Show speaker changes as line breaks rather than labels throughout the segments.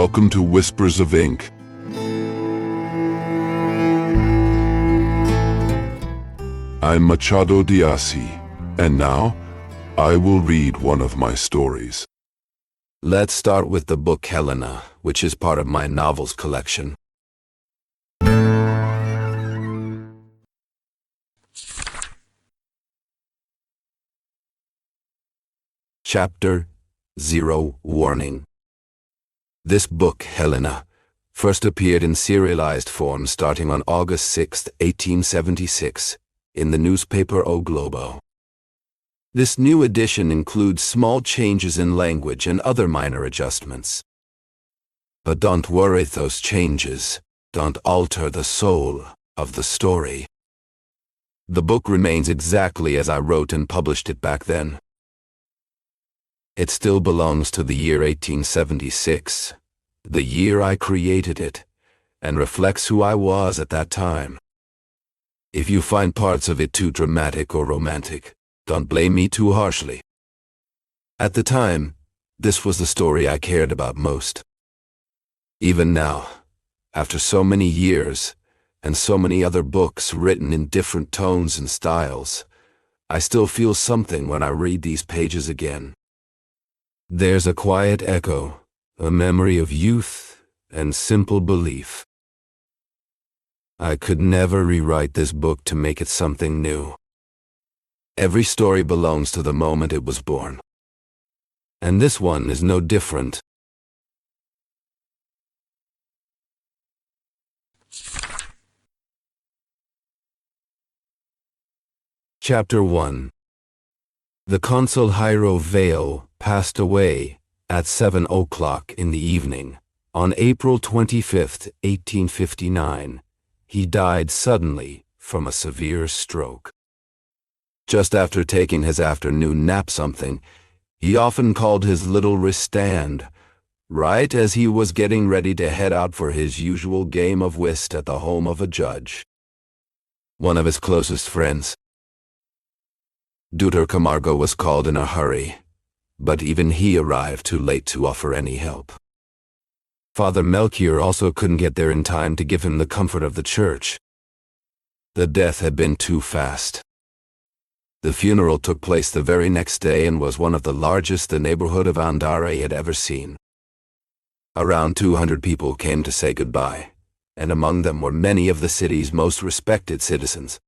welcome to Whispers of Ink. I'm Machado de Assis, and now I will read one of my stories.
Let's start with the book Helena, which is part of my novels collection. Chapter 0 Warning. This book, Helena, first appeared in serialized form starting on August 6, 1876, in the newspaper O Globo. This new edition includes small changes in language and other minor adjustments. But don't worry, those changes don't alter the soul of the story. The book remains exactly as I wrote and published it back then. It still belongs to the year 1876, the year I created it, and reflects who I was at that time. If you find parts of it too dramatic or romantic, don't blame me too harshly. At the time, this was the story I cared about most. Even now, after so many years, and so many other books written in different tones and styles, I still feel something when I read these pages again. There's a quiet echo, a memory of youth and simple belief. I could never rewrite this book to make it something new. Every story belongs to the moment it was born. And this one is no different. Chapter 1. The consul Jairo Vale passed away at 7 o'clock in the evening on April 25, 1859. He died suddenly from a severe stroke. Just after taking his afternoon nap something, he often called his little wrist stand, right as he was getting ready to head out for his usual game of whist at the home of a judge. One of his closest friends. Dr. Camargo was called in a hurry, but even he arrived too late to offer any help. Father Melchior also couldn't get there in time to give him the comfort of the church. The death had been too fast. The funeral took place the very next day and was one of the largest the neighborhood of Andare had ever seen. Around 200 people came to say goodbye, and among them were many of the city's most respected citizens.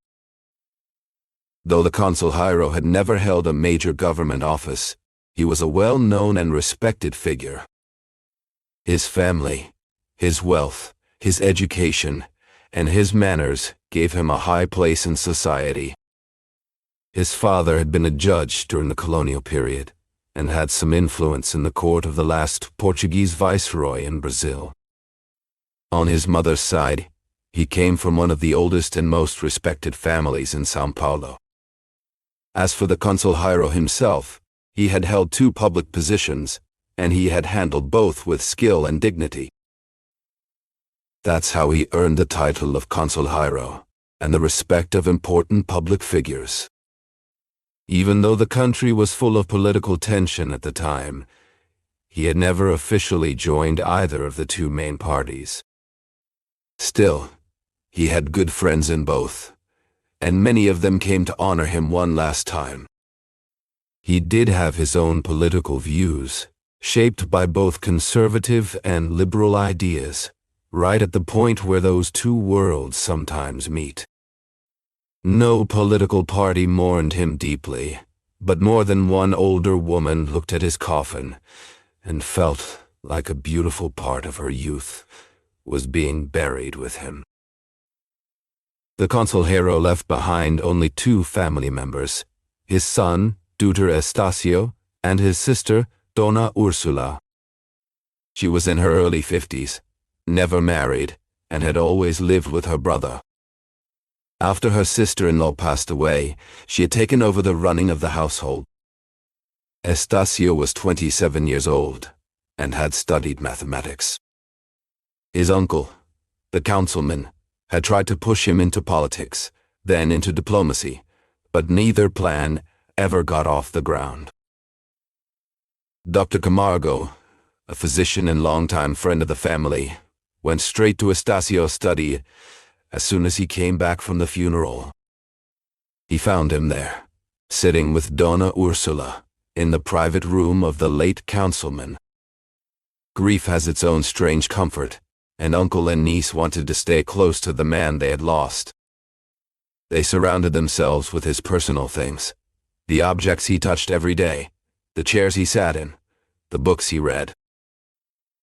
Though the consul Jairo had never held a major government office, he was a well-known and respected figure. His family, his wealth, his education, and his manners gave him a high place in society. His father had been a judge during the colonial period and had some influence in the court of the last Portuguese viceroy in Brazil. On his mother's side, he came from one of the oldest and most respected families in São Paulo. As for the consul Jairo himself, he had held 2 public positions, and he had handled both with skill and dignity. That's how he earned the title of Consul Jairo and the respect of important public figures. Even though the country was full of political tension at the time, he had never officially joined either of the 2 main parties. Still, he had good friends in both, and many of them came to honor him one last time. He did have his own political views, shaped by both conservative and liberal ideas, right at the point where those 2 worlds sometimes meet. No political party mourned him deeply, but more than one older woman looked at his coffin and felt like a beautiful part of her youth was being buried with him. The consul Jairo left behind only 2 family members, his son, Dr. Estacio, and his sister, Dona Ursula. She was in her early 50s, never married, and had always lived with her brother. After her sister-in-law passed away, she had taken over the running of the household. Estacio was 27 years old and had studied mathematics. His uncle, the councilman, had tried to push him into politics, then into diplomacy, but neither plan ever got off the ground. Dr. Camargo, a physician and longtime friend of the family, went straight to Estasio's study as soon as he came back from the funeral. He found him there, sitting with Donna Ursula, in the private room of the late councilman. Grief has its own strange comfort, and uncle and niece wanted to stay close to the man they had lost. They surrounded themselves with his personal things, the objects he touched every day, the chairs he sat in, the books he read.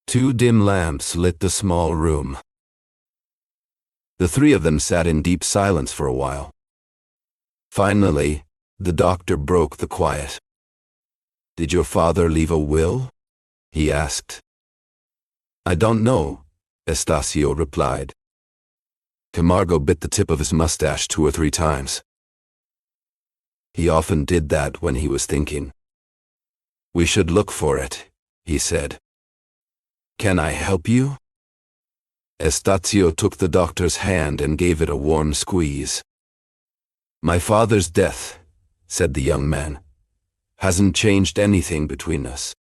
2 dim lamps lit the small room. The 3 of them sat in deep silence for a while. Finally, the doctor broke the quiet. "Did your father leave a will?" he asked. "I don't know," Estasio replied. Camargo bit the tip of his mustache 2 or 3 times. He often did that when he was thinking. "We should look for it," he said. "Can I help you?" Estasio took the doctor's hand and gave it a warm squeeze. "My father's death," said the young man, "hasn't changed anything between us.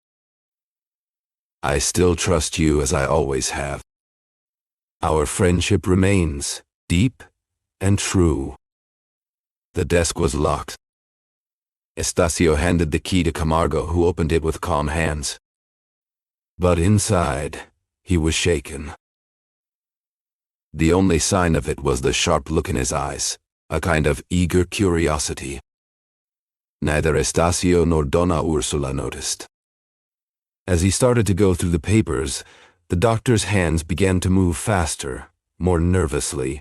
I still trust you as I always have. Our friendship remains deep and true." The desk was locked. Estasio handed the key to Camargo, who opened it with calm hands. But inside, he was shaken. The only sign of it was the sharp look in his eyes, a kind of eager curiosity. Neither Estasio nor Donna Ursula noticed. As he started to go through the papers, the doctor's hands began to move faster, more nervously.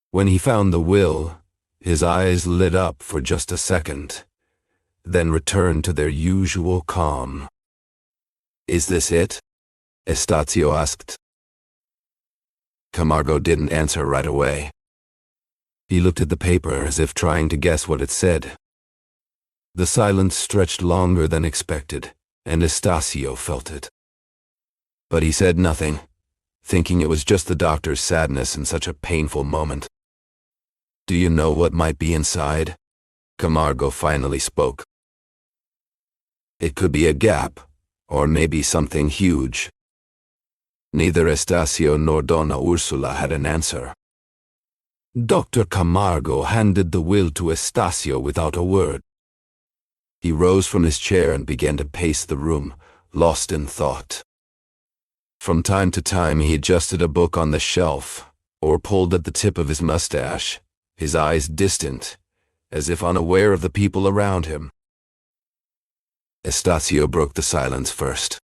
When he found the will, his eyes lit up for just a second, then returned to their usual calm. "Is this it?" Estasio asked. Camargo didn't answer right away. He looked at the paper as if trying to guess what it said. The silence stretched longer than expected, and Estasio felt it. But he said nothing, thinking it was just the doctor's sadness in such a painful moment. "Do you know what might be inside?" Camargo finally spoke. "It could be a gap, or maybe something huge." Neither Estasio nor Donna Ursula had an answer. Dr. Camargo handed the will to Estasio without a word. He rose from his chair and began to pace the room, lost in thought. From time to time he adjusted a book on the shelf, or pulled at the tip of his mustache, his eyes distant, as if unaware of the people around him. Estasio broke the silence first.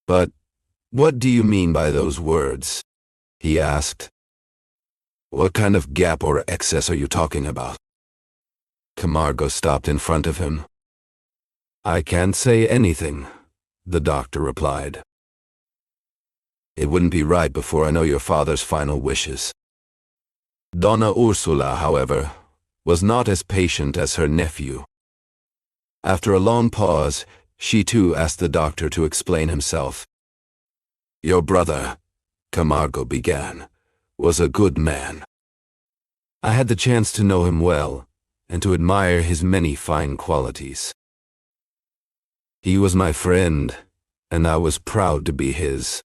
"But what do you mean by those words?" he asked. "What kind of gap or excess are you talking about?" Camargo stopped in front of him. "I can't say anything," the doctor replied. "It wouldn't be right before I know your father's final wishes." Donna Ursula, however, was not as patient as her nephew. After a long pause, she too asked the doctor to explain himself. "Your brother," Camargo began, "was a good man. I had the chance to know him well, and to admire his many fine qualities. He was my friend, and I was proud to be his.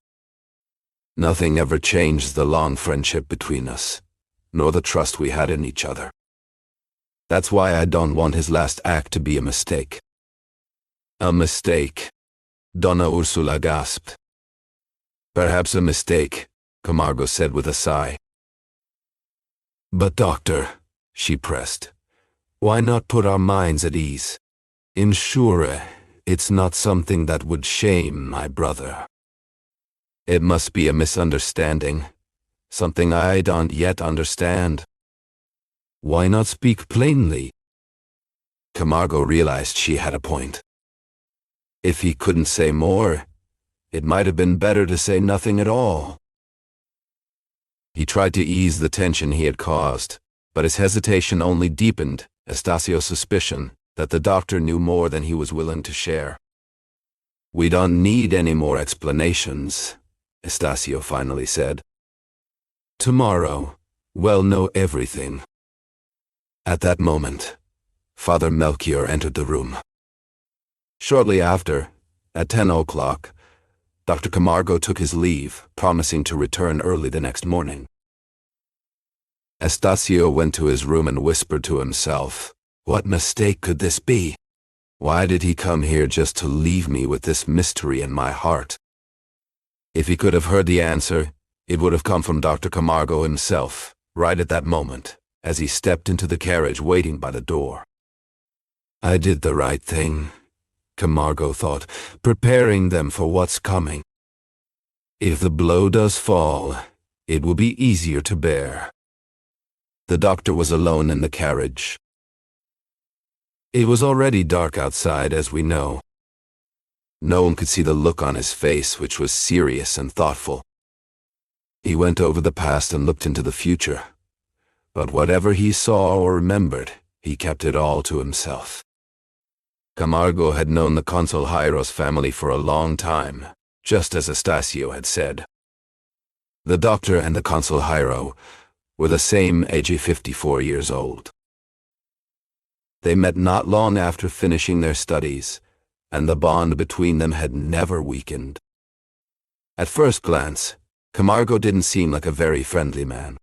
Nothing ever changed the long friendship between us, nor the trust we had in each other. That's why I don't want his last act to be a mistake." "A mistake?" Donna Ursula gasped. "Perhaps a mistake," Camargo said with a sigh. "But doctor," she pressed, "why not put our minds at ease? Ensure it's not something that would shame my brother. It must be a misunderstanding, something I don't yet understand. Why not speak plainly?" Camargo realized she had a point. If he couldn't say more, it might have been better to say nothing at all. He tried to ease the tension he had caused, but his hesitation only deepened Estasio's suspicion that the doctor knew more than he was willing to share. "We don't need any more explanations," Estasio finally said. "Tomorrow, we'll know everything." At that moment, Father Melchior entered the room. Shortly after, at 10 o'clock, Dr. Camargo took his leave, promising to return early the next morning. Estacio went to his room and whispered to himself, "What mistake could this be? Why did he come here just to leave me with this mystery in my heart?" If he could have heard the answer, it would have come from Dr. Camargo himself, right at that moment, as he stepped into the carriage waiting by the door. I did the right thing, Camargo thought, preparing them for what's coming. If the blow does fall, it will be easier to bear. The doctor was alone in the carriage. It was already dark outside, as we know. No one could see the look on his face, which was serious and thoughtful. He went over the past and looked into the future. But whatever he saw or remembered, he kept it all to himself. Camargo had known the Consul Jairo's family for a long time, just as Estacio had said. The doctor and the Consul Jairo were the same age, 54 years old. They met not long after finishing their studies, and the bond between them had never weakened. At first glance, Camargo didn't seem like a very friendly man.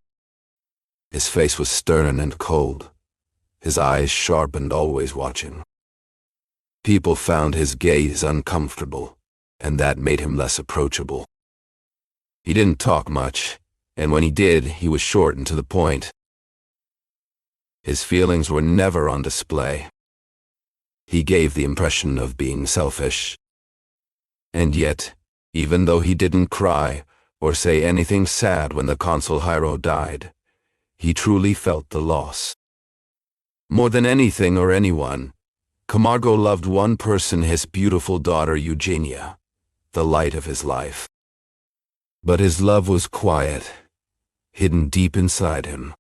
His face was stern and cold, his eyes sharp and always watching. People found his gaze uncomfortable, and that made him less approachable. He didn't talk much, and when he did, he was short and to the point. His feelings were never on display. He gave the impression of being selfish. And yet, even though he didn't cry or say anything sad when the Consul Jairo died, he truly felt the loss. More than anything or anyone, Camargo loved one person, his beautiful daughter Eugenia, the light of his life. But his love was quiet, hidden deep inside him.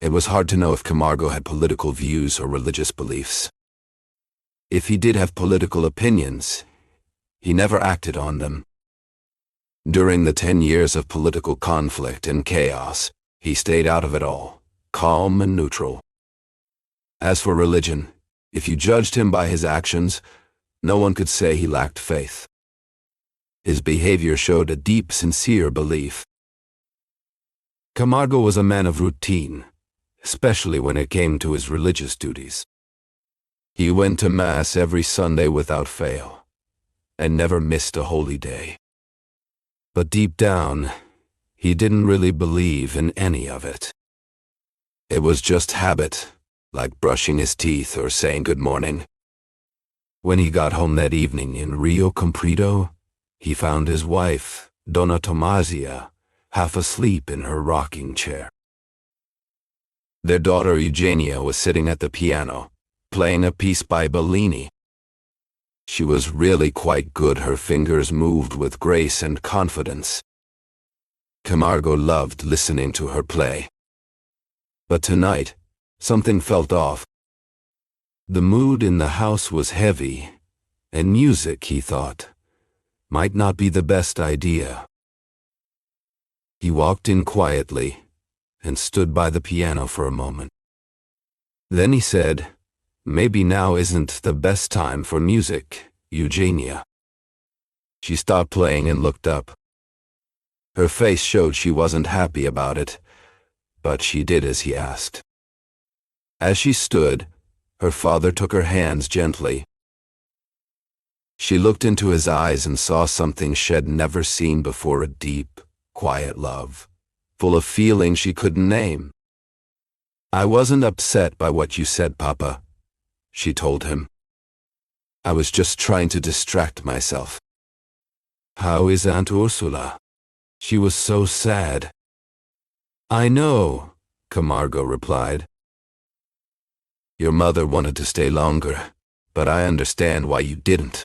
It was hard to know if Camargo had political views or religious beliefs. If he did have political opinions, he never acted on them. During the 10 years of political conflict and chaos, he stayed out of it all, calm and neutral. As for religion, if you judged him by his actions, no one could say he lacked faith. His behavior showed a deep, sincere belief. Camargo was a man of routine, especially when it came to his religious duties. He went to Mass every Sunday without fail, and never missed a holy day. But deep down, he didn't really believe in any of it. It was just habit, like brushing his teeth or saying good morning. When he got home that evening in Rio Comprido, he found his wife, Donna Tomasia, half asleep in her rocking chair. Their daughter Eugenia was sitting at the piano, playing a piece by Bellini. She was really quite good. Her fingers moved with grace and confidence. Camargo loved listening to her play. But tonight, something felt off. The mood in the house was heavy, and music, he thought, might not be the best idea. He walked in quietly and stood by the piano for a moment. Then he said, "Maybe now isn't the best time for music, Eugenia." She stopped playing and looked up. Her face showed she wasn't happy about it, but she did as he asked. As she stood, her father took her hands gently. She looked into his eyes and saw something she'd never seen before, a deep, quiet love, full of feelings she couldn't name. "I wasn't upset by what you said, Papa," she told him. "I was just trying to distract myself." "How is Aunt Ursula? She was so sad." "I know," Camargo replied. "Your mother wanted to stay longer, but I understand why you didn't."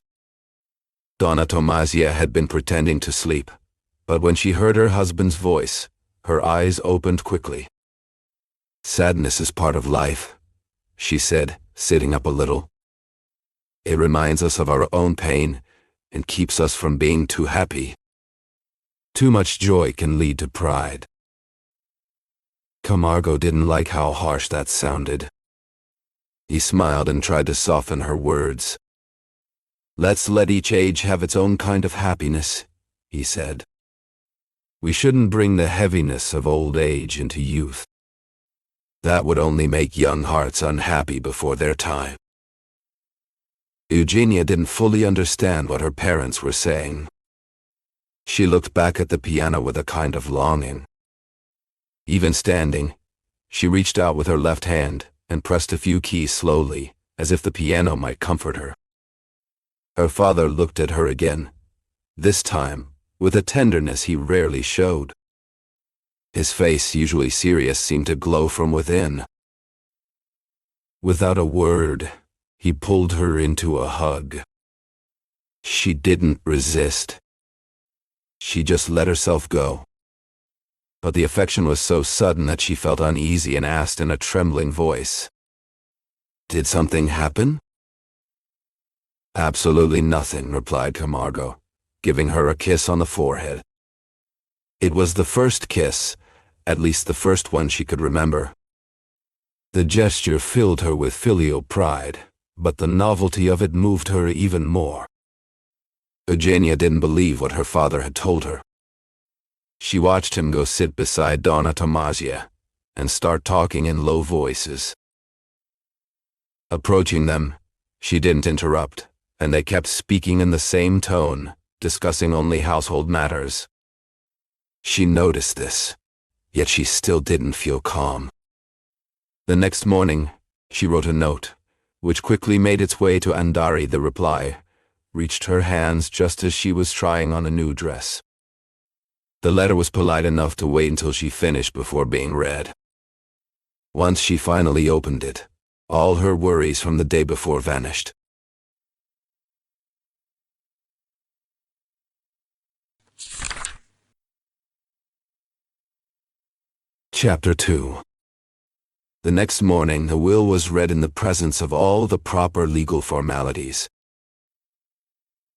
Donna Tomasia had been pretending to sleep, but when she heard her husband's voice, her eyes opened quickly. "Sadness is part of life," she said, sitting up a little. "It reminds us of our own pain and keeps us from being too happy. Too much joy can lead to pride." Camargo didn't like how harsh that sounded. He smiled and tried to soften her words. Let's let each age have its own kind of happiness, he said. We shouldn't bring the heaviness of old age into youth. That would only make young hearts unhappy before their time. Eugenia didn't fully understand what her parents were saying. She looked back at the piano with a kind of longing. Even standing, she reached out with her left hand and pressed a few keys slowly, as if the piano might comfort her. Her father looked at her again, this time with a tenderness he rarely showed. His face, usually serious, seemed to glow from within. Without a word, he pulled her into a hug. She didn't resist. She just let herself go. But the affection was so sudden that she felt uneasy and asked in a trembling voice, "Did something happen?" "Absolutely nothing," replied Camargo, giving her a kiss on the forehead. It was the first kiss, at least the first one she could remember. The gesture filled her with filial pride, but the novelty of it moved her even more. Eugenia didn't believe what her father had told her. She watched him go sit beside Donna Tomasia and start talking in low voices. Approaching them, she didn't interrupt, and they kept speaking in the same tone, discussing only household matters. She noticed this, yet she still didn't feel calm. The next morning, she wrote a note, which quickly made its way to Andari. The reply reached her hands just as she was trying on a new dress. The letter was polite enough to wait until she finished before being read. Once she finally opened it, all her worries from the day before vanished. Chapter 2. The next morning, the will was read in the presence of all the proper legal formalities.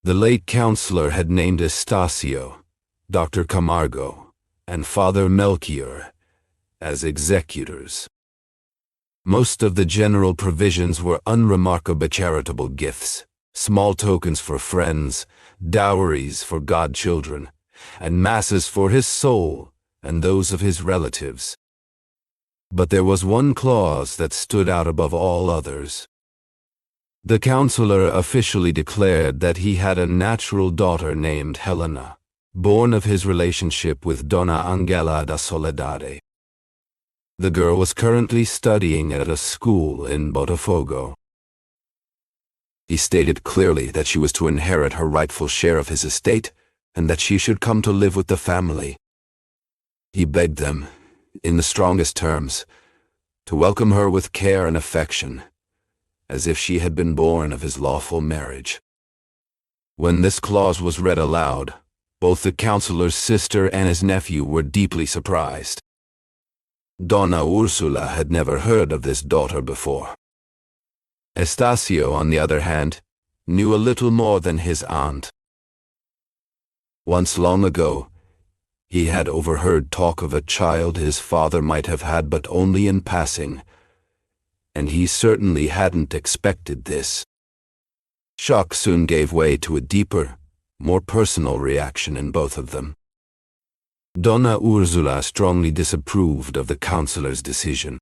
The late counselor had named Estacio, Dr. Camargo, and Father Melchior as executors. Most of the general provisions were unremarkable charitable gifts, small tokens for friends, dowries for godchildren, and masses for his soul and those of his relatives. But there was one clause that stood out above all others. The counselor officially declared that he had a natural daughter named Helena, born of his relationship with Donna Angela da Soledade. The girl was currently studying at a school in Botafogo. He stated clearly that she was to inherit her rightful share of his estate and that she should come to live with the family. He begged them, in the strongest terms, to welcome her with care and affection, as if she had been born of his lawful marriage. When this clause was read aloud, both the counselor's sister and his nephew were deeply surprised. Donna Ursula had never heard of this daughter before. Estacio, on the other hand, knew a little more than his aunt. Once long ago, he had overheard talk of a child his father might have had, but only in passing, and he certainly hadn't expected this. Shock soon gave way to a deeper, more personal reaction in both of them. Donna Ursula strongly disapproved of the counselor's decision.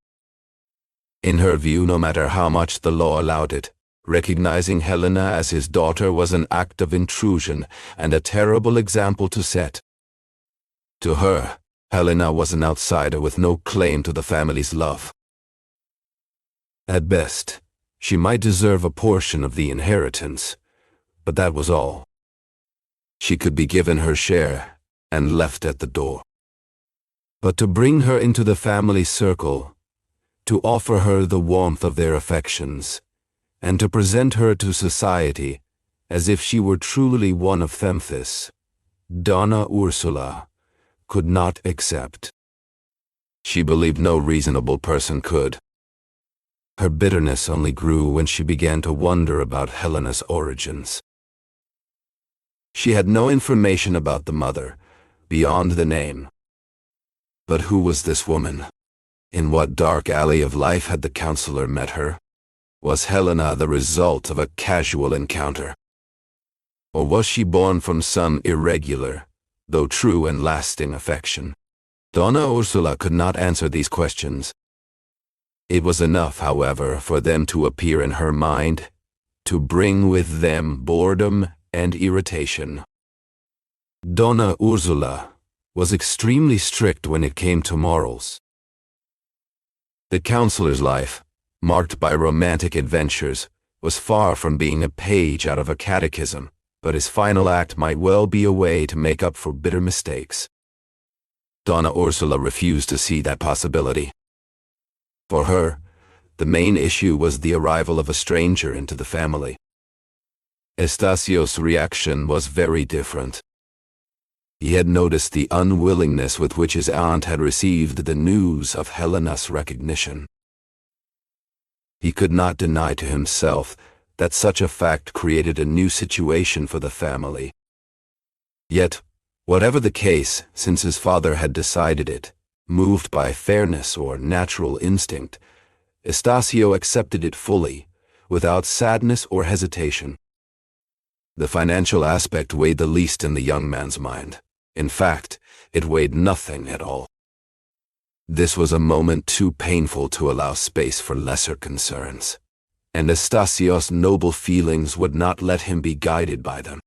In her view, no matter how much the law allowed it, recognizing Helena as his daughter was an act of intrusion and a terrible example to set. To her, Helena was an outsider with no claim to the family's love. At best, she might deserve a portion of the inheritance, but that was all. She could be given her share and left at the door. But to bring her into the family circle, to offer her the warmth of their affections, and to present her to society as if she were truly one of Themthis, Donna Ursula could not accept. She believed no reasonable person could. Her bitterness only grew when she began to wonder about Helena's origins. She had no information about the mother, beyond the name. But who was this woman? In what dark alley of life had the counselor met her? Was Helena the result of a casual encounter? Or was she born from some irregular, though true and lasting affection? Donna Ursula could not answer these questions. It was enough, however, for them to appear in her mind, to bring with them boredom and irritation. Donna Ursula was extremely strict when it came to morals. The counselor's life, marked by romantic adventures, was far from being a page out of a catechism, but his final act might well be a way to make up for bitter mistakes. Donna Ursula refused to see that possibility. For her, the main issue was the arrival of a stranger into the family. Estasio's reaction was very different. He had noticed the unwillingness with which his aunt had received the news of Helena's recognition. He could not deny to himself that such a fact created a new situation for the family. Yet, whatever the case, since his father had decided it, moved by fairness or natural instinct, Estasio accepted it fully, without sadness or hesitation. The financial aspect weighed the least in the young man's mind. In fact, it weighed nothing at all. This was a moment too painful to allow space for lesser concerns, and Estasio's noble feelings would not let him be guided by them.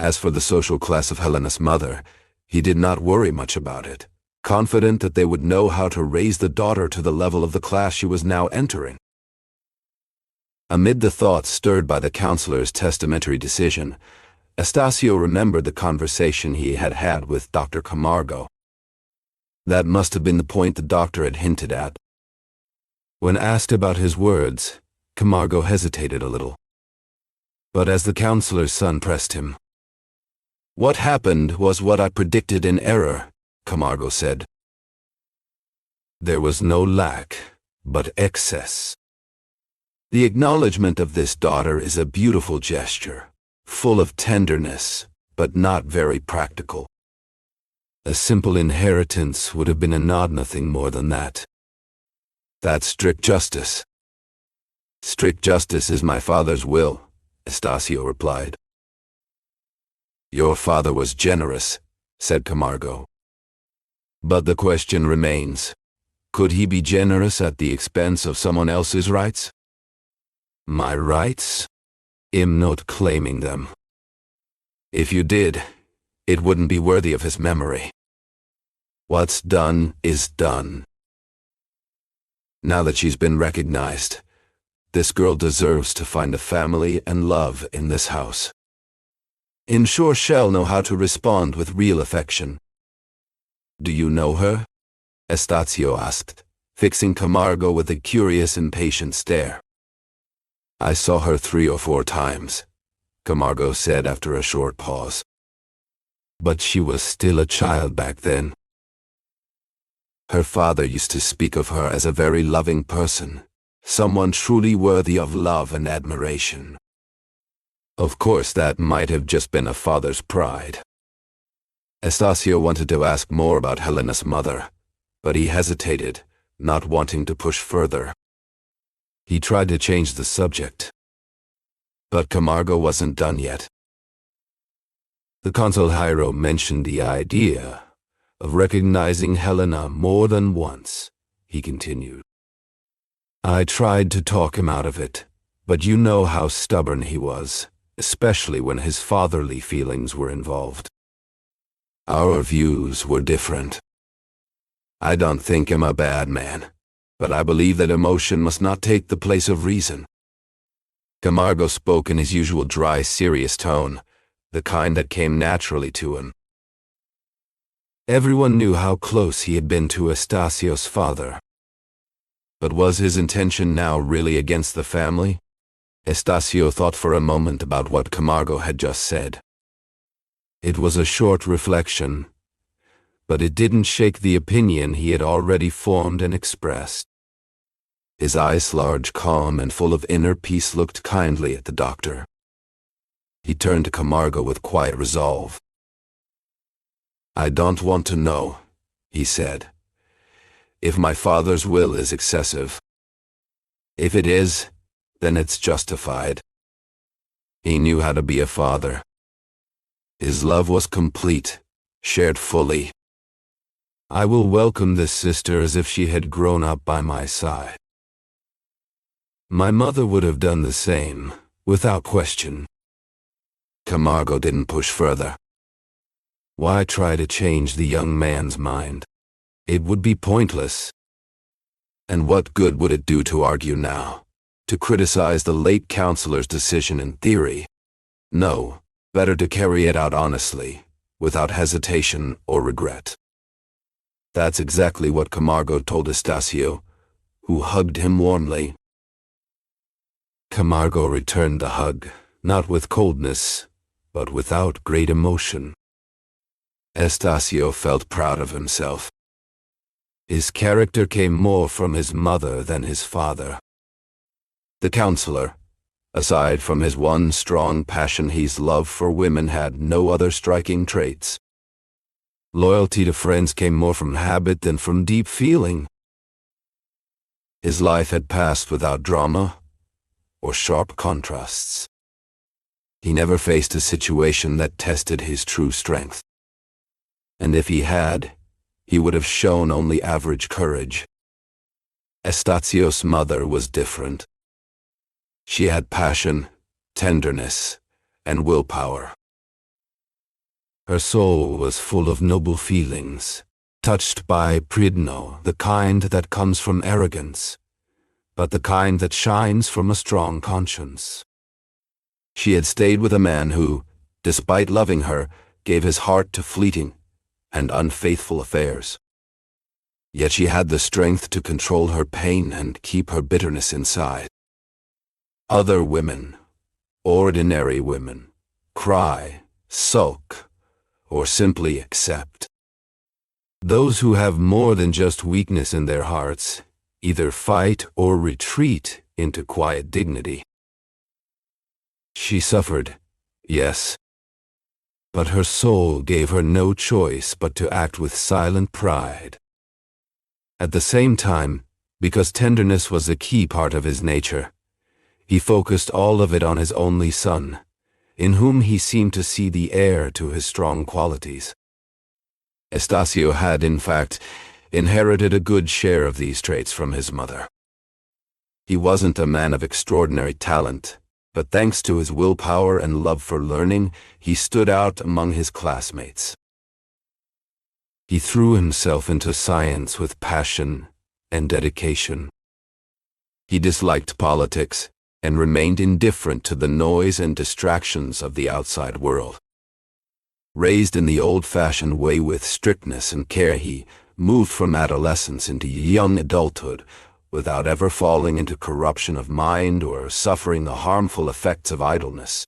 As for the social class of Helena's mother, he did not worry much about it, confident that they would know how to raise the daughter to the level of the class she was now entering. Amid the thoughts stirred by the counselor's testamentary decision, Estasio remembered the conversation he had had with Dr. Camargo. That must have been the point the doctor had hinted at. When asked about his words, Camargo hesitated a little. But as the counselor's son pressed him, "What happened was what I predicted in error," Camargo said. There was no lack, but excess. The acknowledgement of this daughter is a beautiful gesture, full of tenderness, but not very practical. A simple inheritance would have been an odd nothing more than that. That's strict justice. Strict justice is my father's will, Estasio replied. Your father was generous, said Camargo. But the question remains, could he be generous at the expense of someone else's rights? My rights? I'm not claiming them. If you did, it wouldn't be worthy of his memory. What's done is done. Now that she's been recognized, this girl deserves to find a family and love in this house. And sure shall know how to respond with real affection. Do you know her? Estasio asked, fixing Camargo with a curious, impatient stare. I saw her 3 or 4 times, Camargo said after a short pause. But she was still a child back then. Her father used to speak of her as a very loving person, someone truly worthy of love and admiration. Of course, that might have just been a father's pride. Estasio wanted to ask more about Helena's mother, but he hesitated, not wanting to push further. He tried to change the subject. But Camargo wasn't done yet. The consejero mentioned the idea of recognizing Helena more than once, he continued. I tried to talk him out of it, but you know how stubborn he was, especially when his fatherly feelings were involved. Our views were different. I don't think I'm a bad man, but I believe that emotion must not take the place of reason. Camargo spoke in his usual dry, serious tone, the kind that came naturally to him. Everyone knew how close he had been to Estasio's father. But was his intention now really against the family? Estasio thought for a moment about what Camargo had just said. It was a short reflection, but it didn't shake the opinion he had already formed and expressed. His eyes, large, calm, and full of inner peace, looked kindly at the doctor. He turned to Camargo with quiet resolve. I don't want to know, he said, if my father's will is excessive. If it is, then it's justified. He knew how to be a father. His love was complete, shared fully. I will welcome this sister as if she had grown up by my side. My mother would have done the same, without question. Camargo didn't push further. Why try to change the young man's mind? It would be pointless. And what good would it do to argue now? To criticize the late counselor's decision in theory? No, better to carry it out honestly, without hesitation or regret. That's exactly what Camargo told Estacio, who hugged him warmly. Camargo returned the hug, not with coldness, but without great emotion. Estacio felt proud of himself. His character came more from his mother than his father. The counselor, aside from his one strong passion, his love for women, had no other striking traits. Loyalty to friends came more from habit than from deep feeling. His life had passed without drama or sharp contrasts. He never faced a situation that tested his true strength. And if he had, he would have shown only average courage. Estacio's mother was different. She had passion, tenderness, and willpower. Her soul was full of noble feelings, touched by pridno, the kind that comes from arrogance, but the kind that shines from a strong conscience. She had stayed with a man who, despite loving her, gave his heart to fleeting and unfaithful affairs. Yet she had the strength to control her pain and keep her bitterness inside. Other women, ordinary women, cry, sulk, or simply accept. Those who have more than just weakness in their hearts either fight or retreat into quiet dignity. She suffered, yes, but her soul gave her no choice but to act with silent pride. At the same time, because tenderness was a key part of his nature, he focused all of it on his only son, in whom he seemed to see the heir to his strong qualities. Estacio had, in fact, inherited a good share of these traits from his mother. He wasn't a man of extraordinary talent, but thanks to his willpower and love for learning, he stood out among his classmates. He threw himself into science with passion and dedication. He disliked politics and remained indifferent to the noise and distractions of the outside world. Raised in the old-fashioned way with strictness and care, he moved from adolescence into young adulthood without ever falling into corruption of mind or suffering the harmful effects of idleness.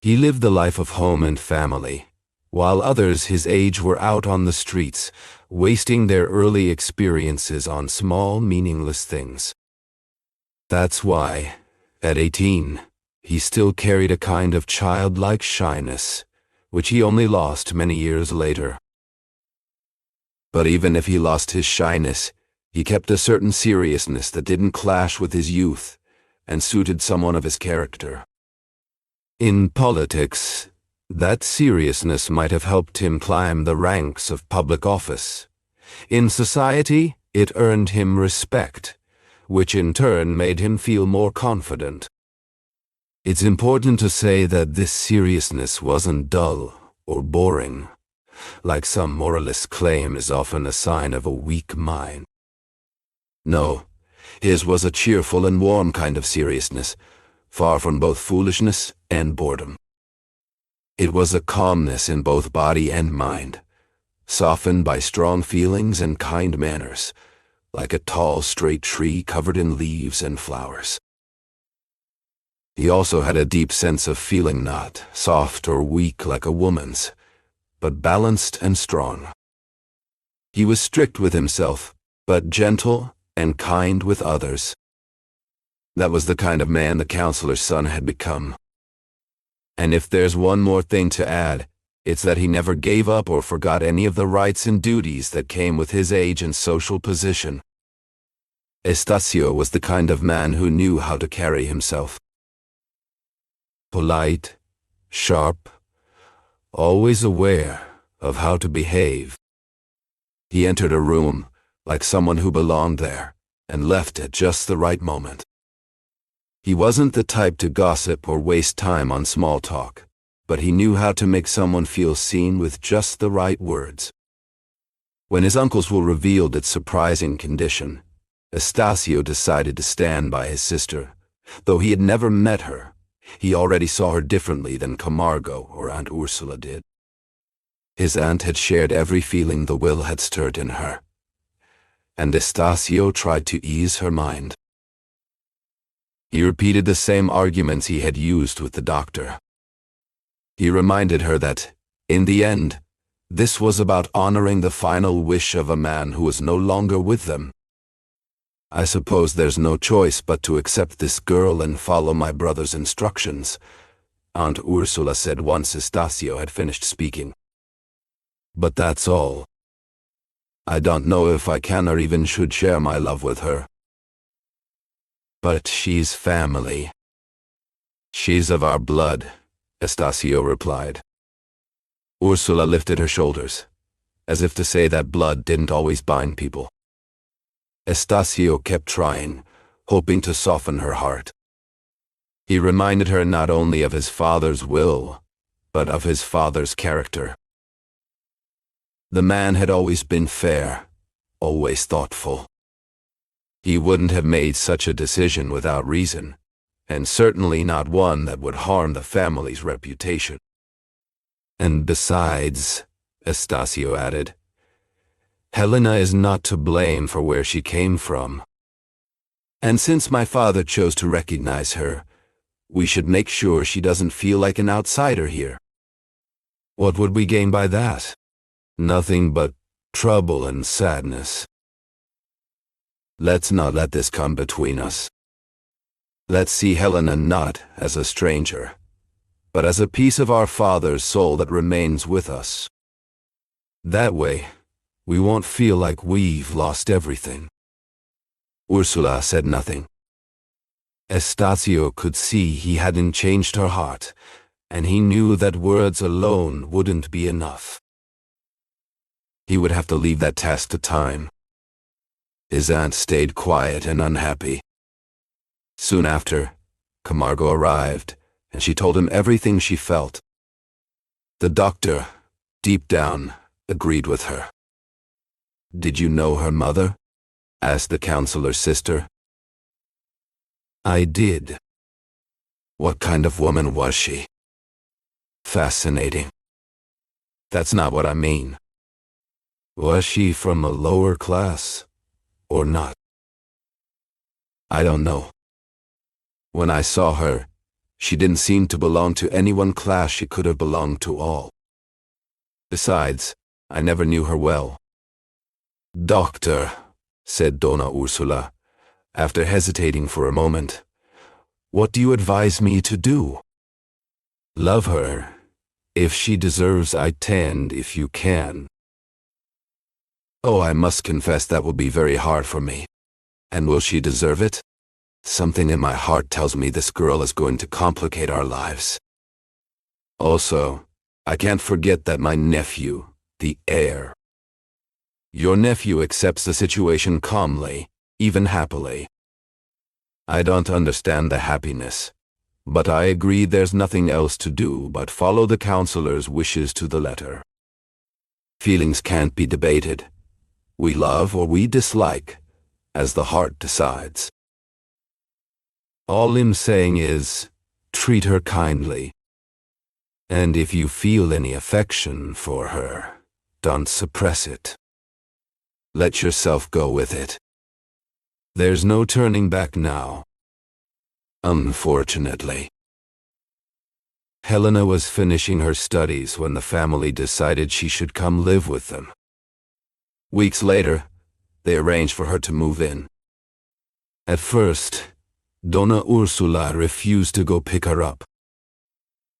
He lived the life of home and family, while others his age were out on the streets, wasting their early experiences on small, meaningless things. That's why, at 18, he still carried a kind of childlike shyness, which he only lost many years later. But even if he lost his shyness, he kept a certain seriousness that didn't clash with his youth and suited someone of his character. In politics, that seriousness might have helped him climb the ranks of public office. In society, it earned him respect, which in turn made him feel more confident. It's important to say that this seriousness wasn't dull or boring, like some moralists claim is often a sign of a weak mind. No, his was a cheerful and warm kind of seriousness, far from both foolishness and boredom. It was a calmness in both body and mind, softened by strong feelings and kind manners, like a tall, straight tree covered in leaves and flowers. He also had a deep sense of feeling, not soft or weak like a woman's, but balanced and strong. He was strict with himself, but gentle and kind with others. That was the kind of man the counselor's son had become. And if there's one more thing to add, it's that he never gave up or forgot any of the rights and duties that came with his age and social position. Estacio was the kind of man who knew how to carry himself. polite, sharp, always aware of how to behave. He entered a room like someone who belonged there and left at just the right moment. He wasn't the type to gossip or waste time on small talk, but he knew how to make someone feel seen with just the right words. When his uncles were revealed its surprising condition, Estacio decided to stand by his sister. Though he had never met her, he already saw her differently than Camargo or Aunt Ursula did. His aunt had shared every feeling the will had stirred in her, and Estacio tried to ease her mind. He repeated the same arguments he had used with the doctor. He reminded her that, in the end, this was about honoring the final wish of a man who was no longer with them. "I suppose there's no choice but to accept this girl and follow my brother's instructions," Aunt Ursula said once Estacio had finished speaking. "But that's all. I don't know if I can or even should share my love with her. But she's family." "She's of our blood," Estacio replied. Ursula lifted her shoulders, as if to say that blood didn't always bind people. Estacio kept trying, hoping to soften her heart. He reminded her not only of his father's will, but of his father's character. The man had always been fair, always thoughtful. He wouldn't have made such a decision without reason, and certainly not one that would harm the family's reputation. "And besides," Estacio added, "Helena is not to blame for where she came from. And since my father chose to recognize her, we should make sure she doesn't feel like an outsider here." "What would we gain by that?" "Nothing but trouble and sadness. Let's not let this come between us. Let's see Helena not as a stranger, but as a piece of our father's soul that remains with us. That way, we won't feel like we've lost everything." Ursula said nothing. Estacio could see he hadn't changed her heart, and he knew that words alone wouldn't be enough. He would have to leave that task to time. His aunt stayed quiet and unhappy. Soon after, Camargo arrived, and she told him everything she felt. The doctor, deep down, agreed with her. "Did you know her mother?" asked the counselor's sister. "I did." "What kind of woman was she?" "Fascinating." "That's not what I mean. Was she from a lower class, or not?" "I don't know. When I saw her, she didn't seem to belong to any one class. She could have belonged to all. Besides, I never knew her well." "Doctor," said Dona Ursula, after hesitating for a moment, "what do you advise me to do?" "Love her. If she deserves, I tend if you can." "Oh, I must confess that will be very hard for me. And will she deserve it? Something in my heart tells me this girl is going to complicate our lives. Also, I can't forget that my nephew, the heir." "Your nephew accepts the situation calmly, even happily." "I don't understand the happiness, but I agree there's nothing else to do but follow the counselor's wishes to the letter. Feelings can't be debated. We love or we dislike, as the heart decides. All I'm saying is, treat her kindly. And if you feel any affection for her, don't suppress it. Let yourself go with it. There's no turning back now. Unfortunately." Helena was finishing her studies when the family decided she should come live with them. Weeks later, they arranged for her to move in. At first, Dona Ursula refused to go pick her up.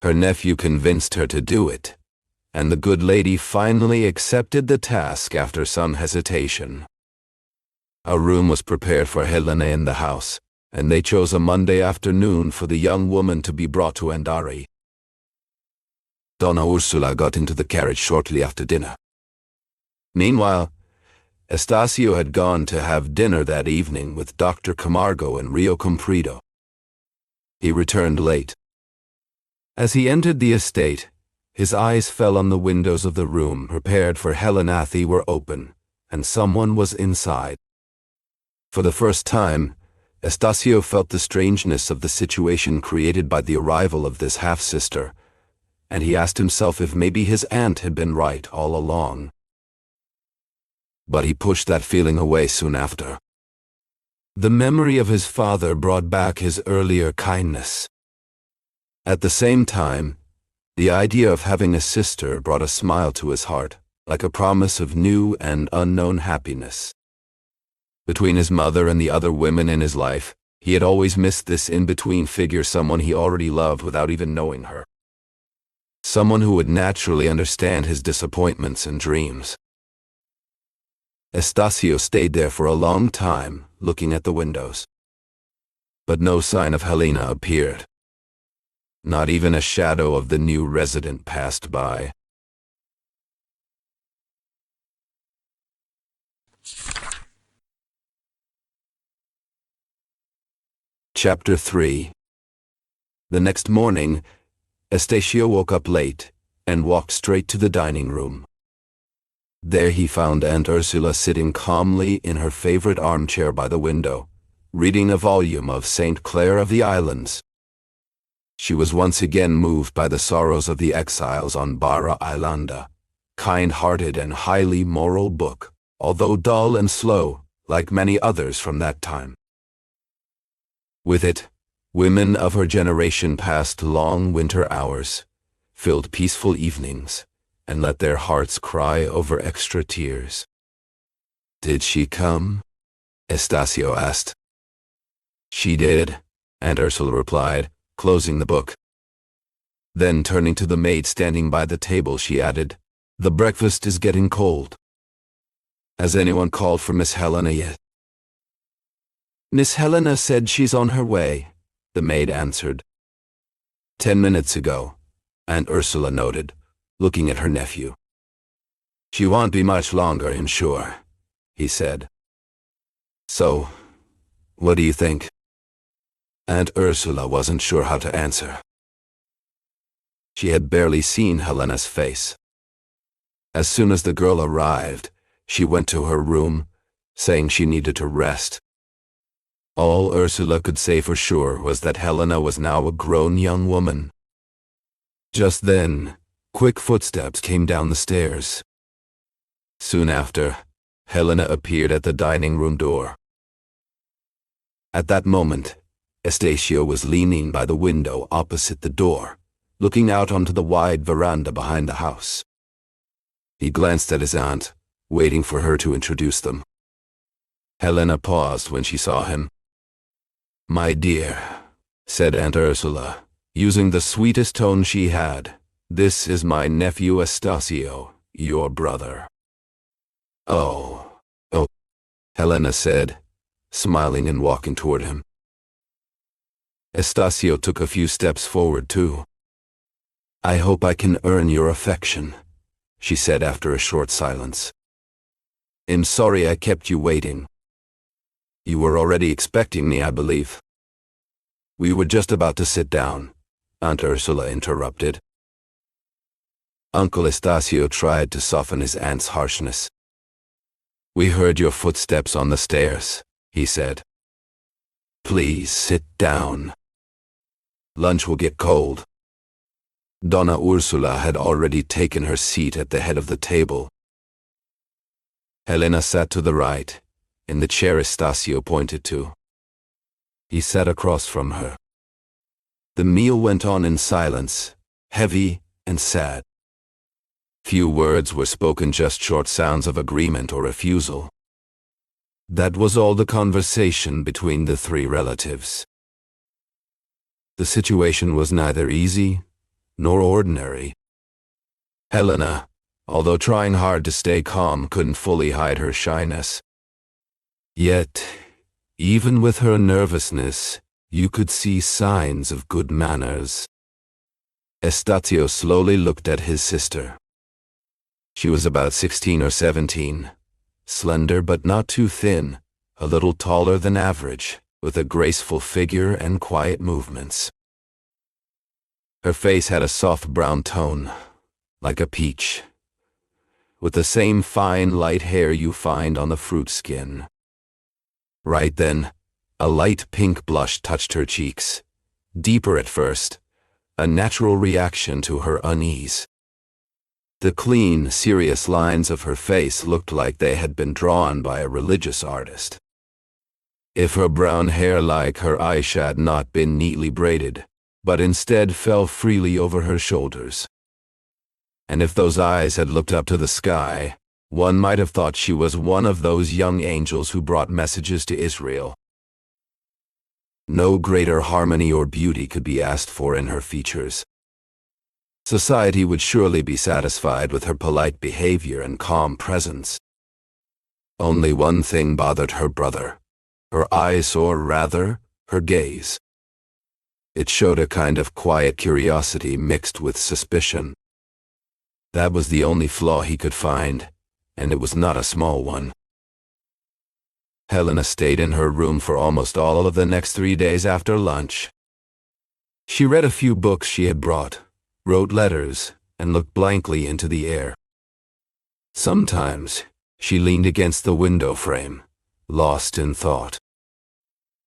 Her nephew convinced her to do it, and the good lady finally accepted the task after some hesitation. A room was prepared for Helena in the house, and they chose a Monday afternoon for the young woman to be brought to Andari. Donna Ursula got into the carriage shortly after dinner. Meanwhile, Estacio had gone to have dinner that evening with Dr. Camargo in Rio Comprido. He returned late. As he entered the estate, his eyes fell on the windows of the room prepared for Helena were open, and someone was inside. For the first time, Estacio felt the strangeness of the situation created by the arrival of this half-sister, and he asked himself if maybe his aunt had been right all along. But he pushed that feeling away soon after. The memory of his father brought back his earlier kindness. At the same time, the idea of having a sister brought a smile to his heart, like a promise of new and unknown happiness. Between his mother and the other women in his life, he had always missed this in-between figure, someone he already loved without even knowing her. Someone who would naturally understand his disappointments and dreams. Estacio stayed there for a long time, looking at the windows. But no sign of Helena appeared. Not even a shadow of the new resident passed by. Chapter 3. The next morning, Estacio woke up late and walked straight to the dining room. There he found Aunt Ursula sitting calmly in her favorite armchair by the window, reading a volume of St. Clair of the Islands. She was once again moved by the sorrows of the exiles on Barra Islanda, kind-hearted and highly moral book, although dull and slow, like many others from that time. With it, women of her generation passed long winter hours, filled peaceful evenings, and let their hearts cry over extra tears. "Did she come?" Estacio asked. "She did," Aunt Ursula replied, closing the book. Then turning to the maid standing by the table, she added, "The breakfast is getting cold. Has anyone called for Miss Helena yet?" "Miss Helena said she's on her way," the maid answered. 10 minutes ago," Aunt Ursula noted, looking at her nephew. "She won't be much longer, I'm sure," he said. "So, what do you think?" Aunt Ursula wasn't sure how to answer. She had barely seen Helena's face. As soon as the girl arrived, she went to her room, saying she needed to rest. All Ursula could say for sure was that Helena was now a grown young woman. Just then, quick footsteps came down the stairs. Soon after, Helena appeared at the dining room door. At that moment, Estacio was leaning by the window opposite the door, looking out onto the wide veranda behind the house. He glanced at his aunt, waiting for her to introduce them. Helena paused when she saw him. "My dear," said Aunt Ursula, using the sweetest tone she had, "this is my nephew Estacio, your brother." Oh, Helena said, smiling and walking toward him. Estacio took a few steps forward too. "I hope I can earn your affection," she said after a short silence. "I'm sorry I kept you waiting." "You were already expecting me, I believe." "We were just about to sit down," Aunt Ursula interrupted. Uncle Estacio tried to soften his aunt's harshness. "We heard your footsteps on the stairs," he said. "Please sit down. Lunch will get cold." Donna Ursula had already taken her seat at the head of the table. Helena sat to the right, in the chair Estacio pointed to. He sat across from her. The meal went on in silence, heavy and sad. Few words were spoken, just short sounds of agreement or refusal. That was all the conversation between the three relatives. The situation was neither easy nor ordinary. Helena, although trying hard to stay calm, couldn't fully hide her shyness. Yet, Even with her nervousness, you could see signs of good manners. Estacio slowly looked at his sister. She was about 16 or 17, slender but not too thin, a little taller than average, with a graceful figure and quiet movements. Her face had a soft brown tone, like a peach, with the same fine light hair you find on the fruit skin. Right then, a light pink blush touched her cheeks, deeper at first, a natural reaction to her unease. The clean, serious lines of her face looked like they had been drawn by a religious artist. If her brown hair like her eyes had not been neatly braided, but instead fell freely over her shoulders. And if those eyes had looked up to the sky, one might have thought she was one of those young angels who brought messages to Israel. No greater harmony or beauty could be asked for in her features. Society would surely be satisfied with her polite behavior and calm presence. Only one thing bothered her brother, her eyes, or rather, her gaze. It showed a kind of quiet curiosity mixed with suspicion. That was the only flaw he could find, and it was not a small one. Helena stayed in her room for almost all of the next 3 days after lunch. She read a few books she had brought, wrote letters, and looked blankly into the air. Sometimes she leaned against the window frame, lost in thought.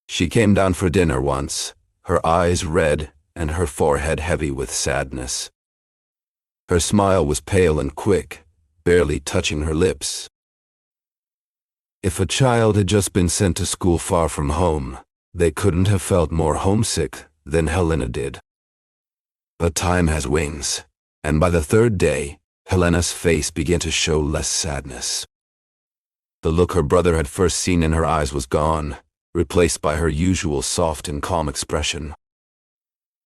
She came down for dinner once, her eyes red and her forehead heavy with sadness. Her smile was pale and quick, barely touching her lips. If a child had just been sent to school far from home, they couldn't have felt more homesick than Helena did. But time has wings, and by the 3rd day, Helena's face began to show less sadness. The look her brother had first seen in her eyes was gone, replaced by her usual soft and calm expression.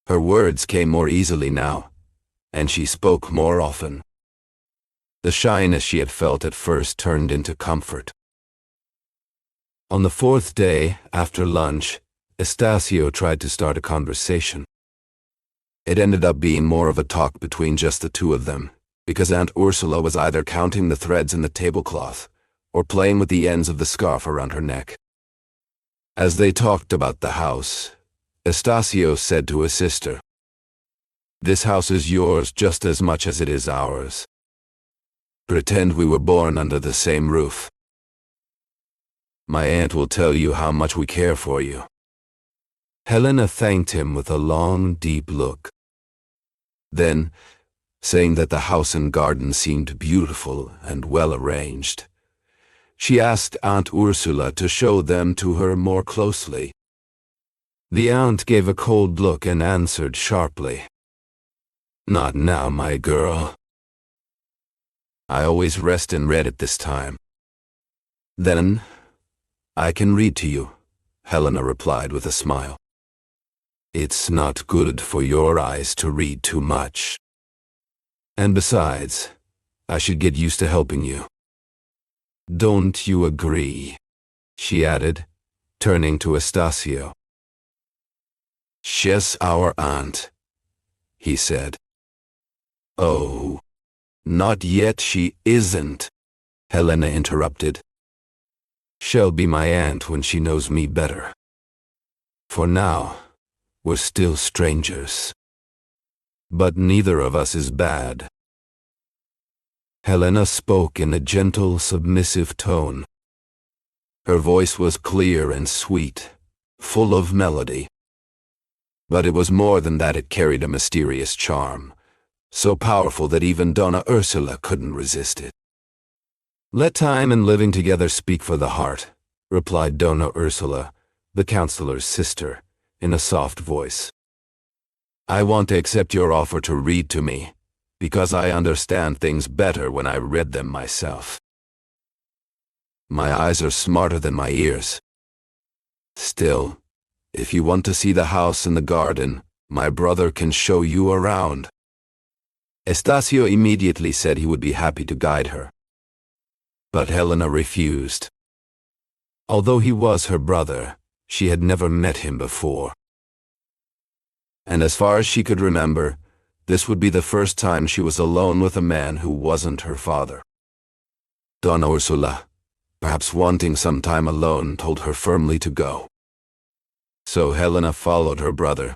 Her words came more easily now, and she spoke more often. The shyness she had felt at first turned into comfort. On the 4th day, after lunch, Estacio tried to start a conversation. It ended up being more of a talk between just the two of them, because Aunt Ursula was either counting the threads in the tablecloth or playing with the ends of the scarf around her neck. As they talked about the house, Estacio said to his sister, "This house is yours just as much as it is ours. Pretend we were born under the same roof. My aunt will tell you how much we care for you." Helena thanked him with a long, deep look. Then, saying that the house and garden seemed beautiful and well arranged, she asked Aunt Ursula to show them to her more closely. The aunt gave a cold look and answered sharply, "Not now, my girl. I always rest and read at this time." "Then, I can read to you," Helena replied with a smile. "It's not good for your eyes to read too much. And besides, I should get used to helping you. Don't you agree?" she added, turning to Estacio. "She's our aunt," he said. "Oh, not yet she isn't," Helena interrupted. "She'll be my aunt when she knows me better. For now, we're still strangers. But neither of us is bad." Helena spoke in a gentle, submissive tone. Her voice was clear and sweet, full of melody. But it was more than that. It carried a mysterious charm, so powerful that even Donna Ursula couldn't resist it. "Let time and living together speak for the heart," replied Donna Ursula, the counselor's sister, in a soft voice. "I want to accept your offer to read to me, because I understand things better when I read them myself. My eyes are smarter than my ears. Still, if you want to see the house and the garden, my brother can show you around." Estacio immediately said he would be happy to guide her. But Helena refused. Although he was her brother, she had never met him before. And as far as she could remember, this would be the first time she was alone with a man who wasn't her father. Donna Ursula, perhaps wanting some time alone, told her firmly to go. So Helena followed her brother.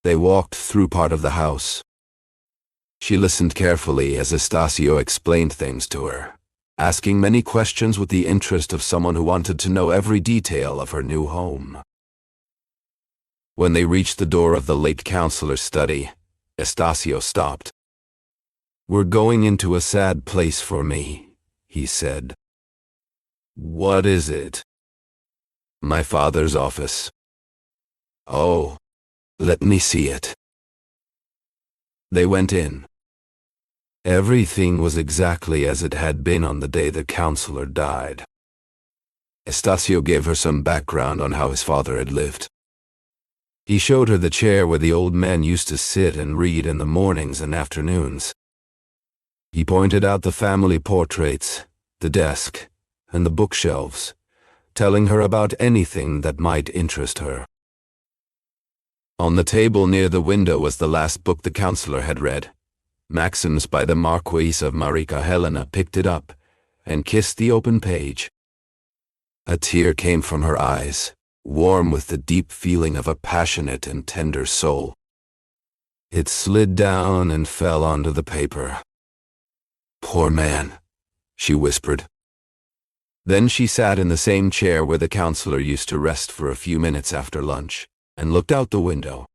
They walked through part of the house. She listened carefully as Estacio explained things to her, asking many questions with the interest of someone who wanted to know every detail of her new home. When they reached the door of the late counselor's study, Estacio stopped. "We're going into a sad place for me," he said. "What is it?" "My father's office." "Oh, let me see it." They went in. Everything was exactly as it had been on the day the counselor died. Estacio gave her some background on how his father had lived. He showed her the chair where the old man used to sit and read in the mornings and afternoons. He pointed out the family portraits, the desk, and the bookshelves, telling her about anything that might interest her. On the table near the window was the last book the counselor had read. Maxims by the Marquise of Marica. Helena picked it up and kissed the open page. A tear came from her eyes, warm with the deep feeling of a passionate and tender soul. It slid down and fell onto the paper. "Poor man," she whispered. Then she sat in the same chair where the counselor used to rest for a few minutes after lunch, and looked out the window.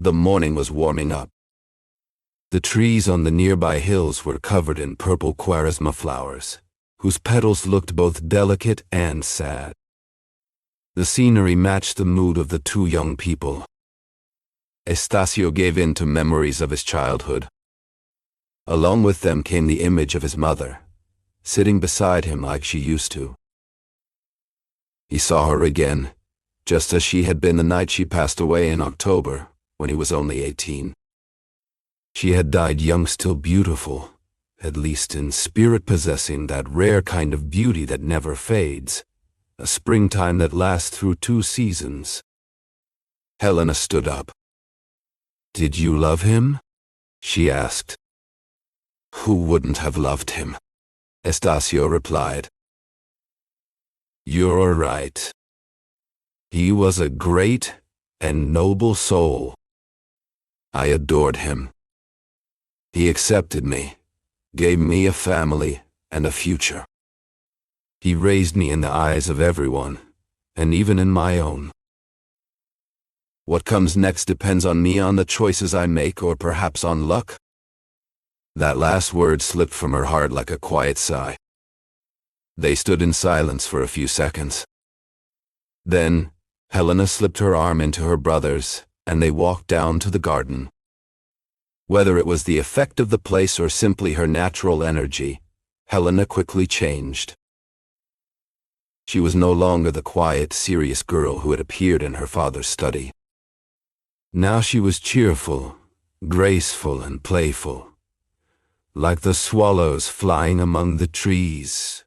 The morning was warming up. The trees on the nearby hills were covered in purple quaresma flowers, whose petals looked both delicate and sad. The scenery matched the mood of the two young people. Estacio gave in to memories of his childhood. Along with them came the image of his mother, sitting beside him like she used to. He saw her again, just as she had been the night she passed away in October, when he was only 18. She had died young, still beautiful, at least in spirit, possessing that rare kind of beauty that never fades, a springtime that lasts through 2 seasons. Helena stood up. "Did you love him?" she asked. "Who wouldn't have loved him?" Estacio replied. "You're right. He was a great and noble soul. I adored him. He accepted me, gave me a family and a future. He raised me in the eyes of everyone, and even in my own. What comes next depends on me, on the choices I make, or perhaps on luck." That last word slipped from her heart like a quiet sigh. They stood in silence for a few seconds. Then, Helena slipped her arm into her brother's, and they walked down to the garden. Whether it was the effect of the place or simply her natural energy, Helena quickly changed. She was no longer the quiet, serious girl who had appeared in her father's study. Now she was cheerful, graceful, and playful, like the swallows flying among the trees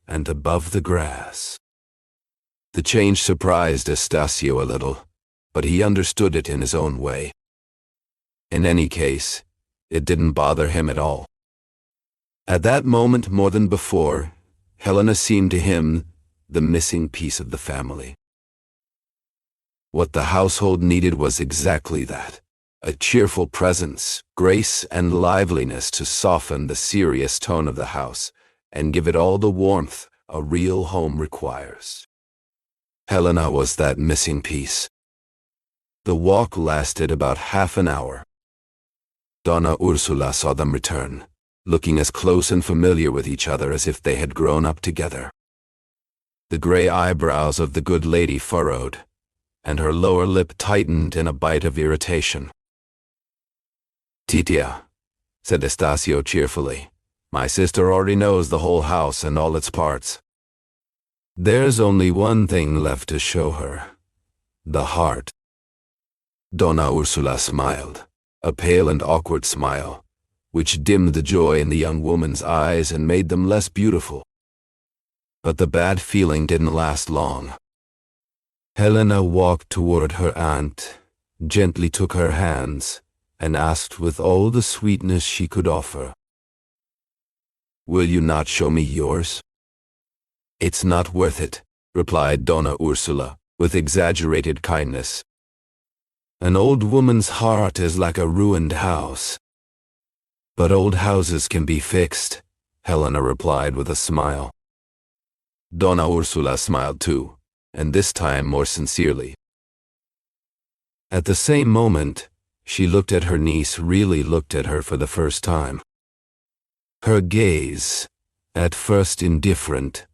and above the grass. The change surprised Estacio a little, but he understood it in his own way. In any case, it didn't bother him at all. At that moment, more than before, Helena seemed to him the missing piece of the family. What the household needed was exactly that: a cheerful presence, grace, and liveliness to soften the serious tone of the house and give it all the warmth a real home requires. Helena was that missing piece. The walk lasted about half an hour. Donna Ursula saw them return, looking as close and familiar with each other as if they had grown up together. The gray eyebrows of the good lady furrowed, and her lower lip tightened in a bite of irritation. "Titia," said Estacio cheerfully, "my sister already knows the whole house and all its parts. There's only one thing left to show her: the heart." Donna Ursula smiled, a pale and awkward smile, which dimmed the joy in the young woman's eyes and made them less beautiful. But the bad feeling didn't last long. Helena walked toward her aunt, gently took her hands, and asked with all the sweetness she could offer, "Will you not show me yours?" "It's not worth it," replied Donna Ursula, with exaggerated kindness. "An old woman's heart is like a ruined house." "But old houses can be fixed," Helena replied with a smile. Donna Ursula smiled too, and this time more sincerely. At the same moment, she looked at her niece, really looked at her for the first time. Her gaze, at first indifferent,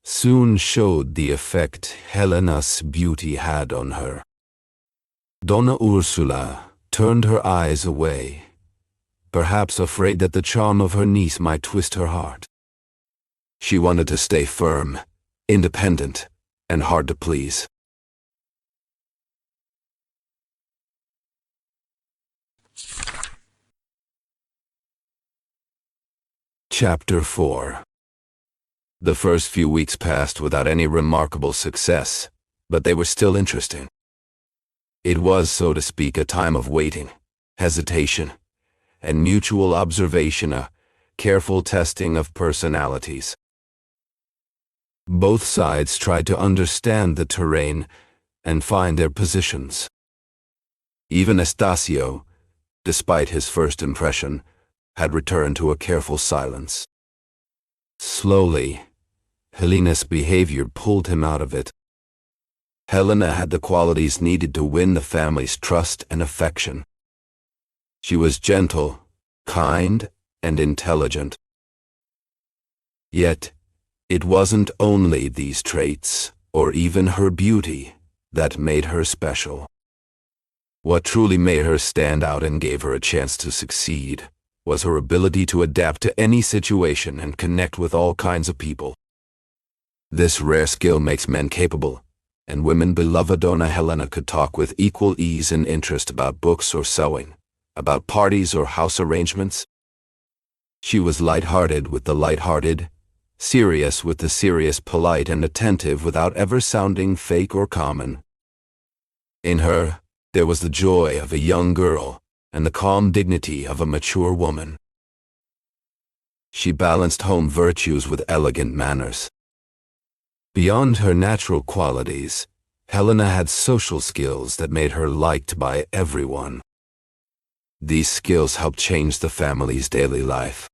soon showed the effect Helena's beauty had on her. Donna Ursula turned her eyes away, perhaps afraid that the charm of her niece might twist her heart. She wanted to stay firm, independent, and hard to please. Chapter 4. The first few weeks passed without any remarkable success, but they were still interesting. It was, so to speak, a time of waiting, hesitation, and mutual observation, a careful testing of personalities. Both sides tried to understand the terrain and find their positions. Even Estacio, despite his first impression, had returned to a careful silence. Slowly, Helena's behavior pulled him out of it. Helena had the qualities needed to win the family's trust and affection. She was gentle, kind, and intelligent. Yet, it wasn't only these traits, or even her beauty, that made her special. What truly made her stand out and gave her a chance to succeed was her ability to adapt to any situation and connect with all kinds of people. This rare skill makes men capable, and women beloved. Donna Helena could talk with equal ease and interest about books or sewing, about parties or house arrangements. She was light-hearted with the light-hearted, serious with the serious, polite and attentive without ever sounding fake or common. In her, there was the joy of a young girl and the calm dignity of a mature woman. She balanced home virtues with elegant manners. Beyond her natural qualities, Helena had social skills that made her liked by everyone. These skills helped change the family's daily life.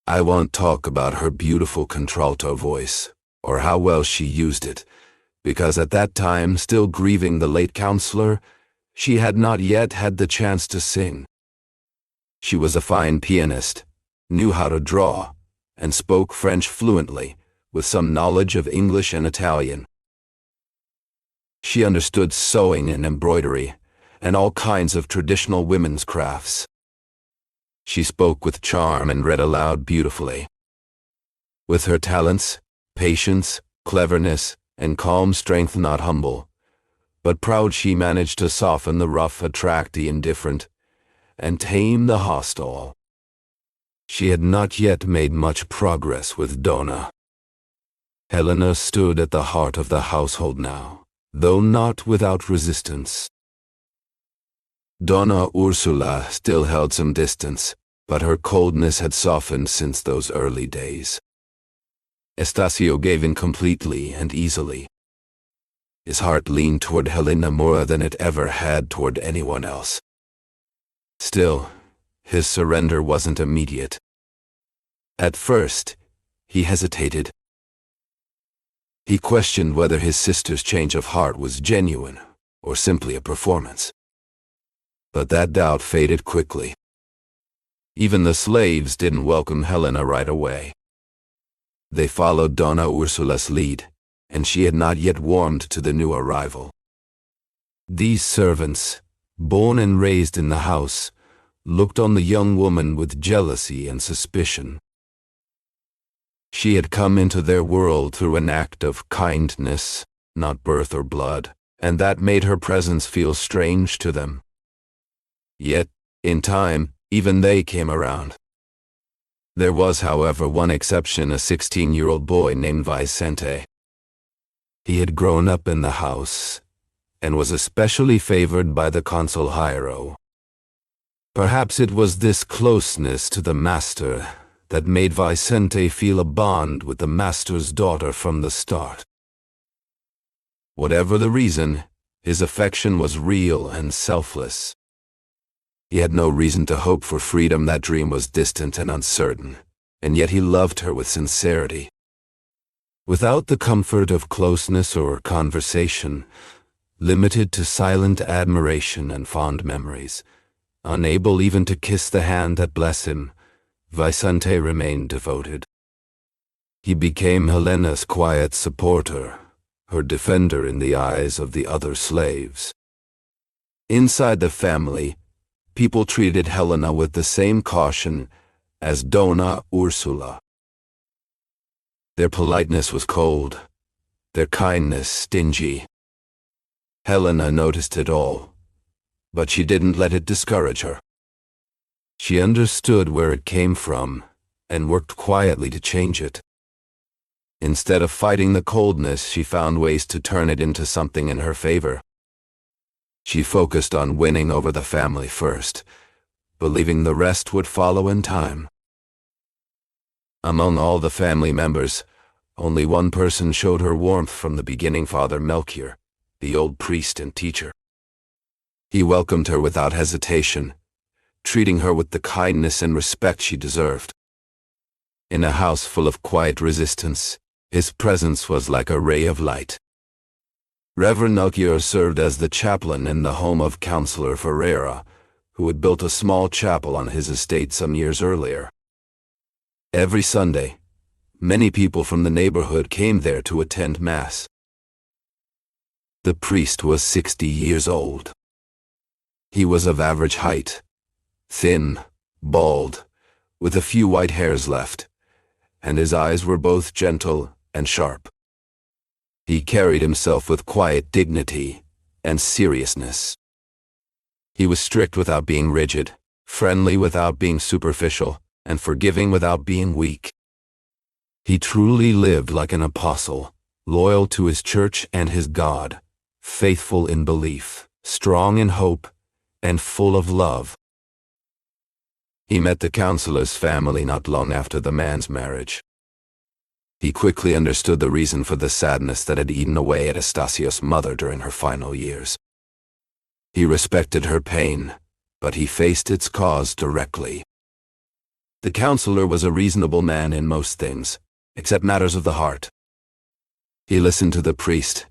I won't talk about her beautiful contralto voice, or how well she used it, because at that time, still grieving the late counselor, she had not yet had the chance to sing. She was a fine pianist, knew how to draw, and spoke French fluently, with some knowledge of English and Italian. She understood sewing and embroidery, and all kinds of traditional women's crafts. She spoke with charm and read aloud beautifully. With her talents, patience, cleverness, and calm strength, not humble, but proud, she managed to soften the rough, attract the indifferent, and tame the hostile. She had not yet made much progress with Donna. Helena stood at the heart of the household now, though not without resistance. Donna Ursula still held some distance, but her coldness had softened since those early days. Estacio gave in completely and easily. His heart leaned toward Helena more than it ever had toward anyone else. Still, his surrender wasn't immediate. At first, he hesitated. He questioned whether his sister's change of heart was genuine or simply a performance. But that doubt faded quickly. Even the slaves didn't welcome Helena right away. They followed Donna Ursula's lead, and she had not yet warmed to the new arrival. These servants, born and raised in the house, looked on the young woman with jealousy and suspicion. She had come into their world through an act of kindness, not birth or blood, and that made her presence feel strange to them. Yet, in time, even they came around. There was, however, one exception, a 16-year-old boy named Vicente. He had grown up in the house, and was especially favored by the consul Perhaps it was this closeness to the master that made Vicente feel a bond with the master's daughter from the start. Whatever the reason, his affection was real and selfless. He had no reason to hope for freedom. That dream was distant and uncertain, and yet he loved her with sincerity. Without the comfort of closeness or conversation, limited to silent admiration and fond memories, unable even to kiss the hand that blessed him, Vicente remained devoted. He became Helena's quiet supporter, her defender in the eyes of the other slaves. Inside the family, people treated Helena with the same caution as Dona Ursula. Their politeness was cold, their kindness stingy. Helena noticed it all, but she didn't let it discourage her. She understood where it came from and worked quietly to change it. Instead of fighting the coldness, she found ways to turn it into something in her favor. She focused on winning over the family first, believing the rest would follow in time. Among all the family members, only one person showed her warmth from the beginning: Father Melchior, the old priest and teacher. He welcomed her without hesitation, treating her with the kindness and respect she deserved. In a house full of quiet resistance, his presence was like a ray of light. Reverend Melchior served as the chaplain in the home of Councillor Ferreira, who had built a small chapel on his estate some years earlier. Every Sunday, many people from the neighborhood came there to attend Mass. The priest was 60 years old. He was of average height, thin, bald, with a few white hairs left, and his eyes were both gentle and sharp. He carried himself with quiet dignity and seriousness. He was strict without being rigid, friendly without being superficial, and forgiving without being weak. He truly lived like an apostle, loyal to his church and his God, faithful in belief, strong in hope, and full of love. He met the counselor's family not long after the man's marriage. He quickly understood the reason for the sadness that had eaten away at Estacio's mother during her final years. He respected her pain, but he faced its cause directly. The counselor was a reasonable man in most things, except matters of the heart. He listened to the priest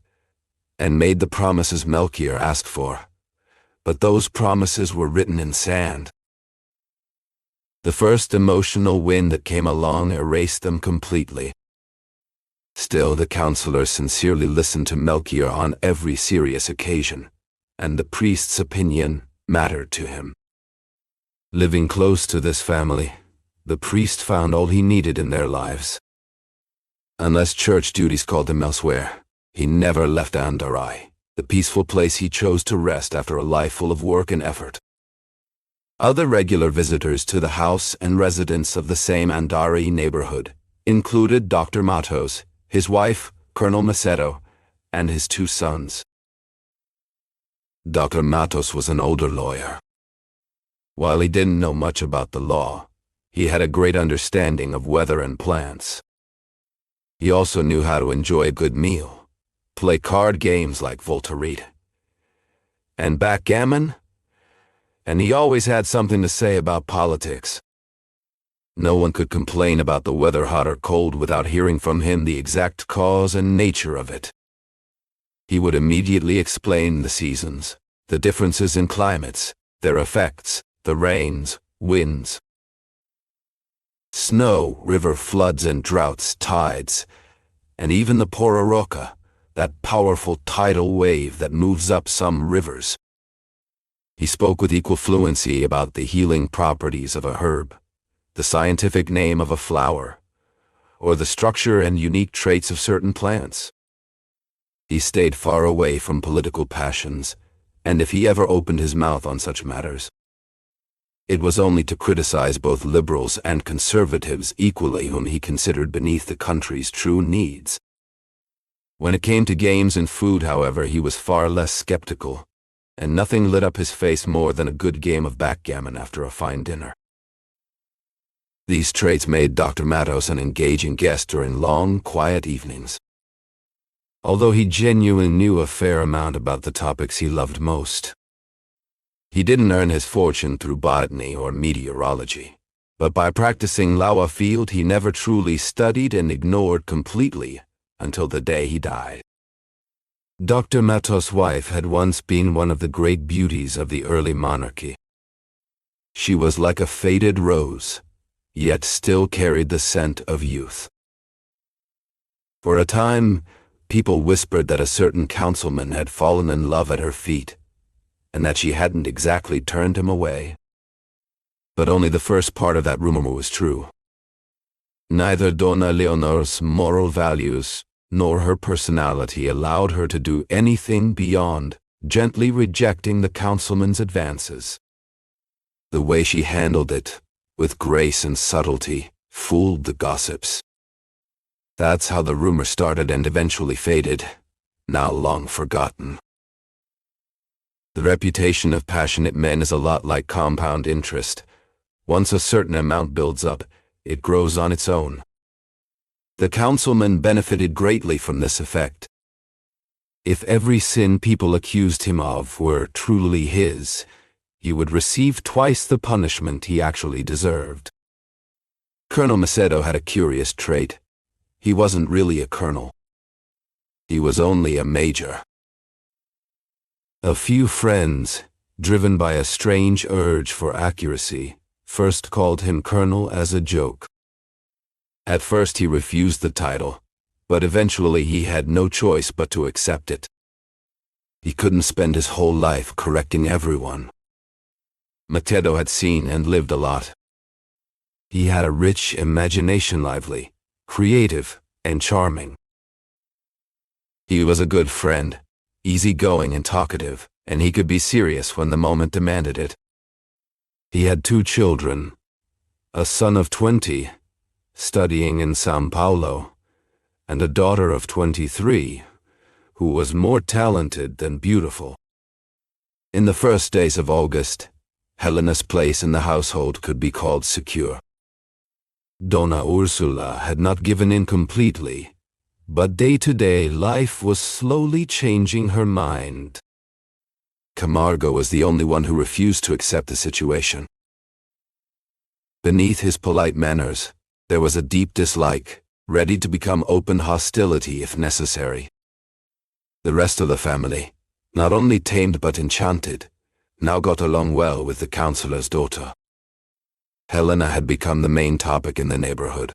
and made the promises Melchior asked for, but those promises were written in sand. The first emotional wind that came along erased them completely. Still, the counselor sincerely listened to Melchior on every serious occasion, and the priest's opinion mattered to him. Living close to this family, the priest found all he needed in their lives. Unless church duties called him elsewhere, he never left Andarai, the peaceful place he chose to rest after a life full of work and effort. Other regular visitors to the house and residents of the same Andari neighborhood included Dr. Matos, his wife, Colonel Macedo, and his 2 sons. Dr. Matos was an older lawyer. While he didn't know much about the law, he had a great understanding of weather and plants. He also knew how to enjoy a good meal, play card games like Voltaire, and backgammon, and he always had something to say about politics. No one could complain about the weather, hot or cold, without hearing from him the exact cause and nature of it. He would immediately explain the seasons, the differences in climates, their effects, the rains, winds, snow, river floods and droughts, tides, and even the pororoca, that powerful tidal wave that moves up some rivers. He spoke with equal fluency about the healing properties of a herb, the scientific name of a flower, or the structure and unique traits of certain plants. He stayed far away from political passions, and if he ever opened his mouth on such matters, It was only to criticize both liberals and conservatives equally whom he considered beneath the country's true needs. When it came to games and food, however, he was far less skeptical, and nothing lit up his face more than a good game of backgammon after a fine dinner. These traits made Dr. Matos an engaging guest during long, quiet evenings. Although he genuinely knew a fair amount about the topics he loved most. He didn't earn his fortune through botany or meteorology, but by practicing Lawa field he never truly studied and ignored completely until the day he died. Dr. Matos' wife had once been one of the great beauties of the early monarchy. She was like a faded rose, yet still carried the scent of youth. For a time, people whispered that a certain councilman had fallen in love at her feet, and that she hadn't exactly turned him away. But only the first part of that rumor was true. Neither Donna Leonor's moral values nor her personality allowed her to do anything beyond gently rejecting the councilman's advances. The way she handled it, with grace and subtlety, fooled the gossips. That's how the rumor started and eventually faded, now long forgotten. The reputation of passionate men is a lot like compound interest. Once a certain amount builds up, it grows on its own. The councilman benefited greatly from this effect. If every sin people accused him of were truly his, he would receive twice the punishment he actually deserved. Colonel Macedo had a curious trait. He wasn't really a colonel. He was only a major. A few friends, driven by a strange urge for accuracy, first called him colonel as a joke. At first he refused the title, but eventually he had no choice but to accept it. He couldn't spend his whole life correcting everyone. Macedo had seen and lived a lot. He had a rich imagination, lively, creative, and charming. He was a good friend, easygoing and talkative, and he could be serious when the moment demanded it. He had 2 children, a son of 20, studying in São Paulo, and a daughter of 23, who was more talented than beautiful. In the first days of August, Helena's place in the household could be called secure. Dona Ursula had not given in completely, but day-to-day life was slowly changing her mind. Camargo was the only one who refused to accept the situation. Beneath his polite manners, there was a deep dislike, ready to become open hostility if necessary. The rest of the family, not only tamed but enchanted, now got along well with the councillor's daughter. Helena had become the main topic in the neighborhood.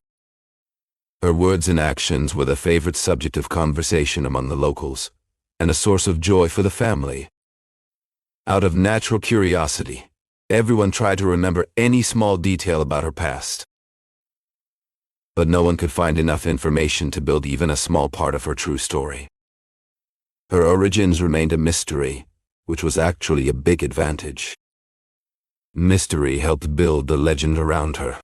Her words and actions were the favorite subject of conversation among the locals, and a source of joy for the family. Out of natural curiosity, everyone tried to remember any small detail about her past. But no one could find enough information to build even a small part of her true story. Her origins remained a mystery, which was actually a big advantage. Mystery helped build the legend around her.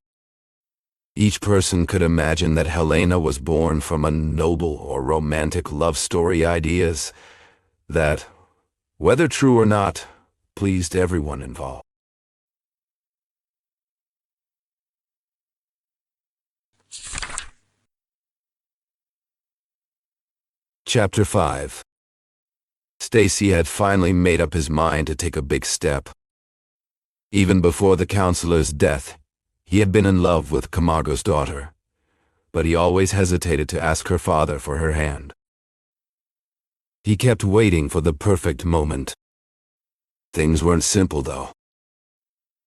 Each person could imagine that Helena was born from a noble or romantic love story ideas that, whether true or not, pleased everyone involved. Chapter 5. Stacy had finally made up his mind to take a big step. Even before the counselor's death, he had been in love with Camargo's daughter, but he always hesitated to ask her father for her hand. He kept waiting for the perfect moment. Things weren't simple, though.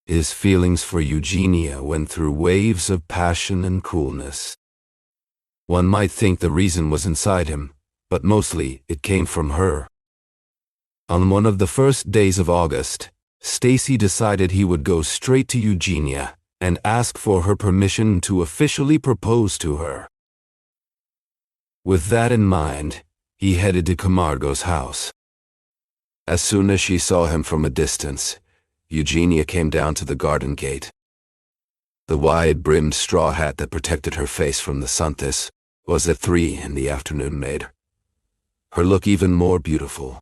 His feelings for Eugenia went through waves of passion and coolness. One might think the reason was inside him, but mostly it came from her. On one of the first days of August, Stacy decided he would go straight to Eugenia and ask for her permission to officially propose to her. With that in mind, he headed to Camargo's house. As soon as she saw him from a distance, Eugenia came down to the garden gate. The wide-brimmed straw hat that protected her face from the sun was at 3 in the afternoon made her look even more beautiful.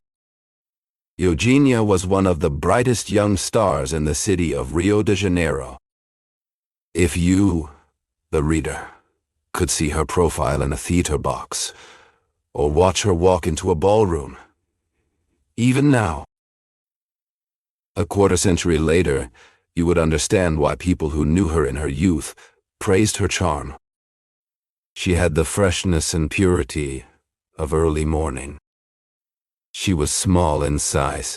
Eugenia was one of the brightest young stars in the city of Rio de Janeiro. If you, the reader, could see her profile in a theater box, or watch her walk into a ballroom, even now, a quarter-century later, you would understand why people who knew her in her youth praised her charm. She had the freshness and purity of early morning. She was small in size.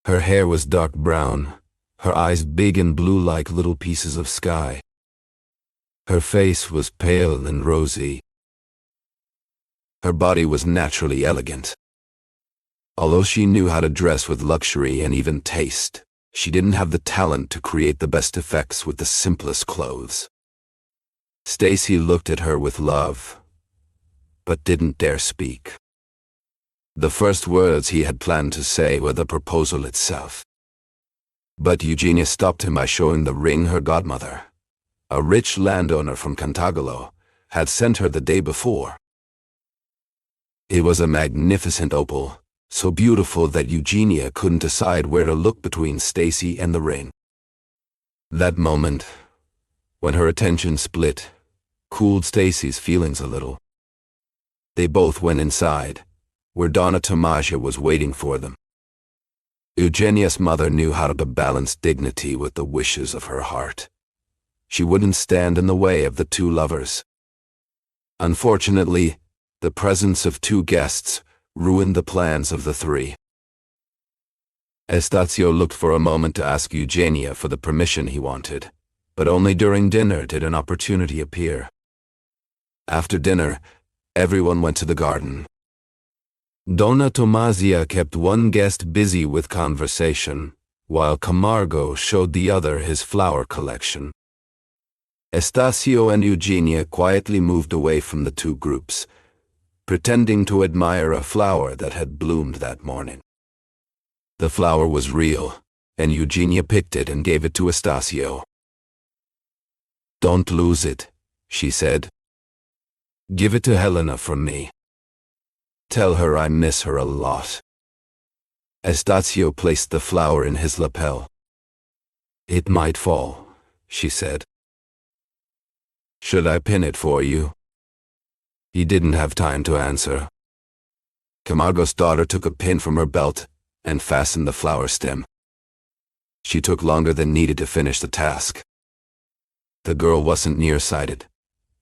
Her hair was dark brown, her eyes big and blue like little pieces of sky. Her face was pale and rosy. Her body was naturally elegant. Although she knew how to dress with luxury and even taste, she didn't have the talent to create the best effects with the simplest clothes. Stacy looked at her with love, but didn't dare speak. The first words he had planned to say were the proposal itself. But Eugenia stopped him by showing the ring her godmother, a rich landowner from Cantagalo, had sent her the day before. It was a magnificent opal, so beautiful that Eugenia couldn't decide where to look between Stacy and the ring. That moment, when her attention split, cooled Stacy's feelings a little. They both went inside, where Donna Tomasia was waiting for them. Eugenia's mother knew how to balance dignity with the wishes of her heart. She wouldn't stand in the way of the two lovers. Unfortunately, the presence of two guests ruined the plans of the three. Estacio looked for a moment to ask Eugenia for the permission he wanted, but only during dinner did an opportunity appear. After dinner, everyone went to the garden. Donna Tomasia kept one guest busy with conversation, while Camargo showed the other his flower collection. Estacio and Eugenia quietly moved away from the two groups, pretending to admire a flower that had bloomed that morning. The flower was real, and Eugenia picked it and gave it to Estacio. "Don't lose it," she said. "Give it to Helena from me. Tell her I miss her a lot." Estacio placed the flower in his lapel. "It might fall," she said. "Should I pin it for you?" He didn't have time to answer. Camargo's daughter took a pin from her belt and fastened the flower stem. She took longer than needed to finish the task. The girl wasn't nearsighted,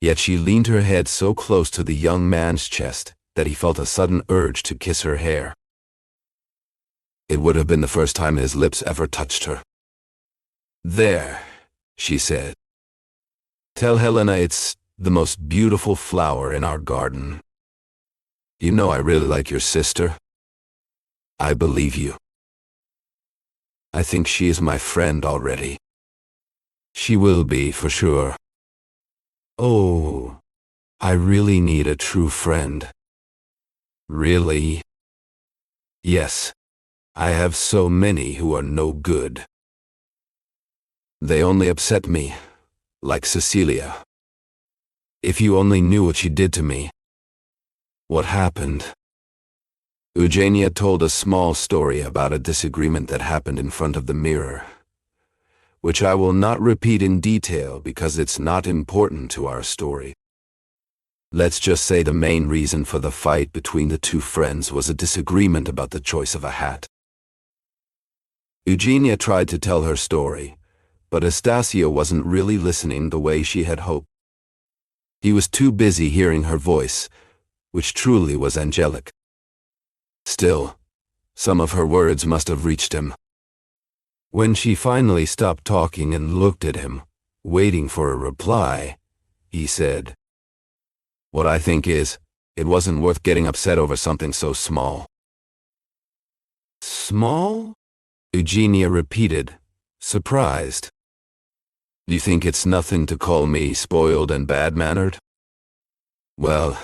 yet she leaned her head so close to the young man's chest that he felt a sudden urge to kiss her hair. It would have been the first time his lips ever touched her. "There," she said. "Tell Helena it's the most beautiful flower in our garden. You know I really like your sister. I believe you. I think she is my friend already. She will be for sure. Oh, I really need a true friend." "Really?" "Yes, I have so many who are no good. They only upset me, like Cecilia. If you only knew what she did to me." "What happened?" Eugenia told a small story about a disagreement that happened in front of the mirror, which I will not repeat in detail because it's not important to our story. Let's just say the main reason for the fight between the two friends was a disagreement about the choice of a hat. Eugenia tried to tell her story, but Estacio wasn't really listening the way she had hoped. He was too busy hearing her voice, which truly was angelic. Still, some of her words must have reached him. When she finally stopped talking and looked at him, waiting for a reply, he said, "What I think is, it wasn't worth getting upset over something so small." "Small?" Eugenia repeated, surprised. "Do you think it's nothing to call me spoiled and bad-mannered?" Well,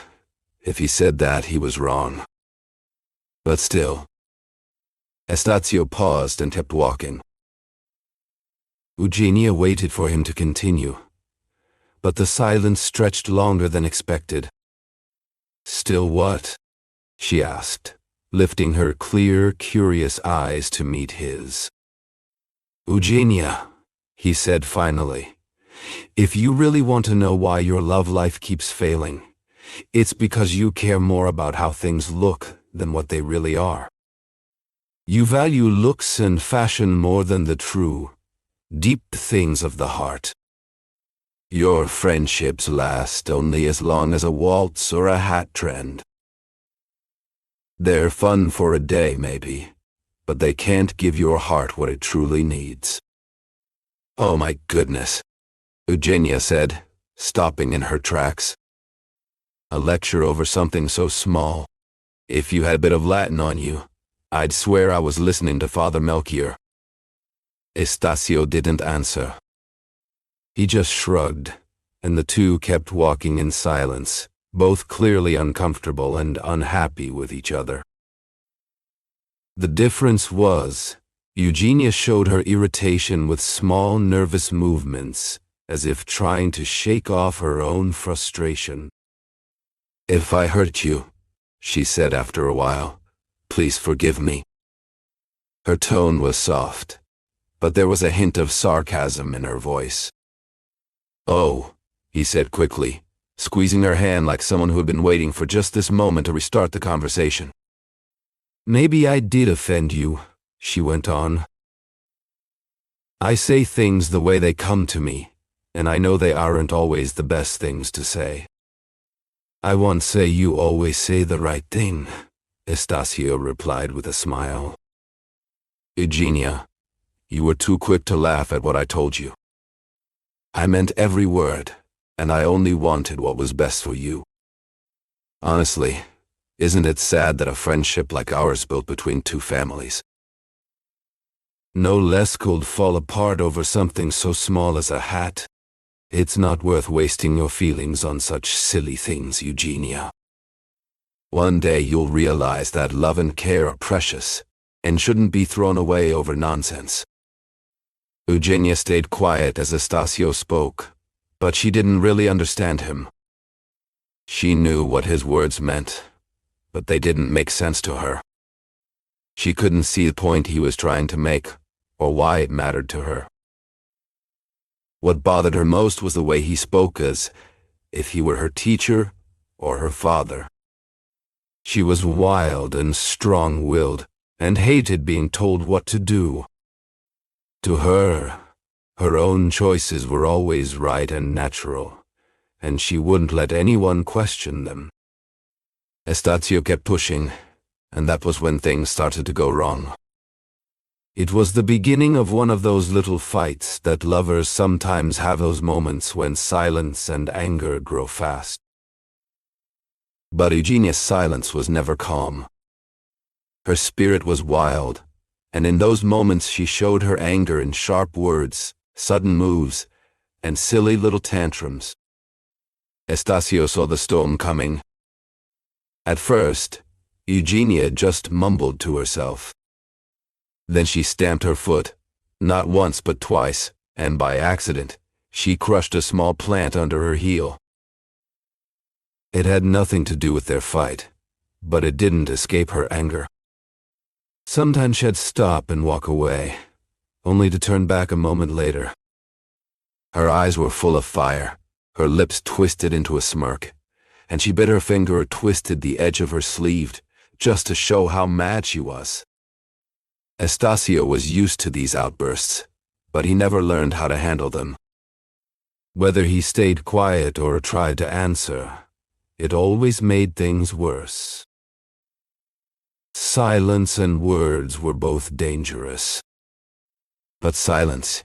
if he said that, he was wrong. But still. Estacio paused and kept walking, Eugenia waited for him to continue, but the silence stretched longer than expected. "Still what?" she asked, lifting her clear, curious eyes to meet his. "Eugenia," he said finally, "if you really want to know why your love life keeps failing, it's because you care more about how things look than what they really are. You value looks and fashion more than the true, deep things of the heart. Your friendships last only as long as a waltz or a hat trend. They're fun for a day, maybe, but they can't give your heart what it truly needs." "Oh my goodness," Eugenia said, stopping in her tracks. "A lecture over something so small. If you had a bit of Latin on you, I'd swear I was listening to Father Melchior." Estacio didn't answer. He just shrugged, and the two kept walking in silence, both clearly uncomfortable and unhappy with each other. The difference was, Eugenia showed her irritation with small nervous movements, as if trying to shake off her own frustration. "If I hurt you," she said after a while, "please forgive me." Her tone was soft, but there was a hint of sarcasm in her voice. "Oh," he said quickly, squeezing her hand like someone who had been waiting for just this moment to restart the conversation. "Maybe I did offend you," she went on. "I say things the way they come to me, and I know they aren't always the best things to say." "I won't say you always say the right thing," Estacio replied with a smile. "Eugenia, you were too quick to laugh at what I told you. I meant every word, and I only wanted what was best for you. Honestly, isn't it sad that a friendship like ours built between two families, no less, could fall apart over something so small as a hat? It's not worth wasting your feelings on such silly things, Eugenia. One day you'll realize that love and care are precious, and shouldn't be thrown away over nonsense." Eugenia stayed quiet as Estacio spoke, but she didn't really understand him. She knew what his words meant, but they didn't make sense to her. She couldn't see the point he was trying to make, or why it mattered to her. What bothered her most was the way he spoke, as if he were her teacher or her father. She was wild and strong-willed, and hated being told what to do. To her, her own choices were always right and natural, and she wouldn't let anyone question them. Estacio kept pushing, and that was when things started to go wrong. It was the beginning of one of those little fights that lovers sometimes have, those moments when silence and anger grow fast. But Eugenia's silence was never calm. Her spirit was wild, and in those moments she showed her anger in sharp words, sudden moves, and silly little tantrums. Estacio saw the storm coming. At first, Eugenia just mumbled to herself. Then she stamped her foot, not once but twice, and by accident, she crushed a small plant under her heel. It had nothing to do with their fight, but it didn't escape her anger. Sometimes she'd stop and walk away, only to turn back a moment later. Her eyes were full of fire, her lips twisted into a smirk, and she bit her finger or twisted the edge of her sleeve, just to show how mad she was. Estacio was used to these outbursts, but he never learned how to handle them. Whether he stayed quiet or tried to answer, it always made things worse. Silence and words were both dangerous. But silence,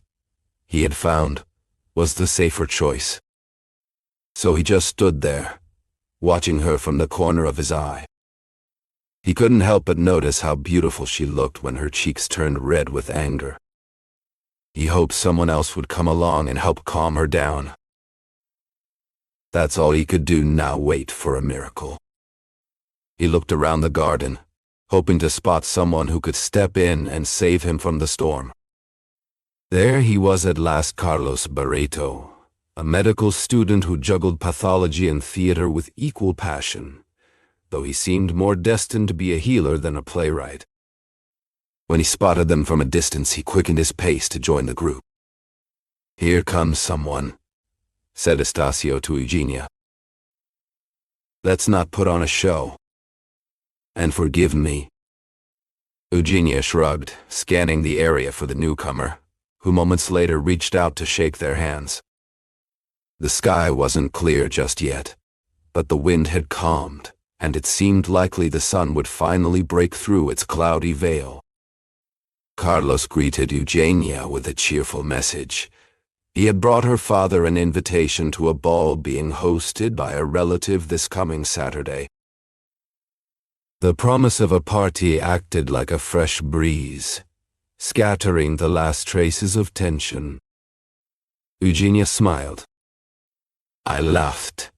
he had found, was the safer choice. So he just stood there, watching her from the corner of his eye. He couldn't help but notice how beautiful she looked when her cheeks turned red with anger. He hoped someone else would come along and help calm her down. That's all he could do now, wait for a miracle. He looked around the garden, hoping to spot someone who could step in and save him from the storm. There he was at last, Carlos Barreto, a medical student who juggled pathology and theater with equal passion, though he seemed more destined to be a healer than a playwright. When he spotted them from a distance, he quickened his pace to join the group. "Here comes someone," said Estacio to Eugenia. "Let's not put on a show. And forgive me." Eugenia shrugged, scanning the area for the newcomer, who moments later reached out to shake their hands. The sky wasn't clear just yet, but the wind had calmed, and it seemed likely the sun would finally break through its cloudy veil. Carlos greeted Eugenia with a cheerful message. He had brought her father an invitation to a ball being hosted by a relative this coming Saturday. The promise of a party acted like a fresh breeze, scattering the last traces of tension. Eugenia smiled. "I laughed,"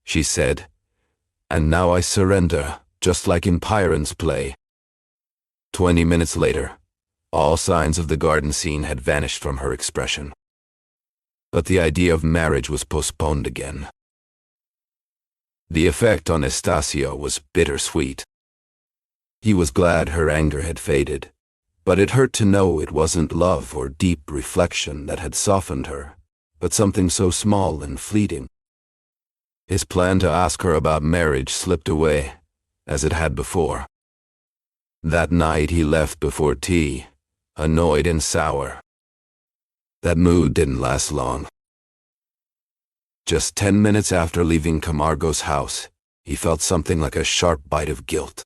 she said, "and now I surrender, just like in Pyrrhon's play." 20 minutes later, all signs of the garden scene had vanished from her expression. But the idea of marriage was postponed again. The effect on Estacio was bittersweet. He was glad her anger had faded, but it hurt to know it wasn't love or deep reflection that had softened her, but something so small and fleeting. His plan to ask her about marriage slipped away, as it had before. That night he left before tea, annoyed and sour. That mood didn't last long. Just 10 minutes after leaving Camargo's house, he felt something like a sharp bite of guilt.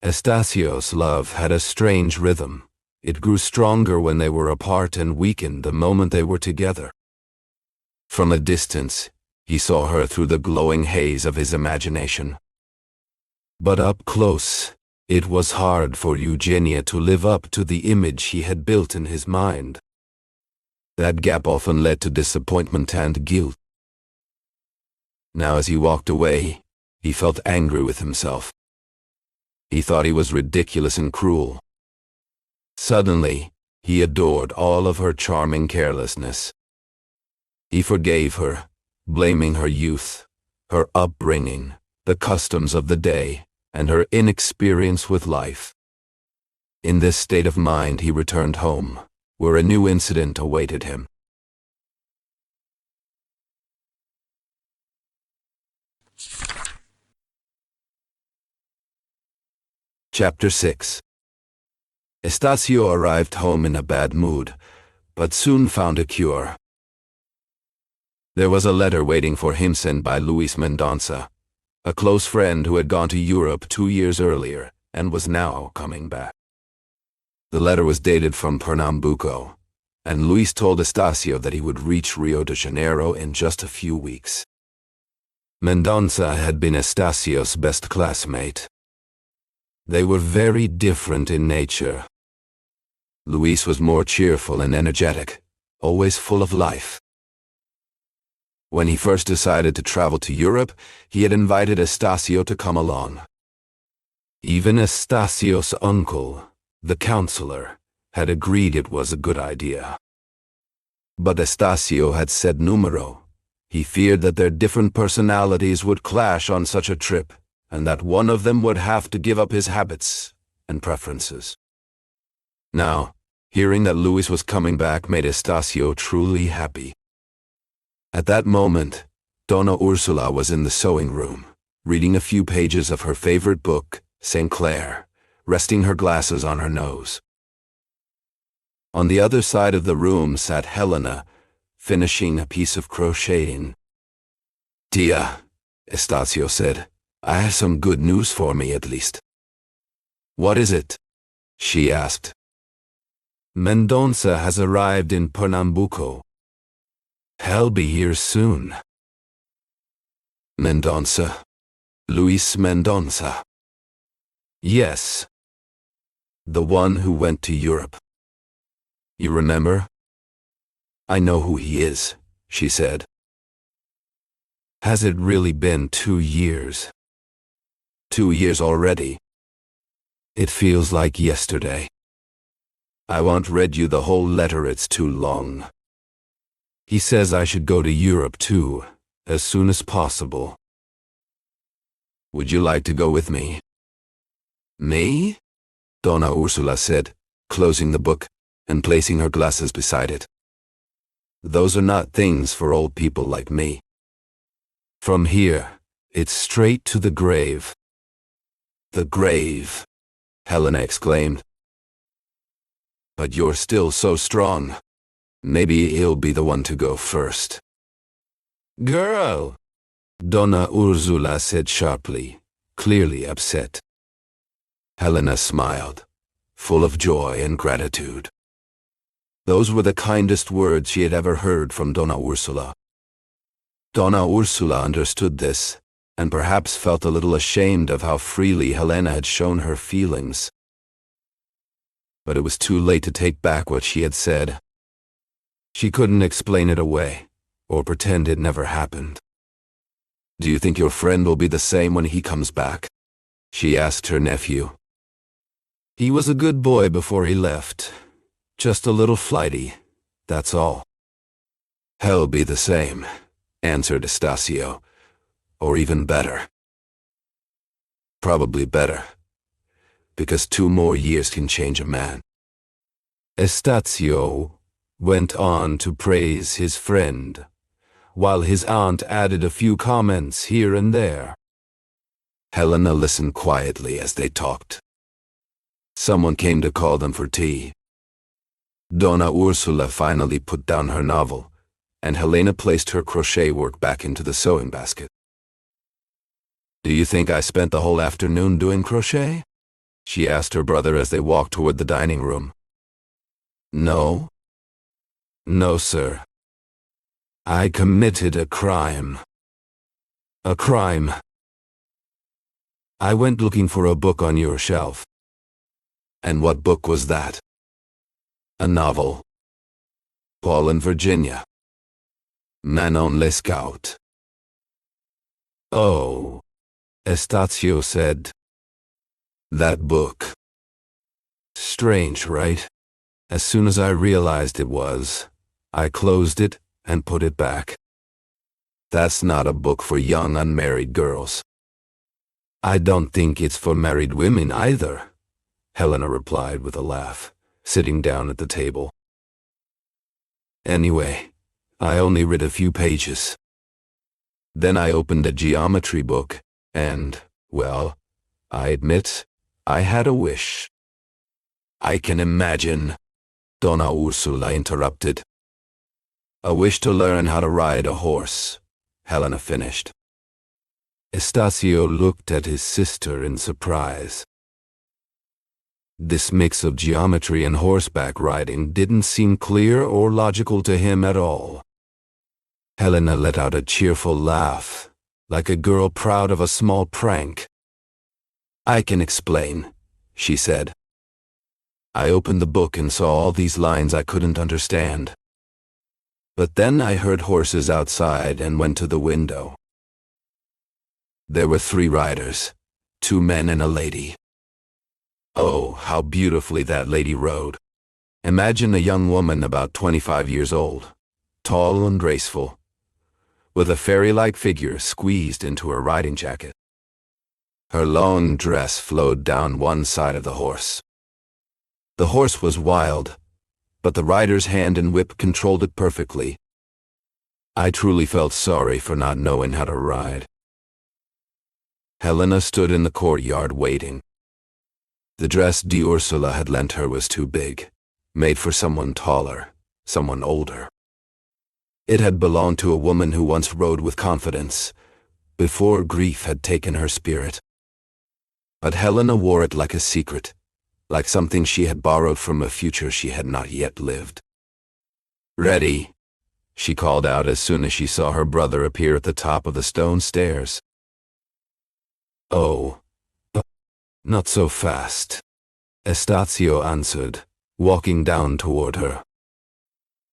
Estacio's love had a strange rhythm. It grew stronger when they were apart and weakened the moment they were together. From a distance, he saw her through the glowing haze of his imagination. But up close, it was hard for Eugenia to live up to the image he had built in his mind. That gap often led to disappointment and guilt. Now as he walked away, he felt angry with himself. He thought he was ridiculous and cruel. Suddenly, he adored all of her charming carelessness. He forgave her, blaming her youth, her upbringing, the customs of the day, and her inexperience with life. In this state of mind he returned home, where a new incident awaited him. Chapter 6. Estacio arrived home in a bad mood, but soon found a cure. There was a letter waiting for him sent by Luis Mendonça, a close friend who had gone to Europe 2 years earlier and was now coming back. The letter was dated from Pernambuco, and Luis told Estacio that he would reach Rio de Janeiro in just a few weeks. Mendonça had been Estacio's best classmate. They were very different in nature. Luis was more cheerful and energetic, always full of life. When he first decided to travel to Europe, he had invited Estacio to come along. Even Estacio's uncle, the counselor, had agreed it was a good idea. But Estacio had said numero. He feared that their different personalities would clash on such a trip, and that one of them would have to give up his habits and preferences. Now, hearing that Luis was coming back made Estacio truly happy. At that moment, Donna Ursula was in the sewing room, reading a few pages of her favorite book, St. Clair, resting her glasses on her nose. On the other side of the room sat Helena, finishing a piece of crocheting. "Tia," Estacio said, "I have some good news for me at least." "What is it?" she asked. "Mendonça has arrived in Pernambuco. He'll be here soon." "Mendonça? Luis Mendonça?" "Yes. The one who went to Europe. You remember?" "I know who he is," she said. "Has it really been 2 years? 2 years already? It feels like yesterday." I won't read you the whole letter, it's too long. He says I should go to Europe too, as soon as possible. Would you like to go with me? Me? Donna Ursula said, closing the book and placing her glasses beside it. Those are not things for old people like me. From here, it's straight to the grave. The grave, Helena exclaimed. But you're still so strong. Maybe he'll be the one to go first. Girl, Donna Ursula said sharply, clearly upset. Helena smiled, full of joy and gratitude. Those were the kindest words she had ever heard from Donna Ursula. Donna Ursula understood this, and perhaps felt a little ashamed of how freely Helena had shown her feelings. But it was too late to take back what she had said. She couldn't explain it away, or pretend it never happened. Do you think your friend will be the same when he comes back? She asked her nephew. He was a good boy before he left. Just a little flighty, that's all. He'll be the same, answered Estacio, or even better. Probably better, because 2 more years can change a man. Estacio went on to praise his friend, while his aunt added a few comments here and there. Helena listened quietly as they talked. Someone came to call them for tea. Donna Ursula finally put down her novel, and Helena placed her crochet work back into the sewing basket. Do you think I spent the whole afternoon doing crochet? She asked her brother as they walked toward the dining room. No. No, sir. I committed a crime. A crime. I went looking for a book on your shelf. And what book was that? A novel. Paul and Virginia. Manon Lescaut. Oh, Estacio said. That book. Strange, right? As soon as I realized it was, I closed it and put it back. That's not a book for young unmarried girls. I don't think it's for married women either, Helena replied with a laugh, sitting down at the table. Anyway, I only read a few pages. Then I opened a geometry book and, well, I admit, I had a wish. I can imagine, Donna Ursula interrupted. A wish to learn how to ride a horse, Helena finished. Estacio looked at his sister in surprise. This mix of geometry and horseback riding didn't seem clear or logical to him at all. Helena let out a cheerful laugh, like a girl proud of a small prank. I can explain, she said. I opened the book and saw all these lines I couldn't understand. But then I heard horses outside and went to the window. There were 3 riders, 2 men and a lady. Oh, how beautifully that lady rode. Imagine a young woman about 25 years old, tall and graceful, with a fairy-like figure squeezed into her riding jacket. Her long dress flowed down one side of the horse. The horse was wild, but the rider's hand and whip controlled it perfectly. I truly felt sorry for not knowing how to ride. Helena stood in the courtyard waiting. The dress Ursula had lent her was too big, made for someone taller, someone older. It had belonged to a woman who once rode with confidence, before grief had taken her spirit. But Helena wore it like a secret, like something she had borrowed from a future she had not yet lived. Ready, she called out as soon as she saw her brother appear at the top of the stone stairs. Oh, not so fast, Estacio answered, walking down toward her.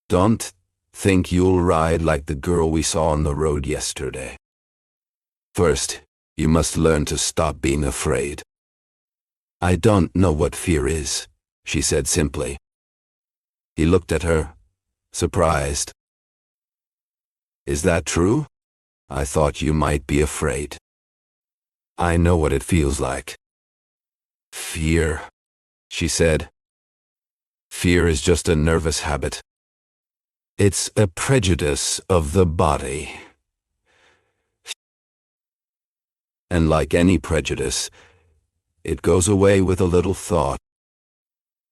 Don't think you'll ride like the girl we saw on the road yesterday. First, you must learn to stop being afraid. I don't know what fear is, she said simply. He looked at her, surprised. Is that true? I thought you might be afraid. I know what it feels like. Fear, she said. Fear is just a nervous habit. It's a prejudice of the body. And like any prejudice, it goes away with a little thought.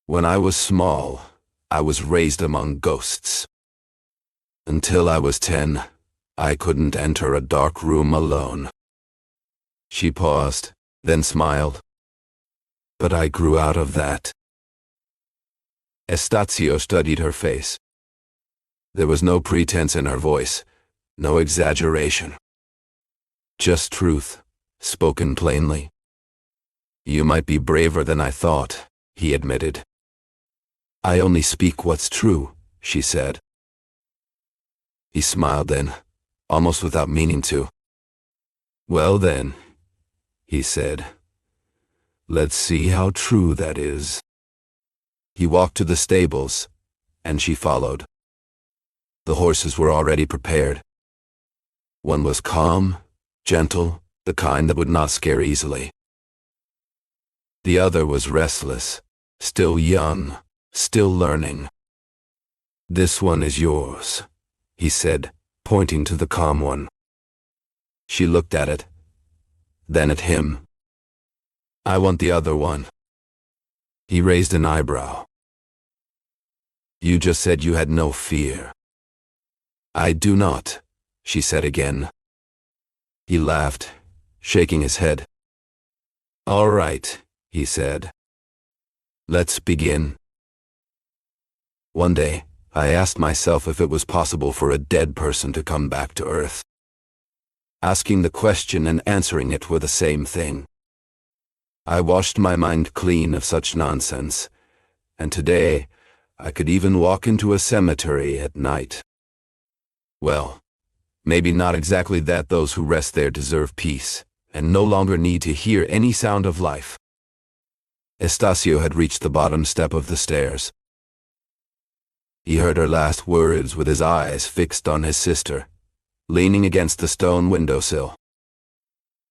When I was small, I was raised among ghosts. Until I was 10, I couldn't enter a dark room alone. She paused, then smiled. But I grew out of that. Estacio studied her face. There was no pretense in her voice, no exaggeration. Just truth, spoken plainly. You might be braver than I thought, he admitted. I only speak what's true, she said. He smiled then, almost without meaning to. Well then, he said. Let's see how true that is. He walked to the stables, and she followed. The horses were already prepared. One was calm, gentle, the kind that would not scare easily. The other was restless, still young, still learning. This one is yours, he said, pointing to the calm one. She looked at it, then at him. I want the other one. He raised an eyebrow. You just said you had no fear. I do not, she said again. He laughed, shaking his head. All right, he said. Let's begin. One day, I asked myself if it was possible for a dead person to come back to Earth. Asking the question and answering it were the same thing. I washed my mind clean of such nonsense, and today I could even walk into a cemetery at night. Well, maybe not exactly that. Those who rest there deserve peace, and no longer need to hear any sound of life. Estacio had reached the bottom step of the stairs. He heard her last words with his eyes fixed on his sister, leaning against the stone windowsill.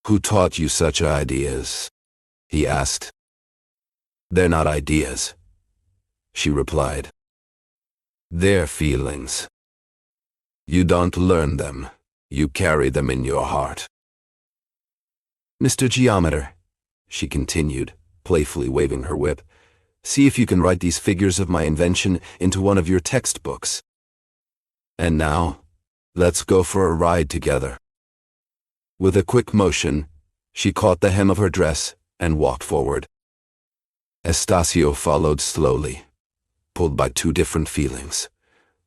Who taught you such ideas? He asked. They're not ideas, she replied. They're feelings. You don't learn them, you carry them in your heart. Mr. Geometer, she continued, playfully waving her whip, see if you can write these figures of my invention into one of your textbooks. And now, let's go for a ride together. With a quick motion, she caught the hem of her dress and walked forward. Estacio followed slowly, pulled by two different feelings,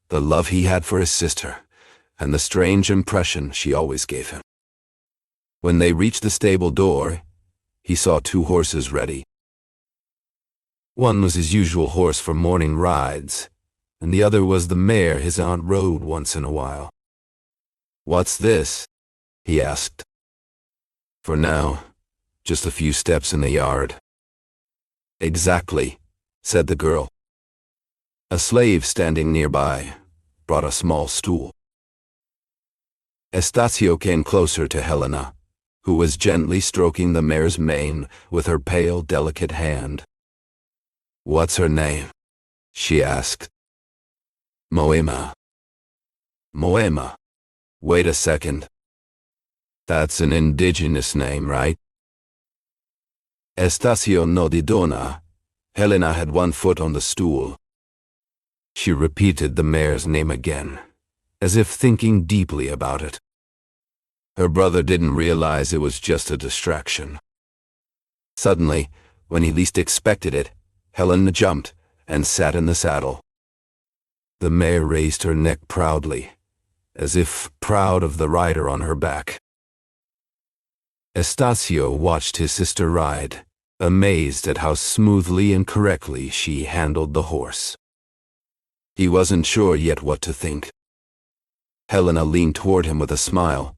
the love he had for his sister, and the strange impression she always gave him. When they reached the stable door, he saw two horses ready. One was his usual horse for morning rides, and the other was the mare his aunt rode once in a while. What's this? He asked. For now, just a few steps in the yard. Exactly, said the girl. A slave standing nearby brought a small stool. Estacio came closer to Helena, who was gently stroking the mare's mane with her pale, delicate hand. What's her name? She asked. Moema. Moema. Wait a second. That's an indigenous name, right? Estacio no didona. Helena had one foot on the stool. She repeated the mare's name again, as if thinking deeply about it. Her brother didn't realize it was just a distraction. Suddenly, when he least expected it, Helena jumped and sat in the saddle. The mare raised her neck proudly, as if proud of the rider on her back. Estacio watched his sister ride, amazed at how smoothly and correctly she handled the horse. He wasn't sure yet what to think. Helena leaned toward him with a smile.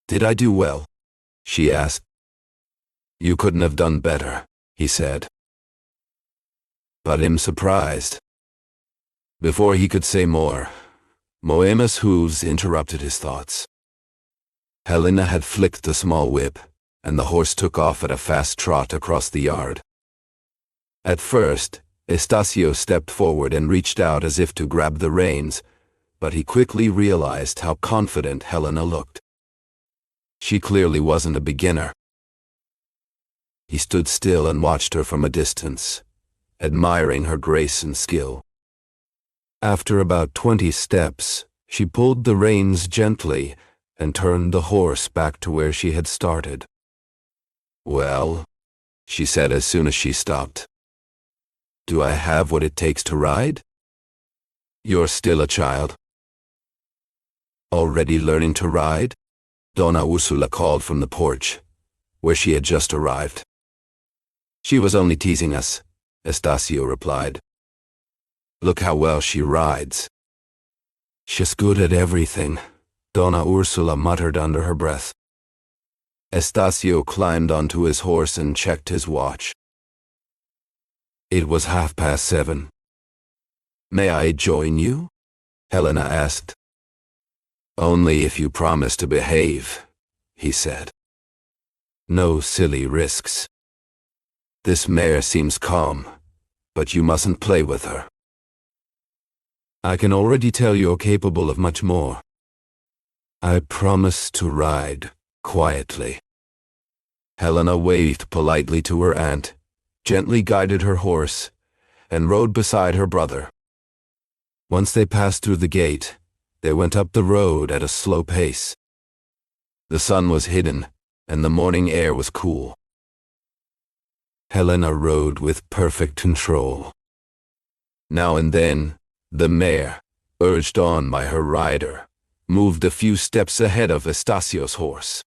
Did I do well? She asked. You couldn't have done better, he said. But I'm surprised. Before he could say more, Moemus' hooves interrupted his thoughts. Helena had flicked the small whip, and the horse took off at a fast trot across the yard. At first, Estacio stepped forward and reached out as if to grab the reins, but he quickly realized how confident Helena looked. She clearly wasn't a beginner. He stood still and watched her from a distance, admiring her grace and skill. After about 20 steps, she pulled the reins gently and turned the horse back to where she had started. "Well," she said as soon as she stopped. "Do I have what it takes to ride?" "You're still a child." "Already learning to ride?" Donna Ursula called from the porch, where she had just arrived. "She was only teasing us," Estacio replied. "Look how well she rides." "She's good at everything," Donna Ursula muttered under her breath. Estacio climbed onto his horse and checked his watch. It was 7:30. "May I join you?" Helena asked. "Only if you promise to behave," he said. "No silly risks. This mare seems calm, but you mustn't play with her." "I can already tell you're capable of much more." "I promise to ride quietly." Helena waved politely to her aunt, gently guided her horse, and rode beside her brother. Once they passed through the gate, they went up the road at a slow pace. The sun was hidden, and the morning air was cool. Helena rode with perfect control. Now and then, the mare, urged on by her rider, moved a few steps ahead of Estacio's horse.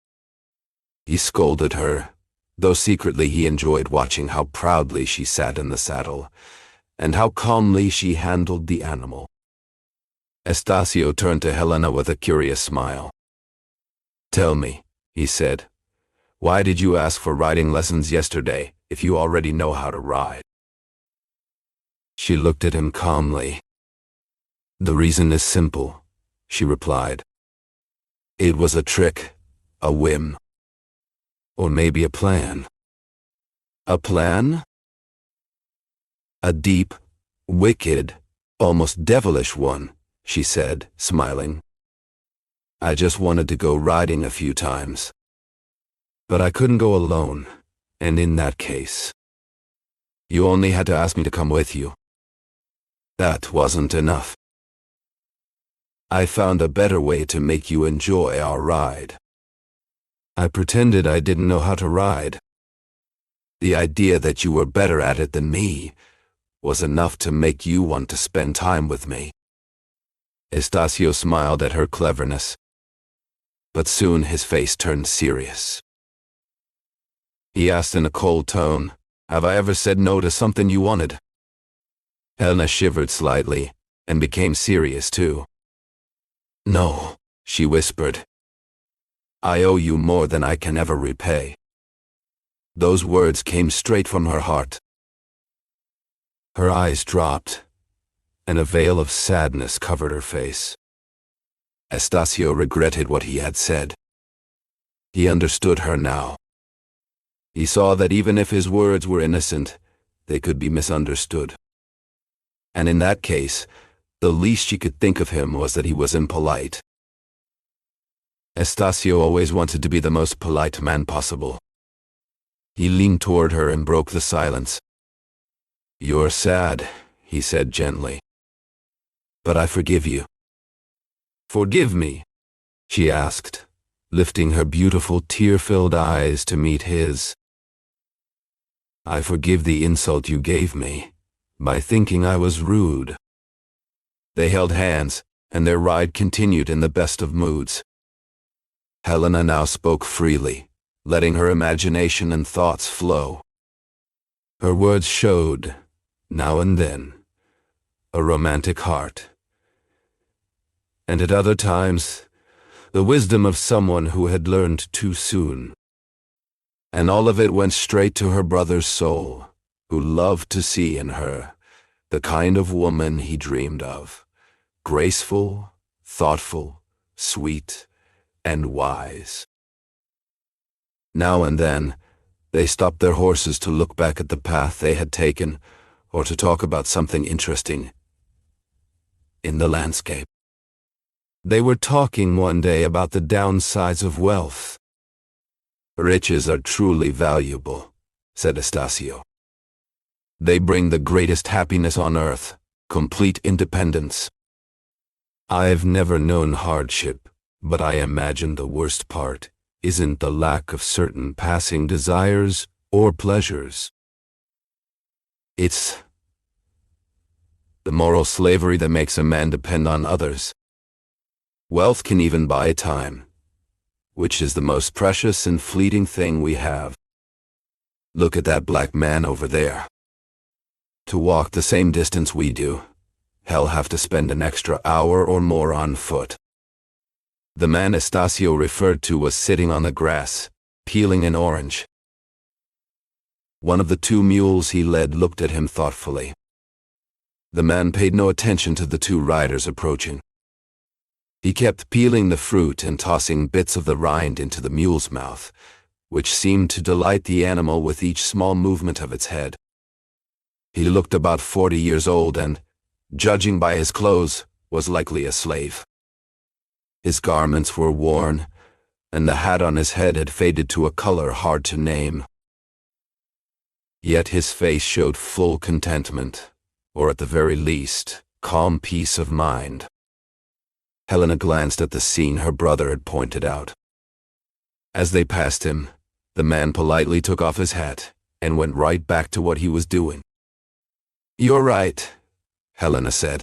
He scolded her, though secretly he enjoyed watching how proudly she sat in the saddle, and how calmly she handled the animal. Estacio turned to Helena with a curious smile. "Tell me," he said, "why did you ask for riding lessons yesterday if you already know how to ride?" She looked at him calmly. "The reason is simple," she replied. "It was a trick, a whim. Or maybe a plan." "A plan?" "A deep, wicked, almost devilish one," she said, smiling. "I just wanted to go riding a few times. But I couldn't go alone, and in that case, you only had to ask me to come with you. That wasn't enough. I found a better way to make you enjoy our ride. I pretended I didn't know how to ride. The idea that you were better at it than me was enough to make you want to spend time with me." Estacio smiled at her cleverness, but soon his face turned serious. He asked in a cold tone, "Have I ever said no to something you wanted?" Helena shivered slightly and became serious too. "No," she whispered. "I owe you more than I can ever repay." Those words came straight from her heart. Her eyes dropped, and a veil of sadness covered her face. Estacio regretted what he had said. He understood her now. He saw that even if his words were innocent, they could be misunderstood. And in that case, the least she could think of him was that he was impolite. Estacio always wanted to be the most polite man possible. He leaned toward her and broke the silence. "You're sad," he said gently. "But I forgive you." "Forgive me?" she asked, lifting her beautiful tear-filled eyes to meet his. "I forgive the insult you gave me, by thinking I was rude." They held hands, and their ride continued in the best of moods. Helena now spoke freely, letting her imagination and thoughts flow. Her words showed, now and then, a romantic heart, and at other times, the wisdom of someone who had learned too soon. And all of it went straight to her brother's soul, who loved to see in her the kind of woman he dreamed of, graceful, thoughtful, sweet, and wise. Now and then, they stopped their horses to look back at the path they had taken, or to talk about something interesting in the landscape. They were talking one day about the downsides of wealth. "Riches are truly valuable," said Estacio. "They bring the greatest happiness on earth, complete independence. I've never known hardship, but I imagine the worst part isn't the lack of certain passing desires or pleasures. It's the moral slavery that makes a man depend on others. Wealth can even buy time, which is the most precious and fleeting thing we have. Look at that black man over there. To walk the same distance we do, he'll have to spend an extra hour or more on foot." The man Estacio referred to was sitting on the grass, peeling an orange. One of the two mules he led looked at him thoughtfully. The man paid no attention to the two riders approaching. He kept peeling the fruit and tossing bits of the rind into the mule's mouth, which seemed to delight the animal with each small movement of its head. He looked about 40 years old and, judging by his clothes, was likely a slave. His garments were worn, and the hat on his head had faded to a color hard to name. Yet his face showed full contentment, or at the very least, calm peace of mind. Helena glanced at the scene her brother had pointed out. As they passed him, the man politely took off his hat and went right back to what he was doing. "You're right," Helena said.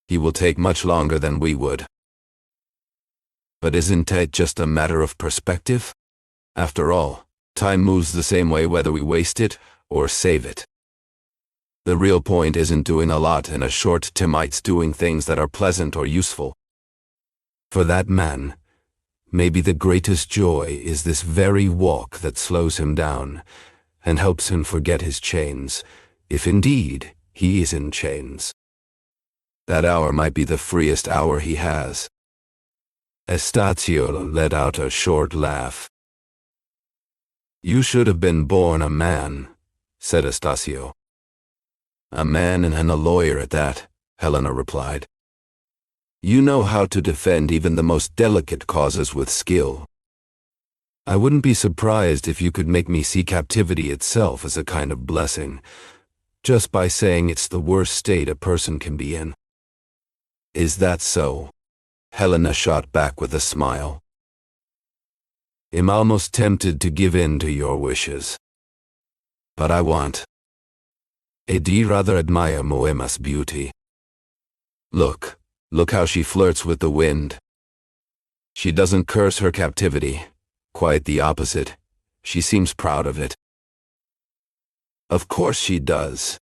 "He will take much longer than we would. But isn't it just a matter of perspective? After all, time moves the same way whether we waste it or save it. The real point isn't doing a lot in a short time, it's doing things that are pleasant or useful. For that man, maybe the greatest joy is this very walk that slows him down and helps him forget his chains, if indeed he is in chains. That hour might be the freest hour he has." Estacio let out a short laugh. "You should have been born a man," said Estacio. "A man and a lawyer at that," Helena replied. "You know how to defend even the most delicate causes with skill. I wouldn't be surprised if you could make me see captivity itself as a kind of blessing, just by saying it's the worst state a person can be in." "Is that so?" Helena shot back with a smile. "I'm almost tempted to give in to your wishes. But I want. I do rather admire Moema's beauty. Look how she flirts with the wind. She doesn't curse her captivity, quite the opposite. She seems proud of it." "Of course she does.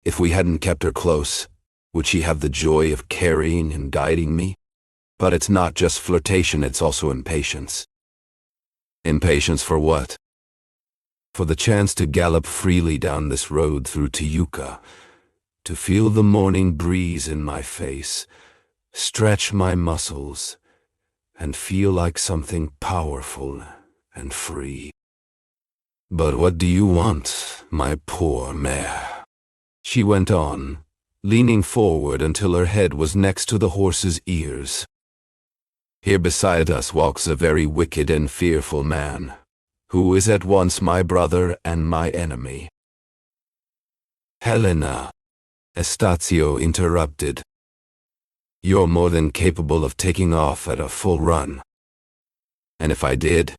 If we hadn't kept her close, would she have the joy of carrying and guiding me? But it's not just flirtation, it's also impatience." "Impatience for what?" "For the chance to gallop freely down this road through Tijuca, to feel the morning breeze in my face, stretch my muscles, and feel like something powerful and free." "But what do you want, my poor mare?" she went on, leaning forward until her head was next to the horse's ears. "Here beside us walks a very wicked and fearful man, who is at once my brother and my enemy." "Helena," Estacio interrupted. "You're more than capable of taking off at a full run. And if I did,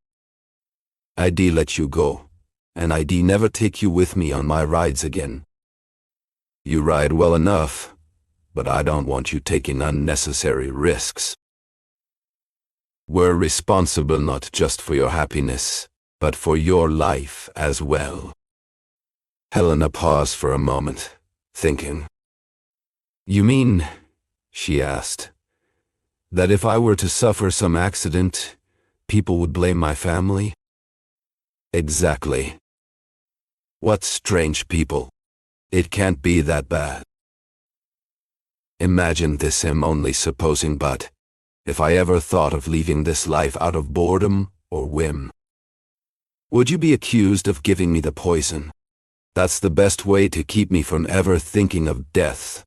I'd let you go, and I'd never take you with me on my rides again. You ride well enough, but I don't want you taking unnecessary risks. We're responsible not just for your happiness, but for your life as well." Helena paused for a moment, thinking. "You mean," she asked, "that if I were to suffer some accident, people would blame my family?" "Exactly." "What strange people." It can't be that bad. Imagine this, I'm only supposing, but if I ever thought of leaving this life out of boredom or whim, would you be accused of giving me the poison? That's the best way to keep me from ever thinking of death.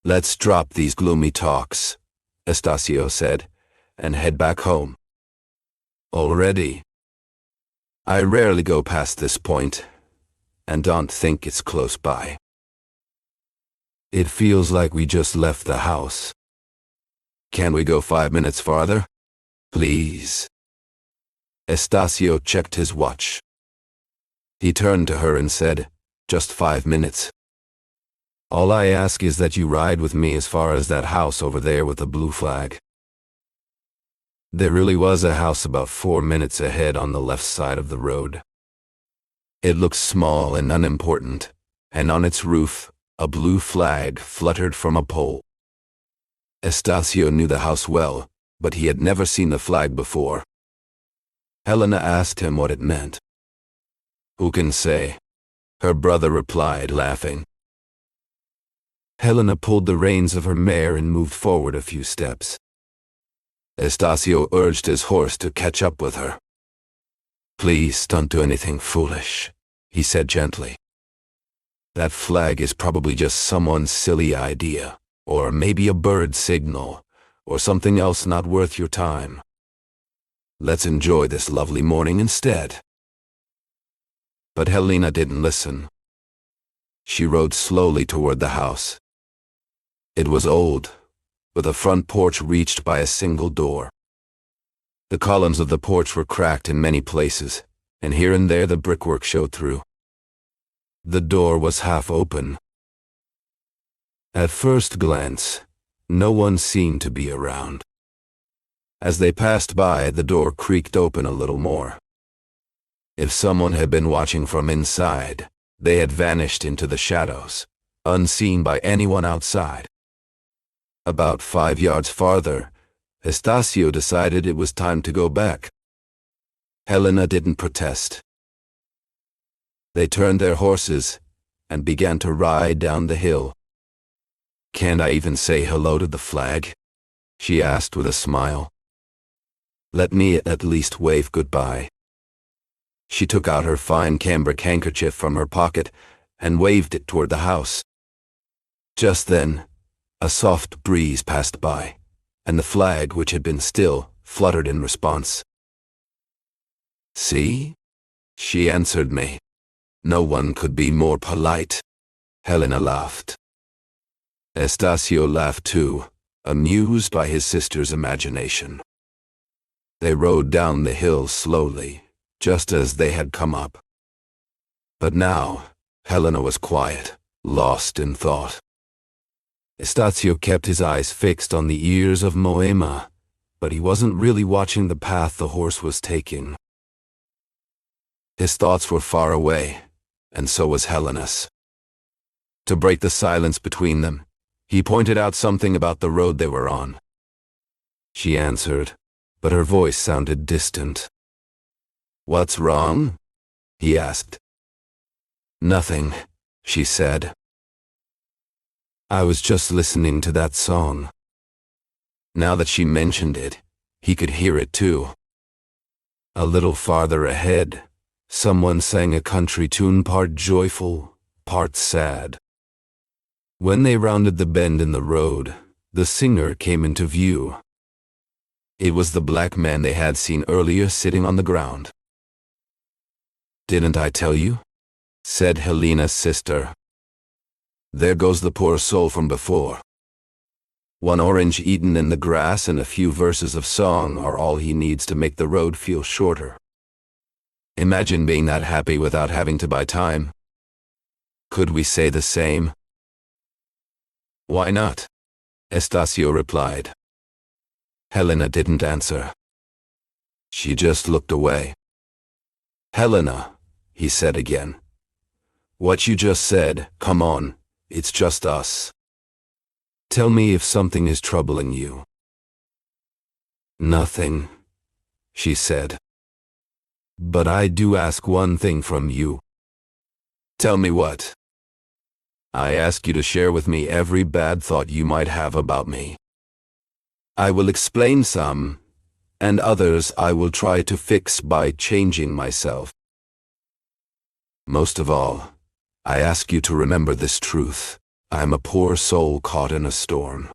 Let's drop these gloomy talks, Estacio said, and head back home. Already? I rarely go past this point, and don't think it's close by. It feels like we just left the house. Can we go 5 minutes farther? Please. Estacio checked his watch. He turned to her and said, "Just 5 minutes. All I ask is that you ride with me as far as that house over there with the blue flag." There really was a house about 4 minutes ahead on the left side of the road. It looked small and unimportant, and on its roof, a blue flag fluttered from a pole. Estacio knew the house well, but he had never seen the flag before. Helena asked him what it meant. "Who can say?" her brother replied, laughing. Helena pulled the reins of her mare and moved forward a few steps. Estacio urged his horse to catch up with her. "Please don't do anything foolish," he said gently. "That flag is probably just someone's silly idea, or maybe a bird signal, or something else not worth your time. Let's enjoy this lovely morning instead." But Helena didn't listen. She rode slowly toward the house. It was old, with a front porch reached by a single door. The columns of the porch were cracked in many places, and here and there the brickwork showed through. The door was half open. At first glance, no one seemed to be around. As they passed by, the door creaked open a little more. If someone had been watching from inside, they had vanished into the shadows, unseen by anyone outside. About 5 yards farther, Estacio decided it was time to go back. Helena didn't protest. They turned their horses and began to ride down the hill. "Can't I even say hello to the flag?" she asked with a smile. "Let me at least wave goodbye." She took out her fine cambric handkerchief from her pocket and waved it toward the house. Just then, a soft breeze passed by, and the flag, which had been still, fluttered in response. "See?" she answered me. "No one could be more polite." Helena laughed. Estacio laughed too, amused by his sister's imagination. They rode down the hill slowly, just as they had come up. But now, Helena was quiet, lost in thought. Estacio kept his eyes fixed on the ears of Moema, but he wasn't really watching the path the horse was taking. His thoughts were far away, and so was Helena's. To break the silence between them, he pointed out something about the road they were on. She answered, but her voice sounded distant. "What's wrong?" he asked. "Nothing," she said. "I was just listening to that song." Now that she mentioned it, he could hear it too. A little farther ahead, someone sang a country tune, part joyful, part sad. When they rounded the bend in the road, the singer came into view. It was the black man they had seen earlier sitting on the ground. "Didn't I tell you?" said Helena's sister. "There goes the poor soul from before. One orange eaten in the grass and a few verses of song are all he needs to make the road feel shorter. Imagine being that happy without having to buy time. Could we say the same?" "Why not?" Estacio replied. Helena didn't answer. She just looked away. "Helena," he said again. "What you just said, come on, it's just us. Tell me if something is troubling you." "Nothing," she said. "But I do ask one thing from you." "Tell me what?" I ask you to share with me every bad thought you might have about me. I will explain some, and others I will try to fix by changing myself. Most of all, I ask you to remember this truth. I am a poor soul caught in a storm.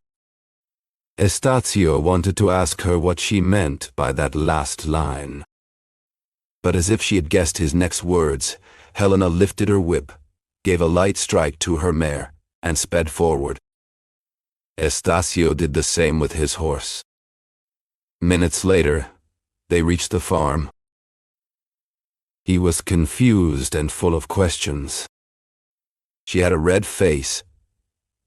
Estacio wanted to ask her what she meant by that last line. But as if she had guessed his next words, Helena lifted her whip, gave a light strike to her mare, and sped forward. Estacio did the same with his horse. Minutes later, they reached the farm. He was confused and full of questions. She had a red face,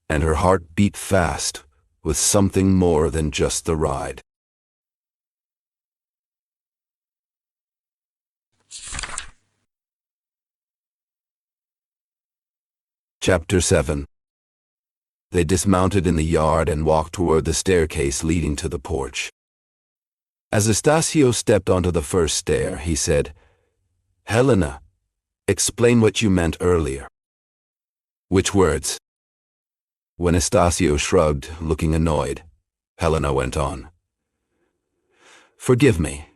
and her heart beat fast with something more than just the ride. Chapter 7. They dismounted in the yard and walked toward the staircase leading to the porch. As Estacio stepped onto the first stair, he said, "Helena, explain what you meant earlier." "Which words?" When Estacio shrugged, looking annoyed, Helena went on. "Forgive me.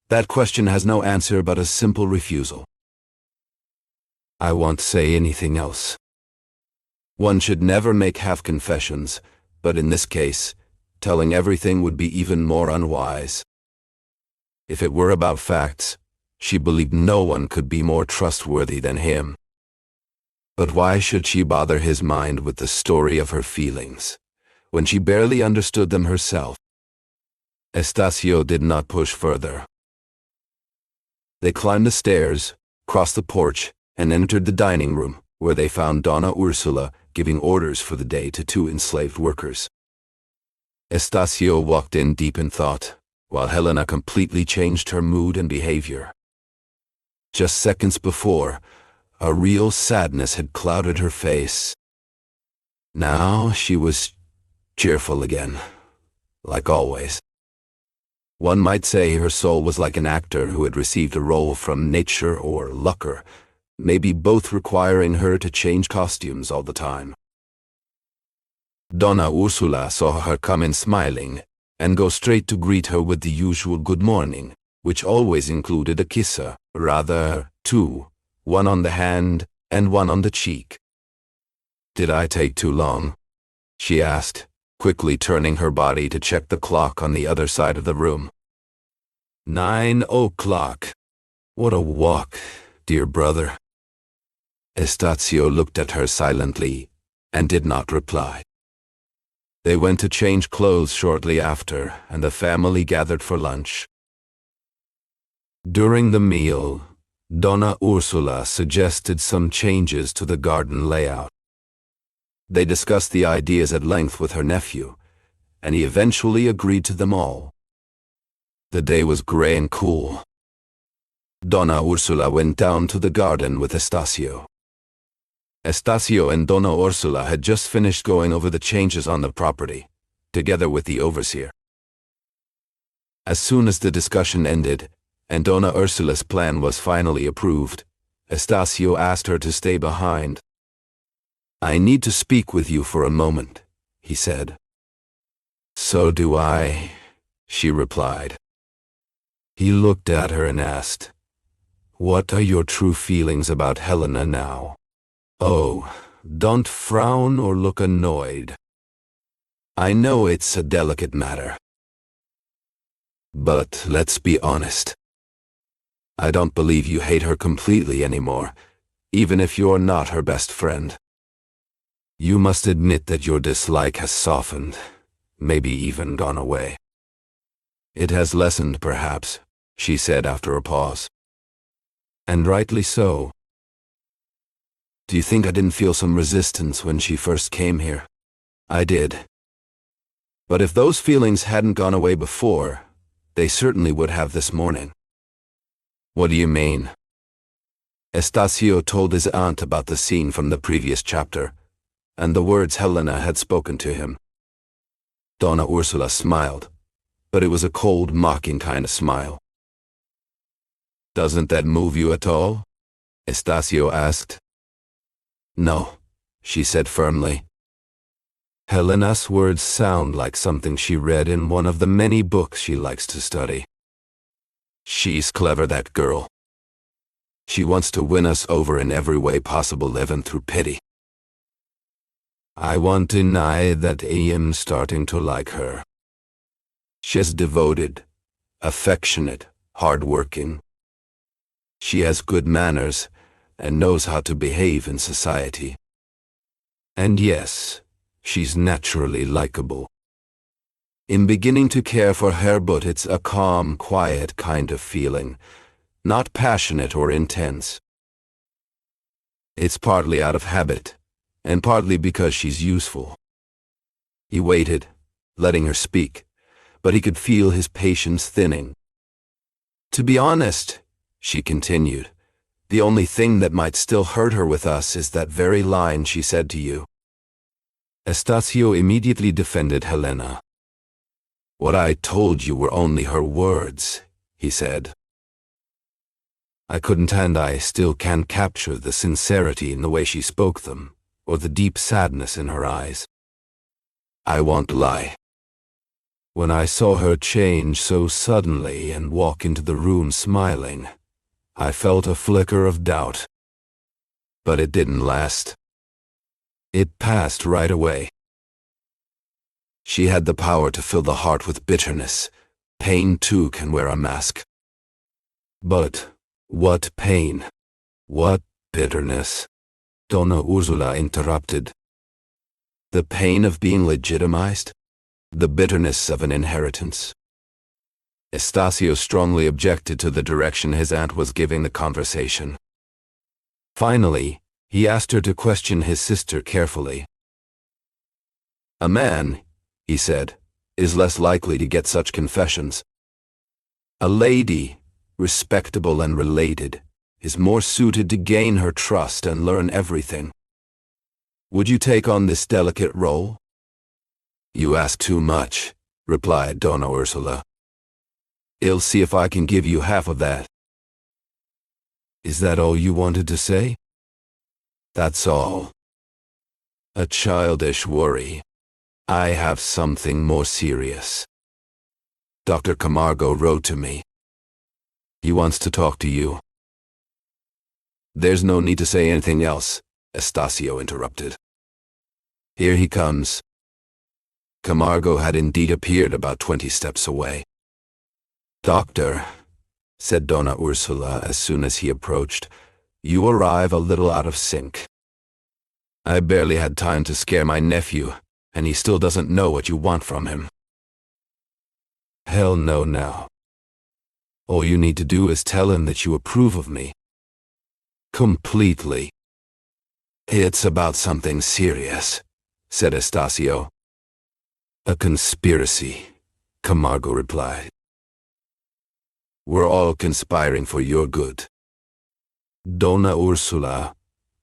That question has no answer but a simple refusal. I won't say anything else. One should never make half confessions, but in this case, telling everything would be even more unwise. If it were about facts, she believed no one could be more trustworthy than him. But why should she bother his mind with the story of her feelings, when she barely understood them herself?" Estacio did not push further. They climbed the stairs, crossed the porch, and entered the dining room, where they found Donna Ursula giving orders for the day to 2 enslaved workers. Estacio walked in deep in thought, while Helena completely changed her mood and behavior. Just seconds before, a real sadness had clouded her face. Now she was cheerful again, like always. One might say her soul was like an actor who had received a role from nature or lucre, maybe both requiring her to change costumes all the time. Donna Ursula saw her come in smiling, and go straight to greet her with the usual good morning, which always included a kiss, rather, 2, one on the hand and one on the cheek. "Did I take too long?" she asked, quickly turning her body to check the clock on the other side of the room. 9 o'clock. What a walk, dear brother. Estacio looked at her silently and did not reply. They went to change clothes shortly after, and the family gathered for lunch. During the meal, Donna Ursula suggested some changes to the garden layout. They discussed the ideas at length with her nephew, and he eventually agreed to them all. The day was gray and cool. Donna Ursula went down to the garden with Estacio. Estacio and Donna Ursula had just finished going over the changes on the property, together with the overseer. As soon as the discussion ended, and Donna Ursula's plan was finally approved, Estacio asked her to stay behind. "I need to speak with you for a moment," he said. "So do I," she replied. He looked at her and asked, "What are your true feelings about Helena now? Oh, don't frown or look annoyed. I know it's a delicate matter. But let's be honest. I don't believe you hate her completely anymore, even if you're not her best friend. You must admit that your dislike has softened, maybe even gone away." "It has lessened, perhaps," she said after a pause. "And rightly so. Do you think I didn't feel some resistance when she first came here? I did. But if those feelings hadn't gone away before, they certainly would have this morning." "What do you mean?" Estacio told his aunt about the scene from the previous chapter, and the words Helena had spoken to him. Donna Ursula smiled, but it was a cold, mocking kind of smile. "Doesn't that move you at all?" Estacio asked. "No, she said firmly. Helena's words sound like something she read in one of the many books she likes to study. She's clever, that girl. She wants to win us over in every way possible, even through pity. I won't deny that I am starting to like her. She's devoted, affectionate, hard-working. She has good manners and knows how to behave in society. And yes, she's naturally likable. I'm beginning to care for her, but it's a calm, quiet kind of feeling, not passionate or intense. It's partly out of habit, and partly because she's useful. He waited, letting her speak, but he could feel his patience thinning. To be honest, she continued, the only thing that might still hurt her with us is that very line she said to you. Estacio immediately defended Helena. What I told you were only her words, he said. I couldn't, and I still can't capture the sincerity in the way she spoke them, or the deep sadness in her eyes. I won't lie. When I saw her change so suddenly and walk into the room smiling, I felt a flicker of doubt. But it didn't last. It passed right away. She had the power to fill the heart with bitterness. Pain too can wear a mask. But what pain? What bitterness? Donna Ursula interrupted. The pain of being legitimized? The bitterness of an inheritance? Estacio strongly objected to the direction his aunt was giving the conversation. Finally, he asked her to question his sister carefully. A man, he said, is less likely to get such confessions. A lady, respectable and related, is more suited to gain her trust and learn everything. Would you take on this delicate role? You ask too much, replied Donna Ursula. I'll see if I can give you half of that. Is that all you wanted to say? That's all. A childish worry. I have something more serious. Dr. Camargo wrote to me. He wants to talk to you. There's no need to say anything else, Estacio interrupted. Here he comes. Camargo had indeed appeared about 20 steps away. Doctor, said Donna Ursula as soon as he approached, you arrive a little out of sync. I barely had time to scare my nephew, and he still doesn't know what you want from him. Hell no now. All you need to do is tell him that you approve of me. Completely. It's about something serious, said Estacio. A conspiracy, Camargo replied. We're all conspiring for your good. Donna Ursula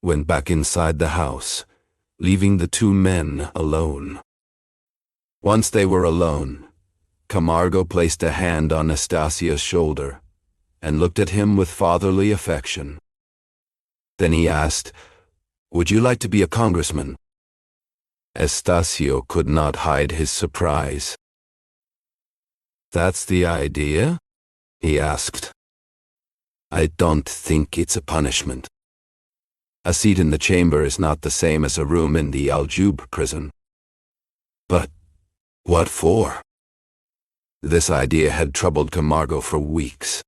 went back inside the house, leaving the two men alone. Once they were alone, Camargo placed a hand on Estacio's shoulder and looked at him with fatherly affection. Then he asked, Would you like to be a congressman? Estacio could not hide his surprise. That's the idea? He asked. I don't think it's a punishment. A seat in the chamber is not the same as a room in the Aljub prison. But what for? This idea had troubled Camargo for weeks.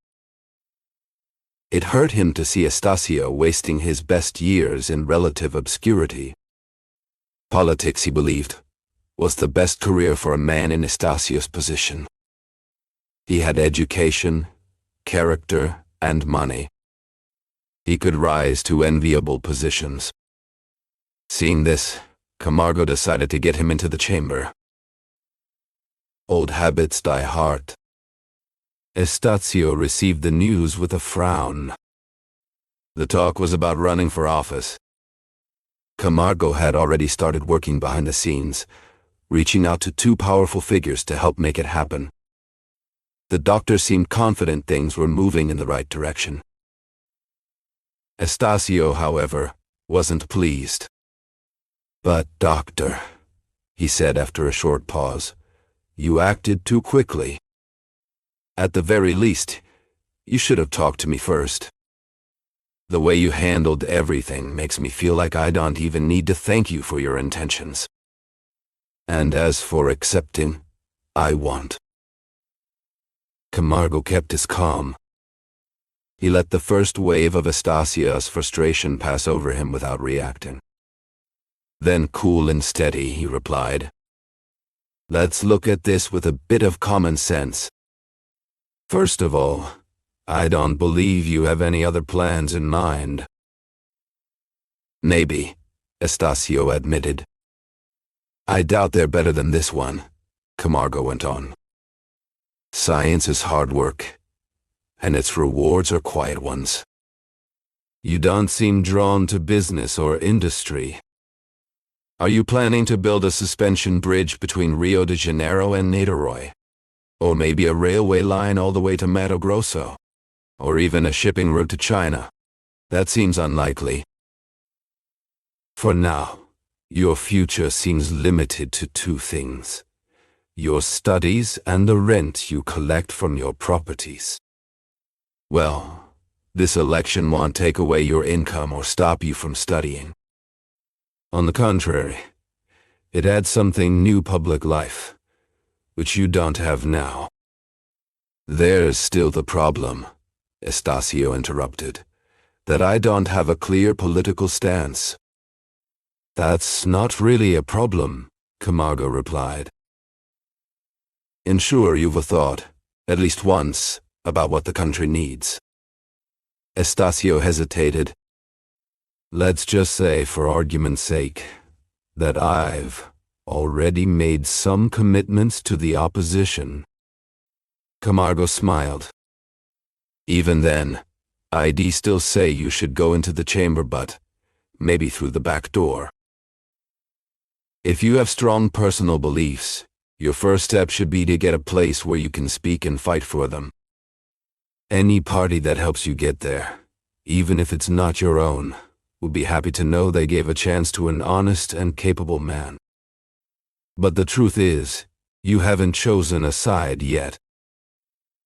It hurt him to see Estacio wasting his best years in relative obscurity. Politics, he believed, was the best career for a man in Estacio's position. He had education, character, and money. He could rise to enviable positions. Seeing this, Camargo decided to get him into the chamber. Old habits die hard. Estacio received the news with a frown. The talk was about running for office. Camargo had already started working behind the scenes, reaching out to two powerful figures to help make it happen. The doctor seemed confident things were moving in the right direction. Estacio, however, wasn't pleased. But, doctor, he said after a short pause, you acted too quickly. At the very least, you should have talked to me first. The way you handled everything makes me feel like I don't even need to thank you for your intentions. And as for accepting, I won't. Camargo kept his calm. He let the first wave of Estacio's frustration pass over him without reacting. Then, cool and steady, he replied, "Let's look at this with a bit of common sense. First of all, I don't believe you have any other plans in mind." "Maybe," Estacio admitted. "I doubt they're better than this one," Camargo went on. "Science is hard work, and its rewards are quiet ones. You don't seem drawn to business or industry. Are you planning to build a suspension bridge between Rio de Janeiro and Niterói? Or maybe a railway line all the way to Mato Grosso? Or even a shipping route to China? That seems unlikely. For now, your future seems limited to two things: your studies and the rent you collect from your properties. Well, this election won't take away your income or stop you from studying. On the contrary, it adds something new: public life, which you don't have now." "There's still the problem," Estacio interrupted, "that I don't have a clear political stance." "That's not really a problem," Camargo replied. "Ensure you've a thought, at least once, about what the country needs." Estacio hesitated. "Let's just say, for argument's sake, that I've already made some commitments to the opposition." Camargo smiled. "Even then, I'd still say you should go into the chamber, but maybe through the back door. If you have strong personal beliefs, your first step should be to get a place where you can speak and fight for them. Any party that helps you get there, even if it's not your own, would be happy to know they gave a chance to an honest and capable man. But the truth is, you haven't chosen a side yet.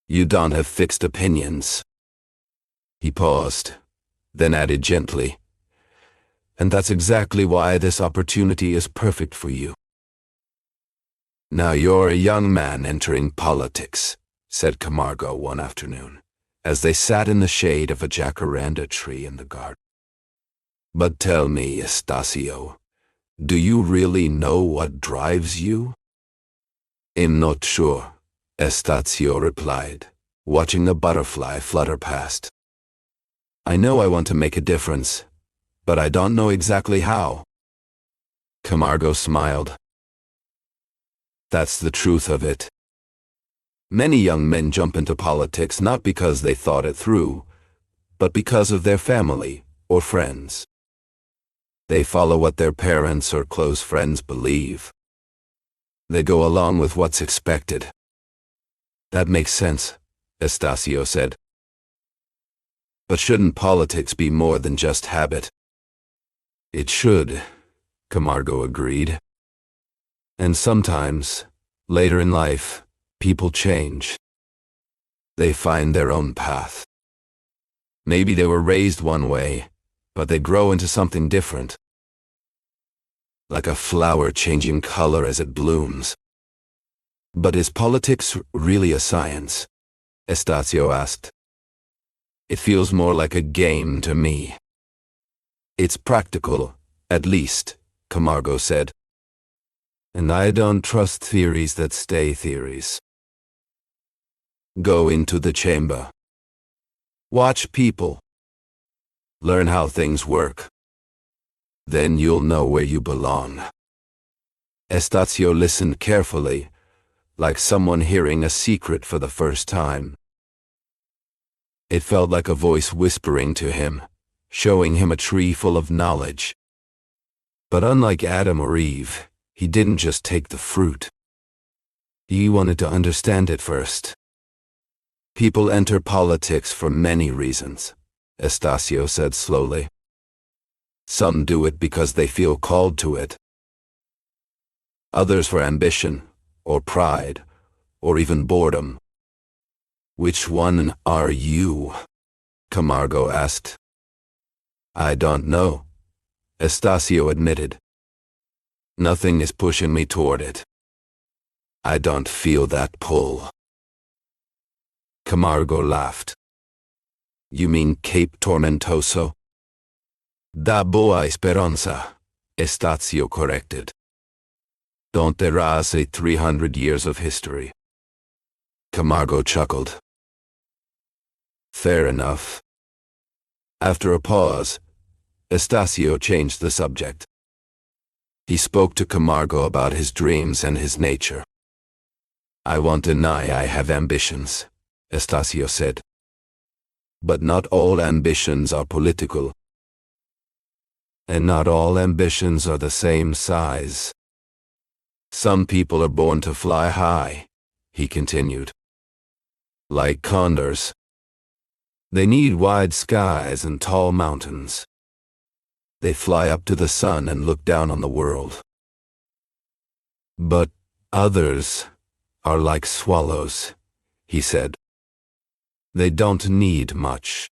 You don't have fixed opinions." He paused, then added gently, "And that's exactly why this opportunity is perfect for you." "Now you're a young man entering politics," said Camargo one afternoon, as they sat in the shade of a jacaranda tree in the garden. "But tell me, Estacio, do you really know what drives you?" "I'm not sure," Estacio replied, watching the butterfly flutter past. "I know I want to make a difference, but I don't know exactly how." Camargo smiled. "That's the truth of it. Many young men jump into politics not because they thought it through, but because of their family or friends. They follow what their parents or close friends believe. They go along with what's expected." "That makes sense," Estacio said. "But shouldn't politics be more than just habit?" "It should," Camargo agreed. "And sometimes, later in life, people change. They find their own path. Maybe they were raised one way, but they grow into something different. Like a flower changing color as it blooms." "But is politics really a science?" Estacio asked. "It feels more like a game to me." "It's practical, at least," Camargo said. "And I don't trust theories that stay theories." "Go into the chamber. Watch people. Learn how things work. Then you'll know where you belong." Estacio listened carefully, like someone hearing a secret for the first time. It felt like a voice whispering to him, showing him a tree full of knowledge. But unlike Adam or Eve, he didn't just take the fruit. He wanted to understand it first. "People enter politics for many reasons," Estacio said slowly. "Some do it because they feel called to it, others for ambition, or pride, or even boredom. "Which one are you?" Camargo asked. "I don't know," Estacio admitted. "Nothing is pushing me toward it. I don't feel that pull." Camargo laughed. "You mean Cape Tormentoso?" "Da boa esperanza," Estacio corrected. "Don't erase 300 years of history." Camargo chuckled. "Fair enough." After a pause, Estacio changed the subject. He spoke to Camargo about his dreams and his nature. "I won't deny I have ambitions," Estacio said. "But not all ambitions are political. And not all ambitions are the same size. Some people are born to fly high," he continued. "Like condors. They need wide skies and tall mountains. They fly up to the sun and look down on the world. But others are like swallows," he said. "They don't need much.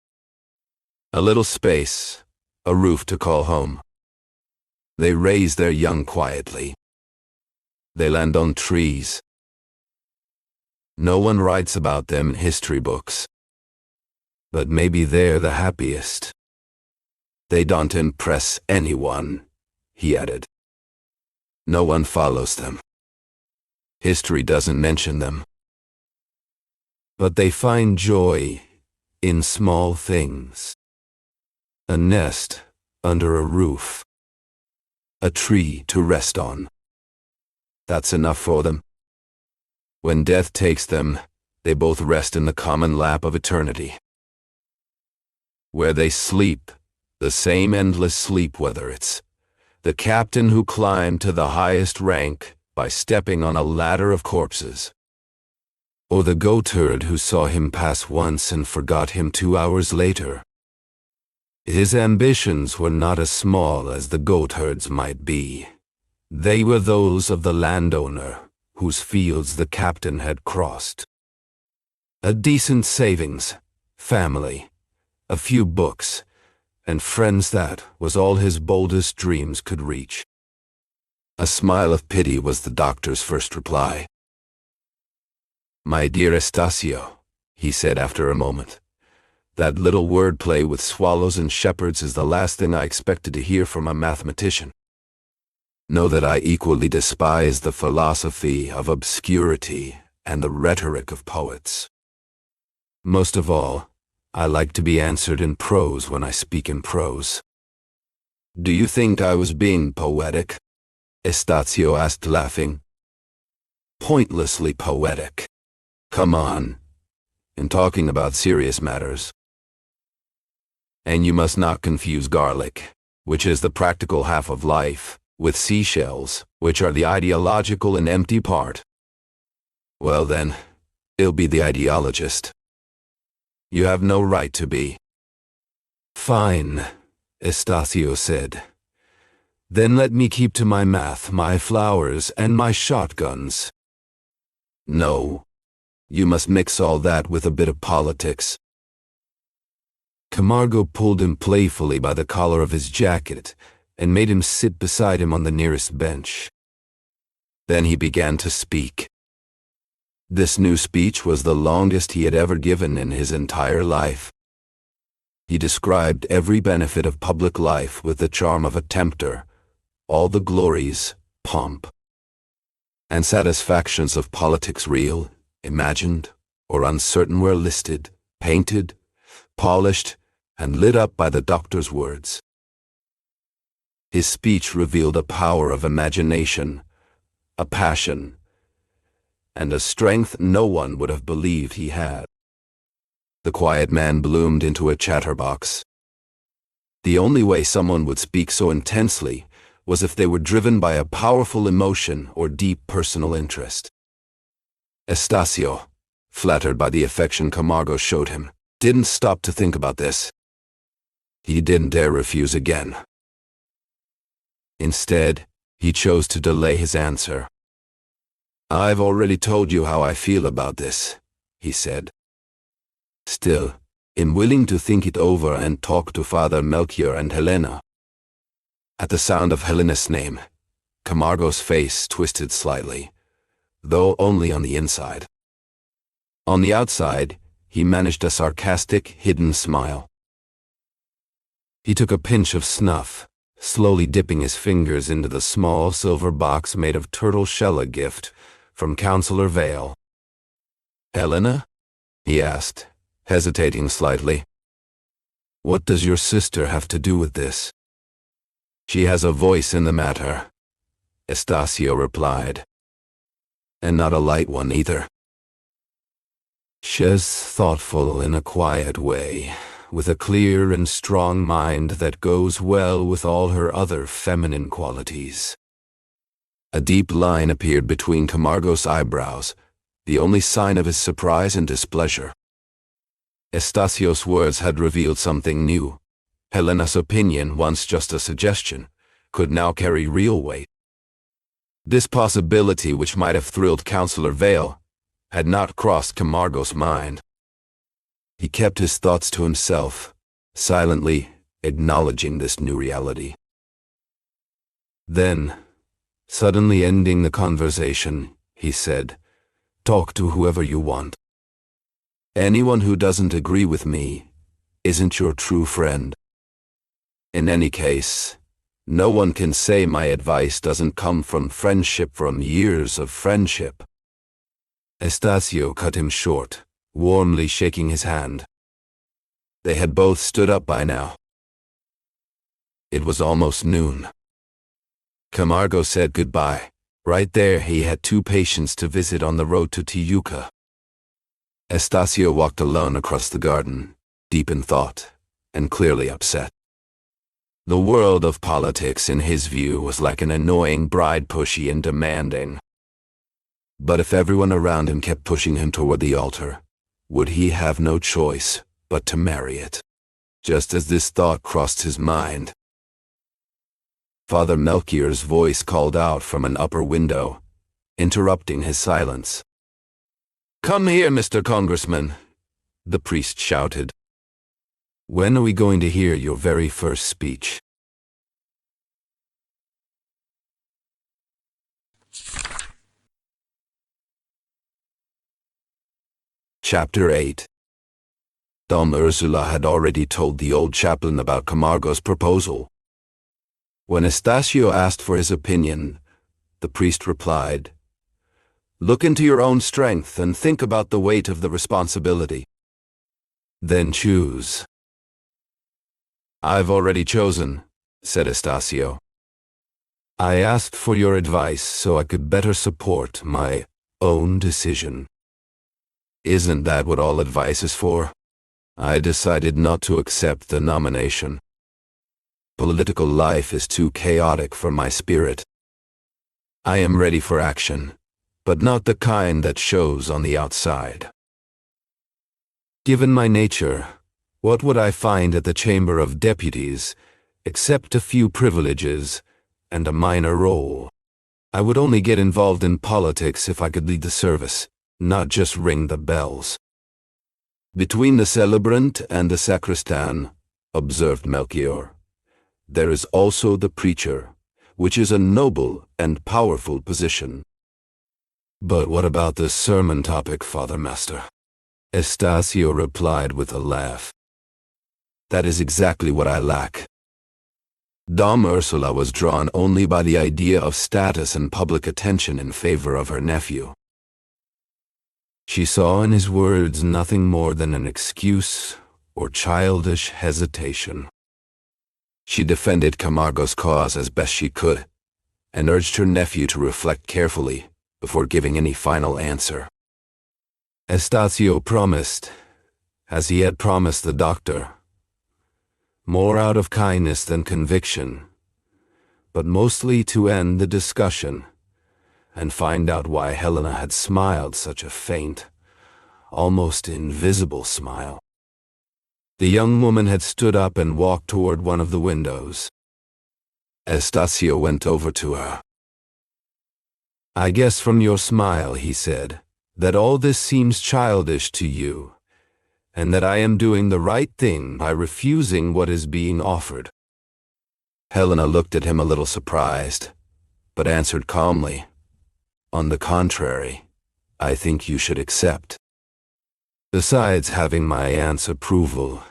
A little space, a roof to call home. They raise their young quietly. They land on trees. No one writes about them in history books. But maybe they're the happiest. They don't impress anyone," he added. "No one follows them. History doesn't mention them. But they find joy in small things. A nest under a roof. A tree to rest on. That's enough for them. When death takes them, they both rest in the common lap of eternity. Where they sleep, the same endless sleep, whether it's the captain who climbed to the highest rank by stepping on a ladder of corpses, or the goatherd who saw him pass once and forgot him 2 hours later. His ambitions were not as small as the goatherd's might be. They were those of the landowner whose fields the captain had crossed. A decent savings, family, a few books, and friends, that was all his boldest dreams could reach." A smile of pity was the doctor's first reply. "My dear Estacio," he said after a moment, "that little wordplay with swallows and shepherds is the last thing I expected to hear from a mathematician. Know that I equally despise the philosophy of obscurity and the rhetoric of poets. Most of all, I like to be answered in prose when I speak in prose." "Do you think I was being poetic?" Estacio asked, laughing. "Pointlessly poetic. Come on, in talking about serious matters. And you must not confuse garlic, which is the practical half of life, with seashells, which are the ideological and empty part. Well then, I'll be the ideologist. You have no right to be." "Fine," Estacio said. "Then let me keep to my math, my flowers, and my shotguns." "No, you must mix all that with a bit of politics." Camargo pulled him playfully by the collar of his jacket and made him sit beside him on the nearest bench. Then he began to speak. This new speech was the longest he had ever given in his entire life. He described every benefit of public life with the charm of a tempter, all the glories, pomp, and satisfactions of politics, real, imagined, or uncertain, were listed, painted, polished, and lit up by the doctor's words. His speech revealed a power of imagination, a passion, and a strength no one would have believed he had. The quiet man bloomed into a chatterbox. The only way someone would speak so intensely was if they were driven by a powerful emotion or deep personal interest. Estacio, flattered by the affection Camargo showed him, didn't stop to think about this. He didn't dare refuse again. Instead, He chose to delay his answer. "I've already told you how I feel about this," he said. "Still, I'm willing to think it over and talk to Father Melchior and Helena." At the sound of Helena's name, Camargo's face twisted slightly, though only on the inside. On the outside, he managed a sarcastic, hidden smile. He took a pinch of snuff, slowly dipping his fingers into the small silver box made of turtle shell, a gift from Counselor Vale. "Helena?" he asked, hesitating slightly. "What does your sister have to do with this?" "She has a voice in the matter," Estacio replied. "And not a light one either. She's thoughtful in a quiet way, with a clear and strong mind that goes well with all her other feminine qualities." A deep line appeared between Camargo's eyebrows, the only sign of his surprise and displeasure. Estacio's words had revealed something new. Helena's opinion, once just a suggestion, could now carry real weight. This possibility, which might have thrilled Counselor Vale, had not crossed Camargo's mind. He kept his thoughts to himself, silently acknowledging this new reality. Then, suddenly ending the conversation, he said, "Talk to whoever you want. Anyone who doesn't agree with me isn't your true friend. In any case, no one can say my advice doesn't come from friendship, from years of friendship." Estacio cut him short, warmly shaking his hand. They had both stood up by now. It was almost noon. Camargo said goodbye. Right there he had 2 patients to visit on the road to Tijuca. Estacio walked alone across the garden, deep in thought, and clearly upset. The world of politics, in his view, was like an annoying bride, pushy and demanding. But if everyone around him kept pushing him toward the altar, would he have no choice but to marry it? Just as this thought crossed his mind, Father Melchior's voice called out from an upper window, interrupting his silence. "Come here, Mr. Congressman," the priest shouted. "When are we going to hear your very first speech?" Chapter 8. Dom Ursula had already told the old chaplain about Camargo's proposal. When Estacio asked for his opinion, the priest replied, "Look into your own strength and think about the weight of the responsibility. Then choose." "I've already chosen," said Estacio. "I asked for your advice so I could better support my own decision. Isn't that what all advice is for? I decided not to accept the nomination. Political life is too chaotic for my spirit. I am ready for action, but not the kind that shows on the outside. Given my nature, what would I find at the Chamber of Deputies, except a few privileges and a minor role? I would only get involved in politics if I could lead the service, not just ring the bells." "Between the celebrant and the sacristan," observed Melchior, "there is also the preacher, which is a noble and powerful position." "But what about the sermon topic, Father Master?" Estacio replied with a laugh. "That is exactly what I lack." Dom Ursula was drawn only by the idea of status and public attention in favor of her nephew. She saw in his words nothing more than an excuse or childish hesitation. She defended Camargo's cause as best she could, and urged her nephew to reflect carefully before giving any final answer. Estacio promised, as he had promised the doctor, more out of kindness than conviction, but mostly to end the discussion and find out why Helena had smiled such a faint, almost invisible smile. The young woman had stood up and walked toward one of the windows. Estacio went over to her. "I guess from your smile," he said, "that all this seems childish to you, and that I am doing the right thing by refusing what is being offered." Helena looked at him a little surprised, but answered calmly, "On the contrary, I think you should accept. Besides having my aunt's approval,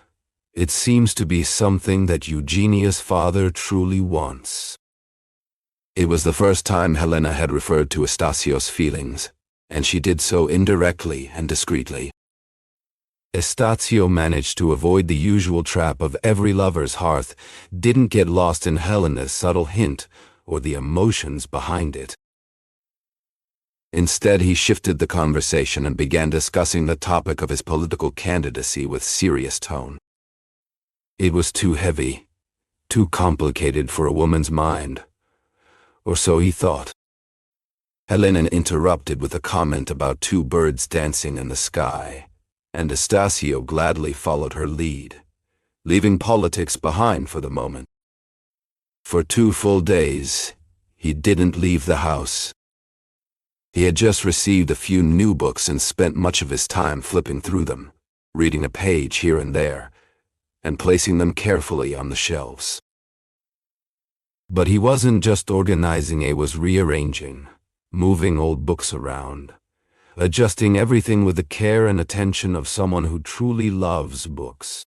it seems to be something that Eugenia's father truly wants." It was the first time Helena had referred to Estasio's feelings, and she did so indirectly and discreetly. Estasio managed to avoid the usual trap of every lover's hearth, didn't get lost in Helena's subtle hint or the emotions behind it. Instead, he shifted the conversation and began discussing the topic of his political candidacy with serious tone. It was too heavy, too complicated for a woman's mind, or so he thought. Helena interrupted with a comment about two birds dancing in the sky, and Estasio gladly followed her lead, leaving politics behind for the moment. For 2 full days, he didn't leave the house. He had just received a few new books and spent much of his time flipping through them, reading a page here and there, and placing them carefully on the shelves. But he wasn't just organizing, he was rearranging, moving old books around, adjusting everything with the care and attention of someone who truly loves books.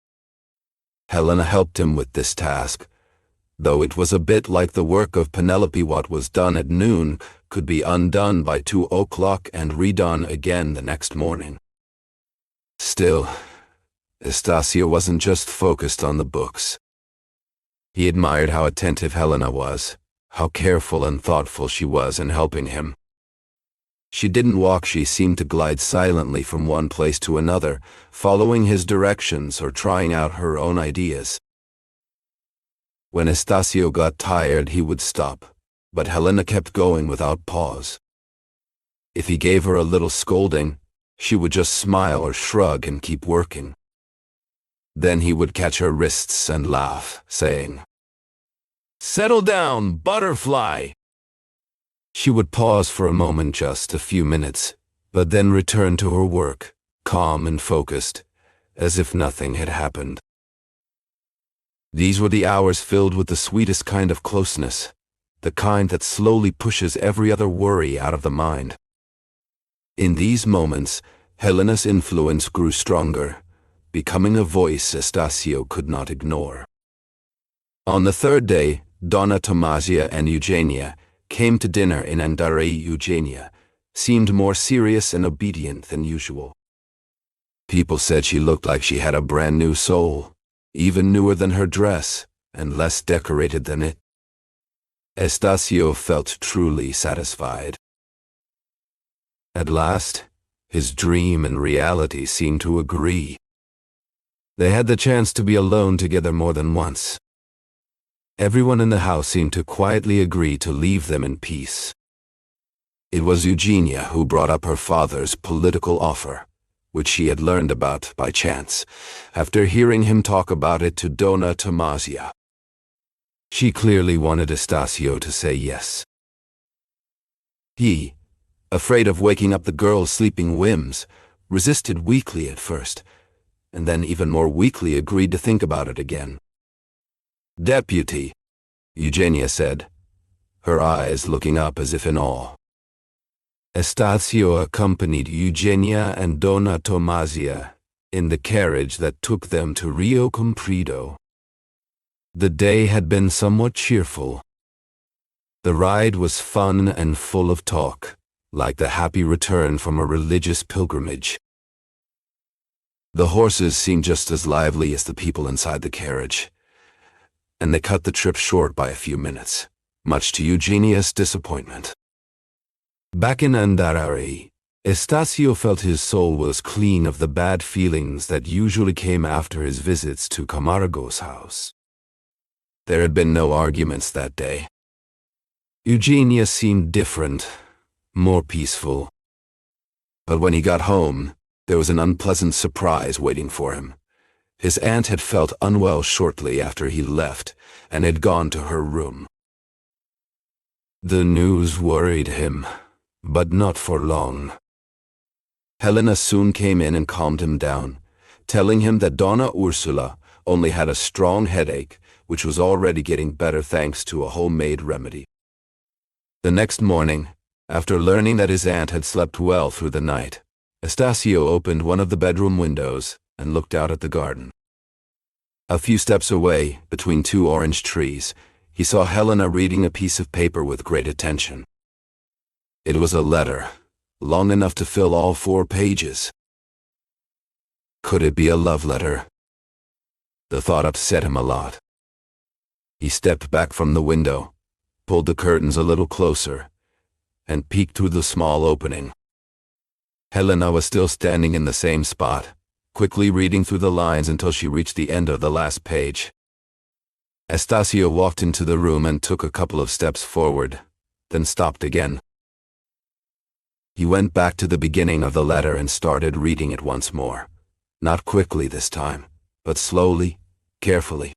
Helena helped him with this task, though it was a bit like the work of Penelope. What was done at noon could be undone by 2 o'clock and redone again the next morning. Still, Estasio wasn't just focused on the books. He admired how attentive Helena was, how careful and thoughtful she was in helping him. She didn't walk, she seemed to glide silently from one place to another, following his directions or trying out her own ideas. When Estasio got tired, he would stop, but Helena kept going without pause. If he gave her a little scolding, she would just smile or shrug and keep working. Then he would catch her wrists and laugh, saying, "Settle down, butterfly!" She would pause for a moment, just a few minutes, but then return to her work, calm and focused, as if nothing had happened. These were the hours filled with the sweetest kind of closeness, the kind that slowly pushes every other worry out of the mind. In these moments, Helena's influence grew stronger, becoming a voice Estasio could not ignore. On the 3rd day, Donna Tomasia and Eugenia came to dinner in Andare. Eugenia seemed more serious and obedient than usual. People said she looked like she had a brand new soul, even newer than her dress and less decorated than it. Estasio felt truly satisfied. At last, his dream and reality seemed to agree. They had the chance to be alone together more than once. Everyone in the house seemed to quietly agree to leave them in peace. It was Eugenia who brought up her father's political offer, which she had learned about by chance, after hearing him talk about it to Donna Tomasia. She clearly wanted Estasio to say yes. He, afraid of waking up the girl's sleeping whims, resisted weakly at first, and then even more weakly agreed to think about it again. "Deputy," Eugenia said, her eyes looking up as if in awe. Estasio accompanied Eugenia and Donna Tomasia in the carriage that took them to Rio Comprido. The day had been somewhat cheerful. The ride was fun and full of talk, like the happy return from a religious pilgrimage. The horses seemed just as lively as the people inside the carriage, and they cut the trip short by a few minutes, much to Eugenia's disappointment. Back in Andare, Estasio felt his soul was clean of the bad feelings that usually came after his visits to Camargo's house. There had been no arguments that day. Eugenia seemed different, more peaceful. But when he got home, there was an unpleasant surprise waiting for him. His aunt had felt unwell shortly after he left and had gone to her room. The news worried him, But not for long. Helena soon came in and calmed him down, telling him that Donna Ursula only had a strong headache, which was already getting better thanks to a homemade remedy. The next morning, after learning that his aunt had slept well through the night, Estacio opened one of the bedroom windows and looked out at the garden. A few steps away, between two orange trees, he saw Helena reading a piece of paper with great attention. It was a letter, long enough to fill all 4 pages. Could it be a love letter? The thought upset him a lot. He stepped back from the window, pulled the curtains a little closer, and peeked through the small opening. Helena was still standing in the same spot, quickly reading through the lines until she reached the end of the last page. Estacio walked into the room and took a couple of steps forward, then stopped again. He went back to the beginning of the letter and started reading it once more. Not quickly this time, but slowly, carefully.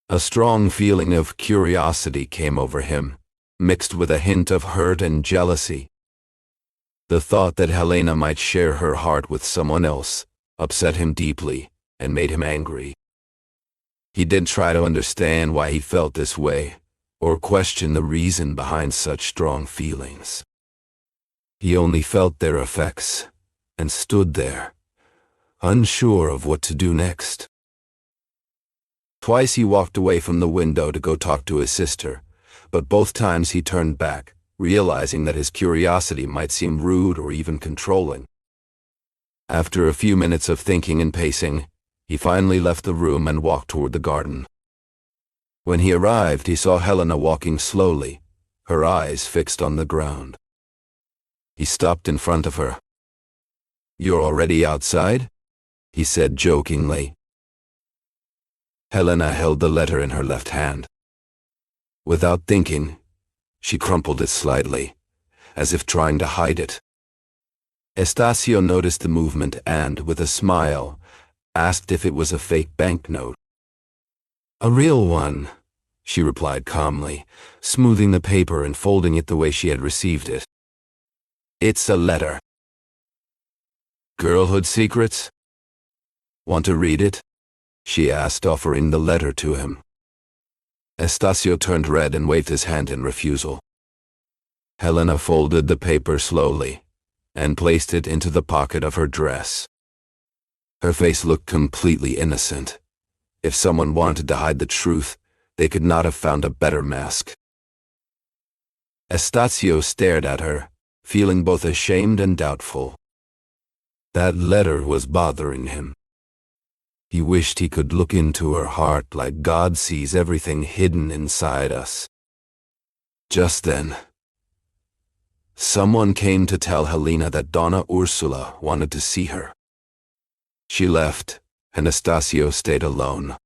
A strong feeling of curiosity came over him, mixed with a hint of hurt and jealousy. The thought that Helena might share her heart with someone else upset him deeply and made him angry. He didn't try to understand why he felt this way, or question the reason behind such strong feelings. He only felt their effects, and stood there, unsure of what to do next. Twice he walked away from the window to go talk to his sister, but both times he turned back, realizing that his curiosity might seem rude or even controlling. After a few minutes of thinking and pacing, he finally left the room and walked toward the garden. When he arrived, he saw Helena walking slowly, her eyes fixed on the ground. He stopped in front of her. "You're already outside?" he said jokingly. Helena held the letter in her left hand. Without thinking, she crumpled it slightly, as if trying to hide it. Estacio noticed the movement and, with a smile, asked if it was a fake banknote. "A real one," she replied calmly, smoothing the paper and folding it the way she had received it. "It's a letter." "Girlhood secrets? Want to read it?" she asked, offering the letter to him. Estacio turned red and waved his hand in refusal. Helena folded the paper slowly and placed it into the pocket of her dress. Her face looked completely innocent. If someone wanted to hide the truth, they could not have found a better mask. Estacio stared at her, feeling both ashamed and doubtful. That letter was bothering him. He wished he could look into her heart like God sees everything hidden inside us. Just then, someone came to tell Helena that Donna Ursula wanted to see her. She left, and Estacio stayed alone.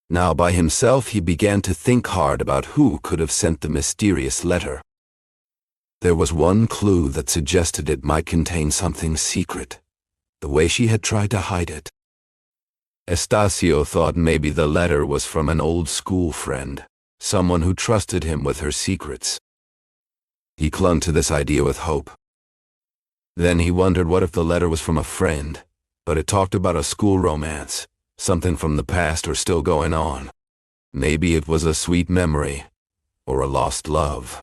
Now by himself, he began to think hard about who could have sent the mysterious letter. There was one clue that suggested it might contain something secret, the way she had tried to hide it. Estacio thought maybe the letter was from an old school friend, someone who trusted him with her secrets. He clung to this idea with hope. Then he wondered what if the letter was from a friend, but it talked about a school romance, something from the past or still going on. Maybe it was a sweet memory, or a lost love.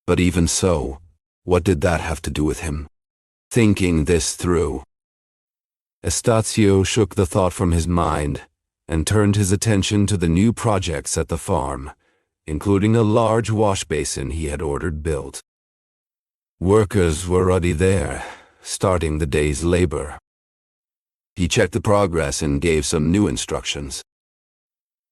But even so, what did that have to do with him? Thinking this through, Estacio shook the thought from his mind and turned his attention to the new projects at the farm, including a large wash basin he had ordered built. Workers were already there, starting the day's labor. He checked the progress and gave some new instructions.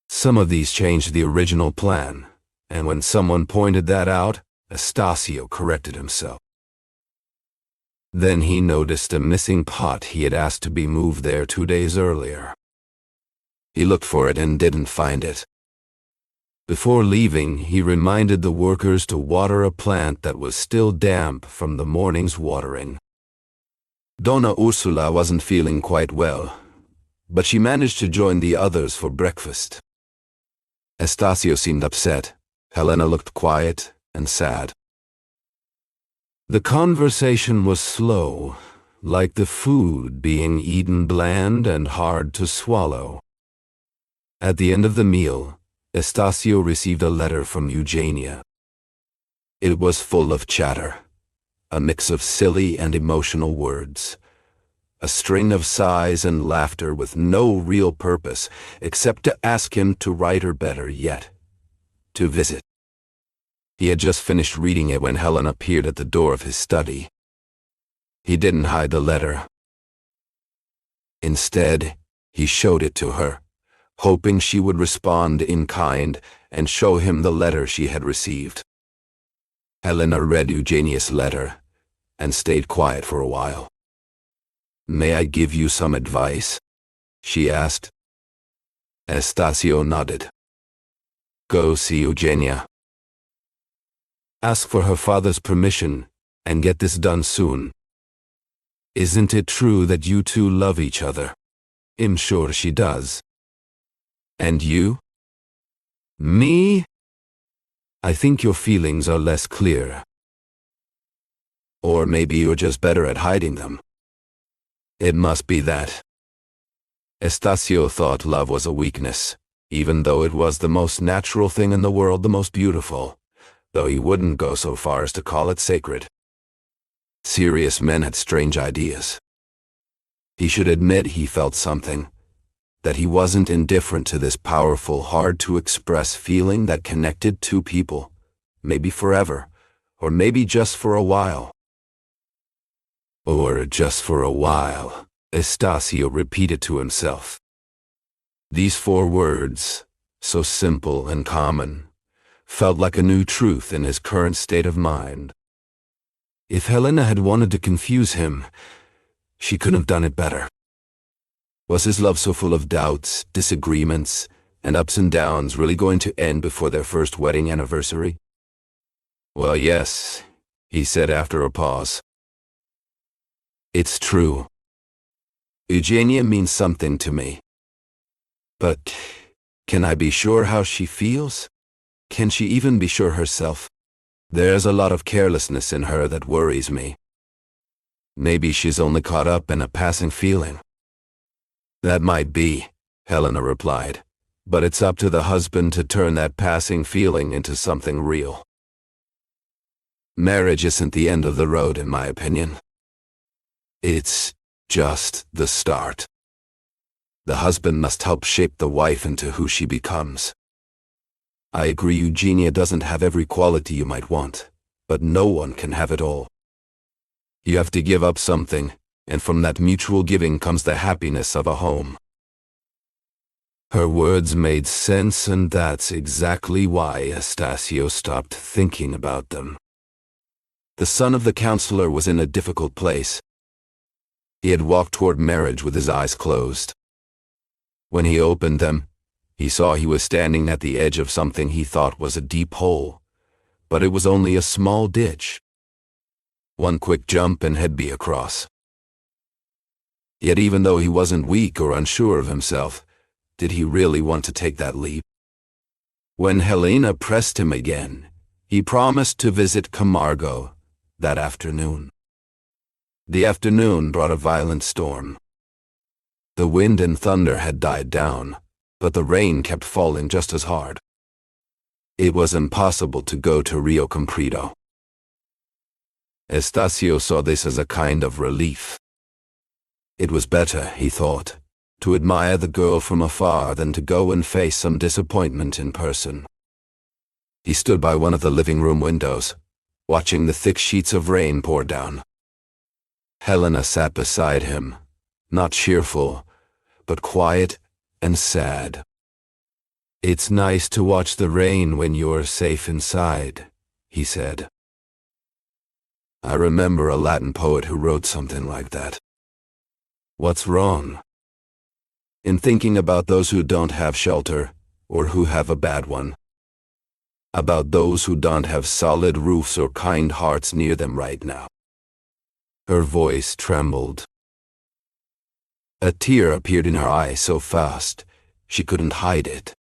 Some of these changed the original plan, and when someone pointed that out, Estacio corrected himself. Then he noticed a missing pot he had asked to be moved there 2 days earlier. He looked for it and didn't find it. Before leaving, he reminded the workers to water a plant that was still damp from the morning's watering. Donna Ursula wasn't feeling quite well, but she managed to join the others for breakfast. Estacio seemed upset. Helena looked quiet, and sad. The conversation was slow, like the food being eaten bland and hard to swallow. At the end of the meal, Estacio received a letter from Eugenia. It was full of chatter, a mix of silly and emotional words, a string of sighs and laughter with no real purpose except to ask him to write, or better yet, to visit. He had just finished reading it when Helen appeared at the door of his study. He didn't hide the letter. Instead, he showed it to her, hoping she would respond in kind and show him the letter she had received. Helena read Eugenia's letter and stayed quiet for a while. "May I give you some advice?" she asked. Estacio nodded. "Go see Eugenia. Ask for her father's permission and get this done soon. Isn't it true that you two love each other? I'm sure she does. And you? Me? I think your feelings are less clear. Or maybe you're just better at hiding them. It must be that." Estacio thought love was a weakness, even though it was the most natural thing in the world, the most beautiful, though he wouldn't go so far as to call it sacred. Serious men had strange ideas. He should admit he felt something, that he wasn't indifferent to this powerful, hard-to-express feeling that connected two people, maybe forever, or maybe just for a while. Or just for a while, Estacio repeated to himself. These 4 words, so simple and common, felt like a new truth in his current state of mind. If Helena had wanted to confuse him, she couldn't have done it better. Was his love so full of doubts, disagreements, and ups and downs really going to end before their first wedding anniversary? "Well, yes," he said after a pause. "It's true. Eugenia means something to me. But can I be sure how she feels? Can she even be sure herself? There's a lot of carelessness in her that worries me. Maybe she's only caught up in a passing feeling." "That might be," Helena replied, "but it's up to the husband to turn that passing feeling into something real. Marriage isn't the end of the road, in my opinion. It's just the start. The husband must help shape the wife into who she becomes. I agree Eugenia doesn't have every quality you might want, but no one can have it all. You have to give up something, and from that mutual giving comes the happiness of a home." Her words made sense, and that's exactly why Estacio stopped thinking about them. The son of the counselor was in a difficult place. He had walked toward marriage with his eyes closed. When he opened them, he saw he was standing at the edge of something he thought was a deep hole, but it was only a small ditch. One quick jump and he'd be across. Yet even though he wasn't weak or unsure of himself, did he really want to take that leap? When Helena pressed him again, he promised to visit Camargo that afternoon. The afternoon brought a violent storm. The wind and thunder had died down, but the rain kept falling just as hard. It was impossible to go to Rio Comprido. Estacio saw this as a kind of relief. It was better, he thought, to admire the girl from afar than to go and face some disappointment in person. He stood by one of the living room windows, watching the thick sheets of rain pour down. Helena sat beside him, not cheerful, but quiet and sad. "It's nice to watch the rain when you're safe inside," he said. "I remember a Latin poet who wrote something like that." "What's wrong?" "In thinking about those who don't have shelter, or who have a bad one. About those who don't have solid roofs or kind hearts near them right now." Her voice trembled. A tear appeared in her eye so fast, she couldn't hide it.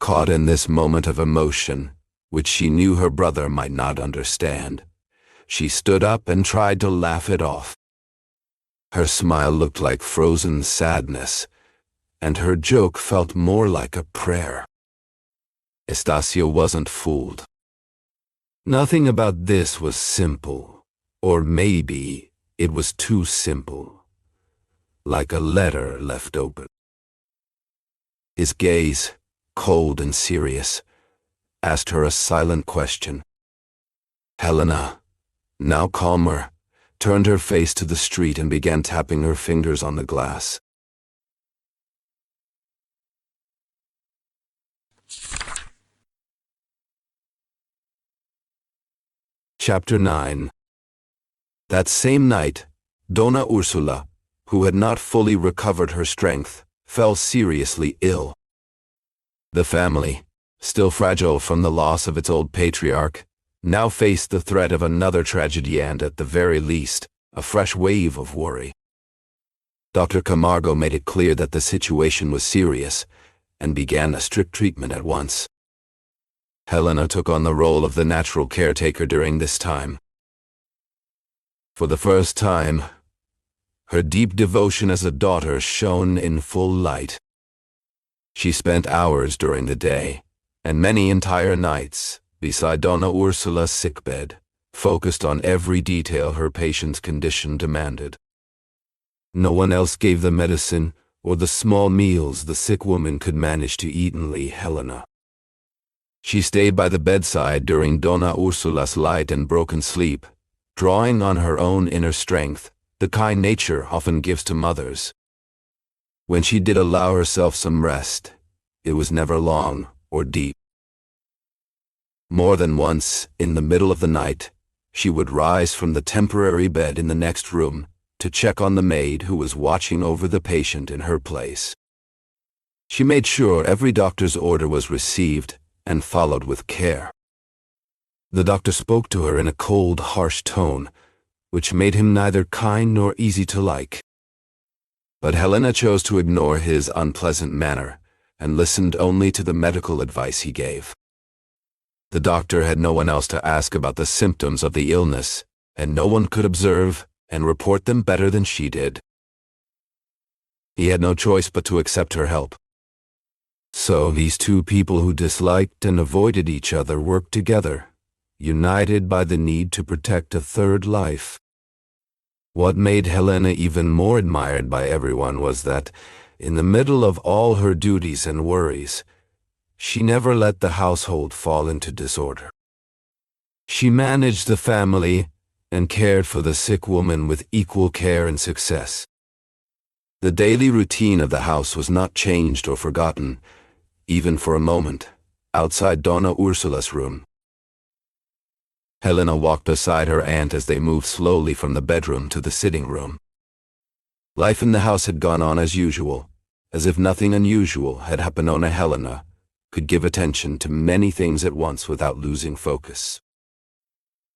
Caught in this moment of emotion, which she knew her brother might not understand. She stood up and tried to laugh it off. Her smile looked like frozen sadness, and her joke felt more like a prayer. Estacio wasn't fooled. Nothing about this was simple, or maybe it was too simple, like a letter left open. His gaze, cold and serious, asked her a silent question. Helena, now calmer, turned her face to the street and began tapping her fingers on the glass. Chapter 9. That same night, Dona Ursula, who had not fully recovered her strength, fell seriously ill. The family, still fragile from the loss of its old patriarch, now faced the threat of another tragedy and, at the very least, a fresh wave of worry. Dr. Camargo made it clear that the situation was serious and began a strict treatment at once. Helena took on the role of the natural caretaker during this time. For the first time, her deep devotion as a daughter shone in full light. She spent hours during the day, and many entire nights, beside Dona Ursula's sickbed, focused on every detail her patient's condition demanded. No one else gave the medicine or the small meals the sick woman could manage to eat, only Helena. She stayed by the bedside during Dona Ursula's light and broken sleep, drawing on her own inner strength, the kind nature often gives to mothers. When she did allow herself some rest, it was never long or deep. More than once, in the middle of the night, she would rise from the temporary bed in the next room to check on the maid who was watching over the patient in her place. She made sure every doctor's order was received and followed with care. The doctor spoke to her in a cold, harsh tone, which made him neither kind nor easy to like. But Helena chose to ignore his unpleasant manner and listened only to the medical advice he gave. The doctor had no one else to ask about the symptoms of the illness, and no one could observe and report them better than she did. He had no choice but to accept her help. So these two people who disliked and avoided each other worked together, united by the need to protect a third life. What made Helena even more admired by everyone was that, in the middle of all her duties and worries, she never let the household fall into disorder. She managed the family and cared for the sick woman with equal care and success. The daily routine of the house was not changed or forgotten, even for a moment, outside Dona Ursula's room. Helena walked beside her aunt as they moved slowly from the bedroom to the sitting room. Life in the house had gone on as usual, as if nothing unusual had happened. Dona Helena could give attention to many things at once without losing focus.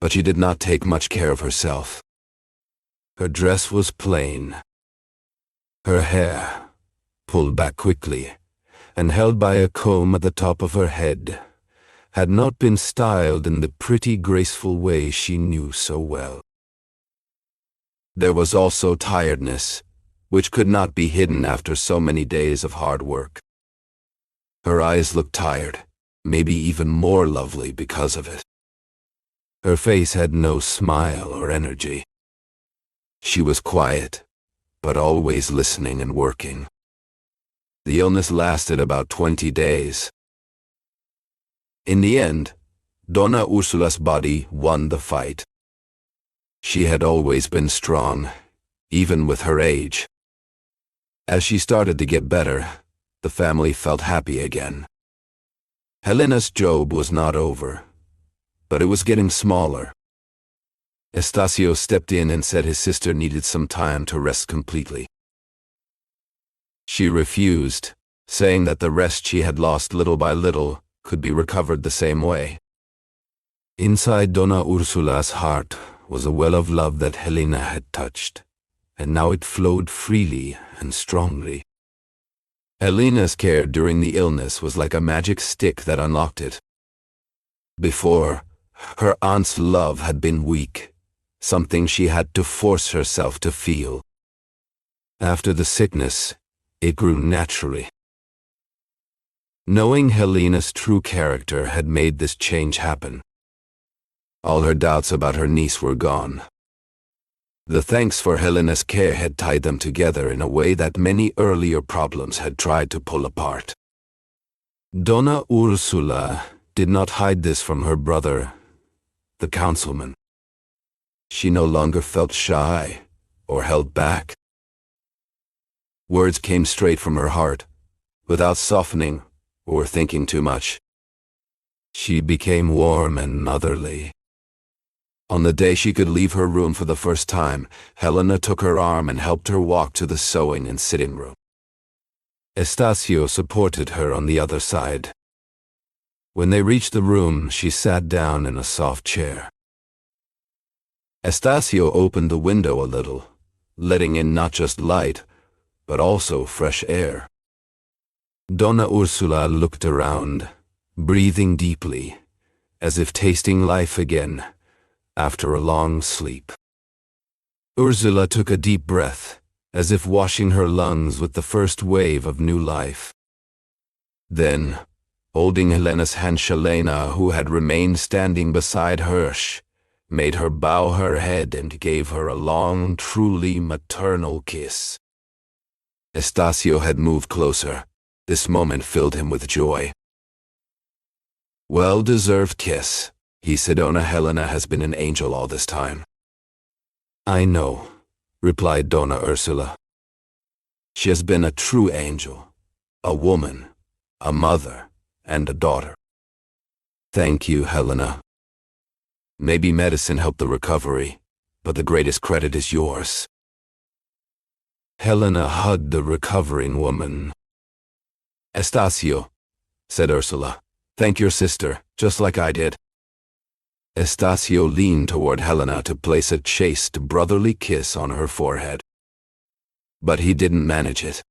But she did not take much care of herself. Her dress was plain. Her hair, pulled back quickly and held by a comb at the top of her head, had not been styled in the pretty, graceful way she knew so well. There was also tiredness, which could not be hidden after so many days of hard work. Her eyes looked tired, maybe even more lovely because of it. Her face had no smile or energy. She was quiet, but always listening and working. The illness lasted about 20 days. In the end, Dona Ursula's body won the fight. She had always been strong, even with her age. As she started to get better, the family felt happy again. Helena's job was not over, but it was getting smaller. Estacio stepped in and said his sister needed some time to rest completely. She refused, saying that the rest she had lost little by little could be recovered the same way. Inside Dona Ursula's heart was a well of love that Helena had touched, and now it flowed freely and strongly. Helena's care during the illness was like a magic stick that unlocked it. Before, her aunt's love had been weak, something she had to force herself to feel. After the sickness, it grew naturally. Knowing Helena's true character had made this change happen. All her doubts about her niece were gone. The thanks for Helena's care had tied them together in a way that many earlier problems had tried to pull apart. Donna Ursula did not hide this from her brother, the councilman. She no longer felt shy or held back. Words came straight from her heart, without softening or thinking too much. She became warm and motherly. On the day she could leave her room for the first time, Helena took her arm and helped her walk to the sewing and sitting room. Estacio supported her on the other side. When they reached the room, she sat down in a soft chair. Estacio opened the window a little, letting in not just light, but also fresh air. Donna Ursula looked around, breathing deeply, as if tasting life again after a long sleep. Ursula took a deep breath, as if washing her lungs with the first wave of new life. Then, holding Helena's hand, Helena, who had remained standing beside her, made her bow her head and gave her a long, truly maternal kiss. Estacio had moved closer. This moment filled him with joy. "Well-deserved kiss," he said. "Donna Helena has been an angel all this time." "I know," replied Donna Ursula. "She has been a true angel, a woman, a mother, and a daughter." "Thank you, Helena. Maybe medicine helped the recovery, but the greatest credit is yours." Helena hugged the recovering woman. "Estacio," said Ursula, "thank your sister, just like I did." Estacio leaned toward Helena to place a chaste, brotherly kiss on her forehead. But he didn't manage it.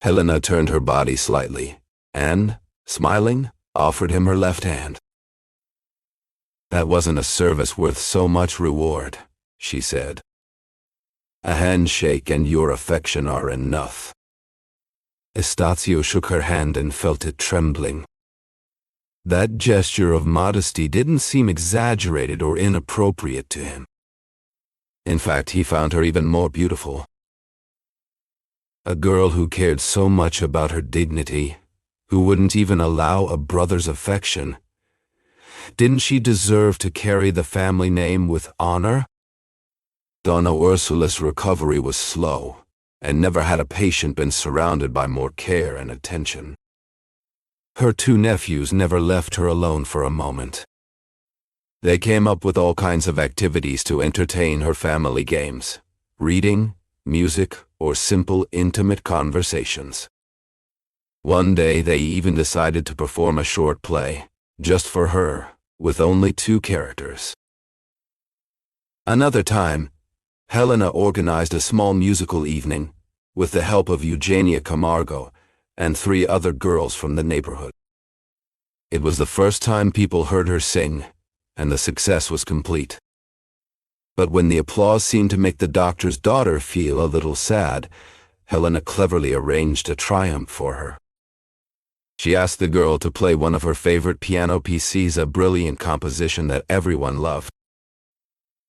Helena turned her body slightly, and, smiling, offered him her left hand. "That wasn't a service worth so much reward," she said. "A handshake and your affection are enough." Estacio shook her hand and felt it trembling. That gesture of modesty didn't seem exaggerated or inappropriate to him. In fact, he found her even more beautiful. A girl who cared so much about her dignity, who wouldn't even allow a brother's affection. Didn't she deserve to carry the family name with honor? Donna Ursula's recovery was slow, and never had a patient been surrounded by more care and attention. Her two nephews never left her alone for a moment. They came up with all kinds of activities to entertain her family: games, reading, music, or simple, intimate conversations. One day they even decided to perform a short play, just for her, with only 2 characters. Another time, Helena organized a small musical evening, with the help of Eugenia Camargo and 3 other girls from the neighborhood. It was the first time people heard her sing, and the success was complete. But when the applause seemed to make the doctor's daughter feel a little sad, Helena cleverly arranged a triumph for her. She asked the girl to play one of her favorite piano pieces, a brilliant composition that everyone loved.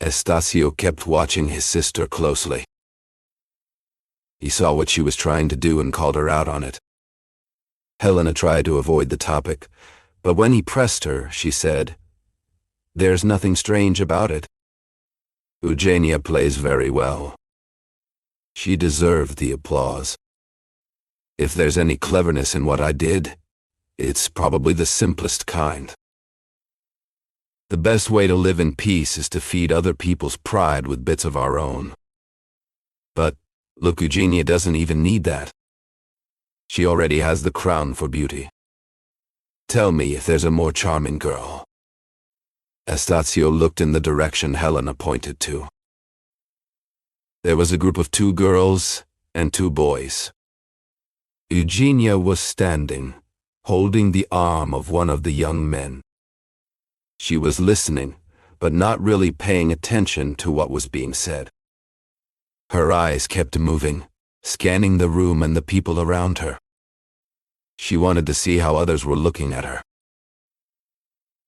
Estacio kept watching his sister closely. He saw what she was trying to do and called her out on it. Helena tried to avoid the topic, but when he pressed her, she said, "There's nothing strange about it. Eugenia plays very well." She deserved the applause. If there's any cleverness in what I did, it's probably the simplest kind. The best way to live in peace is to feed other people's pride with bits of our own. But, look, Eugenia doesn't even need that. She already has the crown for beauty. Tell me if there's a more charming girl. Estacio looked in the direction Helena pointed to. There was a group of 2 girls and 2 boys. Eugenia was standing, holding the arm of one of the young men. She was listening, but not really paying attention to what was being said. Her eyes kept moving, scanning the room and the people around her. She wanted to see how others were looking at her.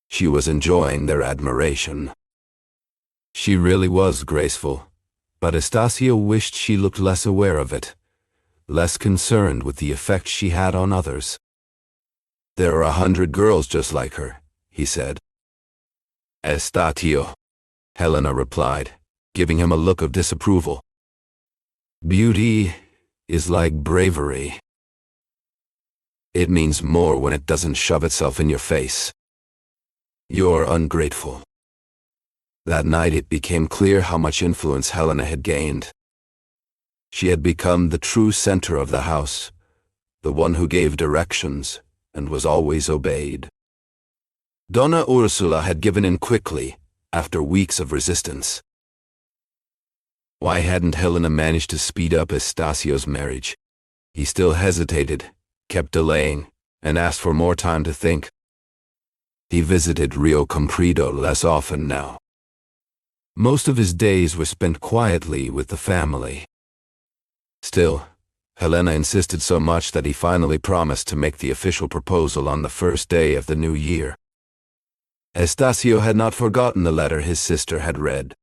She was enjoying their admiration. She really was graceful, but Estacio wished she looked less aware of it, less concerned with the effect she had on others. "There are 100 girls just like her," he said. "Estacio," Helena replied, giving him a look of disapproval. "Beauty is like bravery. It means more when it doesn't shove itself in your face. You're ungrateful." That night it became clear how much influence Helena had gained. She had become the true center of the house, the one who gave directions and was always obeyed. Donna Ursula had given in quickly, after weeks of resistance. Why hadn't Helena managed to speed up Estacio's marriage? He still hesitated, kept delaying, and asked for more time to think. He visited Rio Comprido less often now. Most of his days were spent quietly with the family. Still, Helena insisted so much that he finally promised to make the official proposal on the first day of the new year. Estacio had not forgotten the letter his sister had read.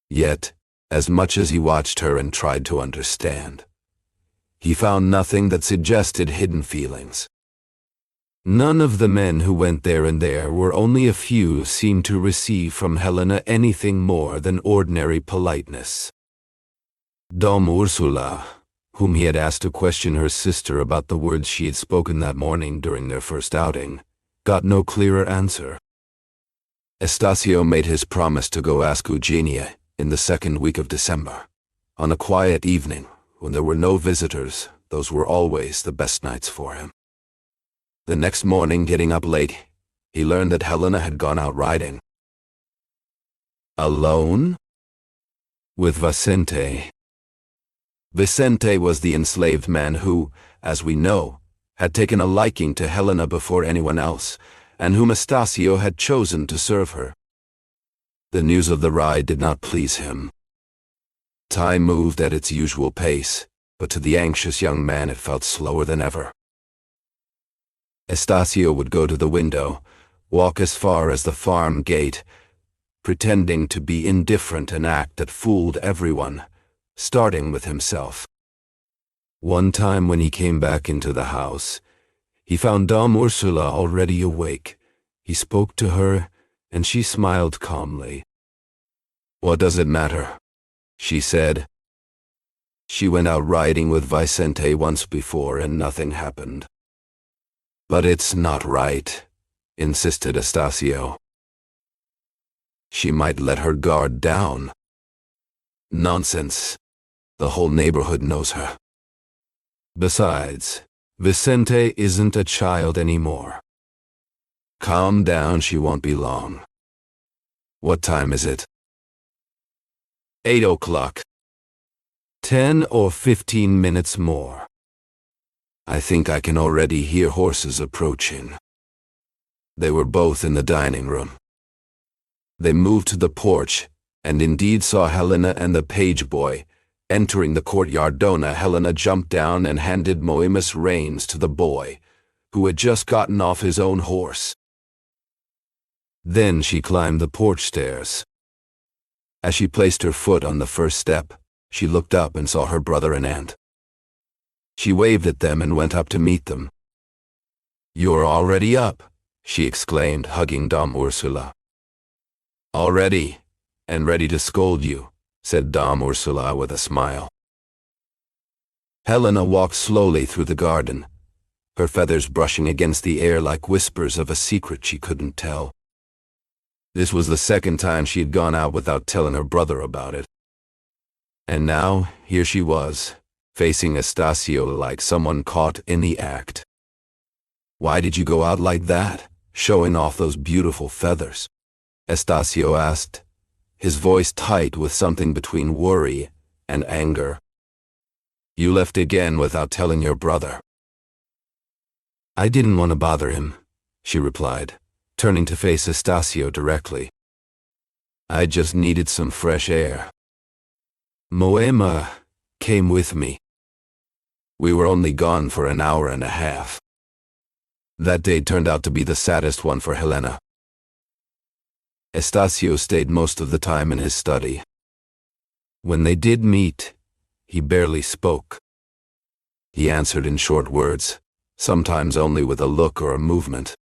Yet, as much as he watched her and tried to understand, he found nothing that suggested hidden feelings. None of the men who went there and there were only a few seemed to receive from Helena anything more than ordinary politeness. Dom Ursula, whom he had asked to question her sister about the words she had spoken that morning during their first outing, got no clearer answer. Estacio made his promise to go ask Eugenia in the second week of December. On a quiet evening, when there were no visitors, those were always the best nights for him. The next morning, getting up late, he learned that Helena had gone out riding. Alone? With Vicente. Vicente was the enslaved man who, as we know, had taken a liking to Helena before anyone else, and whom Estacio had chosen to serve her. The news of the ride did not please him. Time moved at its usual pace, but to the anxious young man it felt slower than ever. Estacio would go to the window, walk as far as the farm gate, pretending to be indifferent, an act that fooled everyone, starting with himself. One time when he came back into the house, he found Dom Ursula already awake. He spoke to her, and she smiled calmly. "What does it matter?" she said. She went out riding with Vicente once before and nothing happened. "But it's not right," insisted Estacio. "She might let her guard down." "Nonsense. The whole neighborhood knows her. Besides, Vicente isn't a child anymore. Calm down, she won't be long." "What time is it?" 8 o'clock. 10 or 15 minutes more. I think I can already hear horses approaching. They were both in the dining room. They moved to the porch, and indeed saw Helena and the page boy. Entering the courtyard, Donna Helena jumped down and handed Moimus reins to the boy, who had just gotten off his own horse. Then she climbed the porch stairs. As she placed her foot on the first step, she looked up and saw her brother and aunt. She waved at them and went up to meet them. "You're already up," she exclaimed, hugging Dom Ursula. "Already, and ready to scold you," said Dom Ursula with a smile. Helena walked slowly through the garden, her feathers brushing against the air like whispers of a secret she couldn't tell. This was the second time she had gone out without telling her brother about it. And now, here she was, facing Estacio like someone caught in the act. "Why did you go out like that, showing off those beautiful feathers?" Estacio asked, his voice tight with something between worry and anger. "You left again without telling your brother." "I didn't want to bother him," she replied, turning to face Estacio directly. I just needed some fresh air. Moema came with me. We were only gone for an hour and a half. That day turned out to be the saddest one for Helena. Estacio stayed most of the time in his study. When they did meet, he barely spoke. He answered in short words, sometimes only with a look or a movement.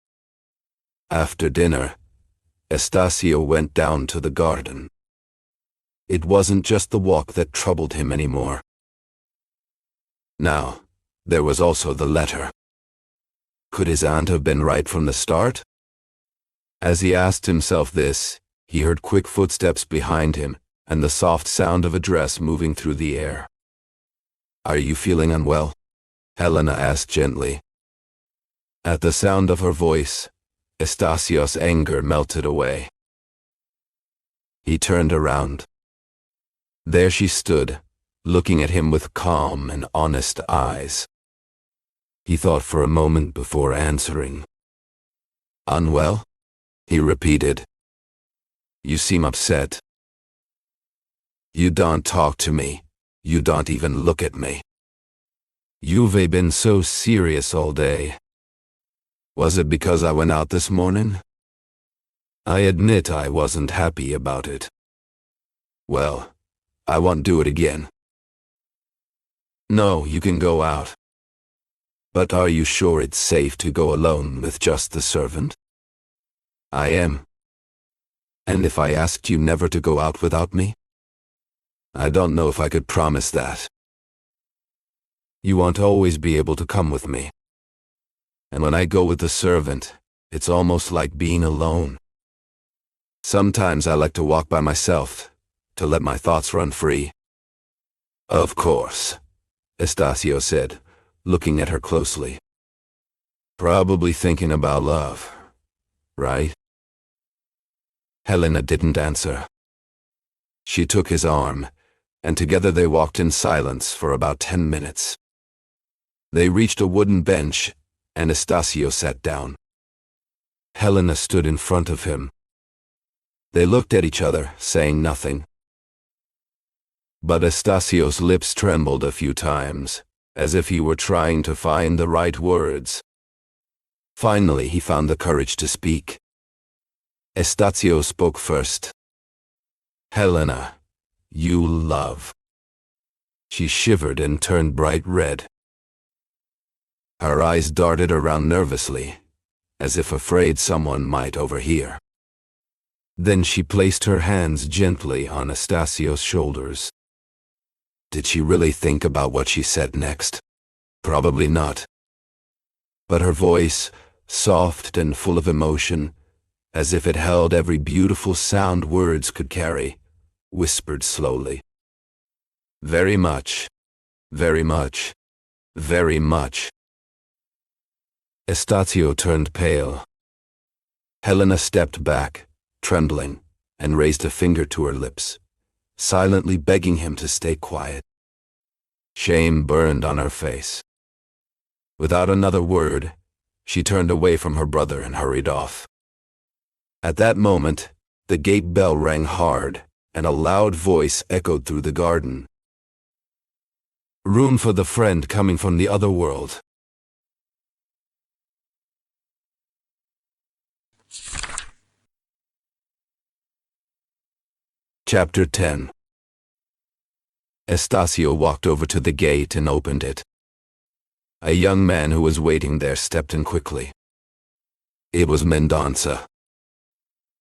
After dinner, Estacio went down to the garden. It wasn't just the walk that troubled him anymore. Now, there was also the letter. Could his aunt have been right from the start? As he asked himself this, he heard quick footsteps behind him and the soft sound of a dress moving through the air. Are you feeling unwell? Helena asked gently. At the sound of her voice, Estacio's anger melted away. He turned around. There she stood, looking at him with calm and honest eyes. He thought for a moment before answering. Unwell? He repeated. You seem upset. You don't talk to me. You don't even look at me. You've been so serious all day. Was it because I went out this morning? I admit I wasn't happy about it. Well, I won't do it again. No, you can go out. But are you sure it's safe to go alone with just the servant? I am. And if I asked you never to go out without me? I don't know if I could promise that. You won't always be able to come with me. And when I go with the servant, it's almost like being alone. Sometimes I like to walk by myself, to let my thoughts run free. Of course, Estacio said, looking at her closely. Probably thinking about love, right? Helena didn't answer. She took his arm, and together they walked in silence for about 10 minutes. They reached a wooden bench, and Estacio sat down. Helena stood in front of him. They looked at each other, saying nothing. But Estacio's lips trembled a few times, as if he were trying to find the right words. Finally, he found the courage to speak. Estacio spoke first. Helena, you love. She shivered and turned bright red. Her eyes darted around nervously, as if afraid someone might overhear. Then she placed her hands gently on Estacio's shoulders. Did she really think about what she said next? Probably not. But her voice, soft and full of emotion, as if it held every beautiful sound words could carry, whispered slowly. Very much, very much, very much. Estacio turned pale. Helena stepped back, trembling, and raised a finger to her lips, silently begging him to stay quiet. Shame burned on her face. Without another word, she turned away from her brother and hurried off. At that moment, the gate bell rang hard, and a loud voice echoed through the garden. Room for the friend coming from the other world. Chapter 10. Estacio walked over to the gate and opened it. A young man who was waiting there stepped in quickly. It was Mendonça.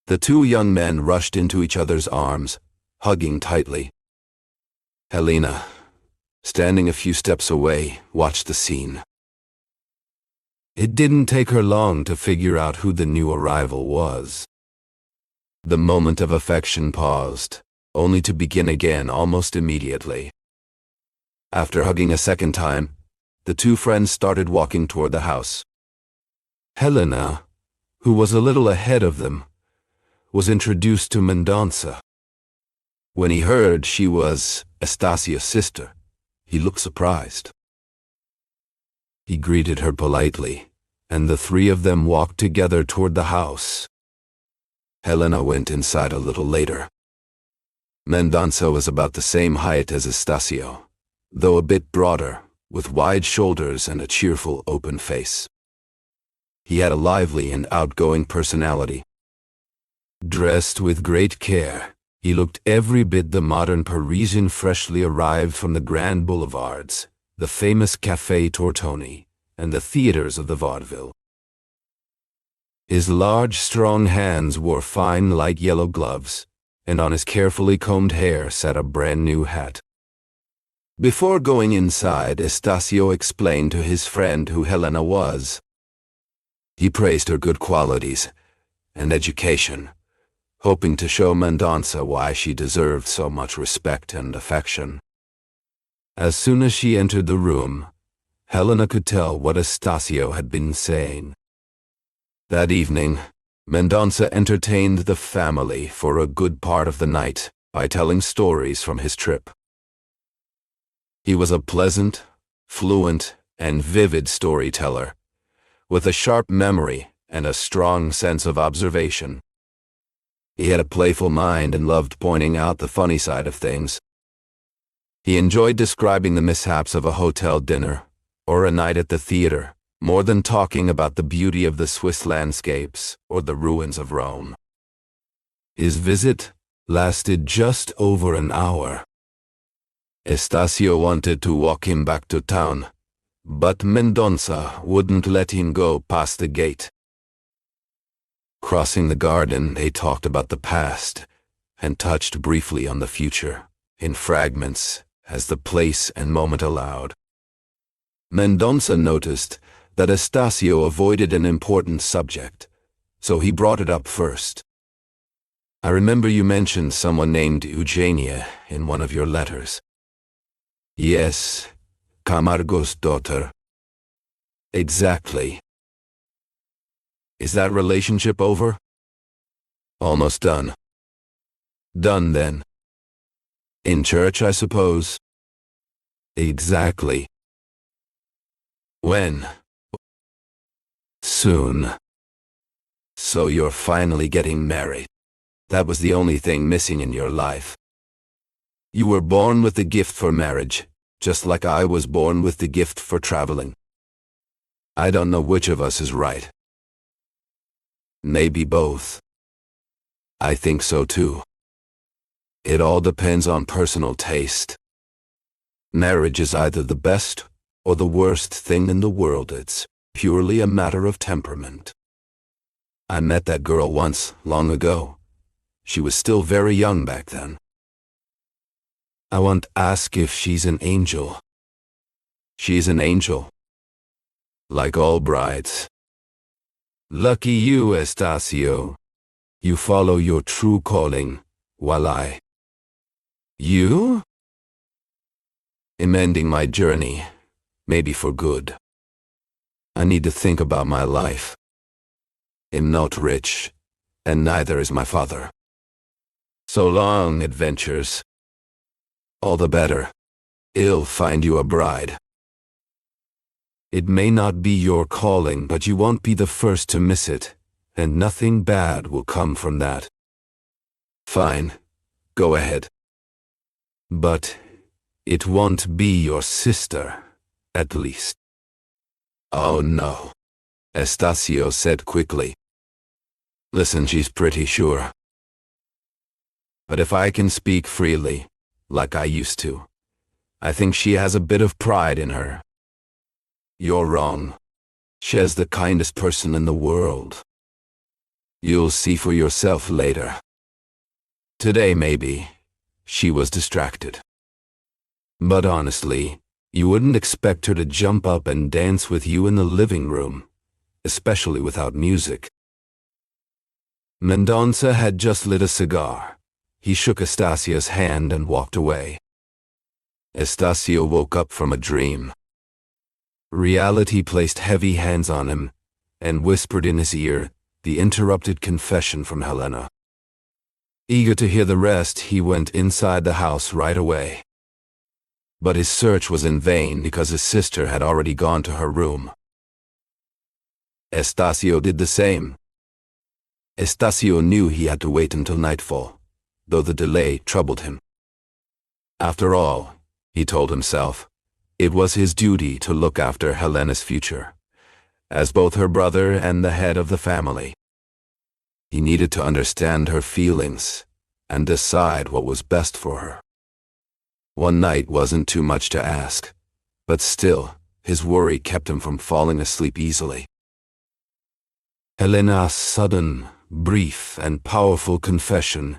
The two young men rushed into each other's arms, hugging tightly. Helena, standing a few steps away, watched the scene. It didn't take her long to figure out who the new arrival was. The moment of affection paused, only to begin again almost immediately. After hugging a second time, the two friends started walking toward the house. Helena, who was a little ahead of them, was introduced to Mendonça. When he heard she was Estacio's sister, he looked surprised. He greeted her politely, and the three of them walked together toward the house. Helena went inside a little later. Mendonça was about the same height as Estacio, though a bit broader, with wide shoulders and a cheerful, open face. He had a lively and outgoing personality. Dressed with great care, he looked every bit the modern Parisian freshly arrived from the grand boulevards, the famous Café Tortoni, and the theaters of the vaudeville. His large, strong hands wore fine, light yellow gloves, and on his carefully combed hair sat a brand-new hat. Before going inside, Estacio explained to his friend who Helena was. He praised her good qualities and education, hoping to show Mendonça why she deserved so much respect and affection. As soon as she entered the room, Helena could tell what Estacio had been saying. That evening, Mendonça entertained the family for a good part of the night by telling stories from his trip. He was a pleasant, fluent, and vivid storyteller, with a sharp memory and a strong sense of observation. He had a playful mind and loved pointing out the funny side of things. He enjoyed describing the mishaps of a hotel dinner or a night at the theater, more than talking about the beauty of the Swiss landscapes or the ruins of Rome. His visit lasted just over an hour. Estacio wanted to walk him back to town, but Mendonça wouldn't let him go past the gate. Crossing the garden, they talked about the past and touched briefly on the future, in fragments, as the place and moment allowed. Mendonça noticed that Estacio avoided an important subject, so he brought it up first. I remember you mentioned someone named Eugenia in one of your letters. Yes, Camargo's daughter. Exactly. Is that relationship over? Almost done. Done then. In church, I suppose? Exactly. When? Soon. So you're finally getting married. That was the only thing missing in your life. You were born with the gift for marriage, just like I was born with the gift for traveling. I don't know which of us is right. Maybe both. I think so too. It all depends on personal taste. Marriage is either the best or the worst thing in the world. It's purely a matter of temperament. I met that girl once, long ago. She was still very young back then. I want to ask if she's an angel. She's an angel. Like all brides. Lucky you, Estacio. You follow your true calling, while I... You? I'm ending my journey, maybe for good. I need to think about my life. I'm not rich, and neither is my father. So long, adventures. All the better. I'll find you a bride. It may not be your calling, but you won't be the first to miss it, and nothing bad will come from that. Fine, go ahead. But it won't be your sister, at least. Oh no, Estacio said quickly. Listen, she's pretty sure. But if I can speak freely, like I used to, I think she has a bit of pride in her. You're wrong. She's the kindest person in the world. You'll see for yourself later. Today, maybe, she was distracted. But honestly, you wouldn't expect her to jump up and dance with you in the living room, especially without music. Mendonça had just lit a cigar. He shook Estacio's hand and walked away. Estacio woke up from a dream. Reality placed heavy hands on him and whispered in his ear the interrupted confession from Helena. Eager to hear the rest, he went inside the house right away. But his search was in vain because his sister had already gone to her room. Estacio did the same. Estacio knew he had to wait until nightfall, though the delay troubled him. After all, he told himself, it was his duty to look after Helena's future, as both her brother and the head of the family. He needed to understand her feelings and decide what was best for her. One night wasn't too much to ask, but still, his worry kept him from falling asleep easily. Helena's sudden, brief, and powerful confession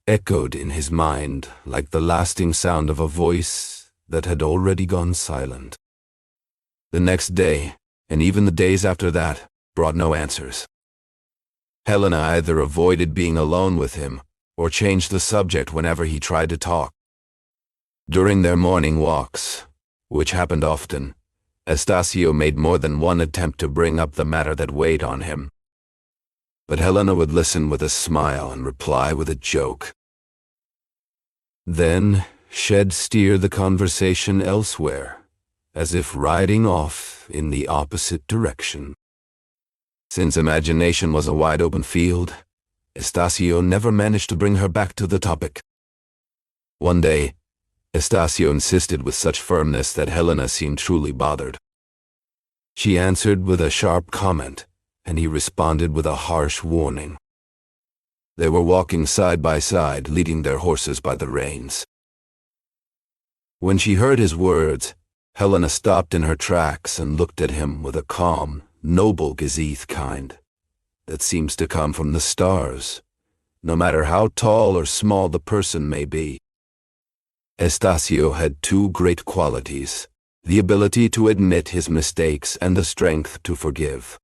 echoed in his mind like the lasting sound of a voice that had already gone silent. The next day, and even the days after that, brought no answers. Helena either avoided being alone with him or changed the subject whenever he tried to talk. During their morning walks, which happened often, Estacio made more than one attempt to bring up the matter that weighed on him. But Helena would listen with a smile and reply with a joke. Then she'd steer the conversation elsewhere, as if riding off in the opposite direction. Since imagination was a wide-open field, Estacio never managed to bring her back to the topic. One day, Estacio insisted with such firmness that Helena seemed truly bothered. She answered with a sharp comment, and he responded with a harsh warning. They were walking side by side, leading their horses by the reins. When she heard his words, Helena stopped in her tracks and looked at him with a calm, noble gaze kind that seems to come from the stars, no matter how tall or small the person may be. Estacio had two great qualities, the ability to admit his mistakes and the strength to forgive.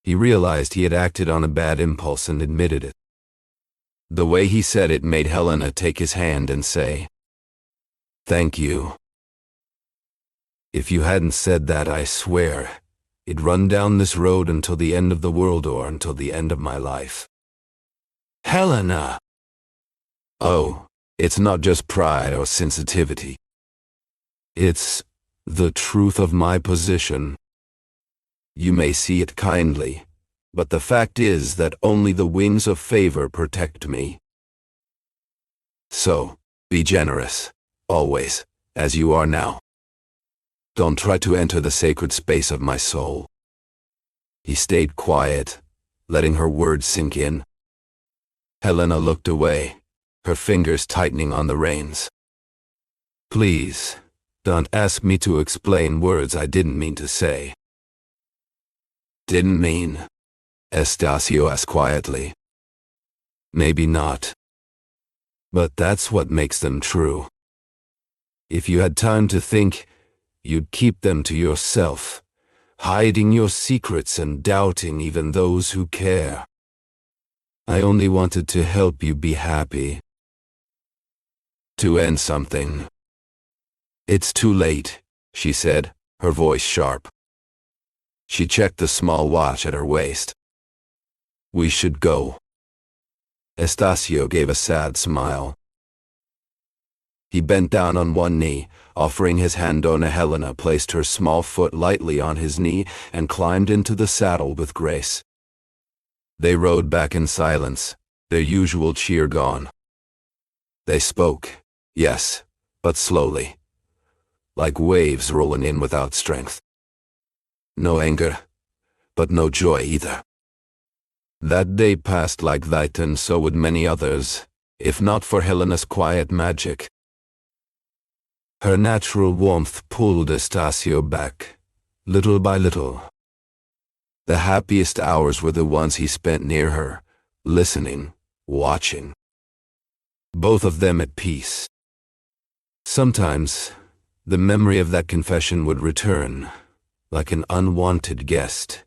He realized he had acted on a bad impulse and admitted it. The way he said it made Helena take his hand and say, "Thank you. If you hadn't said that, I swear, it'd run down this road until the end of the world or until the end of my life." Helena! Oh, it's not just pride or sensitivity. It's the truth of my position. You may see it kindly, but the fact is that only the wings of favor protect me. So, be generous, always, as you are now. Don't try to enter the sacred space of my soul. He stayed quiet, letting her words sink in. Helena looked away, her fingers tightening on the reins. Please, don't ask me to explain words I didn't mean to say. Didn't mean? Estacio asked quietly. Maybe not. But that's what makes them true. If you had time to think, you'd keep them to yourself, hiding your secrets and doubting even those who care. I only wanted to help you be happy. To end something. It's too late, she said, her voice sharp. She checked the small watch at her waist. We should go. Estacio gave a sad smile. He bent down on one knee, offering his hand. Dona Helena placed her small foot lightly on his knee and climbed into the saddle with grace. They rode back in silence, their usual cheer gone. They spoke, yes, but slowly, like waves rolling in without strength. No anger, but no joy either. That day passed like that, and so would many others, if not for Helena's quiet magic. Her natural warmth pulled Estacio back, little by little. The happiest hours were the ones he spent near her, listening, watching. Both of them at peace. Sometimes, the memory of that confession would return, like an unwanted guest,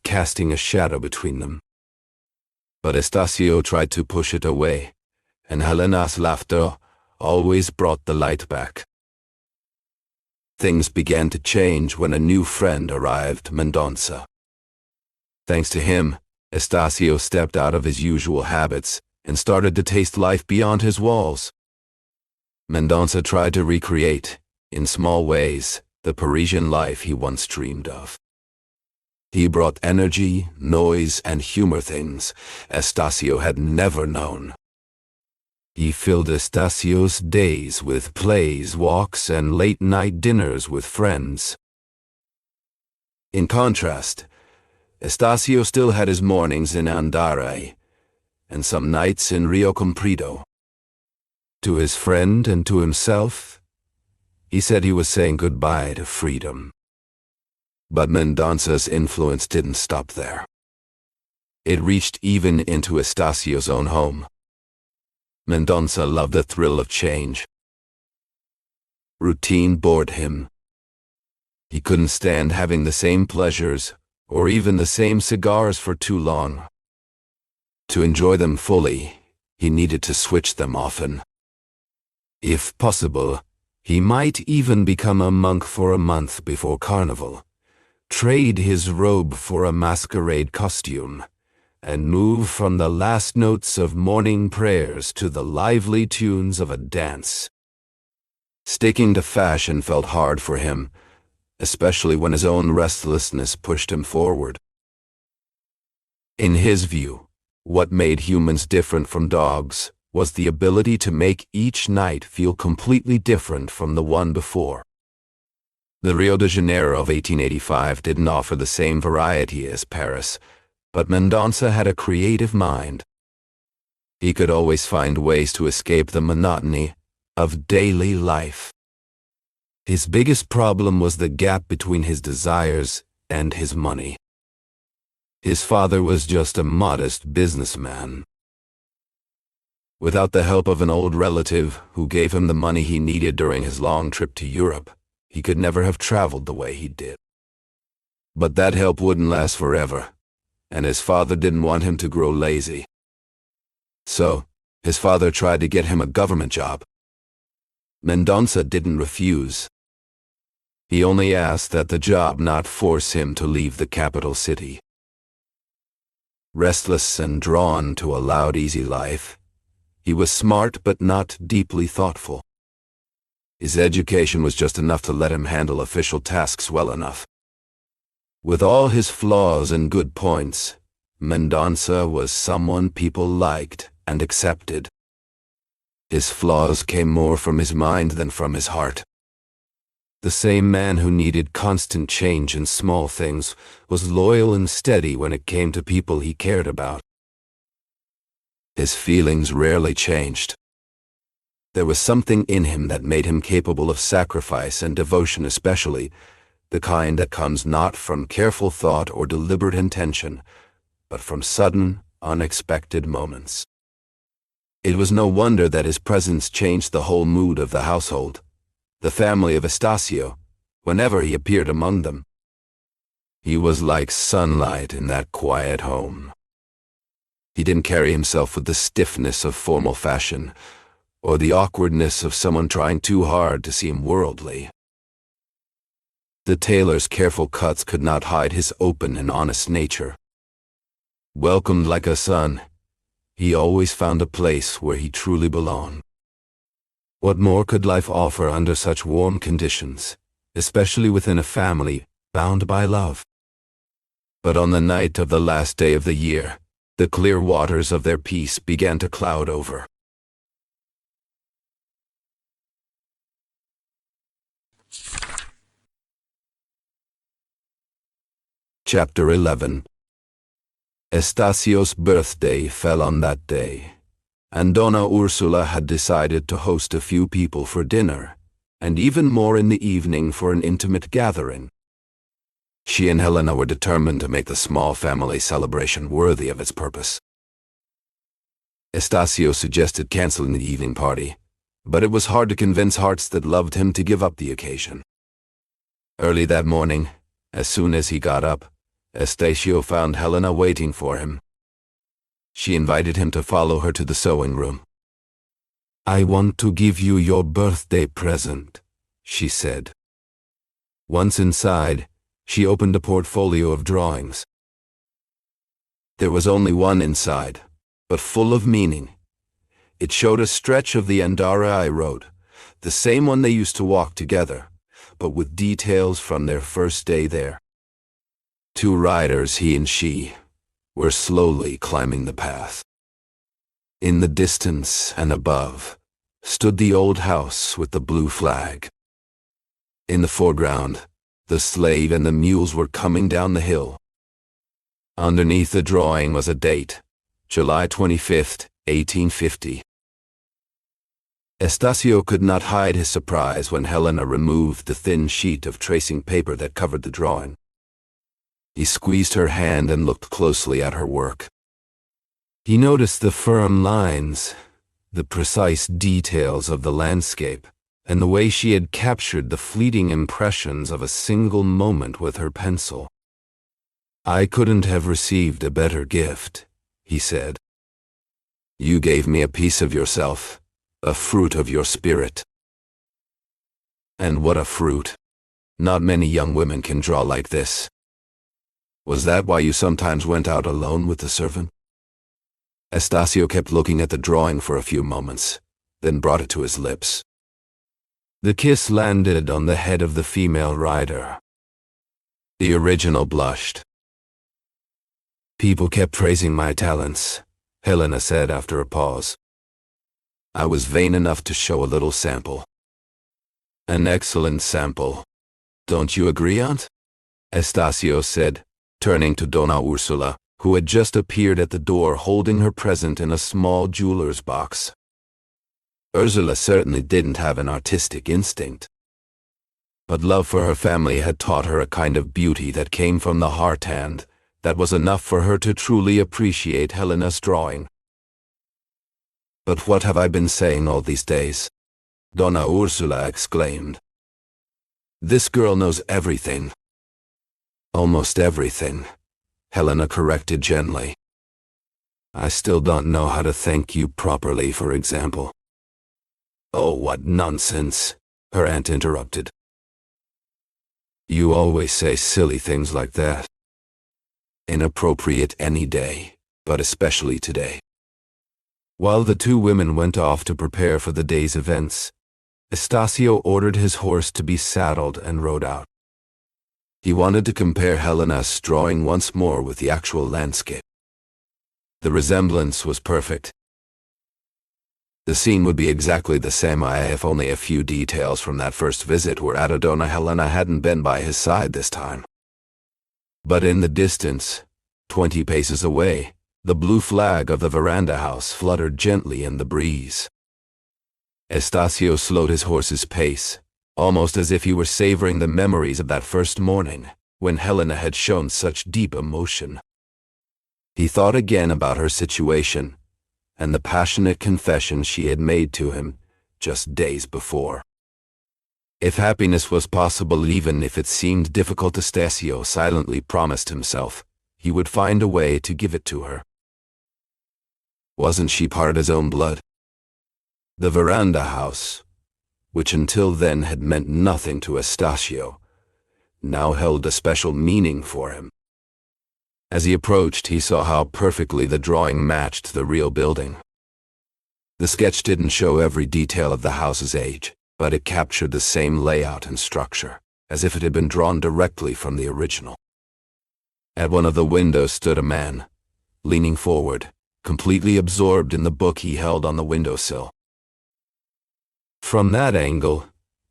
casting a shadow between them. But Estacio tried to push it away, and Helena's laughter always brought the light back. Things began to change when a new friend arrived, Mendonça. Thanks to him, Estacio stepped out of his usual habits and started to taste life beyond his walls. Mendonça tried to recreate, in small ways, the Parisian life he once dreamed of. He brought energy, noise, and humor, things Estacio had never known. He filled Estacio's days with plays, walks, and late-night dinners with friends. In contrast, Estacio still had his mornings in Andaray, and some nights in Rio Comprido. To his friend and to himself, he said he was saying goodbye to freedom. But Mendonca's influence didn't stop there. It reached even into Estacio's own home. Mendonca loved the thrill of change. Routine bored him. He couldn't stand having the same pleasures or even the same cigars for too long. To enjoy them fully, he needed to switch them often. If possible, he might even become a monk for a month before Carnival, trade his robe for a masquerade costume, and move from the last notes of morning prayers to the lively tunes of a dance. Sticking to fashion felt hard for him, especially when his own restlessness pushed him forward. In his view, what made humans different from dogs was the ability to make each night feel completely different from the one before. The Rio de Janeiro of 1885 didn't offer the same variety as Paris, but Mendonca had a creative mind. He could always find ways to escape the monotony of daily life. His biggest problem was the gap between his desires and his money. His father was just a modest businessman. Without the help of an old relative who gave him the money he needed during his long trip to Europe, he could never have traveled the way he did. But that help wouldn't last forever, and his father didn't want him to grow lazy. So, his father tried to get him a government job. Mendonca didn't refuse. He only asked that the job not force him to leave the capital city. Restless and drawn to a loud, easy life, he was smart but not deeply thoughtful. His education was just enough to let him handle official tasks well enough. With all his flaws and good points, Mendonca was someone people liked and accepted. His flaws came more from his mind than from his heart. The same man who needed constant change in small things was loyal and steady when it came to people he cared about. His feelings rarely changed. There was something in him that made him capable of sacrifice and devotion, especially the kind that comes not from careful thought or deliberate intention, but from sudden, unexpected moments. It was no wonder that his presence changed the whole mood of the household, the family of Estacio, whenever he appeared among them. He was like sunlight in that quiet home. He didn't carry himself with the stiffness of formal fashion, or the awkwardness of someone trying too hard to seem worldly. The tailor's careful cuts could not hide his open and honest nature. Welcomed like a son, he always found a place where he truly belonged. What more could life offer under such warm conditions, especially within a family bound by love? But on the night of the last day of the year, the clear waters of their peace began to cloud over. Chapter 11. Estacio's birthday fell on that day, and Donna Ursula had decided to host a few people for dinner, and even more in the evening for an intimate gathering. She and Helena were determined to make the small family celebration worthy of its purpose. Estacio suggested canceling the evening party, but it was hard to convince hearts that loved him to give up the occasion. Early that morning, as soon as he got up, Estacio found Helena waiting for him. She invited him to follow her to the sewing room. "I want to give you your birthday present," she said. Once inside, she opened a portfolio of drawings. There was only one inside, but full of meaning. It showed a stretch of the Andaray road, the same one they used to walk together, but with details from their first day there. Two riders, he and she, were slowly climbing the path. In the distance and above stood the old house with the blue flag. In the foreground, the slave and the mules were coming down the hill. Underneath the drawing was a date, July 25th, 1850. Estacio could not hide his surprise when Helena removed the thin sheet of tracing paper that covered the drawing. He squeezed her hand and looked closely at her work. He noticed the firm lines, the precise details of the landscape, and the way she had captured the fleeting impressions of a single moment with her pencil. "I couldn't have received a better gift," he said. "You gave me a piece of yourself, a fruit of your spirit." And what a fruit! Not many young women can draw like this. Was that why you sometimes went out alone with the servant? Estacio kept looking at the drawing for a few moments, then brought it to his lips. The kiss landed on the head of the female rider. The original blushed. "People kept praising my talents," Helena said after a pause. "I was vain enough to show a little sample." "An excellent sample. Don't you agree, Aunt?" Estacio said, turning to Donna Ursula, who had just appeared at the door holding her present in a small jeweler's box. Ursula certainly didn't have an artistic instinct, but love for her family had taught her a kind of beauty that came from the heart, and that was enough for her to truly appreciate Helena's drawing. "But what have I been saying all these days?" Donna Ursula exclaimed. "This girl knows everything." "Almost everything," Helena corrected gently. "I still don't know how to thank you properly, for example." "Oh, what nonsense," her aunt interrupted. "You always say silly things like that. Inappropriate any day, but especially today." While the two women went off to prepare for the day's events, Estacio ordered his horse to be saddled and rode out. He wanted to compare Helena's drawing once more with the actual landscape. The resemblance was perfect. The scene would be exactly the same if only a few details from that first visit were added. Helena hadn't been by his side this time. But in the distance, 20 paces away, the blue flag of the veranda house fluttered gently in the breeze. Estacio slowed his horse's pace, almost as if he were savoring the memories of that first morning, when Helena had shown such deep emotion. He thought again about her situation, and the passionate confession she had made to him just days before. If happiness was possible, even if it seemed difficult, Estacio silently promised himself he would find a way to give it to her. Wasn't she part of his own blood? The veranda house, which until then had meant nothing to Estacio, now held a special meaning for him. As he approached, he saw how perfectly the drawing matched the real building. The sketch didn't show every detail of the house's age, but it captured the same layout and structure, as if it had been drawn directly from the original. At one of the windows stood a man, leaning forward, completely absorbed in the book he held on the windowsill. From that angle,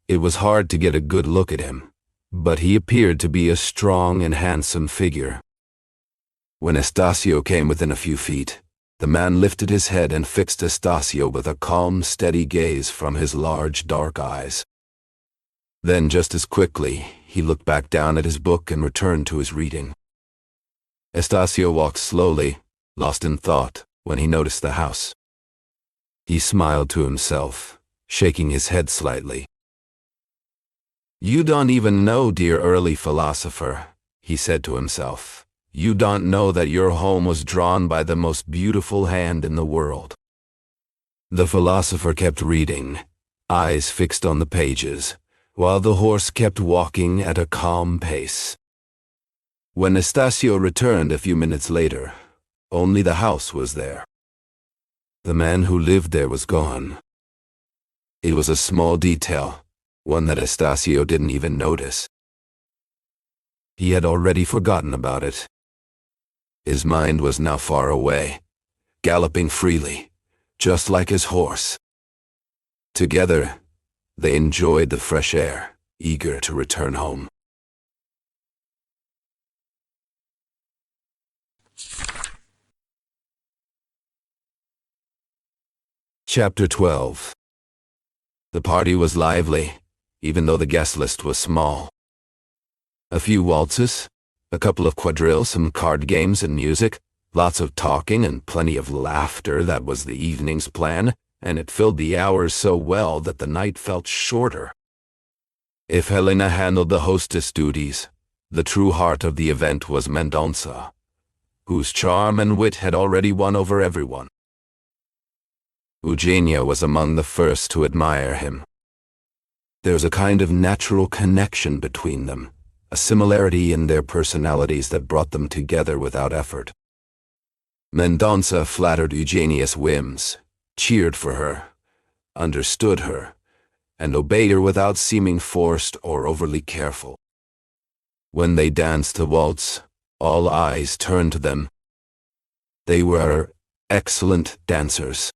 it was hard to get a good look at him, but he appeared to be a strong and handsome figure. When Estacio came within a few feet, the man lifted his head and fixed Estacio with a calm, steady gaze from his large, dark eyes. Then, just as quickly, he looked back down at his book and returned to his reading. Estacio walked slowly, lost in thought, when he noticed the house. He smiled to himself, shaking his head slightly. "You don't even know, dear early philosopher," he said to himself. "You don't know that your home was drawn by the most beautiful hand in the world." The philosopher kept reading, eyes fixed on the pages, while the horse kept walking at a calm pace. When Estacio returned a few minutes later, only the house was there. The man who lived there was gone. It was a small detail, one that Estacio didn't even notice. He had already forgotten about it. His mind was now far away, galloping freely, just like his horse. Together, they enjoyed the fresh air, eager to return home. Chapter 12. The party was lively, even though the guest list was small. A few waltzes, a couple of quadrilles, some card games and music, lots of talking and plenty of laughter. That was the evening's plan, and it filled the hours so well that the night felt shorter. If Helena handled the hostess duties, the true heart of the event was Mendonça, whose charm and wit had already won over everyone. Eugenia was among the first to admire him. There's a kind of natural connection between them, a similarity in their personalities that brought them together without effort. Mendonça flattered Eugenia's whims, cheered for her, understood her, and obeyed her without seeming forced or overly careful. When they danced the waltz, all eyes turned to them. They were excellent dancers.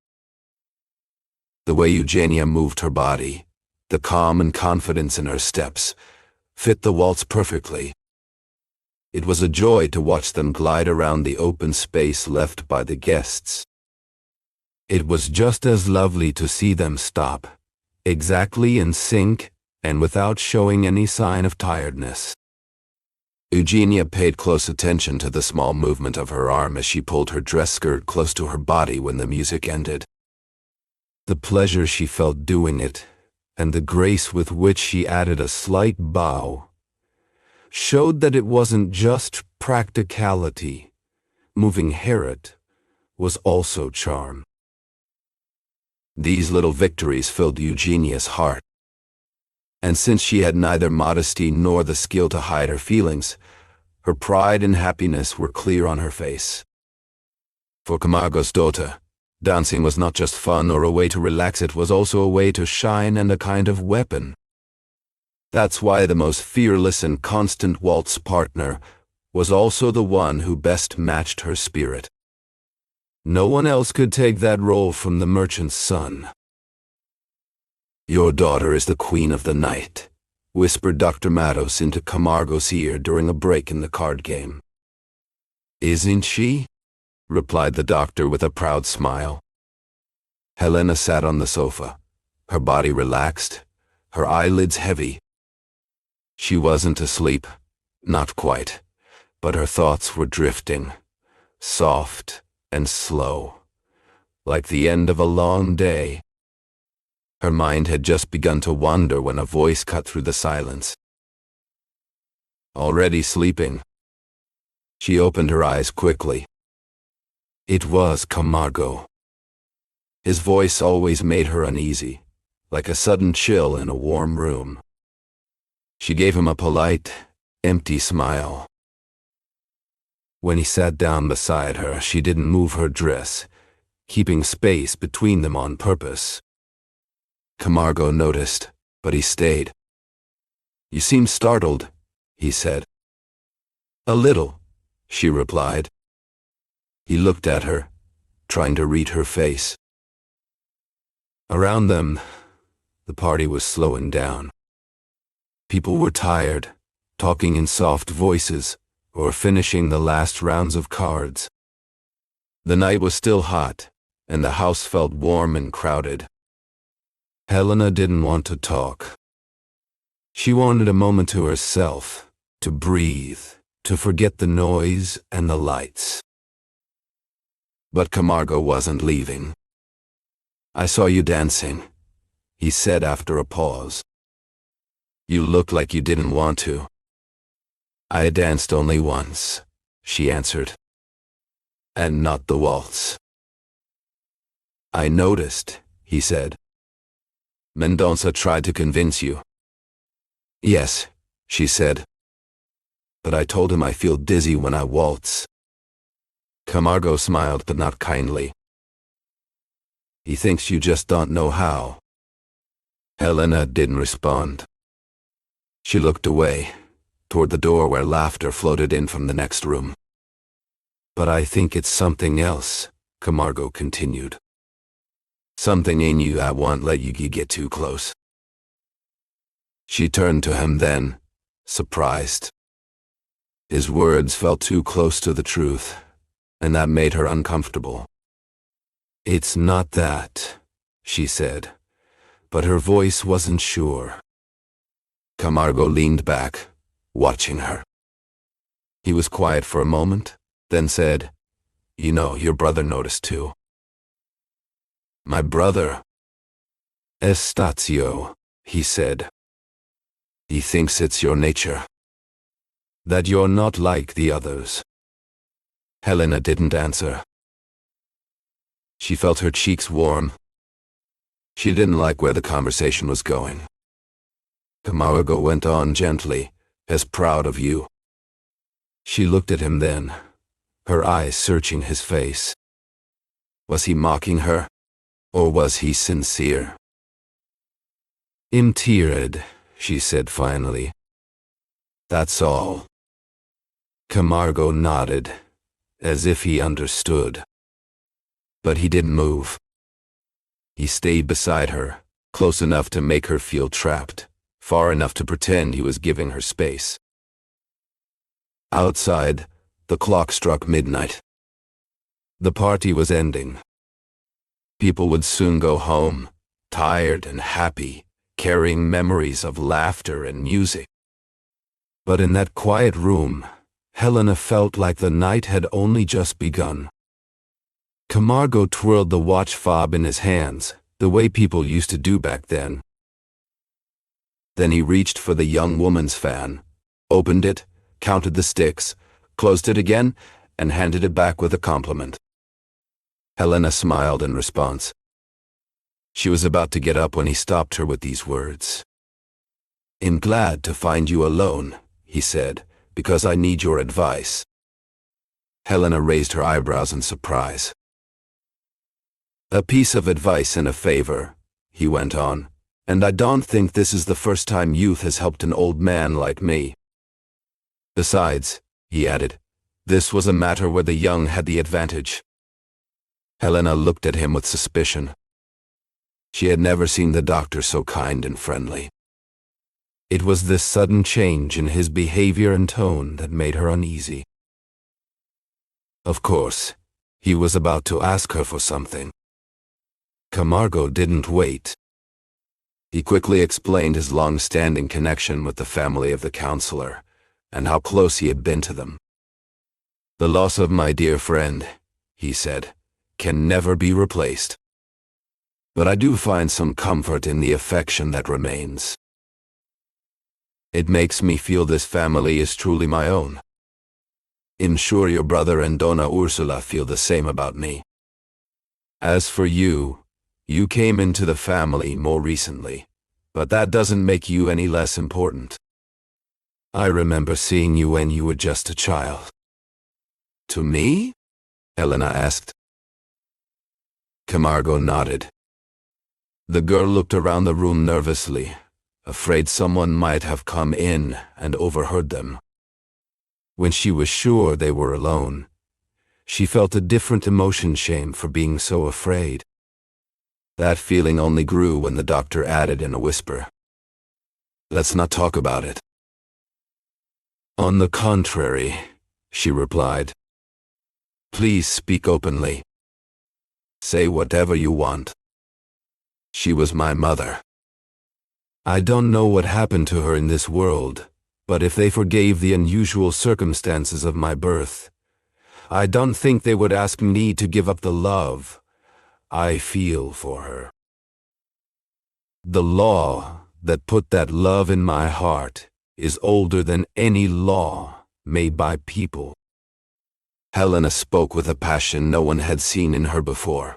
The way Eugenia moved her body, the calm and confidence in her steps, fit the waltz perfectly. It was a joy to watch them glide around the open space left by the guests. It was just as lovely to see them stop, exactly in sync and without showing any sign of tiredness. Eugenia paid close attention to the small movement of her arm as she pulled her dress skirt close to her body when the music ended. The pleasure she felt doing it, and the grace with which she added a slight bow, showed that it wasn't just practicality. Moving Harriet was also charm. These little victories filled Eugenia's heart, and since she had neither modesty nor the skill to hide her feelings, her pride and happiness were clear on her face. For Camargo's daughter, dancing was not just fun or a way to relax, it was also a way to shine and a kind of weapon. That's why the most fearless and constant waltz partner was also the one who best matched her spirit. No one else could take that role from the merchant's son. "Your daughter is the queen of the night," whispered Dr. Matos into Camargo's ear during a break in the card game. "Isn't she?" replied the doctor with a proud smile. Helena sat on the sofa, her body relaxed, her eyelids heavy. She wasn't asleep, not quite, but her thoughts were drifting, soft and slow, like the end of a long day. Her mind had just begun to wander when a voice cut through the silence. "Already sleeping?" She opened her eyes quickly. It was Camargo. His voice always made her uneasy, like a sudden chill in a warm room. She gave him a polite, empty smile. When he sat down beside her, she didn't move her dress, keeping space between them on purpose. Camargo noticed, but he stayed. "You seem startled," he said. "A little," she replied. He looked at her, trying to read her face. Around them, the party was slowing down. People were tired, talking in soft voices, or finishing the last rounds of cards. The night was still hot, and the house felt warm and crowded. Helena didn't want to talk. She wanted a moment to herself, to breathe, to forget the noise and the lights. But Camargo wasn't leaving. "I saw you dancing," he said after a pause. "You looked like you didn't want to." "I danced only once," she answered. "And not the waltz." "I noticed," he said. "Mendonça tried to convince you." "Yes," she said. "But I told him I feel dizzy when I waltz." Camargo smiled, but not kindly. "He thinks you just don't know how." Helena didn't respond. She looked away, toward the door where laughter floated in from the next room. "But I think it's something else," Camargo continued. "Something in you that won't let you get too close." She turned to him then, surprised. His words felt too close to the truth, and that made her uncomfortable. "It's not that," she said, but her voice wasn't sure. Camargo leaned back, watching her. He was quiet for a moment, then said, "You know, your brother noticed too." "My brother?" "Estazio," he said. "He thinks it's your nature. That you're not like the others." Helena didn't answer. She felt her cheeks warm. She didn't like where the conversation was going. Camargo went on gently, "As proud of you." She looked at him then, her eyes searching his face. Was he mocking her, or was he sincere? "I'm tired," she said finally. "That's all." Camargo nodded, as if he understood. But he didn't move. He stayed beside her, close enough to make her feel trapped, far enough to pretend he was giving her space. Outside, the clock struck midnight. The party was ending. People would soon go home, tired and happy, carrying memories of laughter and music. But in that quiet room, Helena felt like the night had only just begun. Camargo twirled the watch fob in his hands, the way people used to do back then. Then he reached for the young woman's fan, opened it, counted the sticks, closed it again, and handed it back with a compliment. Helena smiled in response. She was about to get up when he stopped her with these words. "I'm glad to find you alone," he said, "because I need your advice." Helena raised her eyebrows in surprise. "A piece of advice and a favor," he went on, "and I don't think this is the first time youth has helped an old man like me. Besides," he added, "this was a matter where the young had the advantage." Helena looked at him with suspicion. She had never seen the doctor so kind and friendly. It was this sudden change in his behavior and tone that made her uneasy. Of course, he was about to ask her for something. Camargo didn't wait. He quickly explained his long-standing connection with the family of the counselor, and how close he had been to them. "The loss of my dear friend," he said, "can never be replaced. But I do find some comfort in the affection that remains. It makes me feel this family is truly my own. I'm sure your brother and Donna Ursula feel the same about me. As for you, you came into the family more recently, but that doesn't make you any less important. I remember seeing you when you were just a child." "To me?" Helena asked. Camargo nodded. The girl looked around the room nervously, afraid someone might have come in and overheard them. When she was sure they were alone, she felt a different emotion, shame for being so afraid. That feeling only grew when the doctor added in a whisper, "Let's not talk about it." "On the contrary," she replied. "Please speak openly. Say whatever you want. She was my mother. I don't know what happened to her in this world, but if they forgave the unusual circumstances of my birth, I don't think they would ask me to give up the love I feel for her. The law that put that love in my heart is older than any law made by people." Helena spoke with a passion no one had seen in her before.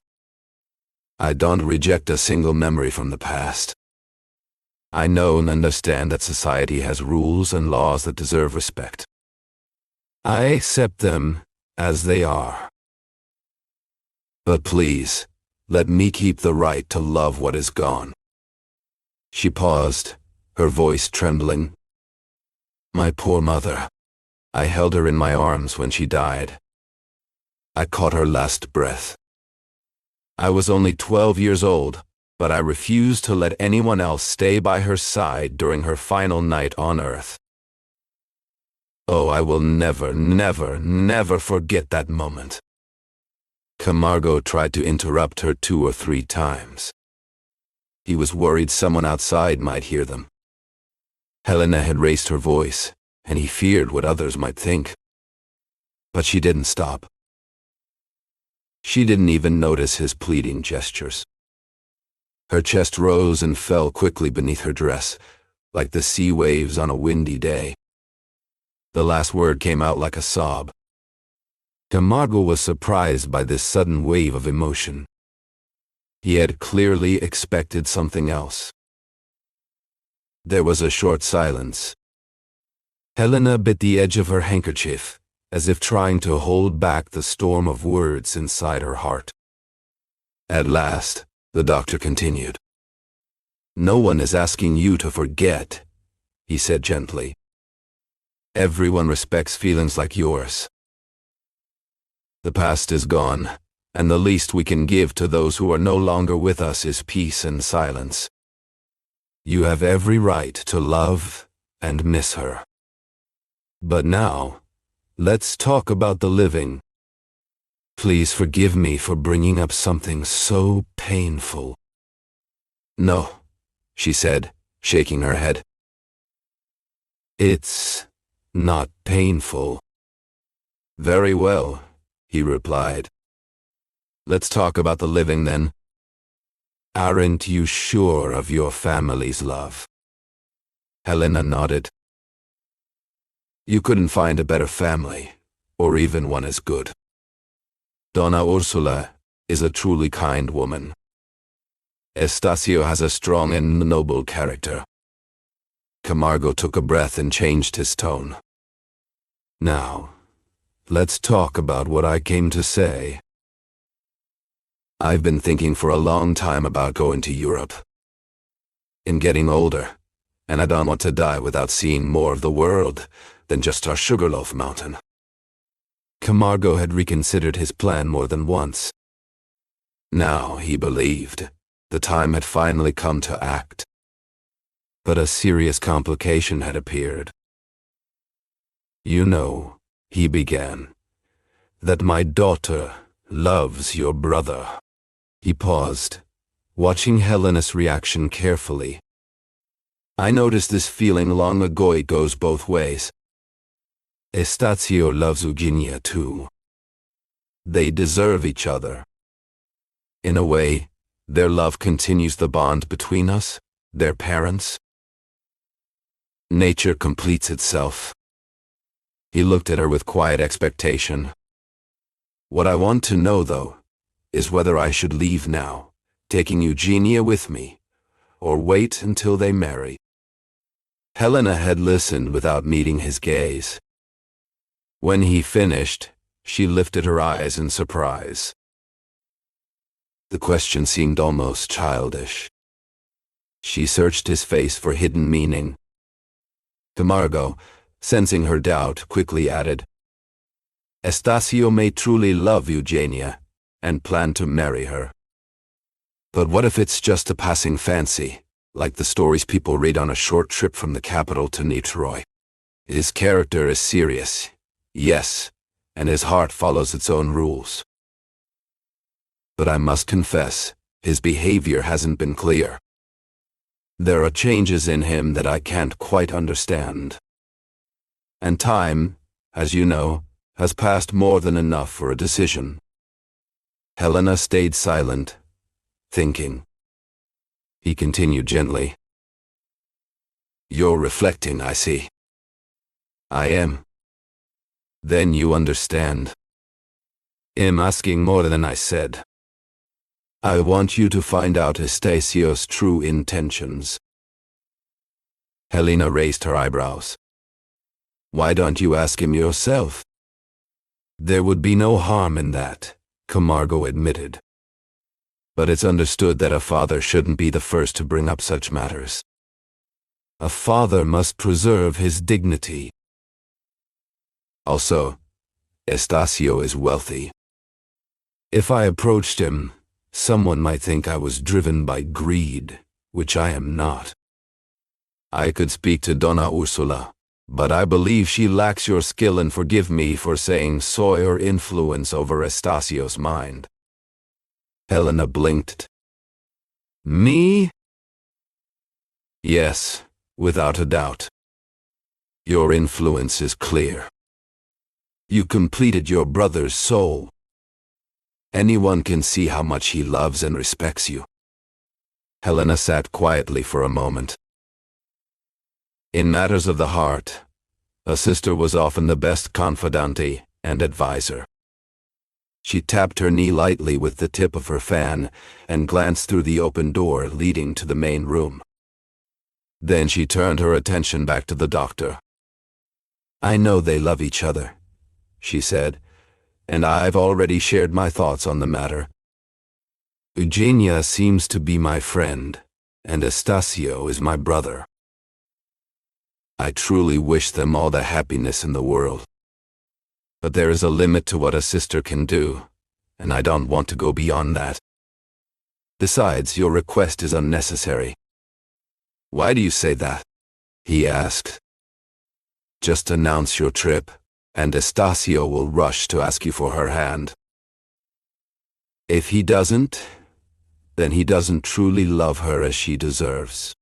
"I don't reject a single memory from the past. I know and understand that society has rules and laws that deserve respect. I accept them as they are. But please, let me keep the right to love what is gone." She paused, her voice trembling. My poor mother. I held her in my arms when she died. I caught her last breath. I was only 12 years old, but I refused to let anyone else stay by her side during her final night on Earth. Oh, I will never, never, never forget that moment. Camargo tried to interrupt her 2 or 3 times. He was worried someone outside might hear them. Helena had raised her voice, and he feared what others might think. But she didn't stop. She didn't even notice his pleading gestures. Her chest rose and fell quickly beneath her dress, like the sea waves on a windy day. The last word came out like a sob. Camargo was surprised by this sudden wave of emotion. He had clearly expected something else. There was a short silence. Helena bit the edge of her handkerchief, as if trying to hold back the storm of words inside her heart. At last, the doctor continued. "No one is asking you to forget," he said gently. "Everyone respects feelings like yours. The past is gone, and the least we can give to those who are no longer with us is peace and silence. You have every right to love and miss her. But now, let's talk about the living. Please forgive me for bringing up something so painful." "No," she said, shaking her head. "It's not painful." "Very well," he replied. "Let's talk about the living then. Aren't you sure of your family's love?" Helena nodded. "You couldn't find a better family, or even one as good. Donna Ursula is a truly kind woman. Estacio has a strong and noble character." Camargo took a breath and changed his tone. "Now, let's talk about what I came to say. I've been thinking for a long time about going to Europe. I'm getting older, and I don't want to die without seeing more of the world than just our Sugarloaf Mountain." Camargo had reconsidered his plan more than once. Now, he believed, the time had finally come to act. But a serious complication had appeared. "You know," he began, "that my daughter loves your brother." He paused, watching Helena's reaction carefully. "I noticed this feeling long ago. It goes both ways. Estacio loves Eugenia too. They deserve each other. In a way, their love continues the bond between us, their parents. Nature completes itself." He looked at her with quiet expectation. "What I want to know, though, is whether I should leave now, taking Eugenia with me, or wait until they marry." Helena had listened without meeting his gaze. When he finished, she lifted her eyes in surprise. The question seemed almost childish. She searched his face for hidden meaning. Camargo, sensing her doubt, quickly added, "Estacio may truly love Eugenia and plan to marry her. But what if it's just a passing fancy, like the stories people read on a short trip from the capital to Nitroy? His character is serious, yes, and his heart follows its own rules. But I must confess, his behavior hasn't been clear. There are changes in him that I can't quite understand. And time, as you know, has passed more than enough for a decision." Helena stayed silent, thinking. He continued gently. "You're reflecting, I see." "I am." "Then you understand. I'm asking more than I said. I want you to find out Estacio's true intentions." Helena raised her eyebrows. "Why don't you ask him yourself?" "There would be no harm in that," Camargo admitted. "But it's understood that a father shouldn't be the first to bring up such matters." A father must preserve his dignity. Also, Estacio is wealthy. If I approached him, someone might think I was driven by greed, which I am not. I could speak to Donna Ursula, but I believe she lacks your skill, and forgive me for saying soy or influence over Estacio's mind. Helena blinked. Me? Yes, without a doubt. Your influence is clear. You completed your brother's soul. Anyone can see how much he loves and respects you. Helena sat quietly for a moment. In matters of the heart, a sister was often the best confidante and advisor. She tapped her knee lightly with the tip of her fan and glanced through the open door leading to the main room. Then she turned her attention back to the doctor. I know they love each other, she said, and I've already shared my thoughts on the matter. Eugenia seems to be my friend, and Estacio is my brother. I truly wish them all the happiness in the world. But there is a limit to what a sister can do, and I don't want to go beyond that. Besides, your request is unnecessary. Why do you say that? He asked. Just announce your trip, and Estacio will rush to ask you for her hand. If he doesn't, then he doesn't truly love her as she deserves.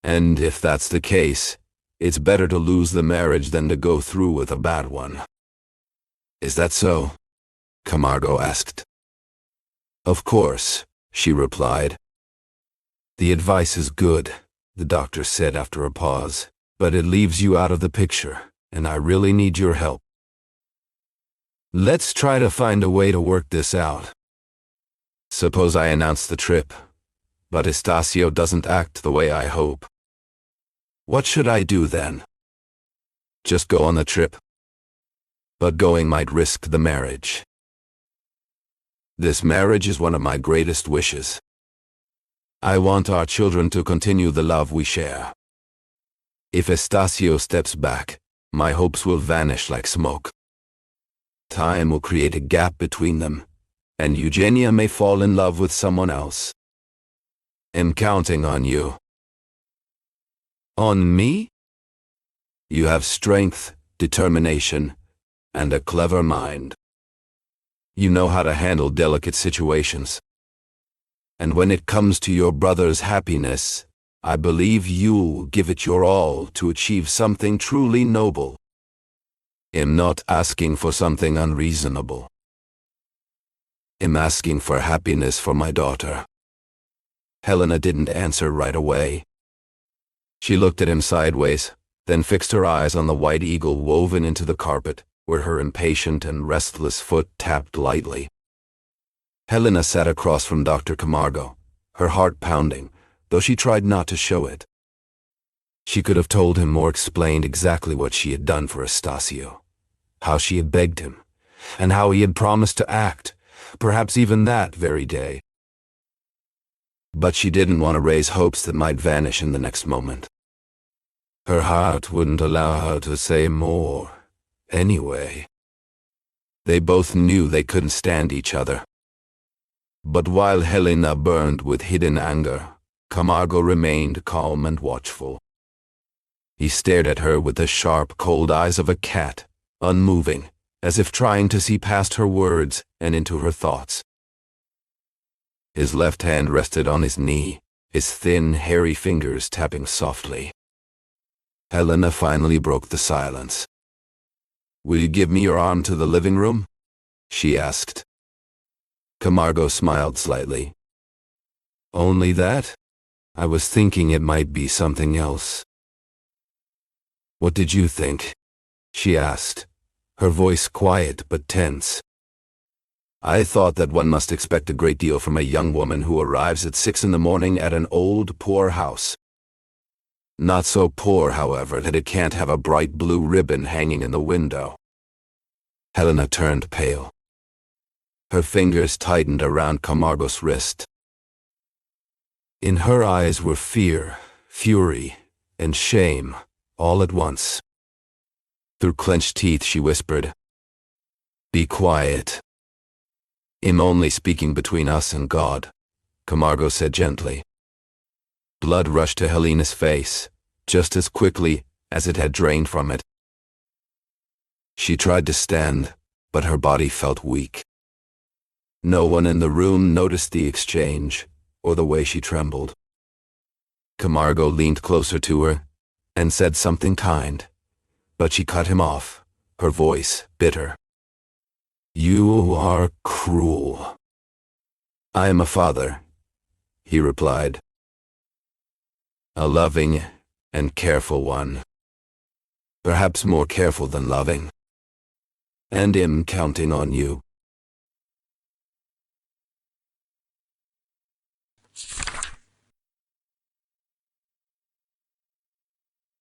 And if that's the case, it's better to lose the marriage than to go through with a bad one. Is that so? Camargo asked. Of course, she replied. The advice is good, the doctor said after a pause, but it leaves you out of the picture, and I really need your help. Let's try to find a way to work this out. Suppose I announce the trip, but Estacio doesn't act the way I hope. What should I do then? Just go on the trip? But going might risk the marriage. This marriage is one of my greatest wishes. I want our children to continue the love we share. If Estacio steps back, my hopes will vanish like smoke. Time will create a gap between them, and Eugenia may fall in love with someone else. I'm counting on you. On me? You have strength, determination, and a clever mind. You know how to handle delicate situations. And when it comes to your brother's happiness, I believe you'll give it your all to achieve something truly noble. I'm not asking for something unreasonable. I'm asking for happiness for my daughter. Helena didn't answer right away. She looked at him sideways, then fixed her eyes on the white eagle woven into the carpet, where her impatient and restless foot tapped lightly. Helena sat across from Dr. Camargo, her heart pounding, though she tried not to show it. She could have told him or explained exactly what she had done for Estacio, how she had begged him, and how he had promised to act, perhaps even that very day. But she didn't want to raise hopes that might vanish in the next moment. Her heart wouldn't allow her to say more, anyway. They both knew they couldn't stand each other. But while Helena burned with hidden anger, Camargo remained calm and watchful. He stared at her with the sharp, cold eyes of a cat, unmoving, as if trying to see past her words and into her thoughts. His left hand rested on his knee, his thin, hairy fingers tapping softly. Helena finally broke the silence. Will you give me your arm to the living room? She asked. Camargo smiled slightly. Only that? I was thinking it might be something else. What did you think? She asked, her voice quiet but tense. I thought that one must expect a great deal from a young woman who arrives at 6 in the morning at an old, poor house. Not so poor, however, that it can't have a bright blue ribbon hanging in the window. Helena turned pale. Her fingers tightened around Camargo's wrist. In her eyes were fear, fury, and shame, all at once. Through clenched teeth she whispered, "Be quiet. I'm only speaking between us and God," Camargo said gently. Blood rushed to Helena's face, just as quickly as it had drained from it. She tried to stand, but her body felt weak. No one in the room noticed the exchange or the way she trembled. Camargo leaned closer to her and said something kind, but she cut him off, her voice bitter. "You are cruel." "I am a father," he replied. "A loving and careful one. Perhaps more careful than loving. And am counting on you."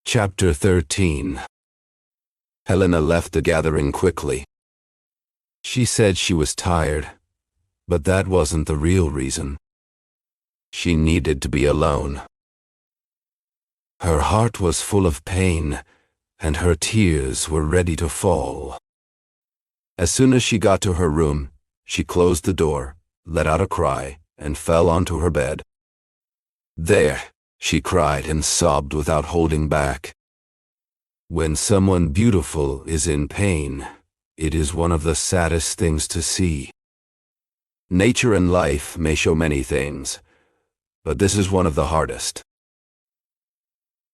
Chapter 13. Helena left the gathering quickly. She said she was tired, but that wasn't the real reason. She needed to be alone. Her heart was full of pain, and her tears were ready to fall. As soon as she got to her room, she closed the door, let out a cry, and fell onto her bed. "There," she cried and sobbed without holding back. When someone beautiful is in pain, it is one of the saddest things to see. Nature and life may show many things, but this is one of the hardest.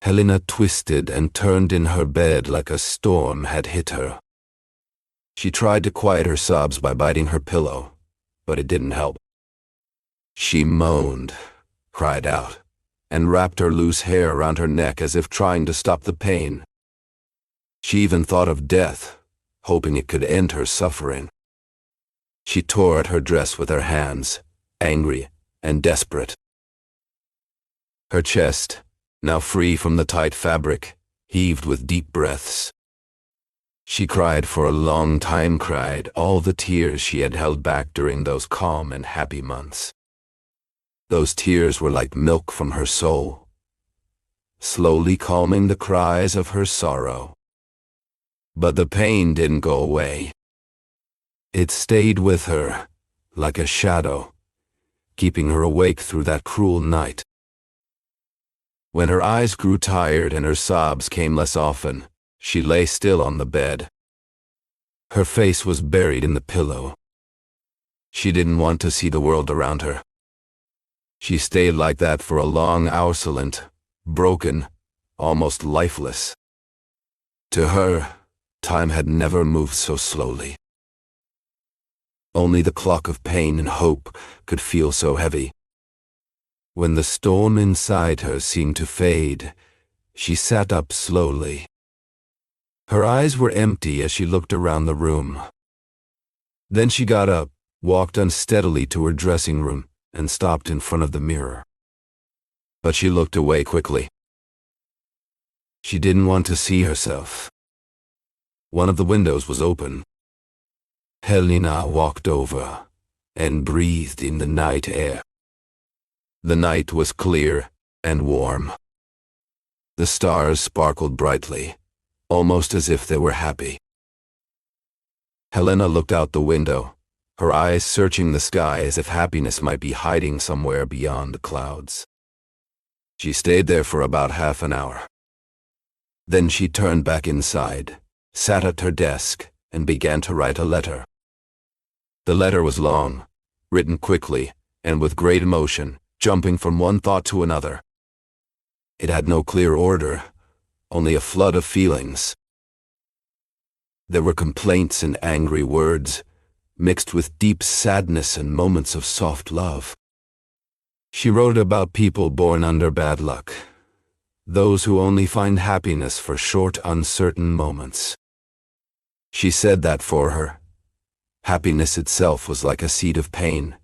Helena twisted and turned in her bed like a storm had hit her. She tried to quiet her sobs by biting her pillow, but it didn't help. She moaned, cried out, and wrapped her loose hair around her neck as if trying to stop the pain. She even thought of death, hoping it could end her suffering. She tore at her dress with her hands, angry and desperate. Her chest, now free from the tight fabric, heaved with deep breaths. She cried for a long time, cried all the tears she had held back during those calm and happy months. Those tears were like milk from her soul, slowly calming the cries of her sorrow. But the pain didn't go away. It stayed with her, like a shadow, keeping her awake through that cruel night. When her eyes grew tired and her sobs came less often, she lay still on the bed. Her face was buried in the pillow. She didn't want to see the world around her. She stayed like that for a long hour, silent, broken, almost lifeless. To her, time had never moved so slowly. Only the clock of pain and hope could feel so heavy. When the storm inside her seemed to fade, she sat up slowly. Her eyes were empty as she looked around the room. Then she got up, walked unsteadily to her dressing room, and stopped in front of the mirror. But she looked away quickly. She didn't want to see herself. One of the windows was open. Helena walked over and breathed in the night air. The night was clear and warm. The stars sparkled brightly, almost as if they were happy. Helena looked out the window, her eyes searching the sky as if happiness might be hiding somewhere beyond the clouds. She stayed there for about half an hour. Then she turned back inside, sat at her desk, and began to write a letter. The letter was long, written quickly, and with great emotion, jumping from one thought to another. It had no clear order, only a flood of feelings. There were complaints and angry words, mixed with deep sadness and moments of soft love. She wrote about people born under bad luck, those who only find happiness for short, uncertain moments. She said that for her, happiness itself was like a seed of pain,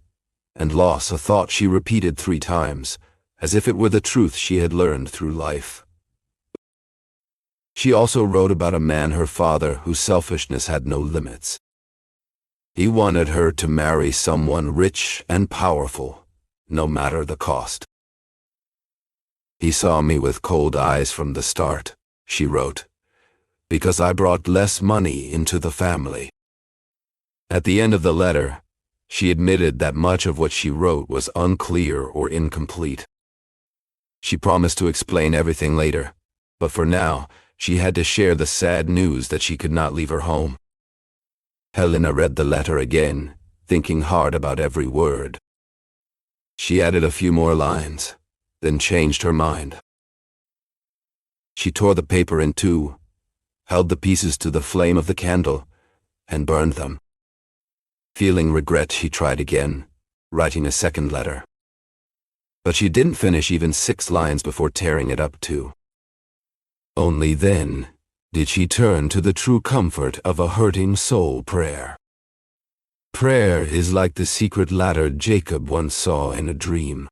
and loss a thought she repeated 3 times, as if it were the truth she had learned through life. She also wrote about a man, her father, whose selfishness had no limits. He wanted her to marry someone rich and powerful, no matter the cost. He saw me with cold eyes from the start, she wrote, because I brought less money into the family. At the end of the letter, she admitted that much of what she wrote was unclear or incomplete. She promised to explain everything later, but for now, she had to share the sad news that she could not leave her home. Helena read the letter again, thinking hard about every word. She added a few more lines, then changed her mind. She tore the paper in two, held the pieces to the flame of the candle, and burned them. Feeling regret, she tried again, writing a second letter. But she didn't finish even 6 lines before tearing it up too. Only then did she turn to the true comfort of a hurting soul prayer. Prayer is like the secret ladder Jacob once saw in a dream.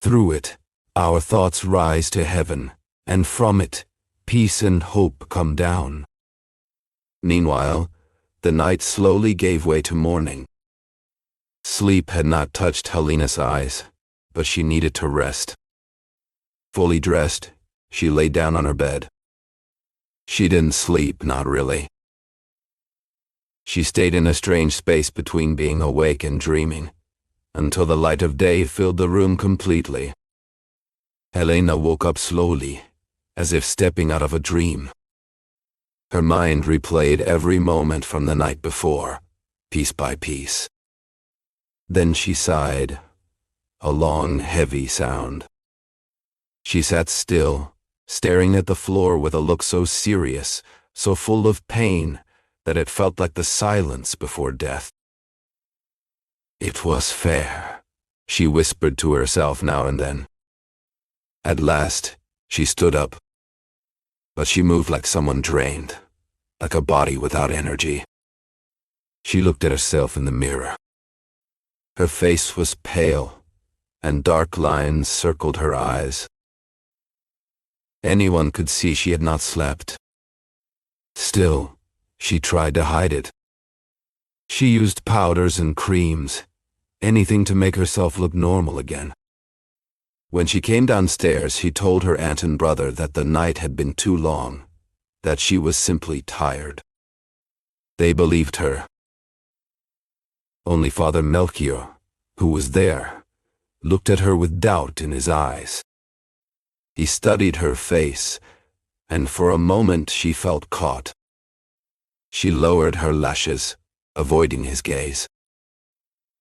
Through it, our thoughts rise to heaven, and from it, peace and hope come down. Meanwhile, the night slowly gave way to morning. Sleep had not touched Helena's eyes, but she needed to rest. Fully dressed, she lay down on her bed. She didn't sleep, not really. She stayed in a strange space between being awake and dreaming, until the light of day filled the room completely. Helena woke up slowly, as if stepping out of a dream. Her mind replayed every moment from the night before, piece by piece. Then she sighed, a long, heavy sound. She sat still, staring at the floor with a look so serious, so full of pain, that it felt like the silence before death. It was fair, she whispered to herself now and then. At last, she stood up. But she moved like someone drained, like a body without energy. She looked at herself in the mirror. Her face was pale, and dark lines circled her eyes. Anyone could see she had not slept. Still, she tried to hide it. She used powders and creams, anything to make herself look normal again. When she came downstairs, she told her aunt and brother that the night had been too long, that she was simply tired. They believed her. Only Father Melchior, who was there, looked at her with doubt in his eyes. He studied her face, and for a moment she felt caught. She lowered her lashes, avoiding his gaze.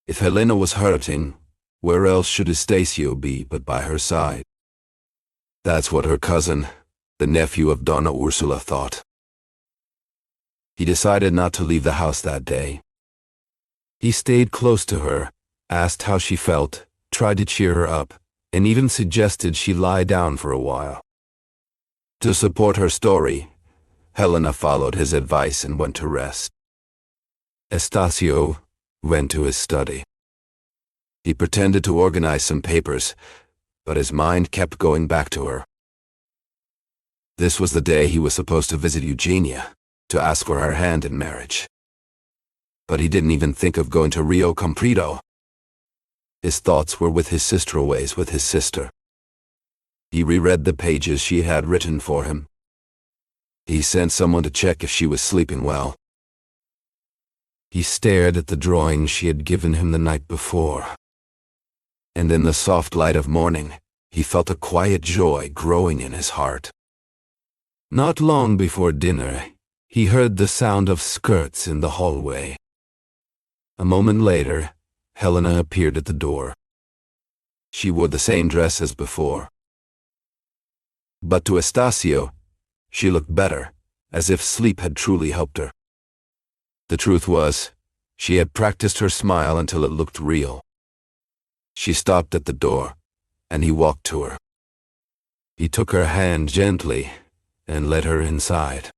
If Helena was hurting, where else should Estacio be but by her side? That's what her cousin, the nephew of Donna Ursula, thought. He decided not to leave the house that day. He stayed close to her, asked how she felt, tried to cheer her up, and even suggested she lie down for a while. To support her story, Helena followed his advice and went to rest. Estacio went to his study. He pretended to organize some papers, but his mind kept going back to her. This was the day he was supposed to visit Eugenia, to ask for her hand in marriage. But he didn't even think of going to Rio Comprido. His thoughts were with his sister, always with his sister. He reread the pages she had written for him. He sent someone to check if she was sleeping well. He stared at the drawing she had given him the night before. And in the soft light of morning, he felt a quiet joy growing in his heart. Not long before dinner, he heard the sound of skirts in the hallway. A moment later, Helena appeared at the door. She wore the same dress as before. But to Estacio, she looked better, as if sleep had truly helped her. The truth was, she had practiced her smile until it looked real. She stopped at the door, and he walked to her. He took her hand gently and led her inside.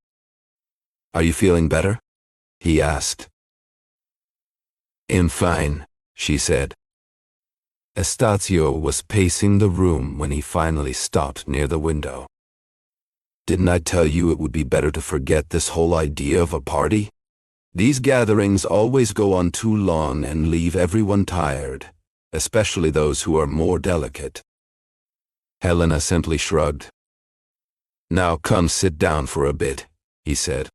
"Are you feeling better?" he asked. "I'm fine," she said. Estacio was pacing the room when he finally stopped near the window. "Didn't I tell you it would be better to forget this whole idea of a party? These gatherings always go on too long and leave everyone tired, especially those who are more delicate." Helena simply shrugged. Now come sit down for a bit, he said.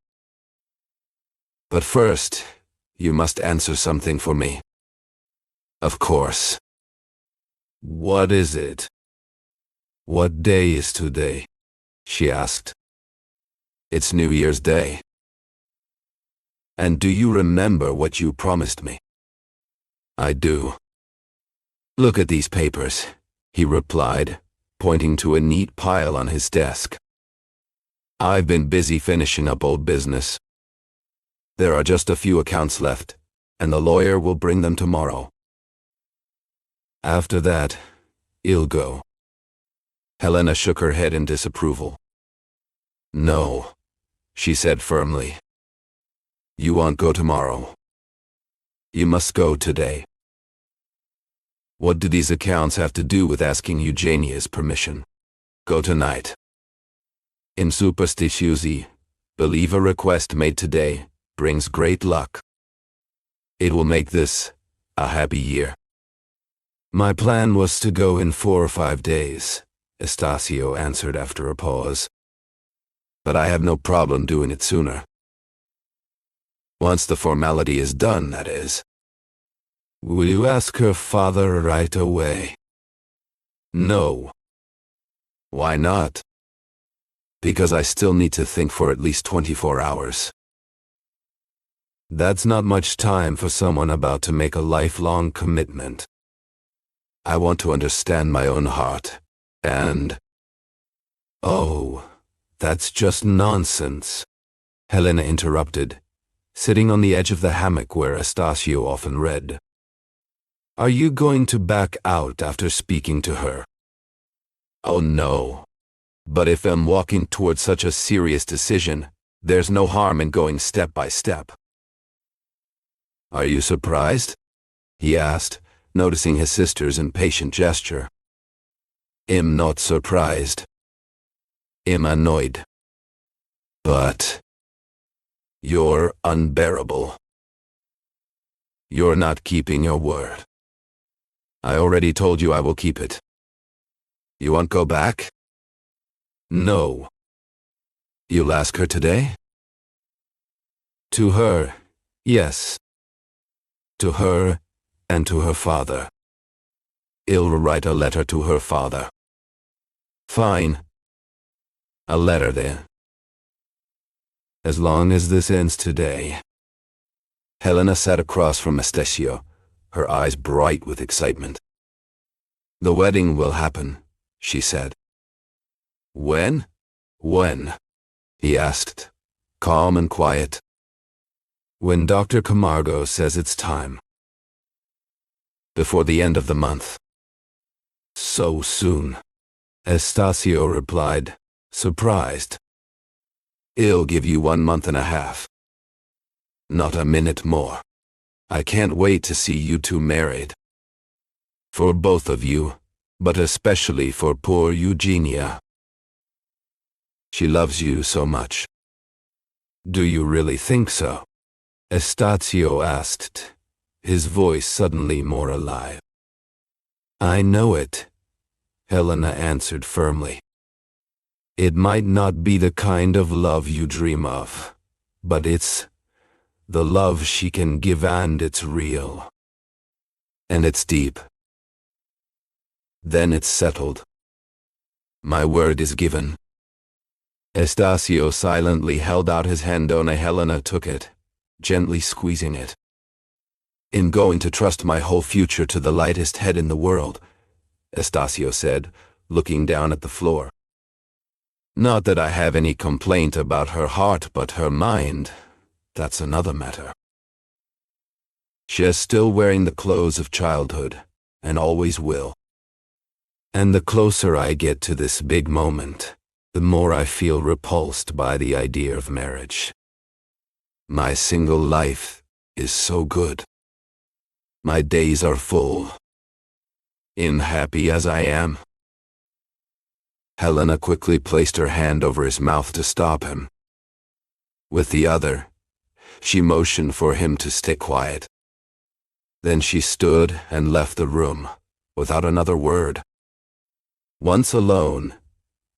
But first, you must answer something for me. Of course. What is it? What day is today? She asked. It's New Year's Day. And do you remember what you promised me? I do. Look at these papers, he replied, pointing to a neat pile on his desk. I've been busy finishing up old business. There are just a few accounts left, and the lawyer will bring them tomorrow. After that, I'll go. Helena shook her head in disapproval. No, she said firmly. You won't go tomorrow. You must go today. What do these accounts have to do with asking Eugenia's permission? Go tonight. In superstitious, believe a request made today brings great luck. It will make this a happy year. My plan was to go in 4 or 5 days, Estacio answered after a pause. But I have no problem doing it sooner. Once the formality is done, that is. Will you ask her father right away? No. Why not? Because I still need to think for at least 24 hours. That's not much time for someone about to make a lifelong commitment. I want to understand my own heart, and... Oh, that's just nonsense, Helena interrupted, sitting on the edge of the hammock where Estacio often read. Are you going to back out after speaking to her? Oh no. But if I'm walking towards such a serious decision, there's no harm in going step by step. Are you surprised? He asked, noticing his sister's impatient gesture. I'm not surprised. I'm annoyed. But... you're unbearable. You're not keeping your word. I already told you I will keep it. You won't go back? No. You'll ask her today? To her, yes. To her and to her father. I'll write a letter to her father. Fine. A letter then. As long as this ends today. Helena sat across from Estacio, her eyes bright with excitement. The wedding will happen, she said. When? When? He asked, calm and quiet. When Dr. Camargo says it's time. Before the end of the month. So soon, Estacio replied, surprised. I'll give you 1 month and a half. Not a minute more. I can't wait to see you two married. For both of you, but especially for poor Eugenia. She loves you so much. Do you really think so? Estacio asked, his voice suddenly more alive. I know it, Helena answered firmly. It might not be the kind of love you dream of, but it's the love she can give, and it's real. And it's deep. Then it's settled. My word is given. Estacio silently held out his hand. Helena took it, gently squeezing it. I'm going to trust my whole future to the lightest head in the world, Estacio said, looking down at the floor. Not that I have any complaint about her heart, but her mind, that's another matter. She is still wearing the clothes of childhood, and always will. And the closer I get to this big moment, the more I feel repulsed by the idea of marriage. My single life is so good. My days are full. Unhappy as I am. Helena quickly placed her hand over his mouth to stop him. With the other, she motioned for him to stay quiet. Then she stood and left the room, without another word. Once alone,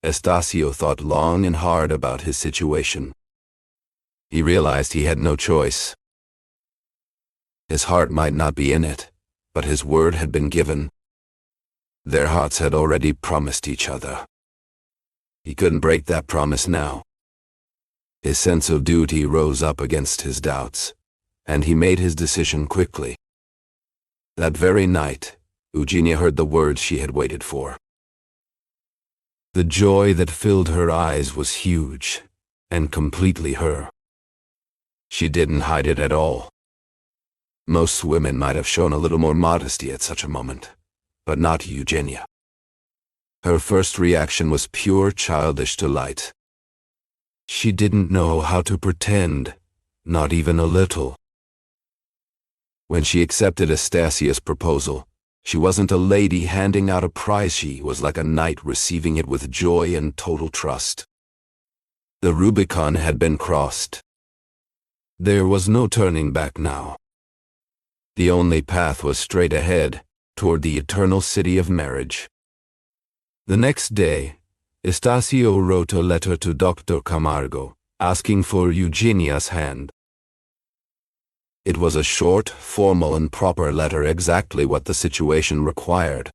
Estacio thought long and hard about his situation. He realized he had no choice. His heart might not be in it, but his word had been given. Their hearts had already promised each other. He couldn't break that promise now. His sense of duty rose up against his doubts, and he made his decision quickly. That very night, Eugenia heard the words she had waited for. The joy that filled her eyes was huge, and completely her. She didn't hide it at all. Most women might have shown a little more modesty at such a moment, but not Eugenia. Her first reaction was pure childish delight. She didn't know how to pretend, not even a little. When she accepted Estasia's proposal, she wasn't a lady handing out a prize. She was like a knight receiving it with joy and total trust. The Rubicon had been crossed. There was no turning back now. The only path was straight ahead, toward the eternal city of marriage. The next day, Estacio wrote a letter to Dr. Camargo, asking for Eugenia's hand. It was a short, formal, and proper letter, exactly what the situation required.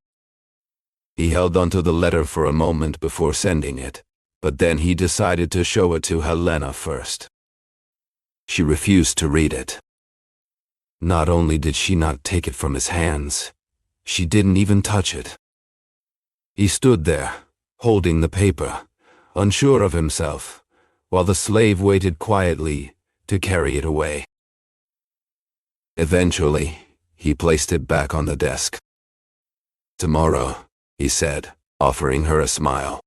He held onto the letter for a moment before sending it, but then he decided to show it to Helena first. She refused to read it. Not only did she not take it from his hands, she didn't even touch it. He stood there, holding the paper, unsure of himself, while the slave waited quietly to carry it away. Eventually, he placed it back on the desk. "Tomorrow," he said, offering her a smile.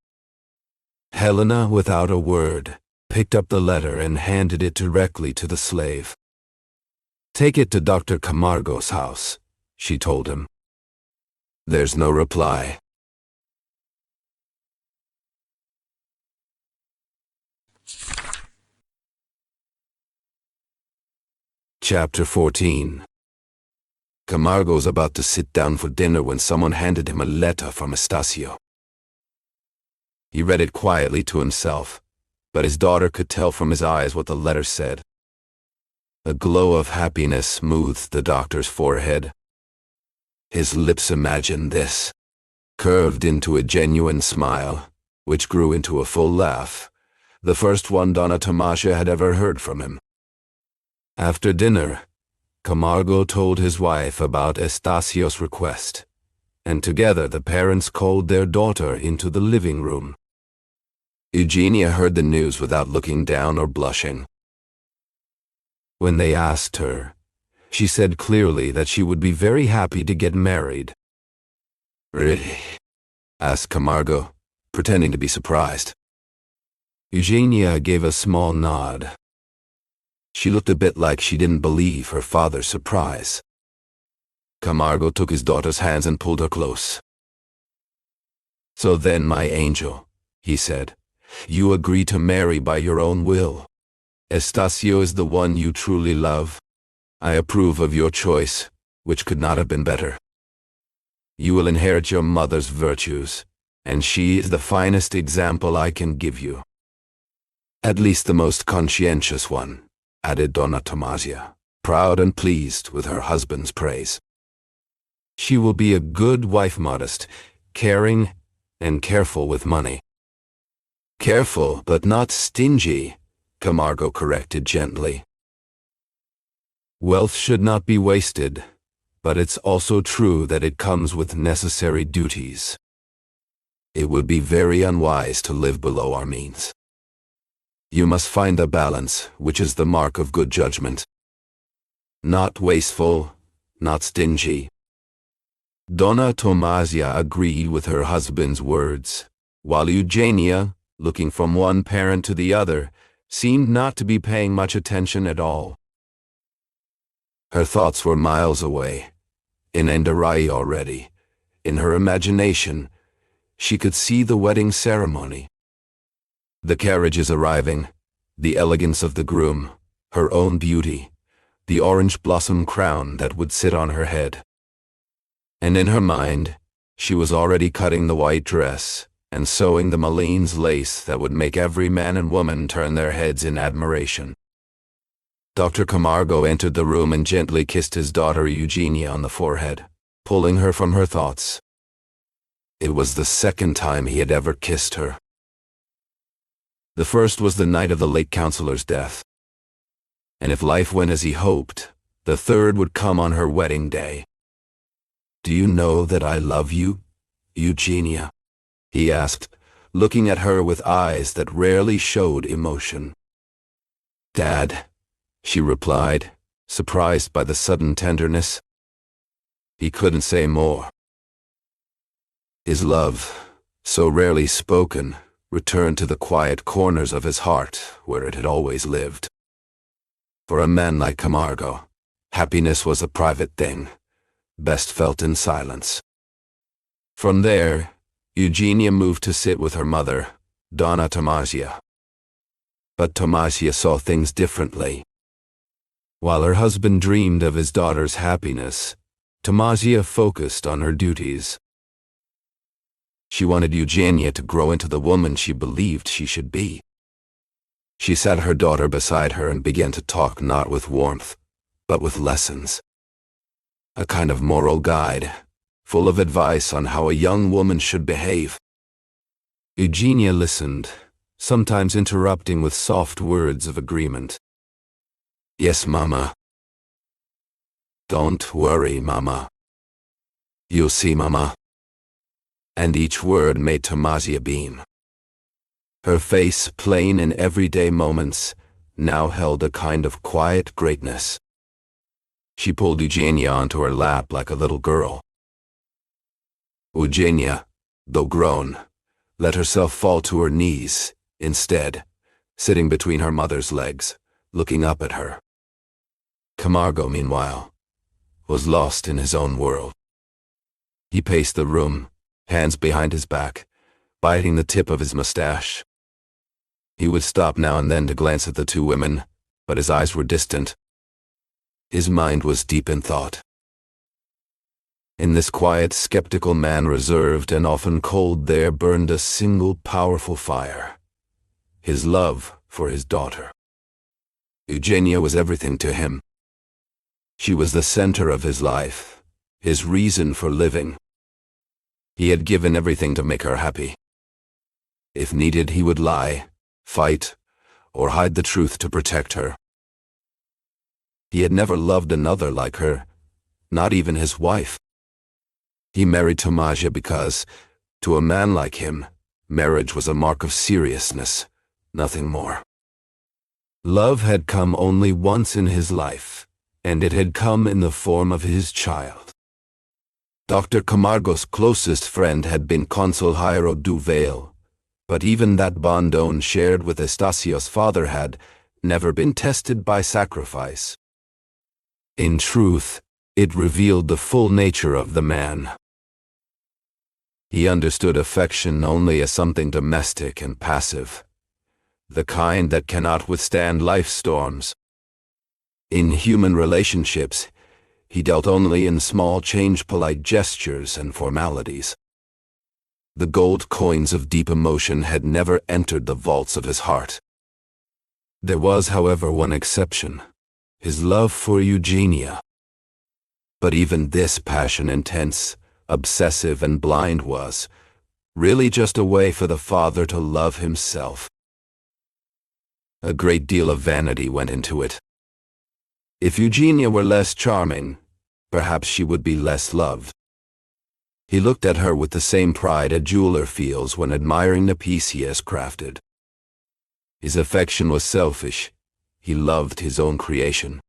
Helena, without a word, picked up the letter and handed it directly to the slave. "Take it to Dr. Camargo's house," she told him. There's no reply. Chapter 14. Camargo's about to sit down for dinner when someone handed him a letter from Estacio. He read it quietly to himself, but his daughter could tell from his eyes what the letter said. A glow of happiness smoothed the doctor's forehead. His lips imagined this, curved into a genuine smile, which grew into a full laugh, the first one Donna Tomasia had ever heard from him. After dinner, Camargo told his wife about Estacio's request, and together the parents called their daughter into the living room. Eugenia heard the news without looking down or blushing. When they asked her, she said clearly that she would be very happy to get married. "Really?" asked Camargo, pretending to be surprised. Eugenia gave a small nod. She looked a bit like she didn't believe her father's surprise. Camargo took his daughter's hands and pulled her close. "So then, my angel," he said, "you agree to marry by your own will. Estacio is the one you truly love. I approve of your choice, which could not have been better. You will inherit your mother's virtues, and she is the finest example I can give you. At least the most conscientious one," added Donna Tomasia, proud and pleased with her husband's praise. "She will be a good wife, modest, caring, and careful with money." "Careful, but not stingy," Camargo corrected gently. "Wealth should not be wasted, but it's also true that it comes with necessary duties. It would be very unwise to live below our means. You must find a balance, which is the mark of good judgment. Not wasteful, not stingy." Donna Tomasia agreed with her husband's words, while Eugenia, looking from one parent to the other, seemed not to be paying much attention at all. Her thoughts were miles away, in Endarai already. In her imagination, she could see the wedding ceremony. The carriages arriving, the elegance of the groom, her own beauty, the orange blossom crown that would sit on her head. And in her mind, She was already cutting the white dress and sewing the Malines lace that would make every man and woman turn their heads in admiration. Dr. Camargo entered the room and gently kissed his daughter Eugenia on the forehead, pulling her from her thoughts. It was the second time he had ever kissed her. The first was the night of the late counselor's death. And if life went as he hoped, the third would come on her wedding day. "Do you know that I love you, Eugenia?" he asked, looking at her with eyes that rarely showed emotion. "Dad," she replied, surprised by the sudden tenderness. He couldn't say more. His love, so rarely spoken, returned to the quiet corners of his heart where it had always lived. For a man like Camargo, happiness was a private thing, best felt in silence. From there, Eugenia moved to sit with her mother, Donna Tomasia. But Tomasia saw things differently. While her husband dreamed of his daughter's happiness, Tomasia focused on her duties. She wanted Eugenia to grow into the woman she believed she should be. She sat her daughter beside her and began to talk not with warmth, but with lessons. A kind of moral guide, full of advice on how a young woman should behave. Eugenia listened, sometimes interrupting with soft words of agreement. "Yes, Mama." "Don't worry, Mama." "You'll see, Mama." And each word made Tomasia beam. Her face, plain in everyday moments, now held a kind of quiet greatness. She pulled Eugenia onto her lap like a little girl. Eugenia, though grown, let herself fall to her knees, instead, sitting between her mother's legs, looking up at her. Camargo, meanwhile, was lost in his own world. He paced the room, hands behind his back, biting the tip of his mustache. He would stop now and then to glance at the two women, but his eyes were distant. His mind was deep in thought. In this quiet, skeptical man, reserved and often cold, there burned a single powerful fire: his love for his daughter. Eugenia was everything to him. She was the center of his life, his reason for living. He had given everything to make her happy. If needed, he would lie, fight, or hide the truth to protect her. He had never loved another like her, not even his wife. He married Tomasia because, to a man like him, marriage was a mark of seriousness, nothing more. Love had come only once in his life, and it had come in the form of his child. Dr. Camargo's closest friend had been Consul Jairo Duvail, but even that bond Don shared with Estacio's father had never been tested by sacrifice. In truth, it revealed the full nature of the man. He understood affection only as something domestic and passive, the kind that cannot withstand life's storms. In human relationships, he dealt only in small change, polite gestures and formalities. The gold coins of deep emotion had never entered the vaults of his heart. There was, however, one exception: his love for Eugenia. But even this passion, intense, obsessive and blind, was really just a way for the father to love himself. A great deal of vanity went into it. If Eugenia were less charming, perhaps she would be less loved. He looked at her with the same pride a jeweler feels when admiring the piece he has crafted. His affection was selfish. He loved his own creation.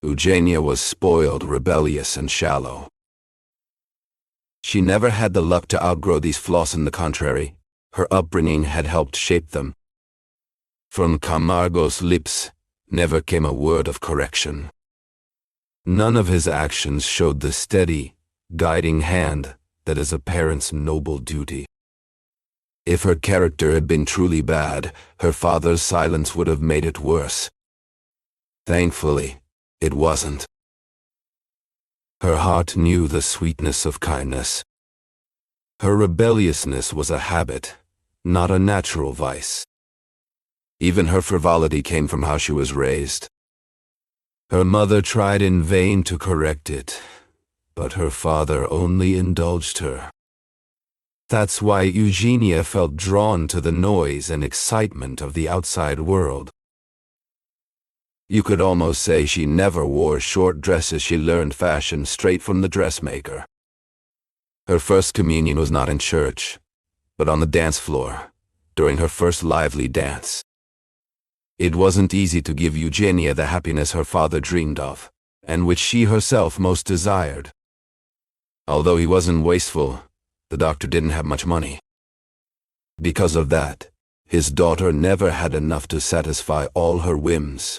Eugenia was spoiled, rebellious, and shallow. She never had the luck to outgrow these flaws. On the contrary, her upbringing had helped shape them. From Camargo's lips never came a word of correction. None of his actions showed the steady, guiding hand that is a parent's noble duty. If her character had been truly bad, her father's silence would have made it worse. Thankfully, it wasn't. Her heart knew the sweetness of kindness. Her rebelliousness was a habit, not a natural vice. Even her frivolity came from how she was raised. Her mother tried in vain to correct it, but her father only indulged her. That's why Eugenia felt drawn to the noise and excitement of the outside world. You could almost say she never wore short dresses. She learned fashion straight from the dressmaker. Her first communion was not in church, but on the dance floor, during her first lively dance. It wasn't easy to give Eugenia the happiness her father dreamed of, and which she herself most desired. Although he wasn't wasteful, the doctor didn't have much money. Because of that, his daughter never had enough to satisfy all her whims.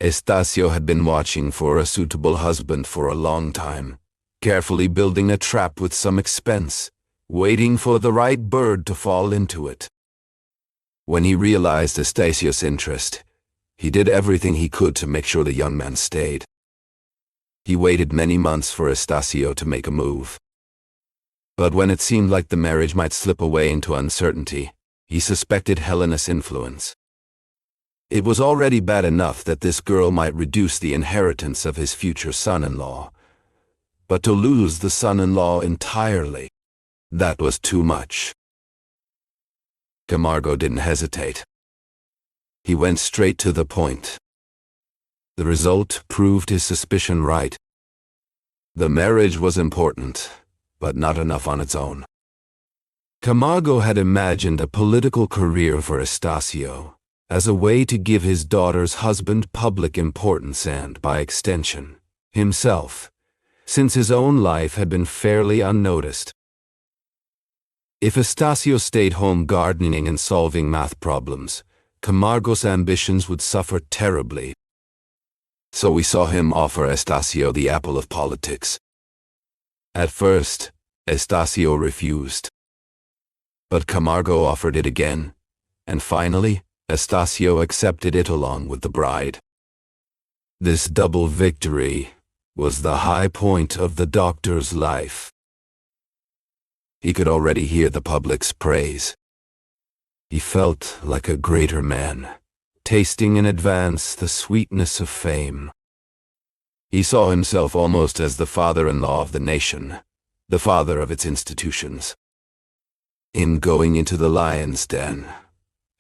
Estacio had been watching for a suitable husband for a long time, carefully building a trap with some expense, waiting for the right bird to fall into it. When he realized Estacio's interest, he did everything he could to make sure the young man stayed. He waited many months for Estacio to make a move. But when it seemed like the marriage might slip away into uncertainty, he suspected Helena's influence. It was already bad enough that this girl might reduce the inheritance of his future son-in-law. But to lose the son-in-law entirely, that was too much. Camargo didn't hesitate. He went straight to the point. The result proved his suspicion right. The marriage was important, but not enough on its own. Camargo had imagined a political career for Estacio as a way to give his daughter's husband public importance and, by extension, himself, since his own life had been fairly unnoticed. If Estacio stayed home gardening and solving math problems, Camargo's ambitions would suffer terribly. So we saw him offer Estacio the apple of politics. At first, Estacio refused. But Camargo offered it again, and finally, Estacio accepted it along with the bride. This double victory was the high point of the doctor's life. He could already hear the public's praise. He felt like a greater man, tasting in advance the sweetness of fame. He saw himself almost as the father-in-law of the nation, the father of its institutions. In going into the lion's den,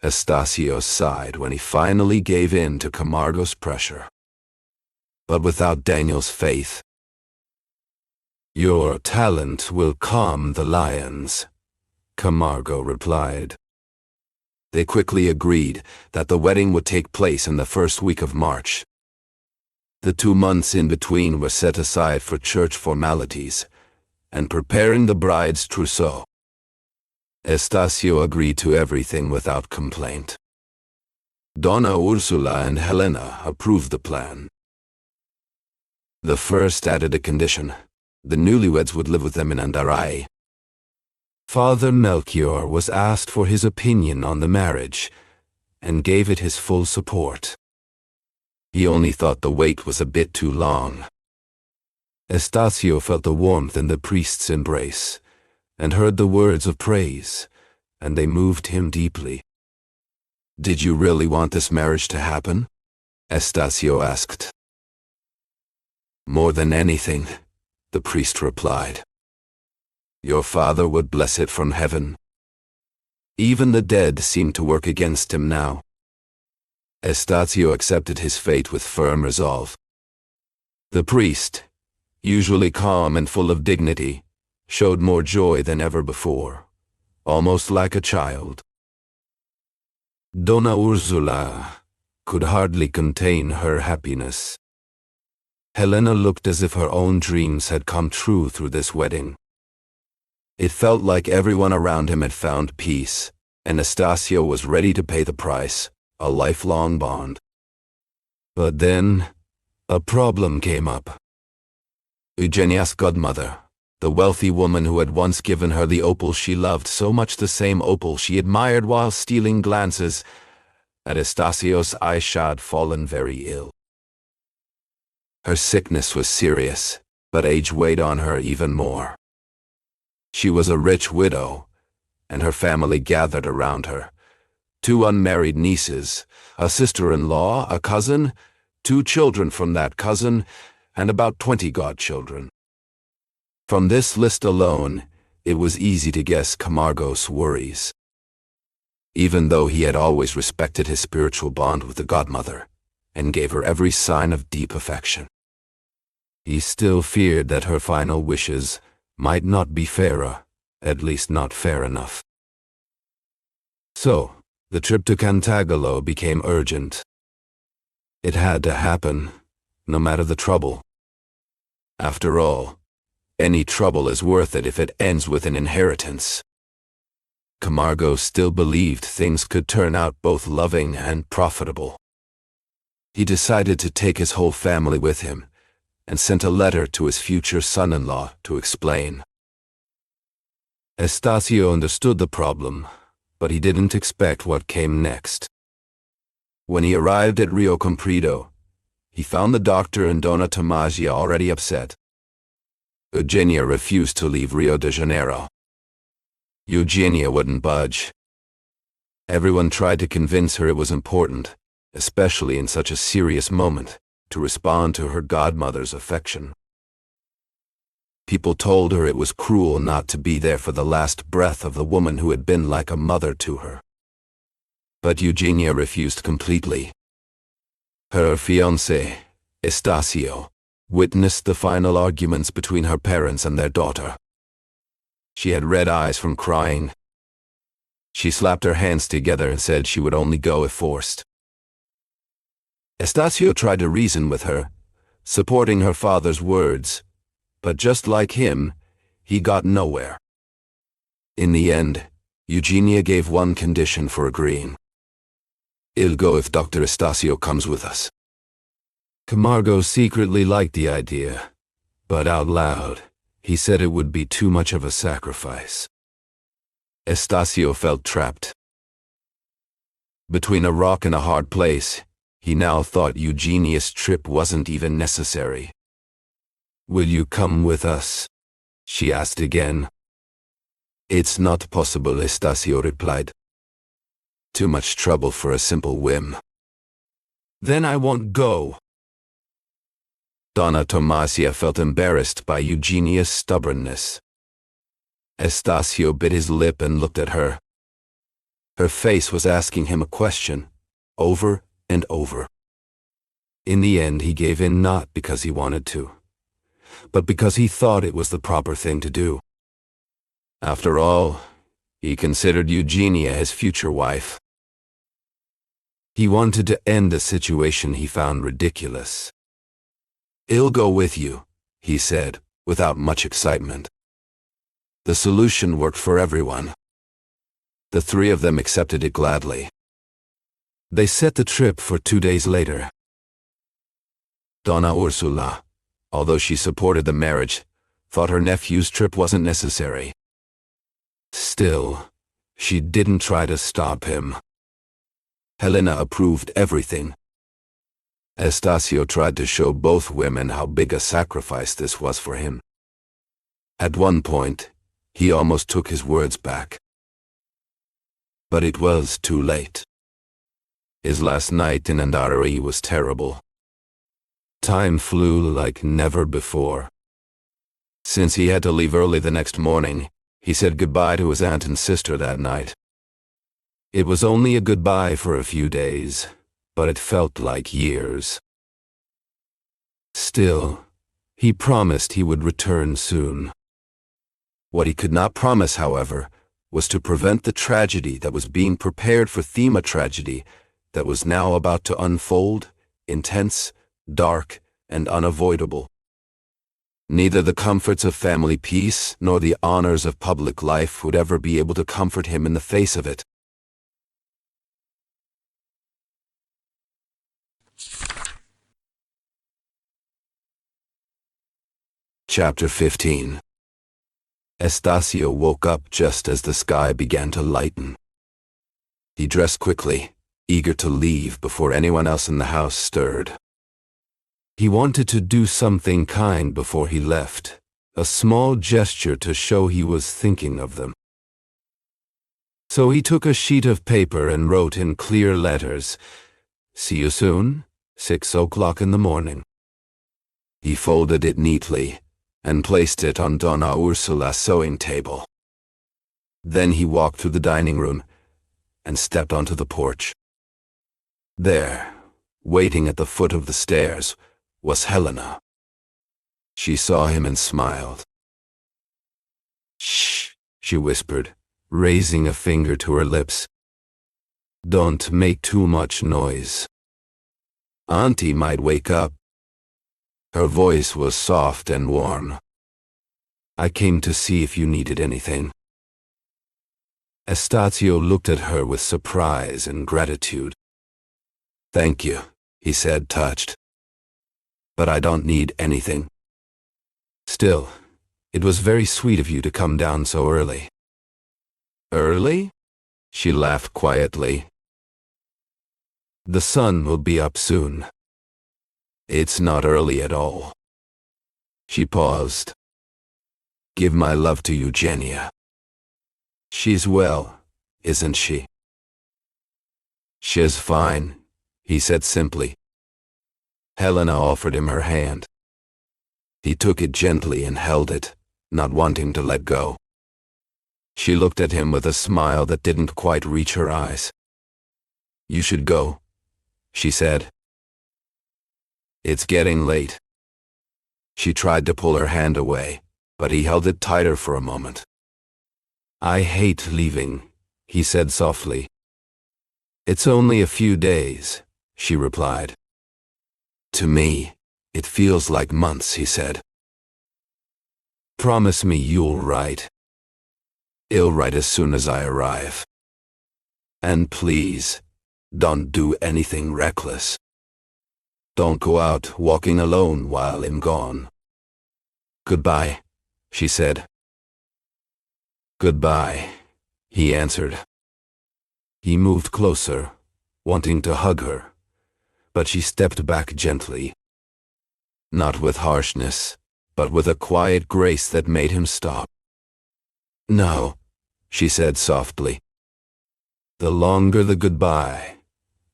Estacio sighed when he finally gave in to Camargo's pressure. But without Daniel's faith, "Your talent will calm the lions," Camargo replied. They quickly agreed that the wedding would take place in the first week of March. The 2 months in between were set aside for church formalities and preparing the bride's trousseau. Estacio agreed to everything without complaint. Donna Ursula and Helena approved the plan. The first added a condition: the newlyweds would live with them in Andarai. Father Melchior was asked for his opinion on the marriage, and gave it his full support. He only thought the wait was a bit too long. Estacio felt the warmth in the priest's embrace, and heard the words of praise, and they moved him deeply. "Did you really want this marriage to happen?" Estacio asked. "More than anything," the priest replied. "Your father would bless it from heaven." Even the dead seemed to work against him now. Estacio accepted his fate with firm resolve. The priest, usually calm and full of dignity, showed more joy than ever before, almost like a child. Donna Ursula could hardly contain her happiness. Helena looked as if her own dreams had come true through this wedding. It felt like everyone around him had found peace, and Estacio was ready to pay the price, a lifelong bond. But then, a problem came up. Eugenia's godmother, the wealthy woman who had once given her the opal she loved, so much the same opal she admired while stealing glances at Estacio's eyes, had fallen very ill. Her sickness was serious, but age weighed on her even more. She was a rich widow, and her family gathered around her. 2 unmarried nieces, a sister-in-law, a cousin, 2 children from that cousin, and about 20 godchildren. From this list alone, it was easy to guess Camargo's worries. Even though he had always respected his spiritual bond with the godmother, and gave her every sign of deep affection, he still feared that her final wishes might not be fairer, at least not fair enough. So, the trip to Cantagalo became urgent. It had to happen, no matter the trouble. After all, any trouble is worth it if it ends with an inheritance. Camargo still believed things could turn out both loving and profitable. He decided to take his whole family with him, and sent a letter to his future son-in-law to explain. Estacio understood the problem, but he didn't expect what came next. When he arrived at Rio Comprido, he found the doctor and Dona Tomasia already upset. Eugenia refused to leave Rio de Janeiro. Eugenia wouldn't budge. Everyone tried to convince her it was important, especially in such a serious moment, to respond to her godmother's affection. People told her it was cruel not to be there for the last breath of the woman who had been like a mother to her. But Eugenia refused completely. Her fiancé, Estacio, witnessed the final arguments between her parents and their daughter. She had red eyes from crying. She slapped her hands together and said she would only go if forced. Estacio tried to reason with her, supporting her father's words, but just like him, he got nowhere. In the end, Eugenia gave one condition for agreeing. "I'll go if Dr. Estacio comes with us." Camargo secretly liked the idea, but out loud, he said it would be too much of a sacrifice. Estacio felt trapped. Between a rock and a hard place, he now thought Eugenia's trip wasn't even necessary. "Will you come with us?" she asked again. "It's not possible," Estacio replied. "Too much trouble for a simple whim." "Then I won't go." Donna Tomasia felt embarrassed by Eugenia's stubbornness. Estacio bit his lip and looked at her. Her face was asking him a question, over and over. In the end, he gave in not because he wanted to, but because he thought it was the proper thing to do. After all, he considered Eugenia his future wife. He wanted to end a situation he found ridiculous. "I'll go with you," he said, without much excitement. The solution worked for everyone. The 3 of them accepted it gladly. They set the trip for 2 days later. Donna Ursula, although she supported the marriage, thought her nephew's trip wasn't necessary. Still, she didn't try to stop him. Helena approved everything. Estacio tried to show both women how big a sacrifice this was for him. At one point, he almost took his words back. But it was too late. His last night in Andaraí was terrible. Time flew like never before. Since he had to leave early the next morning, he said goodbye to his aunt and sister that night. It was only a goodbye for a few days, but it felt like years. Still, he promised he would return soon. What he could not promise, however, was to prevent the tragedy that was being prepared for them, a tragedy that was now about to unfold, intense, dark, and unavoidable. Neither the comforts of family peace nor the honors of public life would ever be able to comfort him in the face of it. Chapter 15. Estacio woke up just as the sky began to lighten. He dressed quickly, eager to leave before anyone else in the house stirred. He wanted to do something kind before he left, a small gesture to show he was thinking of them. So he took a sheet of paper and wrote in clear letters, "See you soon, 6 o'clock in the morning." He folded it neatly and placed it on Donna Ursula's sewing table. Then he walked through the dining room and stepped onto the porch. There, waiting at the foot of the stairs, was Helena. She saw him and smiled. "Shh," she whispered, raising a finger to her lips. "Don't make too much noise. Auntie might wake up." Her voice was soft and warm. "I came to see if you needed anything." Estacio looked at her with surprise and gratitude. "Thank you," he said, touched. "But I don't need anything. Still, it was very sweet of you to come down so early." "Early?" She laughed quietly. "The sun will be up soon." "It's not early at all." She paused. "Give my love to Eugenia. She's well, isn't she?" "She's fine," he said simply. Helena offered him her hand. He took it gently and held it, not wanting to let go. She looked at him with a smile that didn't quite reach her eyes. "You should go," she said. "It's getting late." She tried to pull her hand away, but he held it tighter for a moment. "I hate leaving," he said softly. "It's only a few days," she replied. "To me, it feels like months," he said. "Promise me you'll write." "I'll write as soon as I arrive. And please, don't do anything reckless. Don't go out walking alone while I'm gone." "Goodbye," she said. "Goodbye," he answered. He moved closer, wanting to hug her, but she stepped back gently. Not with harshness, but with a quiet grace that made him stop. "No," she said softly. "The longer the goodbye,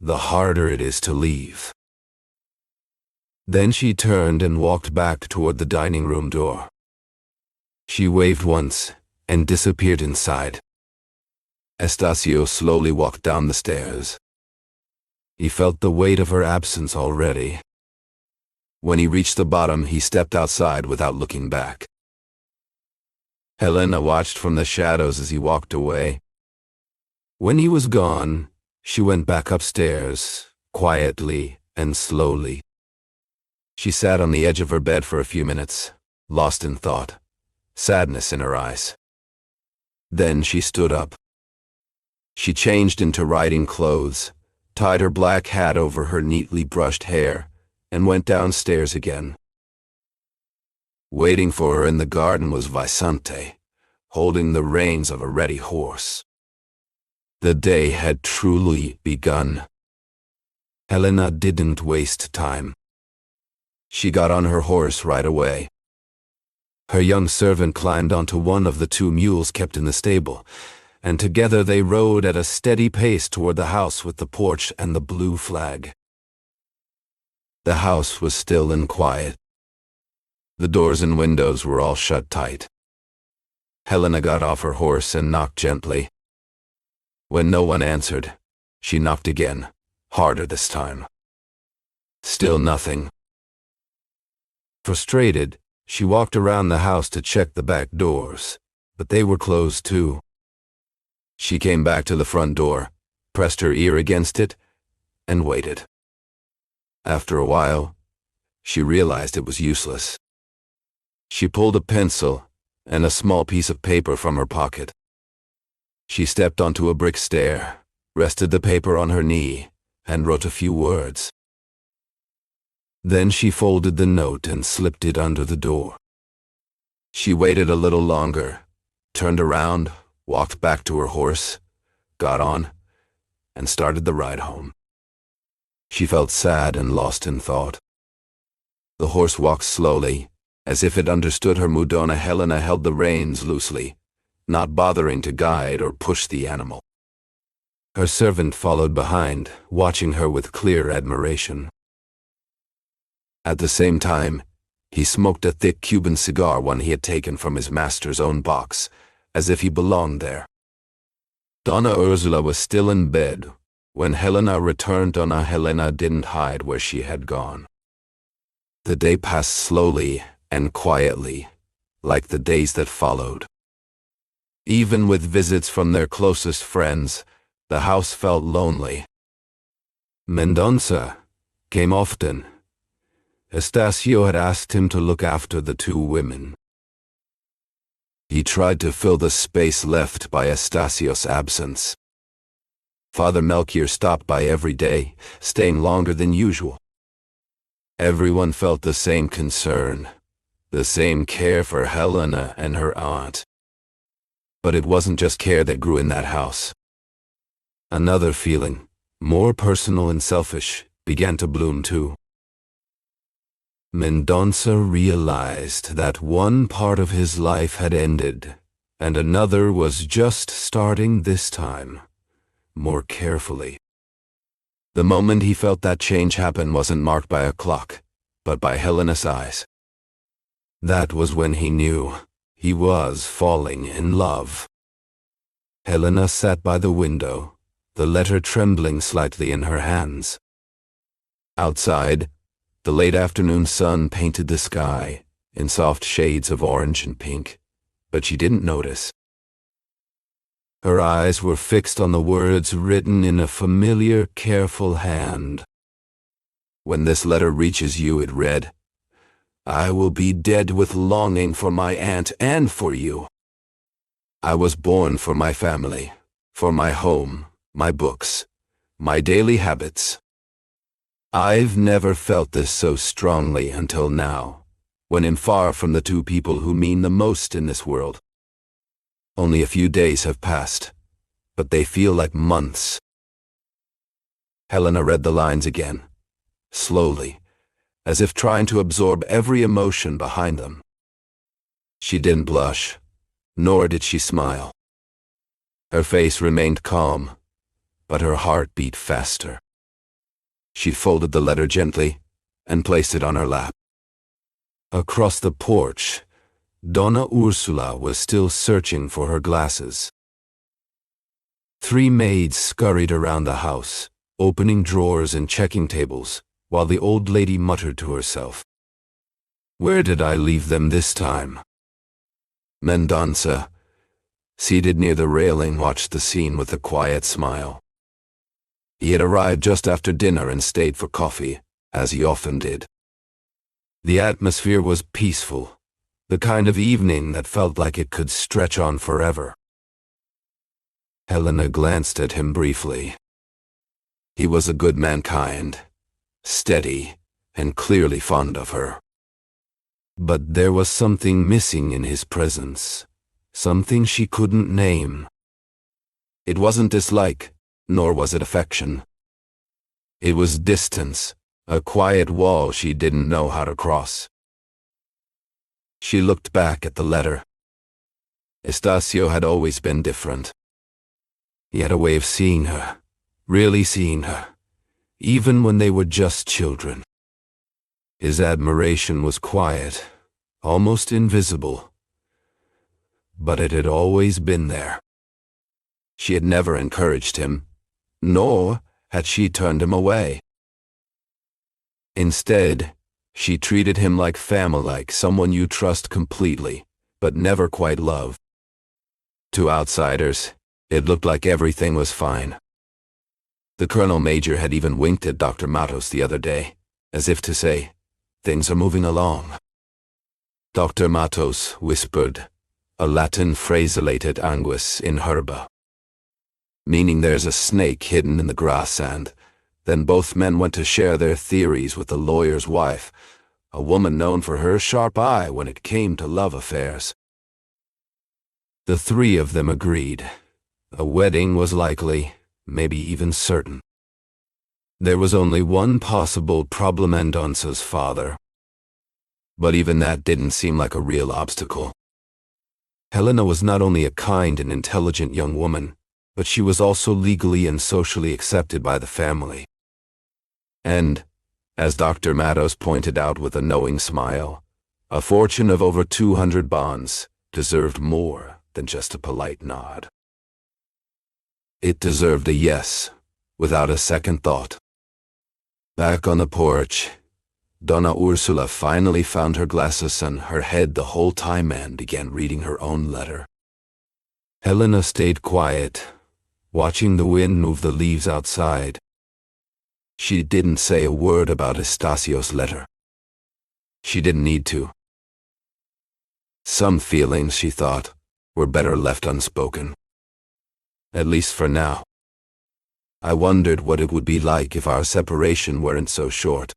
the harder it is to leave." Then she turned and walked back toward the dining room door. She waved once and disappeared inside. Estacio slowly walked down the stairs. He felt the weight of her absence already. When he reached the bottom, he stepped outside without looking back. Helena watched from the shadows as he walked away. When he was gone, she went back upstairs, quietly and slowly. She sat on the edge of her bed for a few minutes, lost in thought, sadness in her eyes. Then she stood up. She changed into riding clothes, tied her black hat over her neatly brushed hair, and went downstairs again. Waiting for her in the garden was Vicente, holding the reins of a ready horse. The day had truly begun. Helena didn't waste time. She got on her horse right away. Her young servant climbed onto one of the 2 mules kept in the stable, and together they rode at a steady pace toward the house with the porch and the blue flag. The house was still and quiet. The doors and windows were all shut tight. Helena got off her horse and knocked gently. When no one answered, she knocked again, harder this time. Still nothing. Frustrated, she walked around the house to check the back doors, but they were closed too. She came back to the front door, pressed her ear against it, and waited. After a while, she realized it was useless. She pulled a pencil and a small piece of paper from her pocket. She stepped onto a brick stair, rested the paper on her knee, and wrote a few words. Then she folded the note and slipped it under the door. She waited a little longer, turned around, walked back to her horse, got on, and started the ride home. She felt sad and lost in thought. The horse walked slowly, As if it understood her mood, Donna Helena held the reins loosely, not bothering to guide or push the animal. Her servant followed behind, watching her with clear admiration. At the same time, he smoked a thick Cuban cigar, one he had taken from his master's own box, as if he belonged there. Donna Ursula was still in bed. When Helena returned, Donna Helena didn't hide where she had gone. The day passed slowly and quietly, like the days that followed. Even with visits from their closest friends, the house felt lonely. Mendonça came often. Estacio had asked him to look after the two women. He tried to fill the space left by Estacio's absence. Father Melchior stopped by every day, staying longer than usual. Everyone felt the same concern, the same care for Helena and her aunt. But it wasn't just care that grew in that house. Another feeling, more personal and selfish, began to bloom too. Mendonça realized that one part of his life had ended, and another was just starting this time, more carefully. The moment he felt that change happen wasn't marked by a clock, but by Helena's eyes. That was when he knew he was falling in love. Helena sat by the window, the letter trembling slightly in her hands. Outside, the late afternoon sun painted the sky in soft shades of orange and pink, but she didn't notice. Her eyes were fixed on the words written in a familiar, careful hand. "When this letter reaches you," it read, "I will be dead with longing for my aunt and for you. I was born for my family, for my home, my books, my daily habits. I've never felt this so strongly until now, when I'm far from the two people who mean the most in this world. Only a few days have passed, but they feel like months." Helena read the lines again, slowly, as if trying to absorb every emotion behind them. She didn't blush, nor did she smile. Her face remained calm, but her heart beat faster. She folded the letter gently and placed it on her lap. Across the porch, Donna Ursula was still searching for her glasses. 3 maids scurried around the house, opening drawers and checking tables, while the old lady muttered to herself, "Where did I leave them this time?" Mendonça, seated near the railing, watched the scene with a quiet smile. He had arrived just after dinner and stayed for coffee, as he often did. The atmosphere was peaceful, the kind of evening that felt like it could stretch on forever. Helena glanced at him briefly. He was a good mankind, steady, and clearly fond of her. But there was something missing in his presence, something she couldn't name. It wasn't dislike, nor was it affection. It was distance, a quiet wall she didn't know how to cross. She looked back at the letter. Estacio had always been different. He had a way of seeing her, really seeing her, even when they were just children. His admiration was quiet, almost invisible, but it had always been there. She had never encouraged him, nor had she turned him away. Instead, she treated him like family, like someone you trust completely, but never quite love. To outsiders, it looked like everything was fine. The Colonel Major had even winked at Dr. Matos the other day, as if to say, "Things are moving along." Dr. Matos whispered, a Latin phraselated anguis in herba, meaning there's a snake hidden in the grass, and then both men went to share their theories with the lawyer's wife, a woman known for her sharp eye when it came to love affairs. The 3 of them agreed. A wedding was likely, maybe even certain. There was only one possible problem: Mendonça's father. but even that didn't seem like a real obstacle. Helena was not only a kind and intelligent young woman, but she was also legally and socially accepted by the family. And, as Dr. Matos pointed out with a knowing smile, a fortune of over 200 bonds deserved more than just a polite nod. It deserved a yes, without a second thought. Back on the porch, Donna Ursula finally found her glasses on her head the whole time and began reading her own letter. Helena stayed quiet, watching the wind move the leaves outside. She didn't say a word about Estacio's letter. She didn't need to. Some feelings, she thought, were better left unspoken. At least for now. I wondered what it would be like if our separation weren't so short.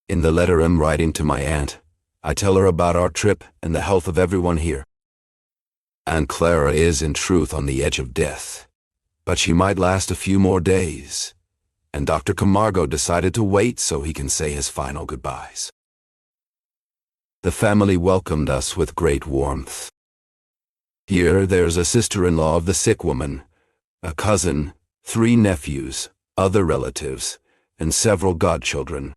In the letter I'm writing to my aunt, I tell her about our trip and the health of everyone here. Aunt Clara is in truth on the edge of death, but she might last a few more days, and Dr. Camargo decided to wait so he can say his final goodbyes. The family welcomed us with great warmth. Here there's a sister-in-law of the sick woman, a cousin, 3 nephews, other relatives, and several godchildren.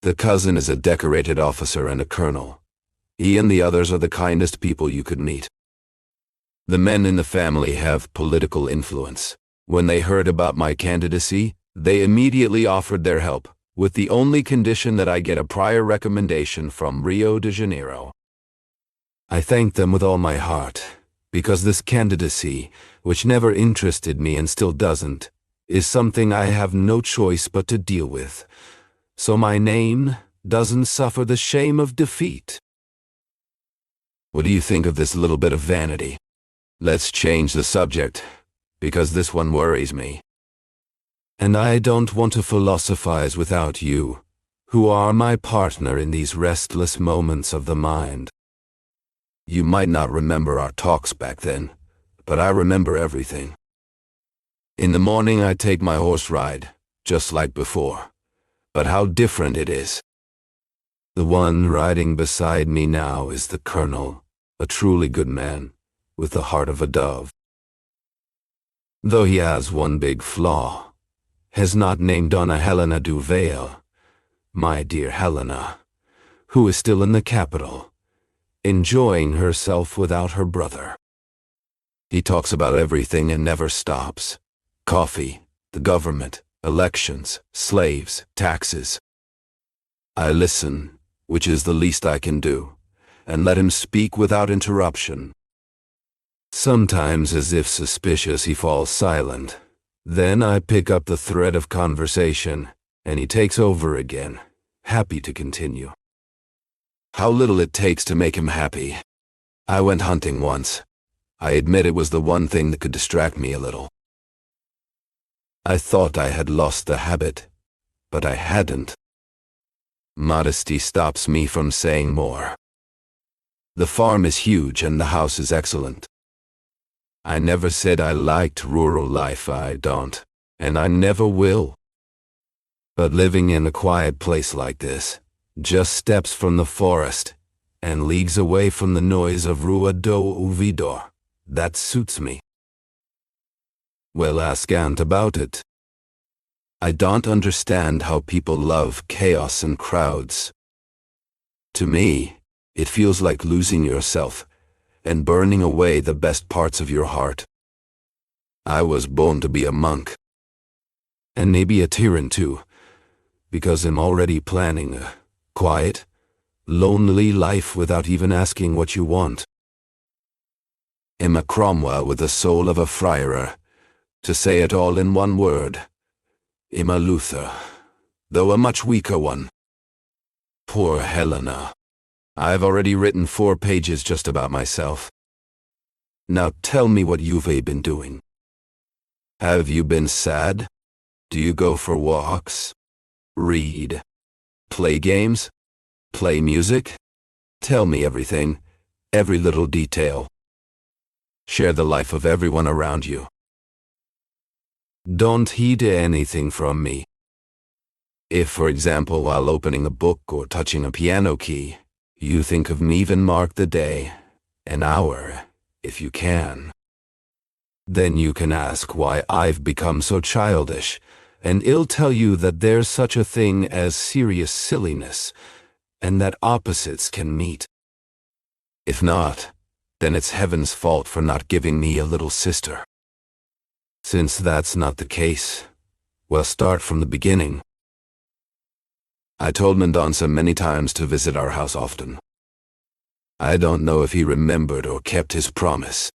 The cousin is a decorated officer and a colonel. He and the others are the kindest people you could meet. The men in the family have political influence. When they heard about my candidacy, they immediately offered their help, with the only condition that I get a prior recommendation from Rio de Janeiro. I thank them with all my heart, because this candidacy, which never interested me and still doesn't, is something I have no choice but to deal with, so my name doesn't suffer the shame of defeat. What do you think of this little bit of vanity? Let's change the subject, because this one worries me. And I don't want to philosophize without you, who are my partner in these restless moments of the mind. You might not remember our talks back then, but I remember everything. In the morning I take my horse ride, just like before, but how different it is. The one riding beside me now is the colonel, a truly good man, with the heart of a dove. Though he has one big flaw, has not named Donna Helena du Vale, my dear Helena, who is still in the capital, enjoying herself without her brother. He talks about everything and never stops. Coffee, the government, elections, slaves, taxes. I listen, which is the least I can do, and let him speak without interruption. Sometimes, as if suspicious, he falls silent. Then I pick up the thread of conversation, and he takes over again, happy to continue. How little it takes to make him happy. I went hunting once. I admit it was the one thing that could distract me a little. I thought I had lost the habit, but I hadn't. Modesty stops me from saying more. The farm is huge and the house is excellent. I never said I liked rural life, I don't, and I never will. But living in a quiet place like this, just steps from the forest, and leagues away from the noise of Rua do Ouvidor, that suits me. Well, ask Aunt about it. I don't understand how people love chaos and crowds. To me, it feels like losing yourself and burning away the best parts of your heart. I was born to be a monk. And maybe a tyrant too, because I'm already planning a quiet, lonely life without even asking what you want. I'm a Cromwell with the soul of a friar, to say it all in one word. I'm a Luther, though a much weaker one. Poor Helena. I've already written 4 pages just about myself. Now tell me what you've been doing. Have you been sad? Do you go for walks? Read? Play games? Play music? Tell me everything, every little detail. Share the life of everyone around you. Don't heed anything from me. If, for example, while opening a book or touching a piano key, you think of me, even mark the day, an hour, if you can, then you can ask why I've become so childish, and I'll tell you that there's such a thing as serious silliness, and that opposites can meet. If not, then it's heaven's fault for not giving me a little sister. Since that's not the case, well, start from the beginning. I told Mendonça many times to visit our house often. I don't know if he remembered or kept his promise.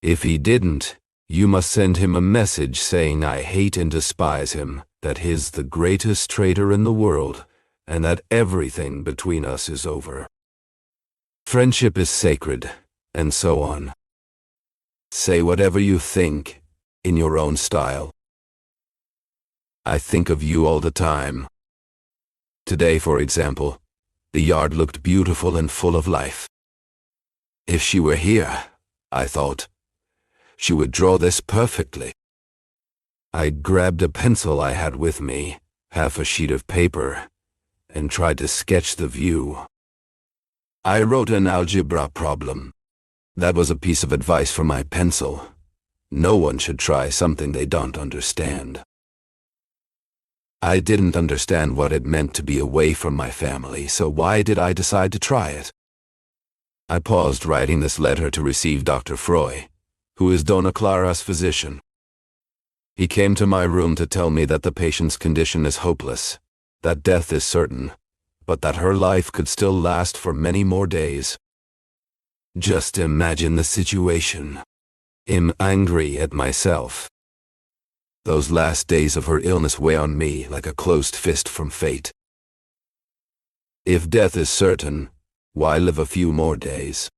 If he didn't, you must send him a message saying I hate and despise him, that he's the greatest traitor in the world, and that everything between us is over. Friendship is sacred, and so on. Say whatever you think, in your own style. I think of you all the time. Today, for example, the yard looked beautiful and full of life. If she were here, I thought, she would draw this perfectly. I grabbed a pencil I had with me, half a sheet of paper, and tried to sketch the view. I wrote an algebra problem. That was a piece of advice from my pencil. No one should try something they don't understand. I didn't understand what it meant to be away from my family, so why did I decide to try it? I paused writing this letter to receive Dr. Freud, who is Dona Clara's physician. He came to my room to tell me that the patient's condition is hopeless, that death is certain, but that her life could still last for many more days. Just imagine the situation. I'm angry at myself. Those last days of her illness weigh on me like a closed fist from fate. If death is certain, why live a few more days?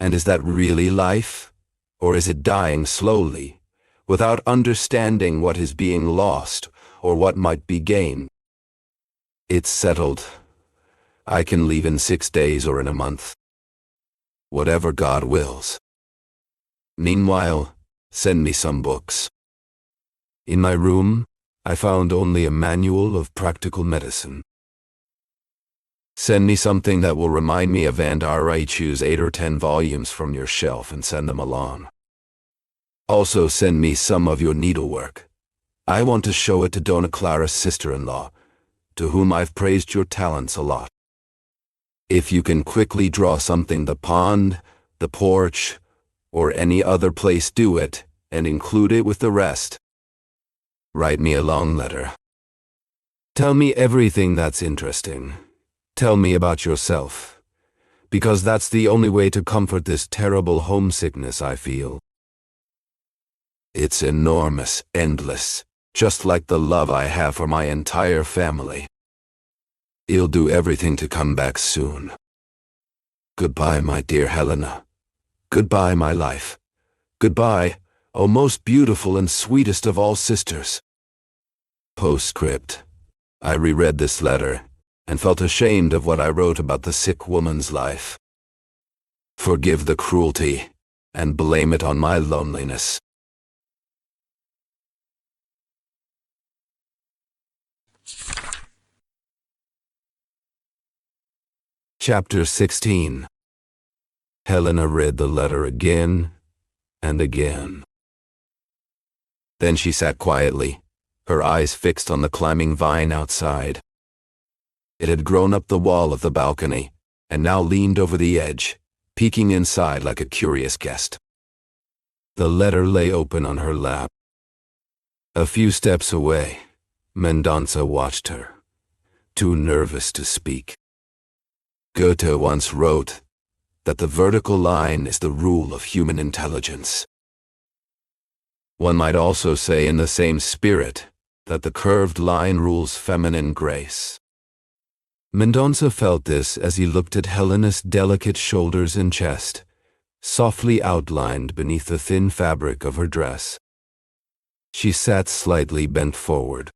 And is that really life? Or is it dying slowly, without understanding what is being lost or what might be gained? It's settled. I can leave in 6 days or in a month. Whatever God wills. Meanwhile, send me some books. In my room, I found only a manual of practical medicine. Send me something that will remind me of and I choose 8 or 10 volumes from your shelf and send them along. Also send me some of your needlework. I want to show it to Dona Clara's sister-in-law, to whom I've praised your talents a lot. If you can quickly draw something, the pond, the porch, or any other place, do it, and include it with the rest. Write me a long letter. Tell me everything that's interesting. Tell me about yourself, because that's the only way to comfort this terrible homesickness I feel. It's enormous, endless, just like the love I have for my entire family. I'll do everything to come back soon. Goodbye, my dear Helena. Goodbye, my life. Goodbye, O most beautiful and sweetest of all sisters. Postscript. I reread this letter and felt ashamed of what I wrote about the sick woman's life. Forgive the cruelty and blame it on my loneliness. Chapter 16. Helena read the letter again and again. Then she sat quietly, her eyes fixed on the climbing vine outside. It had grown up the wall of the balcony, and now leaned over the edge, peeking inside like a curious guest. The letter lay open on her lap. A few steps away, Mendonça watched her, too nervous to speak. Goethe once wrote that the vertical line is the rule of human intelligence. One might also say in the same spirit that the curved line rules feminine grace. Mendonça felt this as he looked at Helena's delicate shoulders and chest, softly outlined beneath the thin fabric of her dress. She sat slightly bent forward.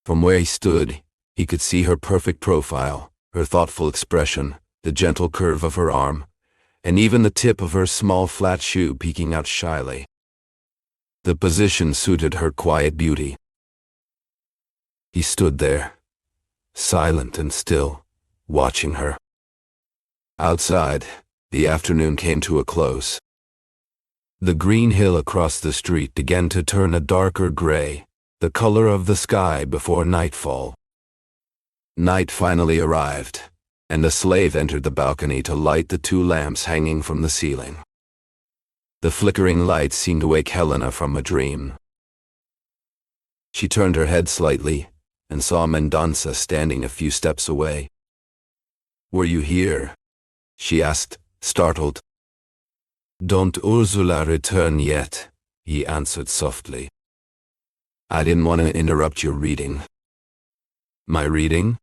From where he stood, he could see her perfect profile, her thoughtful expression, the gentle curve of her arm, and even the tip of her small flat shoe peeking out shyly. The position suited her quiet beauty. He stood there, silent and still, watching her. Outside, the afternoon came to a close. The green hill across the street began to turn a darker gray, the color of the sky before nightfall. Night finally arrived, and a slave entered the balcony to light the 2 lamps hanging from the ceiling. The flickering light seemed to wake Helena from a dream. She turned her head slightly and saw Mendonça standing a few steps away. "Were you here?" she asked, startled. "Don't Ursula return yet," he answered softly. "I didn't want to interrupt your reading." "My reading?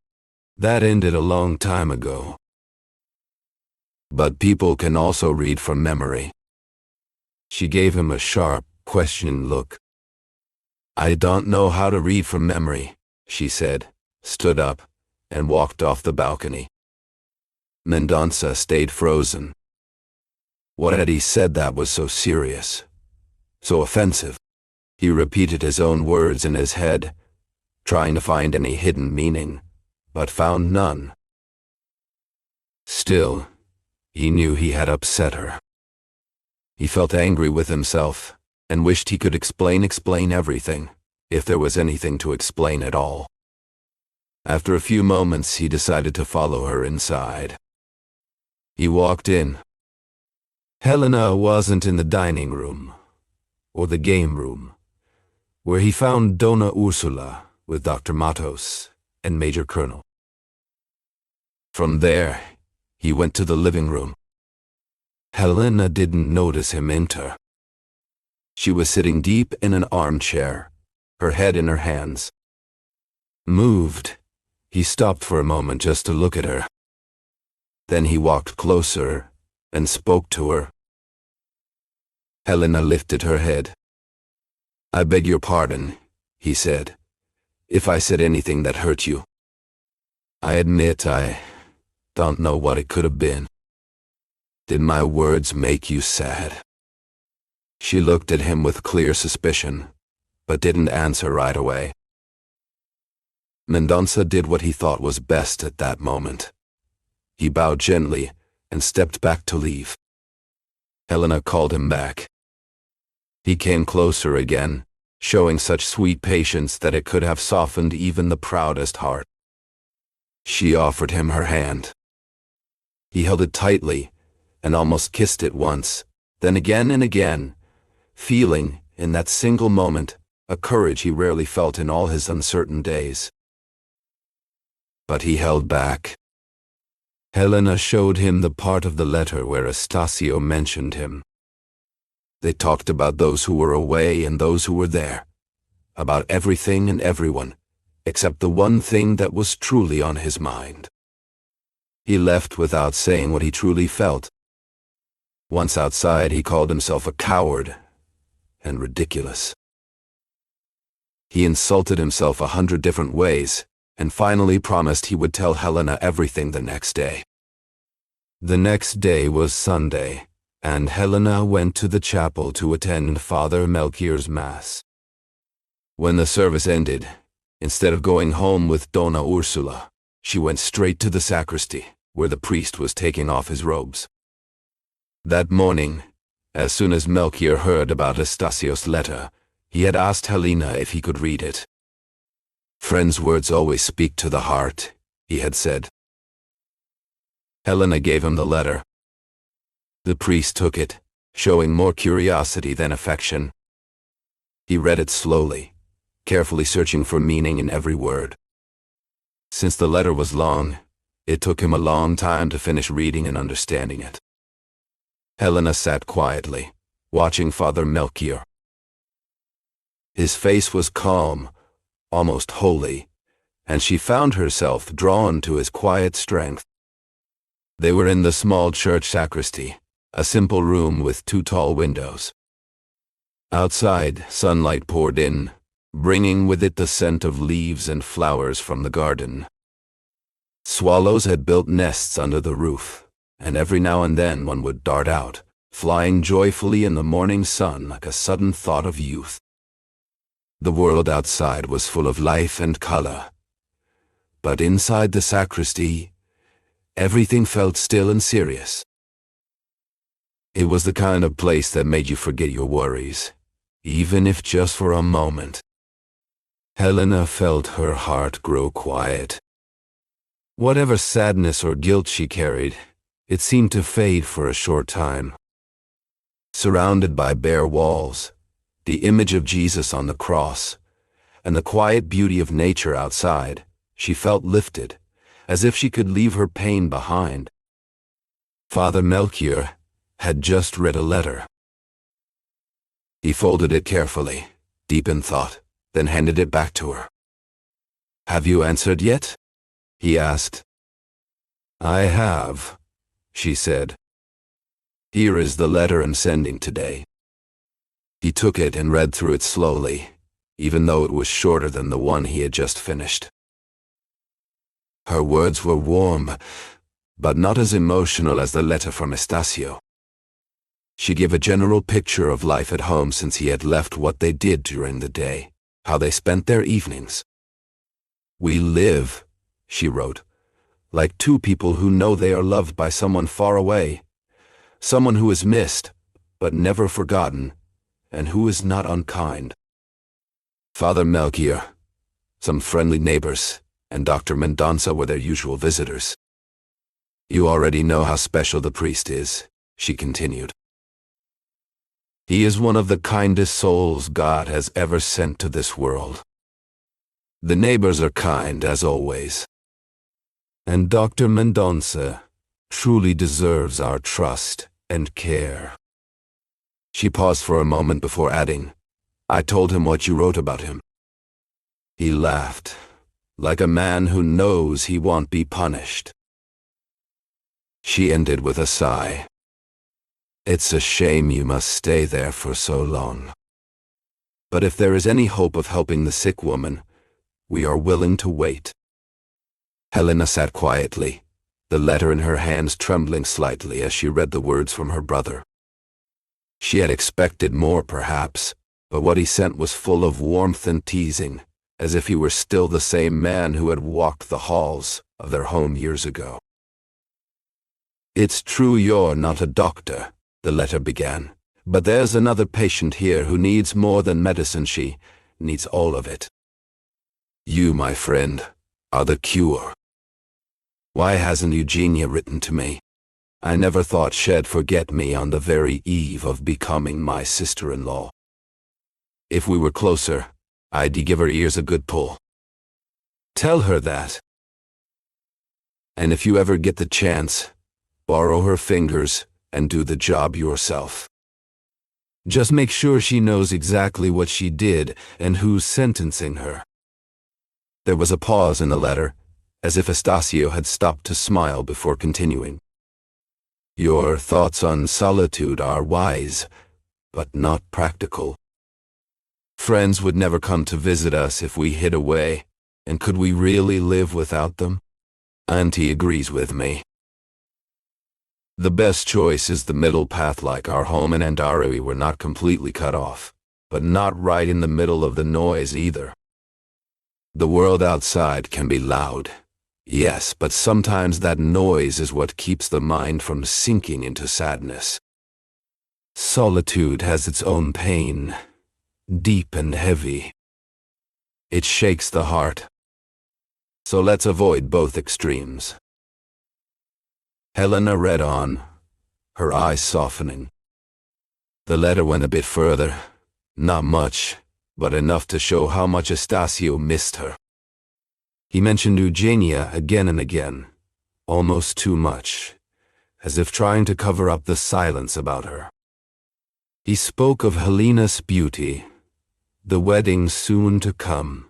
That ended a long time ago." "But people can also read from memory." She gave him a sharp, questioning look. "I don't know how to read from memory," she said, stood up, and walked off the balcony. Mendonça stayed frozen. What had he said that was so serious, so offensive? He repeated his own words in his head, trying to find any hidden meaning, but found none. Still, he knew he had upset her. He felt angry with himself, and wished he could explain everything, if there was anything to explain at all. After a few moments, he decided to follow her inside. He walked in. Helena wasn't in the dining room, or the game room, where he found Dona Ursula with Dr. Matos and Major Colonel. From there, he went to the living room. Helena didn't notice him enter. She was sitting deep in an armchair, her head in her hands. Moved, he stopped for a moment just to look at her. Then he walked closer and spoke to her. Helena lifted her head. "I beg your pardon," he said, "if I said anything that hurt you. I admit I don't know what it could have been. Did my words make you sad?" She looked at him with clear suspicion, but didn't answer right away. Mendonça did what he thought was best at that moment. He bowed gently and stepped back to leave. Helena called him back. He came closer again, showing such sweet patience that it could have softened even the proudest heart. She offered him her hand. He held it tightly and almost kissed it once, then again and again, feeling, in that single moment, a courage he rarely felt in all his uncertain days. But he held back. Helena showed him the part of the letter where Estacio mentioned him. They talked about those who were away and those who were there, about everything and everyone, except the one thing that was truly on his mind. He left without saying what he truly felt. Once outside, he called himself a coward and ridiculous. He insulted himself 100 different ways, and finally promised he would tell Helena everything the next day. The next day was Sunday, and Helena went to the chapel to attend Father Melchior's Mass. When the service ended, instead of going home with Dona Ursula, she went straight to the sacristy, where the priest was taking off his robes. That morning, as soon as Melchior heard about Estacio's letter, he had asked Helena if he could read it. "Friends' words always speak to the heart," he had said. Helena gave him the letter. The priest took it, showing more curiosity than affection. He read it slowly, carefully searching for meaning in every word. Since the letter was long, it took him a long time to finish reading and understanding it. Helena sat quietly, watching Father Melchior. His face was calm, almost holy, and she found herself drawn to his quiet strength. They were in the small church sacristy, a simple room with 2 tall windows. Outside, sunlight poured in, bringing with it the scent of leaves and flowers from the garden. Swallows had built nests under the roof, and every now and then one would dart out, flying joyfully in the morning sun like a sudden thought of youth. The world outside was full of life and color. But inside the sacristy, everything felt still and serious. It was the kind of place that made you forget your worries, even if just for a moment. Helena felt her heart grow quiet. Whatever sadness or guilt she carried, it seemed to fade for a short time. Surrounded by bare walls, the image of Jesus on the cross, and the quiet beauty of nature outside, she felt lifted, as if she could leave her pain behind. Father Melchior had just read a letter. He folded it carefully, deep in thought, then handed it back to her. "Have you answered yet?" he asked. "I have," she said. "Here is the letter I'm sending today." He took it and read through it slowly, even though it was shorter than the one he had just finished. Her words were warm, but not as emotional as the letter from Estacio. She gave a general picture of life at home since he had left, what they did during the day, how they spent their evenings. "We live," she wrote, "like two people who know they are loved by someone far away, someone who is missed, but never forgotten, and who is not unkind. Father Melchior, some friendly neighbors, and Dr. Mendonça were their usual visitors. You already know how special the priest is," she continued. "He is one of the kindest souls God has ever sent to this world. The neighbors are kind, as always. And Dr. Mendonça truly deserves our trust and care." She paused for a moment before adding, "I told him what you wrote about him. He laughed, like a man who knows he won't be punished." She ended with a sigh. "It's a shame you must stay there for so long. But if there is any hope of helping the sick woman, we are willing to wait." Helena sat quietly, the letter in her hands trembling slightly as she read the words from her brother. She had expected more, perhaps, but what he sent was full of warmth and teasing, as if he were still the same man who had walked the halls of their home years ago. "It's true you're not a doctor," the letter began, "but there's another patient here who needs more than medicine. She needs all of it. You, my friend, are the cure. Why hasn't Eugenia written to me? I never thought she'd forget me on the very eve of becoming my sister-in-law. If we were closer, I'd give her ears a good pull. Tell her that. And if you ever get the chance, borrow her fingers and do the job yourself. Just make sure she knows exactly what she did and who's sentencing her." There was a pause in the letter, as if Estacio had stopped to smile before continuing. "Your thoughts on solitude are wise, but not practical. Friends would never come to visit us if we hid away, and could we really live without them? Auntie agrees with me. The best choice is the middle path, like our home in Andari. We're not completely cut off, but not right in the middle of the noise either. The world outside can be loud, yes, but sometimes that noise is what keeps the mind from sinking into sadness. Solitude has its own pain, deep and heavy. It shakes the heart. So let's avoid both extremes." Helena read on, her eyes softening. The letter went a bit further, not much, but enough to show how much Estacio missed her. He mentioned Eugenia again and again, almost too much, as if trying to cover up the silence about her. He spoke of Helena's beauty, the wedding soon to come,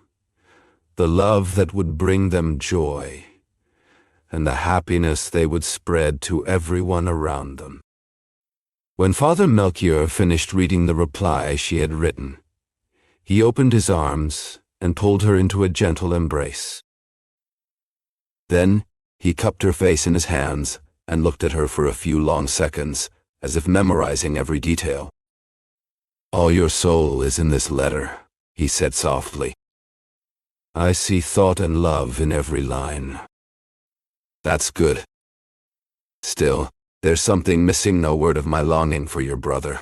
the love that would bring them joy, and the happiness they would spread to everyone around them. When Father Melchior finished reading the reply she had written, he opened his arms and pulled her into a gentle embrace. Then he cupped her face in his hands and looked at her for a few long seconds, as if memorizing every detail. "All your soul is in this letter," he said softly. I see thought and love in every line. That's good. Still, there's something missing, no word of my longing for your brother.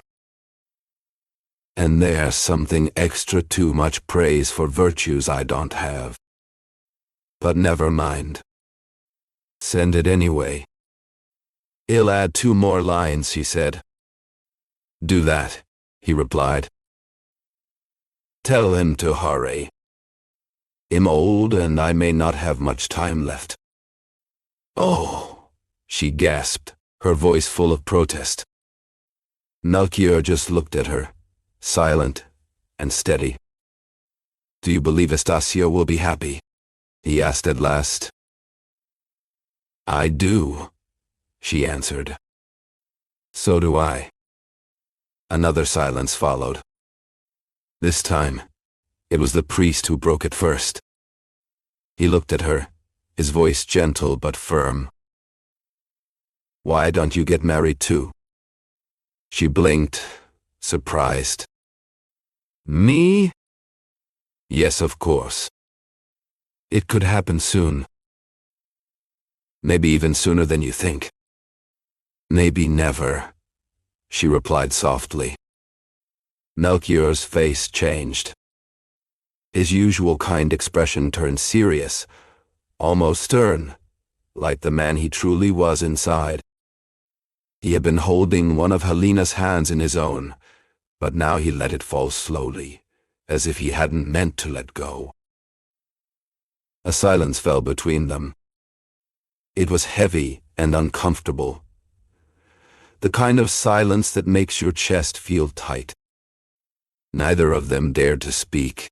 And there's something extra, too much praise for virtues I don't have. But never mind. Send it anyway. I'll add 2 more lines, he said. Do that, he replied. Tell him to hurry. I'm old and I may not have much time left. Oh, she gasped, her voice full of protest. Melchior just looked at her, silent and steady. Do you believe Estacio will be happy? He asked at last. I do, she answered. So do I. Another silence followed. This time, it was the priest who broke it first. He looked at her, his voice gentle but firm. Why don't you get married too? She blinked, surprised. Me? Yes, of course. It could happen soon. Maybe even sooner than you think. Maybe never, she replied softly. Melchior's face changed. His usual kind expression turned serious, almost stern, like the man he truly was inside. He had been holding one of Helena's hands in his own, but now he let it fall slowly, as if he hadn't meant to let go. A silence fell between them. It was heavy and uncomfortable, the kind of silence that makes your chest feel tight. Neither of them dared to speak.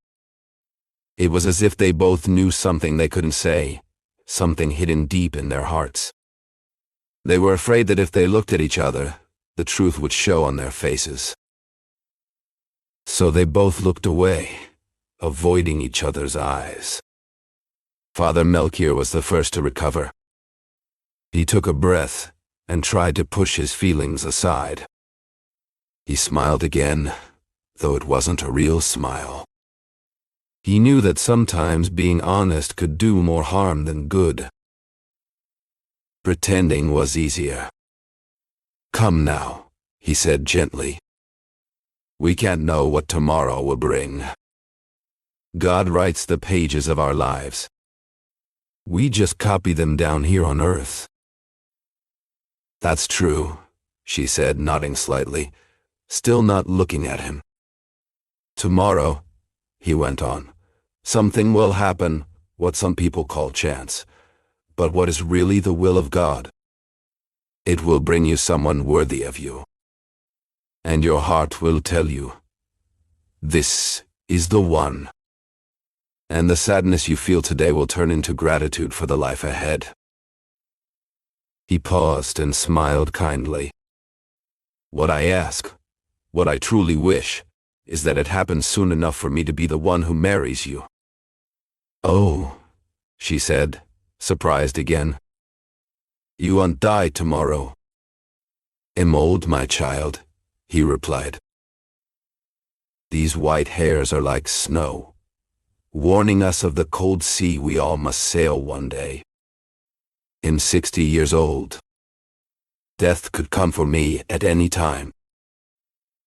It was as if they both knew something they couldn't say, something hidden deep in their hearts. They were afraid that if they looked at each other, the truth would show on their faces. So they both looked away, avoiding each other's eyes. Father Melchior was the first to recover. He took a breath and tried to push his feelings aside. He smiled again, though it wasn't a real smile. He knew that sometimes being honest could do more harm than good. Pretending was easier. Come now, he said gently. We can't know what tomorrow will bring. God writes the pages of our lives. We just copy them down here on earth. That's true, she said, nodding slightly, still not looking at him. Tomorrow, he went on, something will happen, what some people call chance, but what is really the will of God. It will bring you someone worthy of you. And your heart will tell you, this is the one. And the sadness you feel today will turn into gratitude for the life ahead. He paused and smiled kindly. What I ask, what I truly wish, is that it happens soon enough for me to be the one who marries you. Oh, she said, surprised again. You won't die tomorrow. I'm old, my child, he replied. These white hairs are like snow, warning us of the cold sea we all must sail one day. I'm 60 years old. Death could come for me at any time.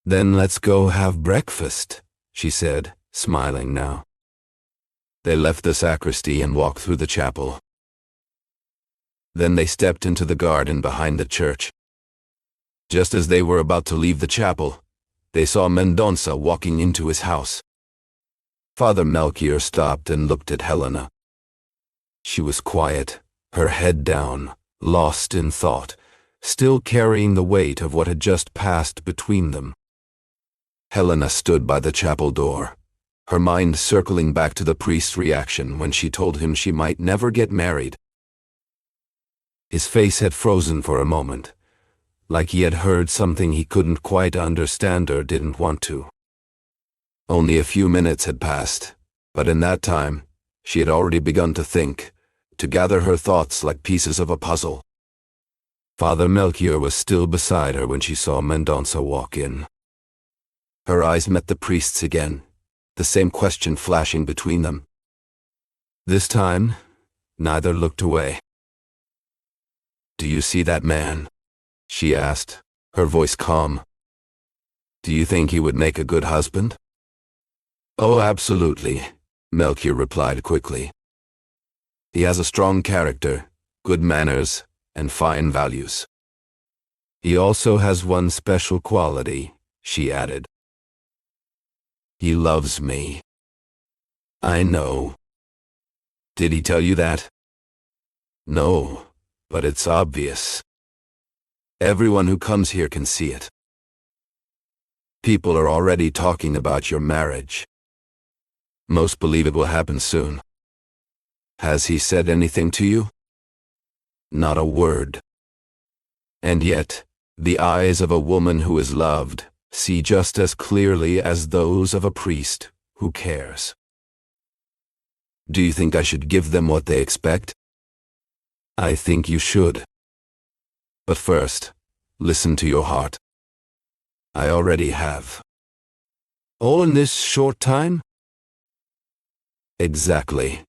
Then let's go have breakfast, she said, smiling now. They left the sacristy and walked through the chapel. Then they stepped into the garden behind the church. Just as they were about to leave the chapel, they saw Mendonça walking into his house. Father Melchior stopped and looked at Helena. She was quiet, her head down, lost in thought, still carrying the weight of what had just passed between them. Helena stood by the chapel door, her mind circling back to the priest's reaction when she told him she might never get married. His face had frozen for a moment, like he had heard something he couldn't quite understand or didn't want to. Only a few minutes had passed, but in that time, she had already begun to think, to gather her thoughts like pieces of a puzzle. Father Melchior was still beside her when she saw Mendonça walk in. Her eyes met the priest's again, the same question flashing between them. This time, neither looked away. "Do you see that man?" she asked, her voice calm. "Do you think he would make a good husband?" "Oh, absolutely," Melchior replied quickly. "He has a strong character, good manners, and fine values." "He also has one special quality," she added. "He loves me." "I know." "Did he tell you that?" "No, but it's obvious. Everyone who comes here can see it. People are already talking about your marriage. Most believe it will happen soon." "Has he said anything to you?" "Not a word." "And yet, the eyes of a woman who is loved see just as clearly as those of a priest who cares. Do you think I should give them what they expect?" "I think you should. But first, listen to your heart." "I already have." "All in this short time?" "Exactly.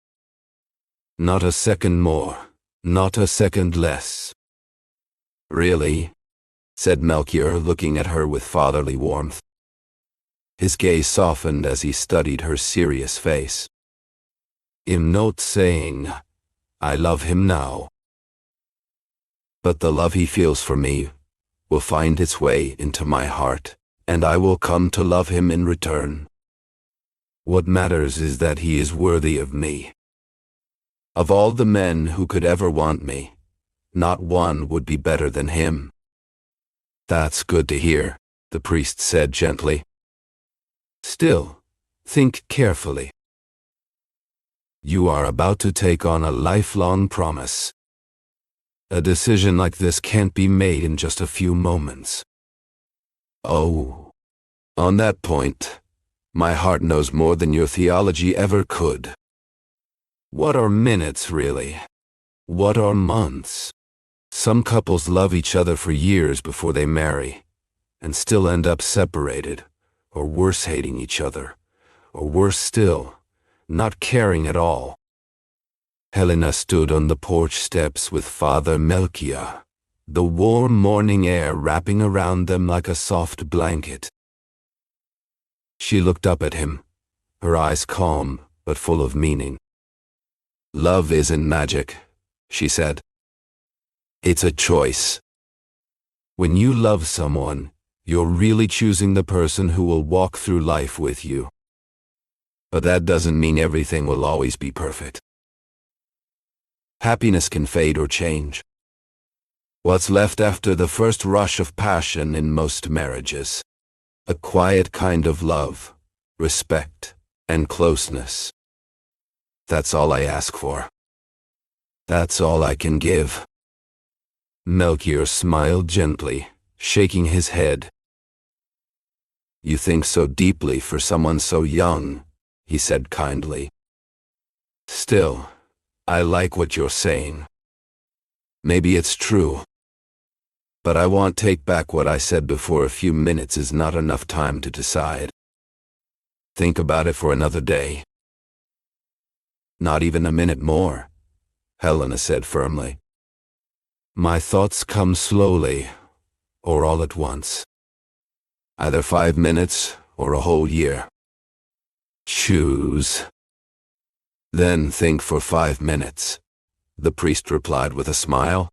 Not a second more, not a second less." "Really?" said Melchior, looking at her with fatherly warmth. His gaze softened as he studied her serious face. "I'm not saying I love him now. But the love he feels for me will find its way into my heart, and I will come to love him in return. What matters is that he is worthy of me. Of all the men who could ever want me, not one would be better than him." "That's good to hear," the priest said gently. "Still, think carefully. You are about to take on a lifelong promise. A decision like this can't be made in just a few moments." "Oh, on that point, my heart knows more than your theology ever could. What are minutes, really? What are months? Some couples love each other for years before they marry, and still end up separated, or worse, hating each other, or worse still, not caring at all." Helena stood on the porch steps with Father Melchior, the warm morning air wrapping around them like a soft blanket. She looked up at him, her eyes calm but full of meaning. "Love isn't magic," she said. "It's a choice. When you love someone, you're really choosing the person who will walk through life with you. But that doesn't mean everything will always be perfect. Happiness can fade or change. What's left after the first rush of passion in most marriages? A quiet kind of love, respect, and closeness. That's all I ask for. That's all I can give." Melchior smiled gently, shaking his head. "You think so deeply for someone so young," he said kindly. "Still, I like what you're saying. Maybe it's true. But I won't take back what I said before. A few minutes is not enough time to decide. Think about it for another day." "Not even a minute more," Helena said firmly. "My thoughts come slowly, or all at once. Either 5 minutes or a whole year. Choose." "Then think for 5 minutes," the priest replied with a smile.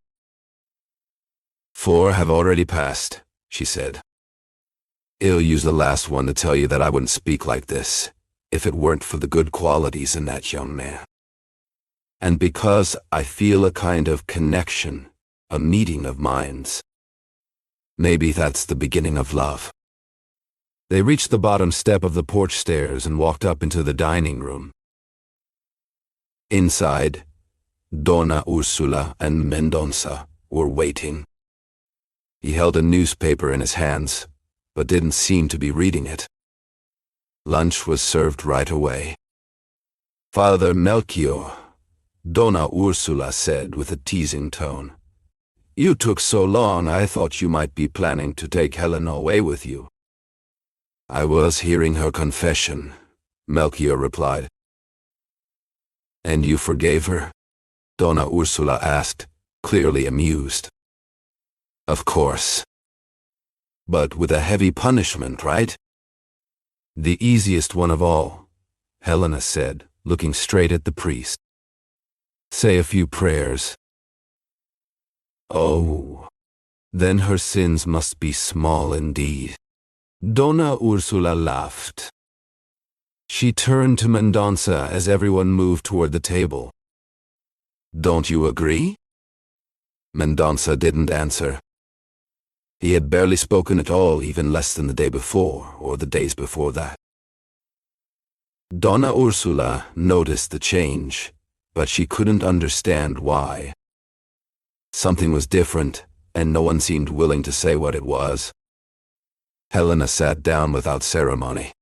"4 have already passed," she said. "I'll use the last one to tell you that I wouldn't speak like this if it weren't for the good qualities in that young man. And because I feel a kind of connection, a meeting of minds. Maybe that's the beginning of love." They reached the bottom step of the porch stairs and walked up into the dining room. Inside, Donna Ursula and Mendonça were waiting. He held a newspaper in his hands, but didn't seem to be reading it. Lunch was served right away. "Father Melchior," Donna Ursula said with a teasing tone, "you took so long I thought you might be planning to take Helena away with you." "I was hearing her confession," Melchior replied. And you forgave her? Donna Ursula asked, clearly amused. Of course. But with a heavy punishment, right? The easiest one of all, Helena said, looking straight at the priest. Say a few prayers. Oh, then her sins must be small indeed. Donna Ursula laughed. She turned to Mendonça as everyone moved toward the table. Don't you agree? Mendonça didn't answer. He had barely spoken at all, even less than the day before, or the days before that. Donna Ursula noticed the change, but she couldn't understand why. Something was different, and no one seemed willing to say what it was. Helena sat down without ceremony.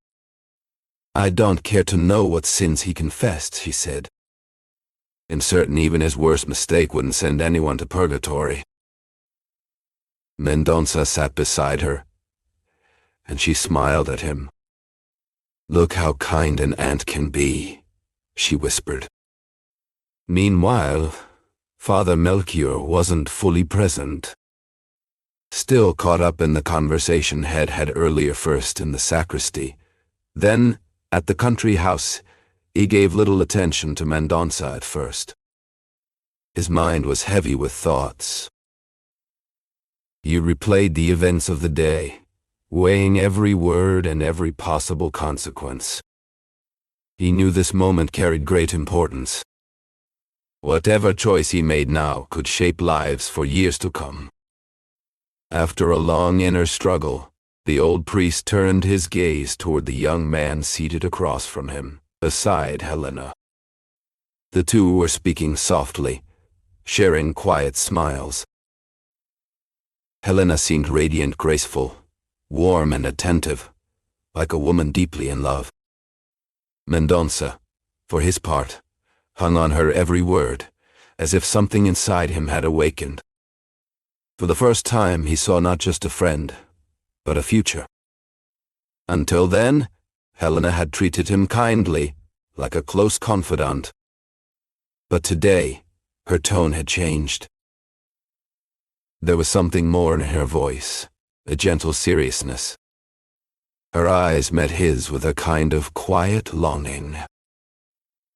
I don't care to know what sins he confessed, she said. I'm certain even his worst mistake wouldn't send anyone to purgatory. Mendonça sat beside her, and she smiled at him. Look how kind an aunt can be, she whispered. Meanwhile, Father Melchior wasn't fully present. Still caught up in the conversation Head had earlier, first in the sacristy, then at the country house. He gave little attention to Mendonça at first. His mind was heavy with thoughts. He replayed the events of the day, weighing every word and every possible consequence. He knew this moment carried great importance. Whatever choice he made now could shape lives for years to come. After a long inner struggle, the old priest turned his gaze toward the young man seated across from him, beside Helena. The two were speaking softly, sharing quiet smiles. Helena seemed radiant, graceful, warm and attentive, like a woman deeply in love. Mendonça, for his part, hung on her every word, as if something inside him had awakened. For the first time he saw not just a friend, but a future. Until then, Helena had treated him kindly, like a close confidant. But today, her tone had changed. There was something more in her voice, a gentle seriousness. Her eyes met his with a kind of quiet longing.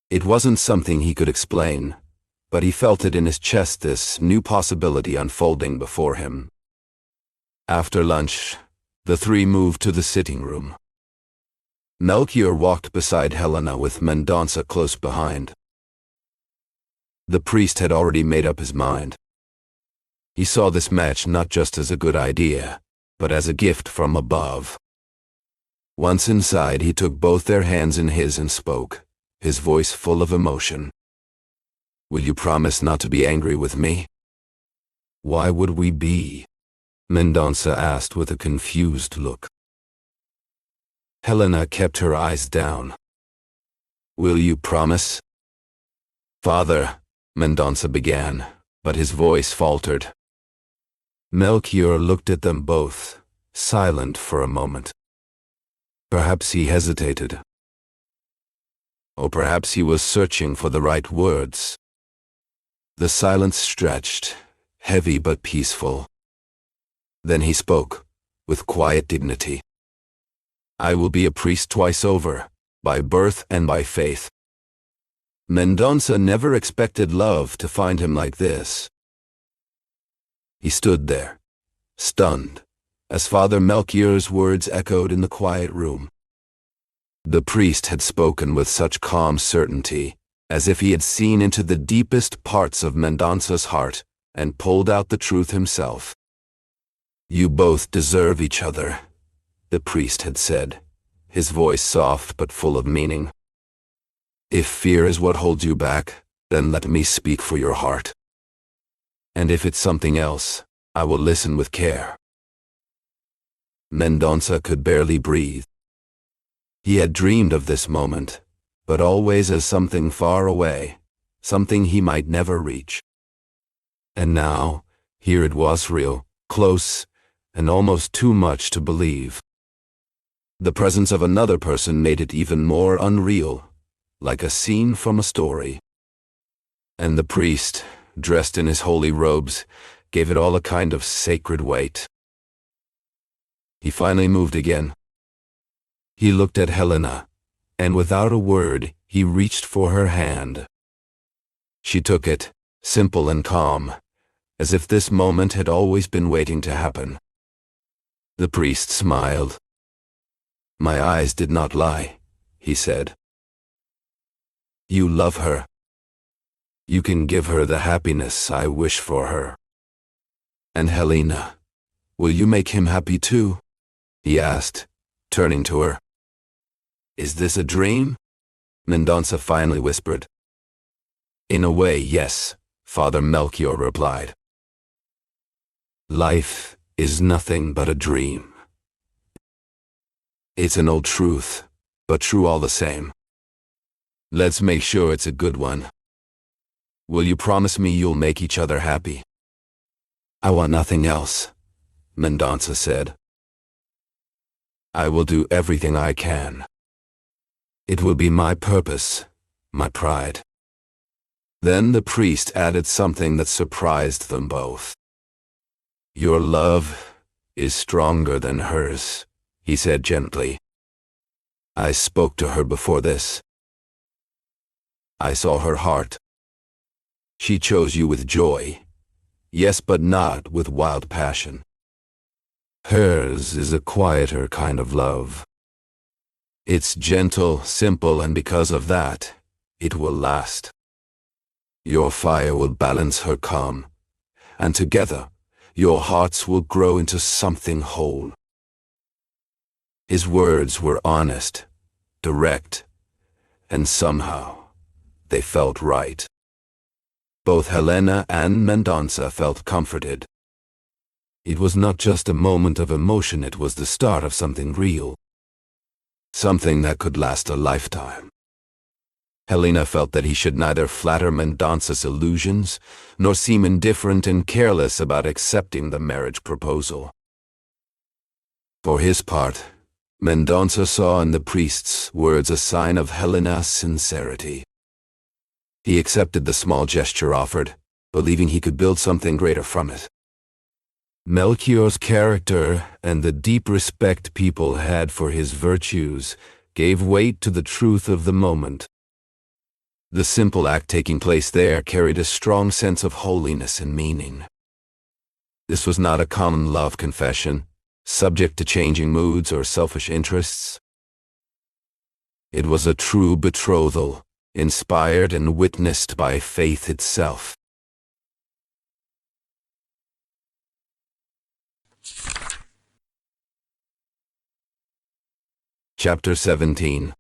It wasn't something he could explain, but he felt it in his chest, this new possibility unfolding before him. After lunch, the three moved to the sitting room. Melchior walked beside Helena with Mendonça close behind. The priest had already made up his mind. He saw this match not just as a good idea, but as a gift from above. Once inside, he took both their hands in his and spoke, his voice full of emotion. Will you promise not to be angry with me? Why would we be? Mendonça asked with a confused look. Helena kept her eyes down. Will you promise? Father, Mendonça began, but his voice faltered. Melchior looked at them both, silent for a moment. Perhaps he hesitated. Or perhaps he was searching for the right words. The silence stretched, heavy but peaceful. Then he spoke, with quiet dignity. I will be a priest twice over, by birth and by faith. Mendonça never expected love to find him like this. He stood there, stunned, as Father Melchior's words echoed in the quiet room. The priest had spoken with such calm certainty, as if he had seen into the deepest parts of Mendonça's heart and pulled out the truth himself. You both deserve each other, the priest had said, his voice soft but full of meaning. If fear is what holds you back, then let me speak for your heart. And if it's something else, I will listen with care. Mendonça could barely breathe. He had dreamed of this moment, but always as something far away, something he might never reach. And now, here it was, real, close, and almost too much to believe. The presence of another person made it even more unreal, like a scene from a story. And the priest, dressed in his holy robes, gave it all a kind of sacred weight. He finally moved again. He looked at Helena, and without a word, he reached for her hand. She took it, simple and calm, as if this moment had always been waiting to happen. The priest smiled. "My eyes did not lie," he said. "You love her. You can give her the happiness I wish for her." "And Helena, will you make him happy too?" he asked, turning to her. "Is this a dream?" Mendonça finally whispered. "In a way, yes," Father Melchior replied. "Life is nothing but a dream. It's an old truth, but true all the same. Let's make sure it's a good one. Will you promise me you'll make each other happy?" "I want nothing else," Mendonça said. "I will do everything I can. It will be my purpose, my pride." Then the priest added something that surprised them both. "Your love is stronger than hers," he said gently. "I spoke to her before this. I saw her heart. She chose you with joy, yes, but not with wild passion. Hers is a quieter kind of love. It's gentle, simple, and because of that, it will last. Your fire will balance her calm, and together, your hearts will grow into something whole." His words were honest, direct, and somehow, they felt right. Both Helena and Mendonça felt comforted. It was not just a moment of emotion, it was the start of something real. Something that could last a lifetime. Helena felt that he should neither flatter Mendonça's illusions, nor seem indifferent and careless about accepting the marriage proposal. For his part, Mendonça saw in the priest's words a sign of Helena's sincerity. He accepted the small gesture offered, believing he could build something greater from it. Melchior's character and the deep respect people had for his virtues gave weight to the truth of the moment. The simple act taking place there carried a strong sense of holiness and meaning. This was not a common love confession, subject to changing moods or selfish interests. It was a true betrothal, inspired and witnessed by faith itself. Chapter 17.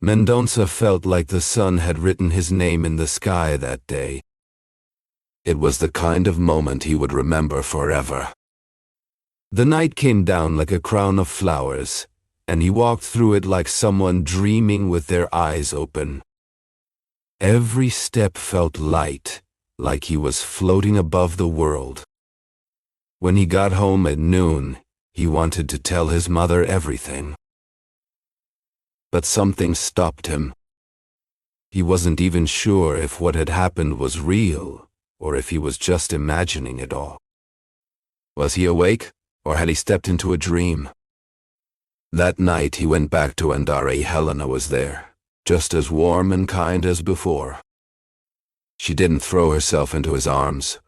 Mendonça felt like the sun had written his name in the sky that day. It was the kind of moment he would remember forever. The night came down like a crown of flowers, and he walked through it like someone dreaming with their eyes open. Every step felt light, like he was floating above the world. When he got home at noon, he wanted to tell his mother everything. But something stopped him. He wasn't even sure if what had happened was real, or if he was just imagining it all. Was he awake, or had he stepped into a dream? That night he went back to Andare. Helena was there, just as warm and kind as before. She didn't throw herself into his arms,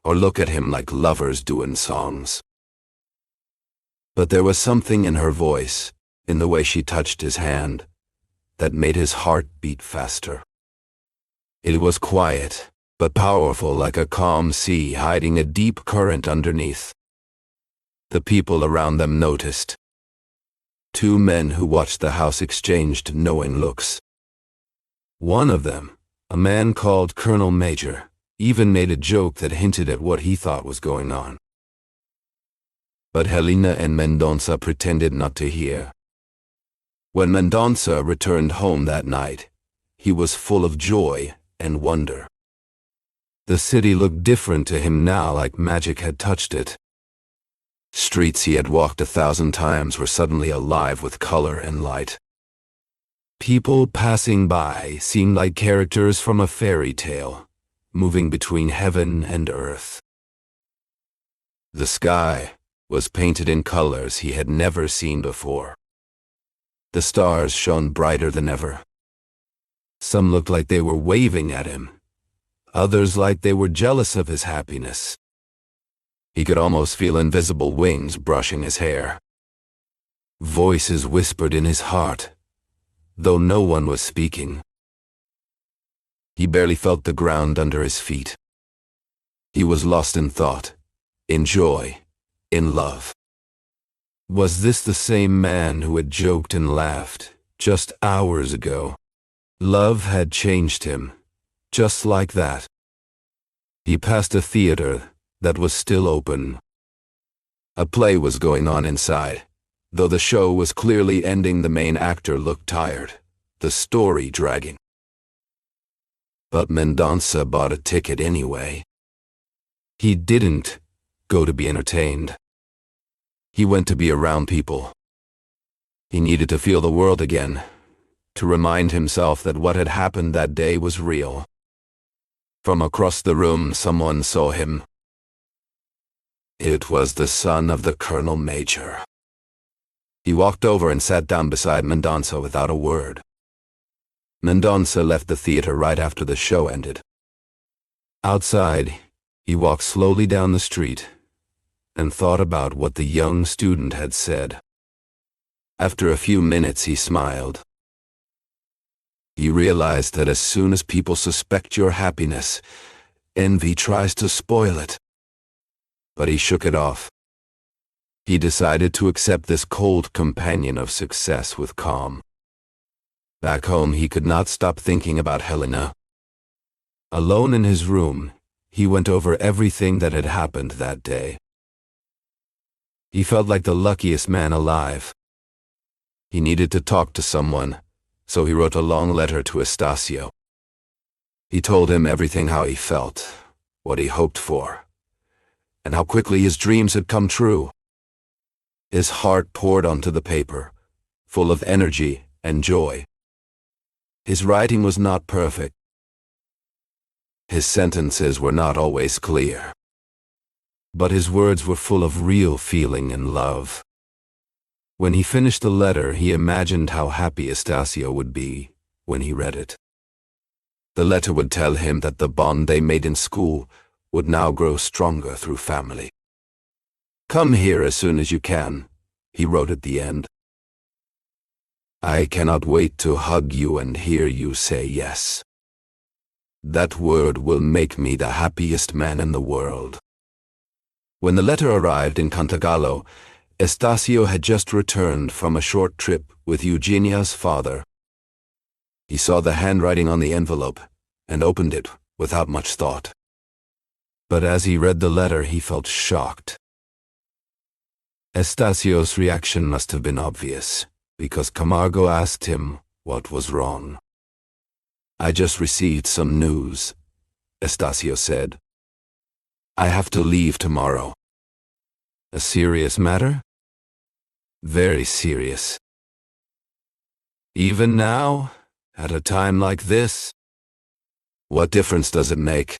or look at him like lovers do in songs. But there was something in her voice, in the way she touched his hand, that made his heart beat faster. It was quiet, but powerful, like a calm sea hiding a deep current underneath. The people around them noticed. Two men who watched the house exchanged knowing looks. One of them, a man called Colonel Major, even made a joke that hinted at what he thought was going on. But Helena and Mendonça pretended not to hear. When Mendonça returned home that night, he was full of joy and wonder. The city looked different to him now, like magic had touched it. Streets he had walked 1,000 times were suddenly alive with color and light. People passing by seemed like characters from a fairy tale, moving between heaven and earth. The sky was painted in colors he had never seen before. The stars shone brighter than ever. Some looked like they were waving at him, others like they were jealous of his happiness. He could almost feel invisible wings brushing his hair. Voices whispered in his heart, though no one was speaking. He barely felt the ground under his feet. He was lost in thought, in joy, in love. Was this the same man who had joked and laughed just hours ago? Love had changed him, just like that. He passed a theater that was still open. A play was going on inside. Though the show was clearly ending, the main actor looked tired, the story dragging. But Mendonça bought a ticket anyway. He didn't go to be entertained. He went to be around people. He needed to feel the world again, to remind himself that what had happened that day was real. From across the room, someone saw him. It was the son of the Colonel Major. He walked over and sat down beside Mendonça without a word. Mendonça left the theater right after the show ended. Outside, he walked slowly down the street and thought about what the young student had said. After a few minutes, he smiled. He realized that as soon as people suspect your happiness, envy tries to spoil it. But he shook it off. He decided to accept this cold companion of success with calm. Back home, he could not stop thinking about Helena. Alone in his room, he went over everything that had happened that day. He felt like the luckiest man alive. He needed to talk to someone, so he wrote a long letter to Estacio. He told him everything, how he felt, what he hoped for, and how quickly his dreams had come true. His heart poured onto the paper, full of energy and joy. His writing was not perfect. His sentences were not always clear. But his words were full of real feeling and love. When he finished the letter, he imagined how happy Estacio would be when he read it. The letter would tell him that the bond they made in school would now grow stronger through family. "Come here as soon as you can," he wrote at the end. "I cannot wait to hug you and hear you say yes. That word will make me the happiest man in the world." When the letter arrived in Cantagallo, Estacio had just returned from a short trip with Eugenia's father. He saw the handwriting on the envelope and opened it without much thought. But as he read the letter, he felt shocked. Estacio's reaction must have been obvious, because Camargo asked him what was wrong. "I just received some news," Estacio said. "I have to leave tomorrow." "A serious matter?" "Very serious." "Even now, at a time like this?" "What difference does it make?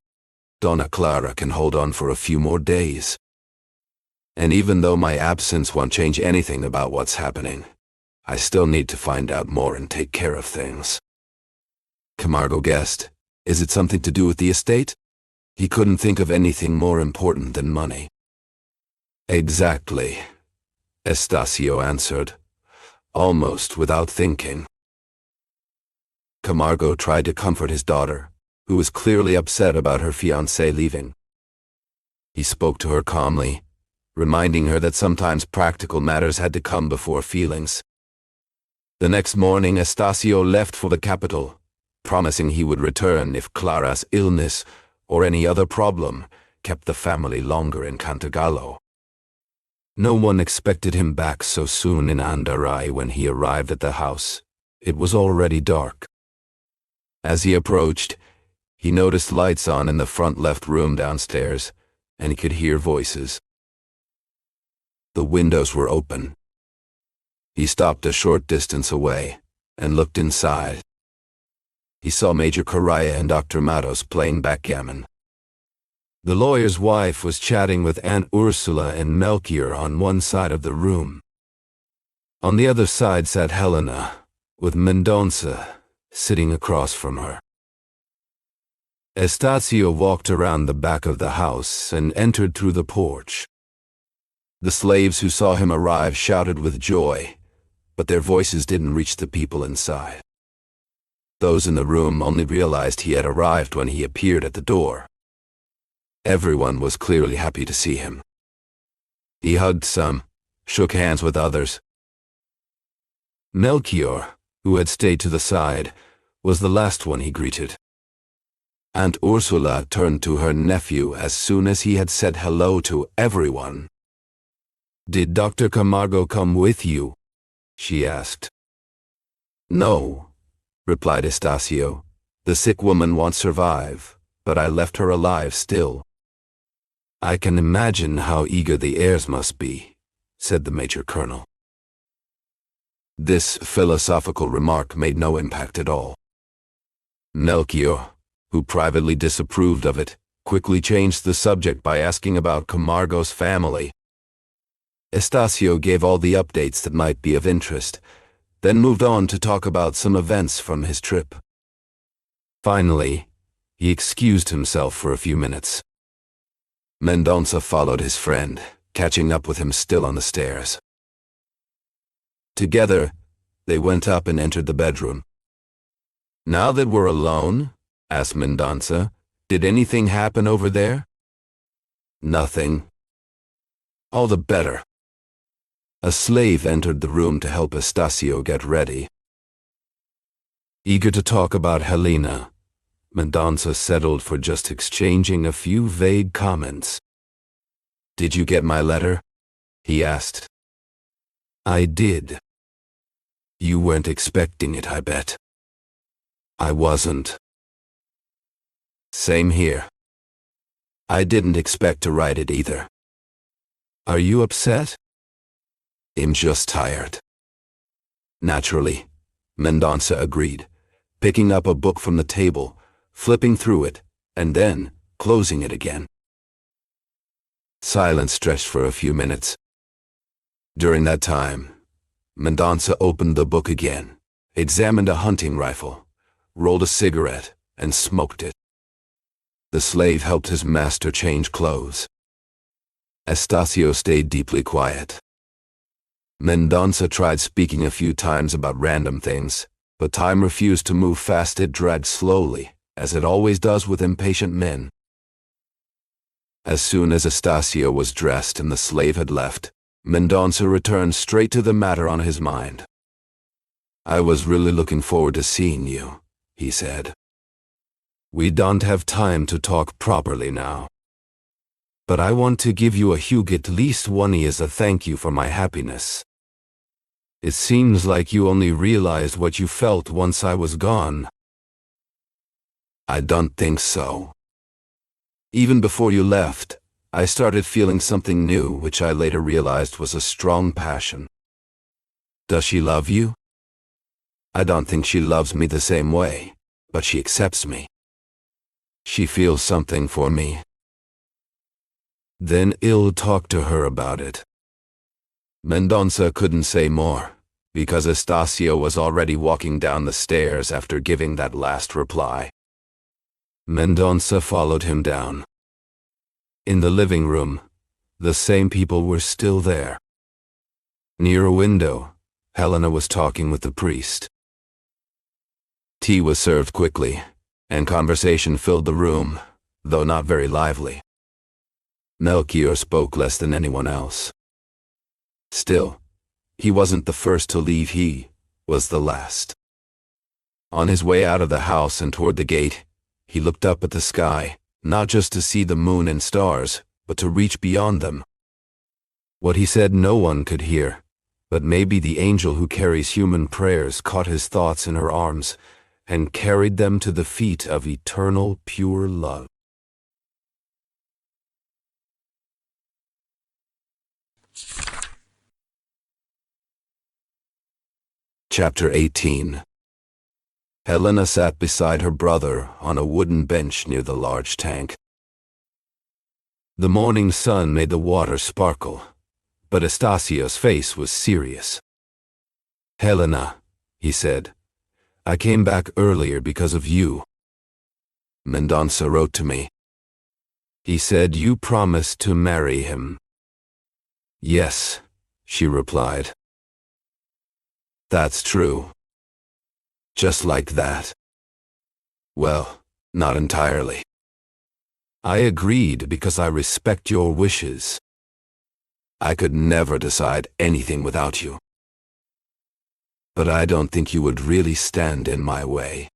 Donna Clara can hold on for a few more days. And even though my absence won't change anything about what's happening, I still need to find out more and take care of things." Camargo guessed. Is it something to do with the estate? He couldn't think of anything more important than money. "Exactly," Estacio answered, almost without thinking. Camargo tried to comfort his daughter, who was clearly upset about her fiancé leaving. He spoke to her calmly, reminding her that sometimes practical matters had to come before feelings. The next morning, Estacio left for the capital, promising he would return if Clara's illness or any other problem kept the family longer in Cantagallo. No one expected him back so soon in Andaray. When he arrived at the house, it was already dark. As he approached, he noticed lights on in the front left room downstairs, and he could hear voices. The windows were open. He stopped a short distance away and looked inside. He saw Major Correa and Dr. Matos playing backgammon. The lawyer's wife was chatting with Aunt Ursula and Melchior on one side of the room. On the other side sat Helena, with Mendonça sitting across from her. Estacio walked around the back of the house and entered through the porch. The slaves who saw him arrive shouted with joy, but their voices didn't reach the people inside. Those in the room only realized he had arrived when he appeared at the door. Everyone was clearly happy to see him. He hugged some, shook hands with others. Melchior, who had stayed to the side, was the last one he greeted. Aunt Ursula turned to her nephew as soon as he had said hello to everyone. "Did Dr. Camargo come with you?" she asked. "No," replied Estacio. "The sick woman won't survive, but I left her alive still." "I can imagine how eager the heirs must be," said the Major Colonel. This philosophical remark made no impact at all. Melchior, who privately disapproved of it, quickly changed the subject by asking about Camargo's family. Estacio gave all the updates that might be of interest, then moved on to talk about some events from his trip. Finally, he excused himself for a few minutes. Mendonça followed his friend, catching up with him still on the stairs. Together, they went up and entered the bedroom. "Now that we're alone," asked Mendonça, "did anything happen over there?" "Nothing." "All the better." A slave entered the room to help Estacio get ready. Eager to talk about Helena, Mendonça settled for just exchanging a few vague comments. "Did you get my letter?" he asked. "I did." "You weren't expecting it, I bet." "I wasn't." "Same here. I didn't expect to write it either." "Are you upset?" "I'm just tired." Naturally, Mendonça agreed, picking up a book from the table, flipping through it, and then closing it again. Silence stretched for a few minutes. During that time, Mendonça opened the book again, examined a hunting rifle, rolled a cigarette, and smoked it. The slave helped his master change clothes. Estacio stayed deeply quiet. Mendonça tried speaking a few times about random things, but time refused to move fast. It dragged slowly, as it always does with impatient men. As soon as Estacio was dressed and the slave had left, Mendonça returned straight to the matter on his mind. "I was really looking forward to seeing you," he said. "We don't have time to talk properly now. But I want to give you a hug, at least one, as a thank you for my happiness. It seems like you only realized what you felt once I was gone." "I don't think so. Even before you left, I started feeling something new, which I later realized was a strong passion." "Does she love you?" "I don't think she loves me the same way, but she accepts me. She feels something for me." "Then I'll talk to her about it." Mendonça couldn't say more, because Estacio was already walking down the stairs after giving that last reply. Mendonça followed him down. In the living room, the same people were still there. Near a window, Helena was talking with the priest. Tea was served quickly, and conversation filled the room, though not very lively. Melchior spoke less than anyone else. Still, he wasn't the first to leave, he was the last. On his way out of the house and toward the gate, he looked up at the sky, not just to see the moon and stars, but to reach beyond them. What he said no one could hear, but maybe the angel who carries human prayers caught his thoughts in her arms and carried them to the feet of eternal pure love. Chapter 18. Helena sat beside her brother on a wooden bench near the large tank. The morning sun made the water sparkle, but Estasio's face was serious. "Helena," he said, "I came back earlier because of you. Mendonça wrote to me. He said you promised to marry him." "Yes," she replied. "That's true." "Just like that?" "Well, not entirely. I agreed because I respect your wishes. I could never decide anything without you. But I don't think you would really stand in my way.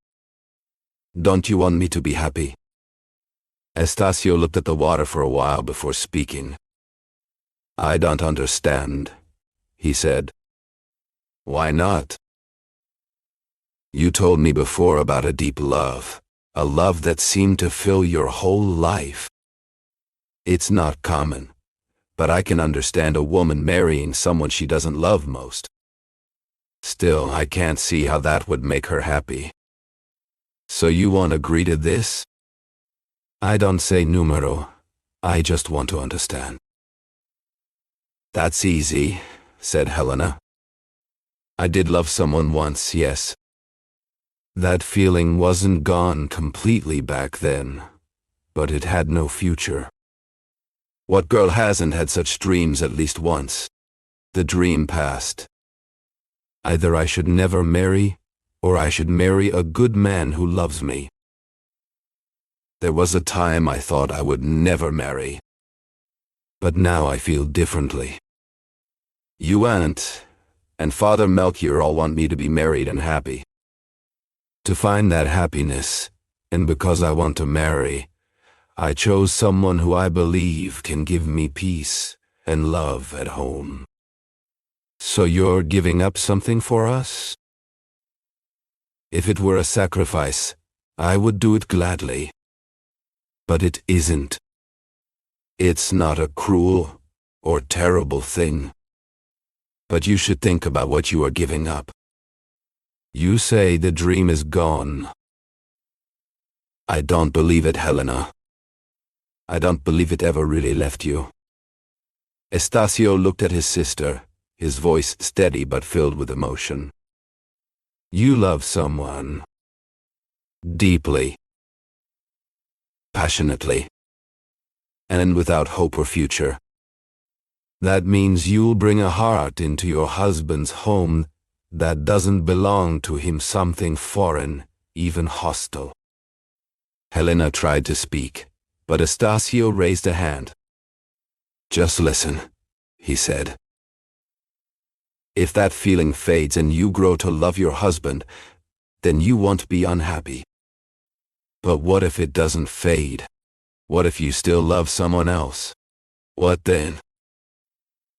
Don't you want me to be happy?" Estacio looked at the water for a while before speaking. "I don't understand," he said. "Why not? You told me before about a deep love, a love that seemed to fill your whole life. It's not common, but I can understand a woman marrying someone she doesn't love most. Still, I can't see how that would make her happy. So you won't agree to this?" "I don't say numero. I just want to understand." "That's easy," said Helena. "I did love someone once, yes. That feeling wasn't gone completely back then, but it had no future. What girl hasn't had such dreams at least once? The dream passed. Either I should never marry, or I should marry a good man who loves me. There was a time I thought I would never marry. But now I feel differently. You and Father Melchior all want me to be married and happy. To find that happiness, and because I want to marry, I chose someone who I believe can give me peace and love at home. So you're giving up something for us? If it were a sacrifice, I would do it gladly. But it isn't. It's not a cruel or terrible thing. But you should think about what you are giving up. You say the dream is gone. I don't believe it, Helena. I don't believe it ever really left you." Estacio looked at his sister, his voice steady but filled with emotion. "You love someone. Deeply. Passionately. And without hope or future. That means you'll bring a heart into your husband's home that doesn't belong to him, something foreign, even hostile." Helena tried to speak, but Estacio raised a hand. "Just listen," he said. "If that feeling fades and you grow to love your husband, then you won't be unhappy. But what if it doesn't fade? What if you still love someone else? What then?"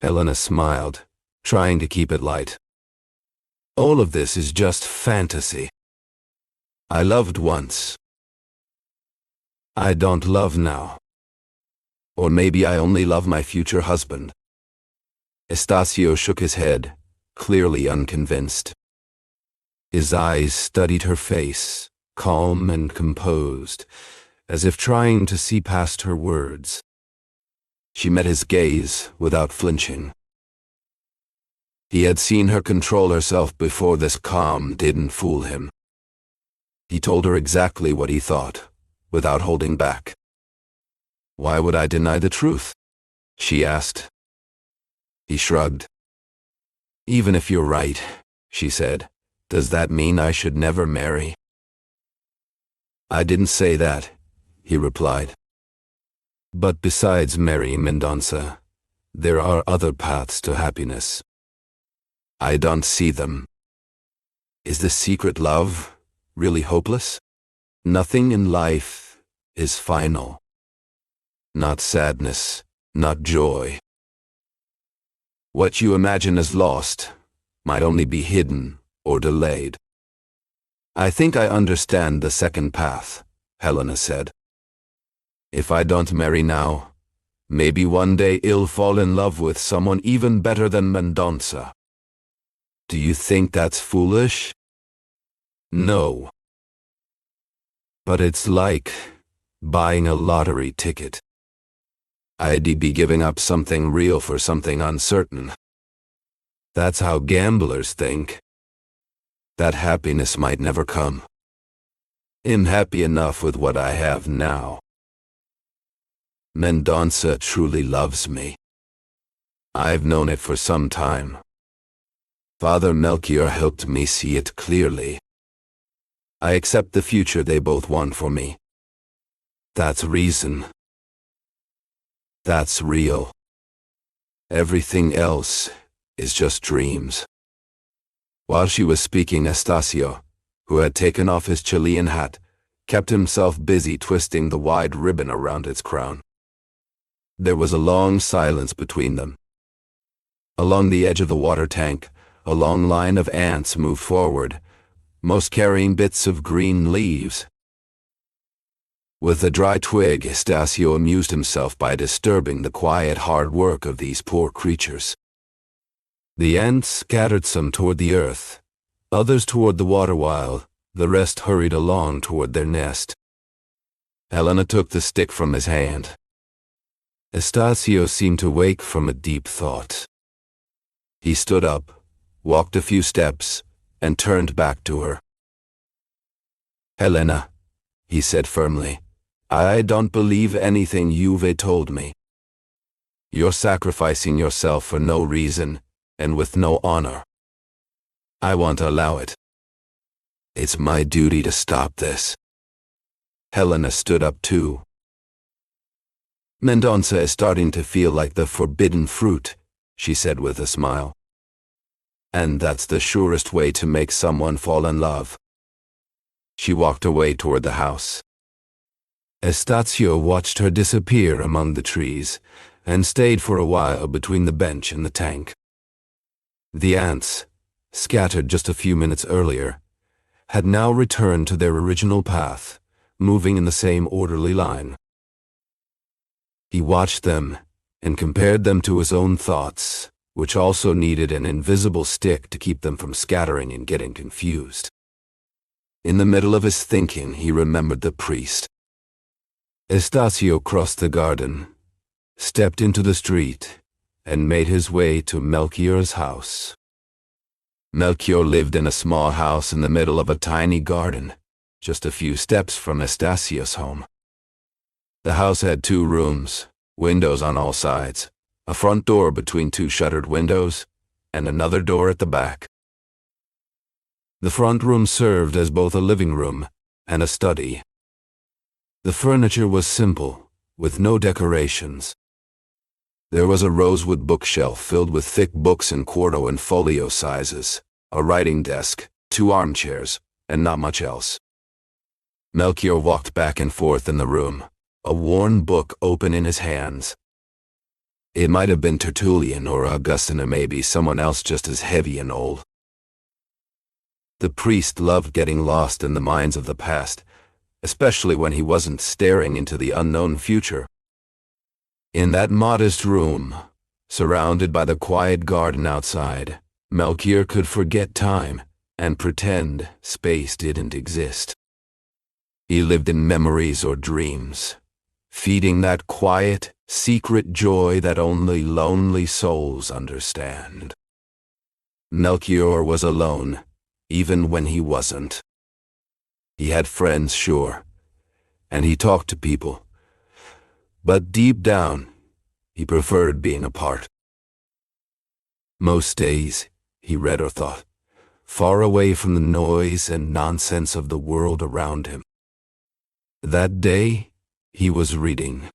Helena smiled, trying to keep it light. "All of this is just fantasy. I loved once. I don't love now. Or maybe I only love my future husband." Estacio shook his head, clearly unconvinced. His eyes studied her face, calm and composed, as if trying to see past her words. She met his gaze without flinching. He had seen her control herself before. This calm didn't fool him. He told her exactly what he thought, without holding back. "Why would I deny the truth?" she asked. He shrugged. "Even if you're right," she said, "does that mean I should never marry?" "I didn't say that," he replied. "But besides marrying Mendonça, there are other paths to happiness. I don't see them. Is the secret love really hopeless? Nothing in life is final. Not sadness, not joy. What you imagine as lost might only be hidden or delayed." "I think I understand the second path," Helena said. "If I don't marry now, maybe one day I'll fall in love with someone even better than Mendonça." Do you think that's foolish? No. But it's like buying a lottery ticket. I'd be giving up something real for something uncertain. That's how gamblers think. That happiness might never come. I'm happy enough with what I have now. Mendonça truly loves me. I've known it for some time. Father Melchior helped me see it clearly. I accept the future they both want for me. That's reason. That's real. Everything else is just dreams. While she was speaking, Estacio, who had taken off his Chilean hat, kept himself busy twisting the wide ribbon around its crown. There was a long silence between them. Along the edge of the water tank, a long line of ants moved forward, most carrying bits of green leaves. With a dry twig, Estacio amused himself by disturbing the quiet hard work of these poor creatures. The ants scattered some toward the earth, others toward the water, while the rest hurried along toward their nest. Helena took the stick from his hand. Estacio seemed to wake from a deep thought. He stood up, walked a few steps, and turned back to her. "Helena," he said firmly, "I don't believe anything you've told me. You're sacrificing yourself for no reason, and with no honor. I won't allow it. It's my duty to stop this." Helena stood up too. "Mendonça is starting to feel like the forbidden fruit," she said with a smile. "And that's the surest way to make someone fall in love." She walked away toward the house. Estacio watched her disappear among the trees and stayed for a while between the bench and the tank. The ants, scattered just a few minutes earlier, had now returned to their original path, moving in the same orderly line. He watched them and compared them to his own thoughts, which also needed an invisible stick to keep them from scattering and getting confused. In the middle of his thinking, he remembered the priest. Estacio crossed the garden, stepped into the street, and made his way to Melchior's house. Melchior lived in a small house in the middle of a tiny garden, just a few steps from Estacio's home. The house had 2 rooms, windows on all sides, a front door between 2 shuttered windows, and another door at the back. The front room served as both a living room and a study. The furniture was simple, with no decorations. There was a rosewood bookshelf filled with thick books in quarto and folio sizes, a writing desk, 2 armchairs, and not much else. Melchior walked back and forth in the room, a worn book open in his hands. It might have been Tertullian or Augustine, or maybe someone else just as heavy and old. The priest loved getting lost in the minds of the past, especially when he wasn't staring into the unknown future. In that modest room, surrounded by the quiet garden outside, Melchior could forget time and pretend space didn't exist. He lived in memories or dreams, feeding that quiet, secret joy that only lonely souls understand. Melchior was alone, even when he wasn't. He had friends, sure, and he talked to people. But deep down, he preferred being apart. Most days, he read or thought, far away from the noise and nonsense of the world around him. That day, he was reading.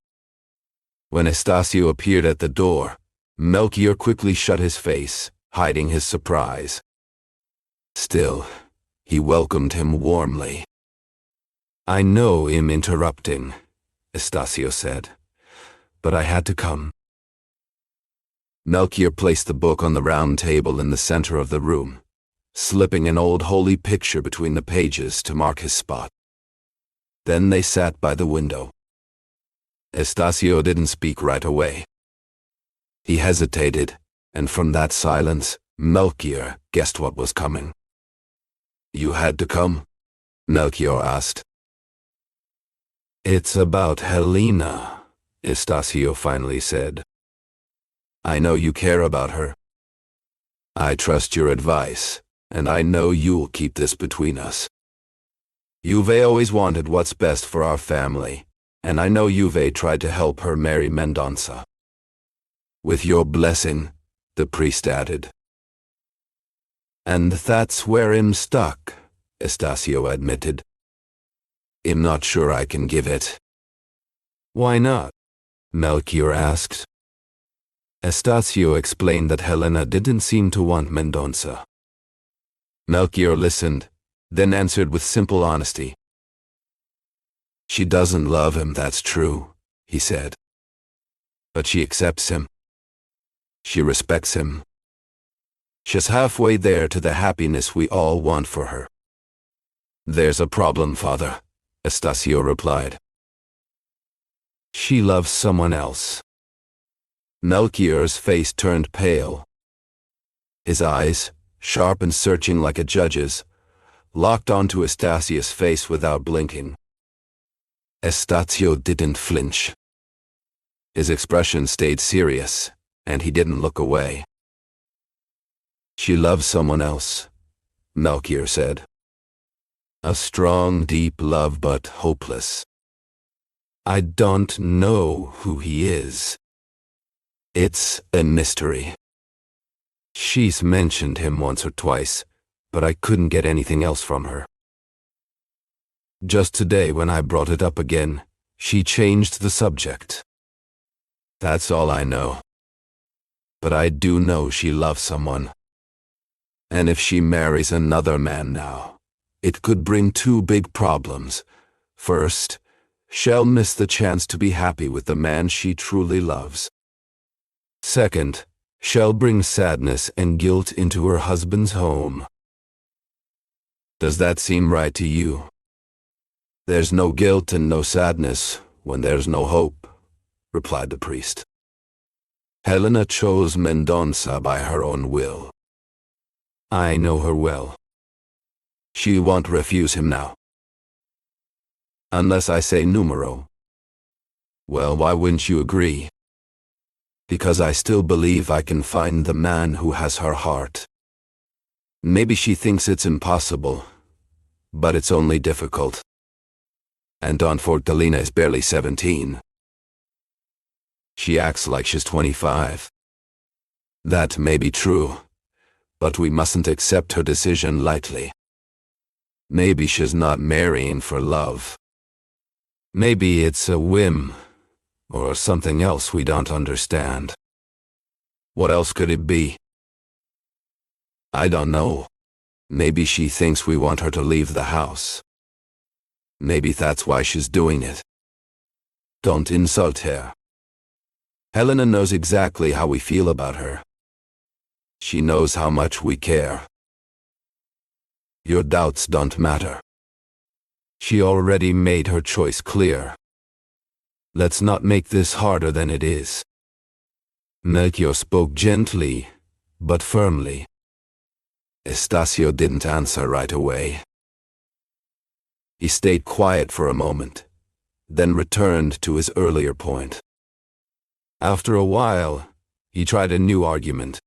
When Estacio appeared at the door, Melchior quickly shut his face, hiding his surprise. Still, he welcomed him warmly. "I know I'm interrupting," Estacio said, "but I had to come." Melchior placed the book on the round table in the center of the room, slipping an old holy picture between the pages to mark his spot. Then they sat by the window. Estacio didn't speak right away. He hesitated, and from that silence, Melchior guessed what was coming. "You had to come?" Melchior asked. "It's about Helena," Estacio finally said. "I know you care about her. I trust your advice, and I know you'll keep this between us. Juve always wanted what's best for our family, and I know Juve tried to help her marry Mendonça. With your blessing," the priest added. "And that's where I'm stuck," Estacio admitted. "I'm not sure I can give it." "Why not?" Melchior asked. Estacio explained that Helena didn't seem to want Mendonça. Melchior listened, then answered with simple honesty. "She doesn't love him, that's true," he said. "But she accepts him. She respects him. She's halfway there to the happiness we all want for her." "There's a problem, Father," Estacio replied. "She loves someone else." Melchior's face turned pale. His eyes, sharp and searching like a judge's, locked onto Estacio's face without blinking. Estacio didn't flinch. His expression stayed serious, and he didn't look away. "She loves someone else," Melchior said. "A strong, deep love, but hopeless. I don't know who he is. It's a mystery. She's mentioned him once or twice, but I couldn't get anything else from her. Just today, when I brought it up again, she changed the subject. That's all I know. But I do know she loves someone. And if she marries another man now, it could bring two big problems. First, she'll miss the chance to be happy with the man she truly loves. Second, she'll bring sadness and guilt into her husband's home. Does that seem right to you?" "There's no guilt and no sadness when there's no hope," replied the priest. "Helena chose Mendonça by her own will. I know her well. She won't refuse him now. Unless I say numero." "Well, why wouldn't you agree?" "Because I still believe I can find the man who has her heart. Maybe she thinks it's impossible, but it's only difficult. And Don Fortalina is barely 17. She acts like she's 25. That may be true, but we mustn't accept her decision lightly. Maybe she's not marrying for love. Maybe it's a whim, or something else we don't understand. What else could it be? I don't know. Maybe she thinks we want her to leave the house. Maybe that's why she's doing it. Don't insult her. Helena knows exactly how we feel about her. She knows how much we care. Your doubts don't matter. She already made her choice clear. Let's not make this harder than it is." Melchior spoke gently, but firmly. Estacio didn't answer right away. He stayed quiet for a moment, then returned to his earlier point. After a while, he tried a new argument.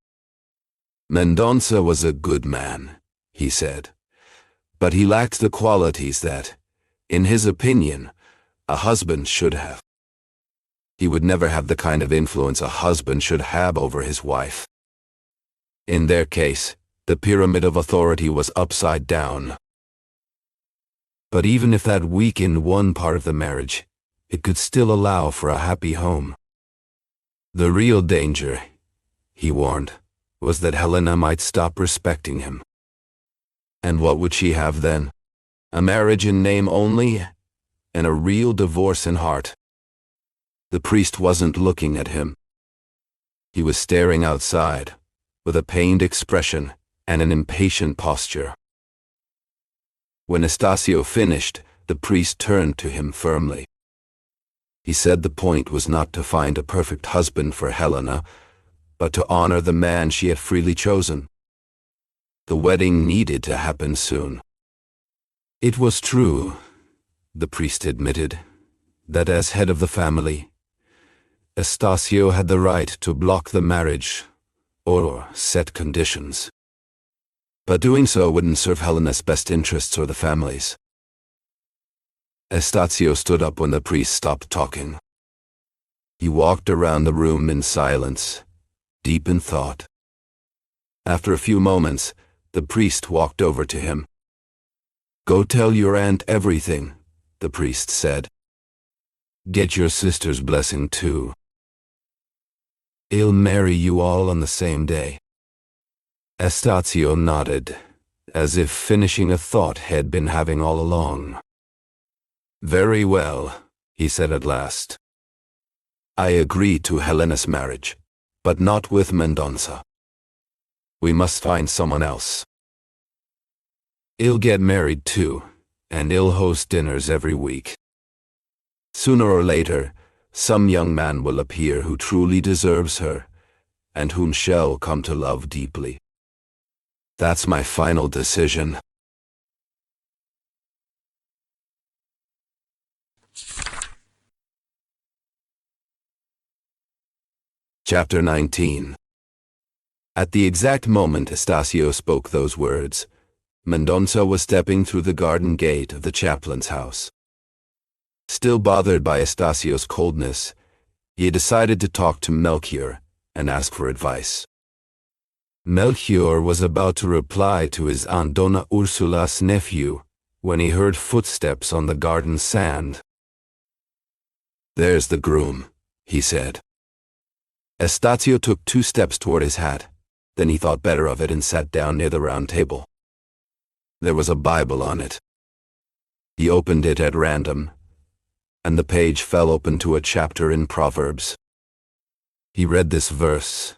"Mendonça was a good man," he said, "but he lacked the qualities that, in his opinion, a husband should have. He would never have the kind of influence a husband should have over his wife. In their case, the pyramid of authority was upside down. But even if that weakened one part of the marriage, it could still allow for a happy home. The real danger," he warned, "was that Helena might stop respecting him. And what would she have then? A marriage in name only, and a real divorce in heart." The priest wasn't looking at him. He was staring outside, with a pained expression and an impatient posture. When Estacio finished, the priest turned to him firmly. He said the point was not to find a perfect husband for Helena, but to honor the man she had freely chosen. The wedding needed to happen soon. It was true, the priest admitted, that as head of the family, Estacio had the right to block the marriage or set conditions. But doing so wouldn't serve Helena's best interests or the family's. Estacio stood up when the priest stopped talking. He walked around the room in silence, deep in thought. After a few moments, the priest walked over to him. "Go tell your aunt everything," the priest said. "Get your sister's blessing too. He'll marry you all on the same day." Estacio nodded, as if finishing a thought he had been having all along. "Very well," he said at last. "I agree to Helena's marriage, but not with Mendonça. We must find someone else. He'll get married too, and he'll host dinners every week. Sooner or later, some young man will appear who truly deserves her, and whom she'll come to love deeply. That's my final decision." Chapter 19. At the exact moment Estacio spoke those words, Mendonça was stepping through the garden gate of the chaplain's house. Still bothered by Estacio's coldness, he decided to talk to Melchior and ask for advice. Melchior was about to reply to his Aunt Dona Ursula's nephew when he heard footsteps on the garden sand. "There's the groom," he said. Estacio took 2 steps toward his hat. Then he thought better of it and sat down near the round table. There was a Bible on it. He opened it at random, and the page fell open to a chapter in Proverbs. He read this verse: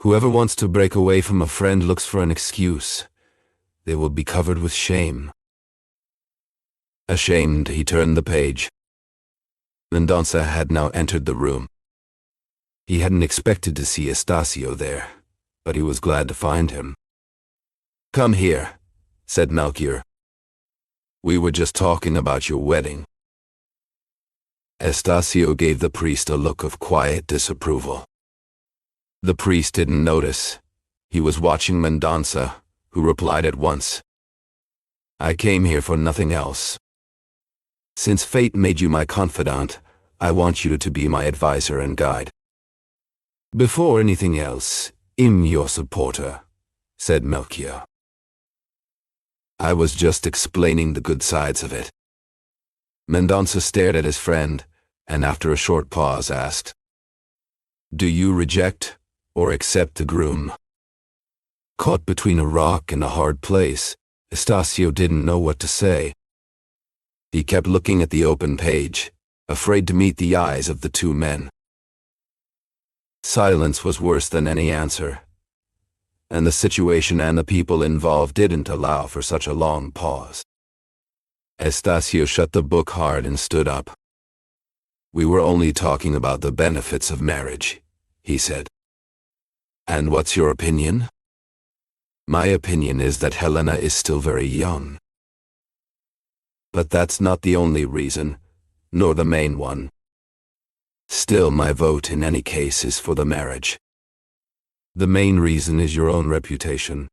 "Whoever wants to break away from a friend looks for an excuse. They will be covered with shame." Ashamed, he turned the page. Mendonça had now entered the room. He hadn't expected to see Estacio there, but he was glad to find him. "Come here," said Melchior. "We were just talking about your wedding." Estacio gave the priest a look of quiet disapproval. The priest didn't notice. He was watching Mendonça, who replied at once, "I came here for nothing else. Since fate made you my confidant, I want you to be my advisor and guide." "Before anything else, I'm your supporter," said Melchior. "I was just explaining the good sides of it." Mendonça stared at his friend, and after a short pause asked, "Do you reject or accept the groom?" Caught between a rock and a hard place, Estacio didn't know what to say. He kept looking at the open page, afraid to meet the eyes of the 2 men. Silence was worse than any answer, and the situation and the people involved didn't allow for such a long pause. Estacio shut the book hard and stood up. "We were only talking about the benefits of marriage," he said. "And what's your opinion?" "My opinion is that Helena is still very young. But that's not the only reason, nor the main one. Still, my vote in any case is for the marriage. The main reason is your own reputation."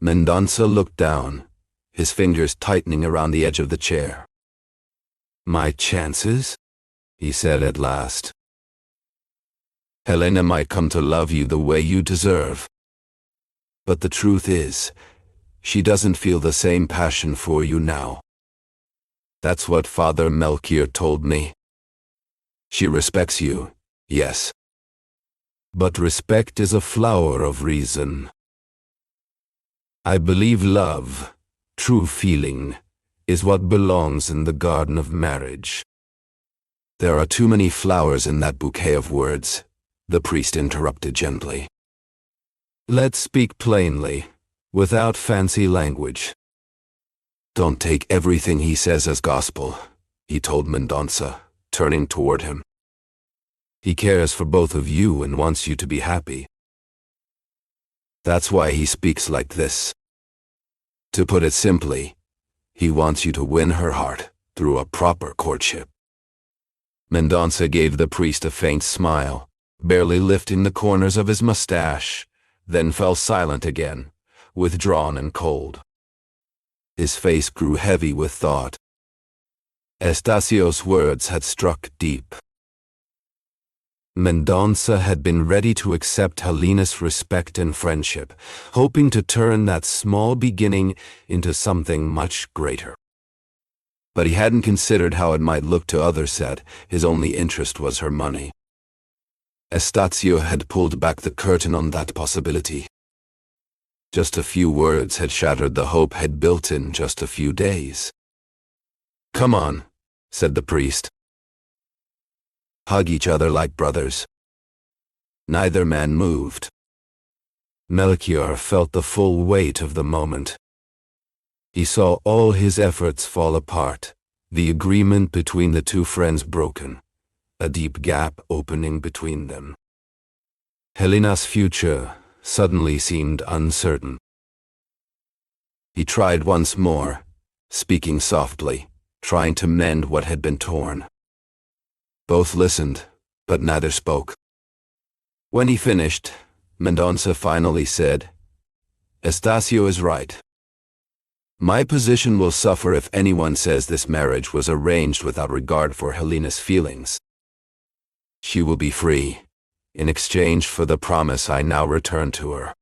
Mendonça looked down, his fingers tightening around the edge of the chair. "My chances?" he said at last. "Helena might come to love you the way you deserve. But the truth is, she doesn't feel the same passion for you now. That's what Father Melchior told me. She respects you, yes. But respect is a flower of reason. I believe love, true feeling, is what belongs in the garden of marriage." "There are too many flowers in that bouquet of words," the priest interrupted gently. "Let's speak plainly, without fancy language." "Don't take everything he says as gospel," he told Mendonça, turning toward him. "He cares for both of you and wants you to be happy." That's why he speaks like this. To put it simply, he wants you to win her heart through a proper courtship. Mendonça gave the priest a faint smile, barely lifting the corners of his mustache, then fell silent again, withdrawn and cold. His face grew heavy with thought. Estacio's words had struck deep. Mendonça had been ready to accept Helena's respect and friendship, hoping to turn that small beginning into something much greater. But he hadn't considered how it might look to others that his only interest was her money. Estacio had pulled back the curtain on that possibility. Just a few words had shattered the hope he'd built in just a few days. "Come on," said the priest. "Hug each other like brothers." Neither man moved. Melchior felt the full weight of the moment. He saw all his efforts fall apart, the agreement between the two friends broken, a deep gap opening between them. Helena's future suddenly seemed uncertain. He tried once more, speaking softly, trying to mend what had been torn. Both listened, but neither spoke. When he finished, Mendonça finally said, "Estacio is right. My position will suffer if anyone says this marriage was arranged without regard for Helena's feelings. She will be free, in exchange for the promise I now return to her."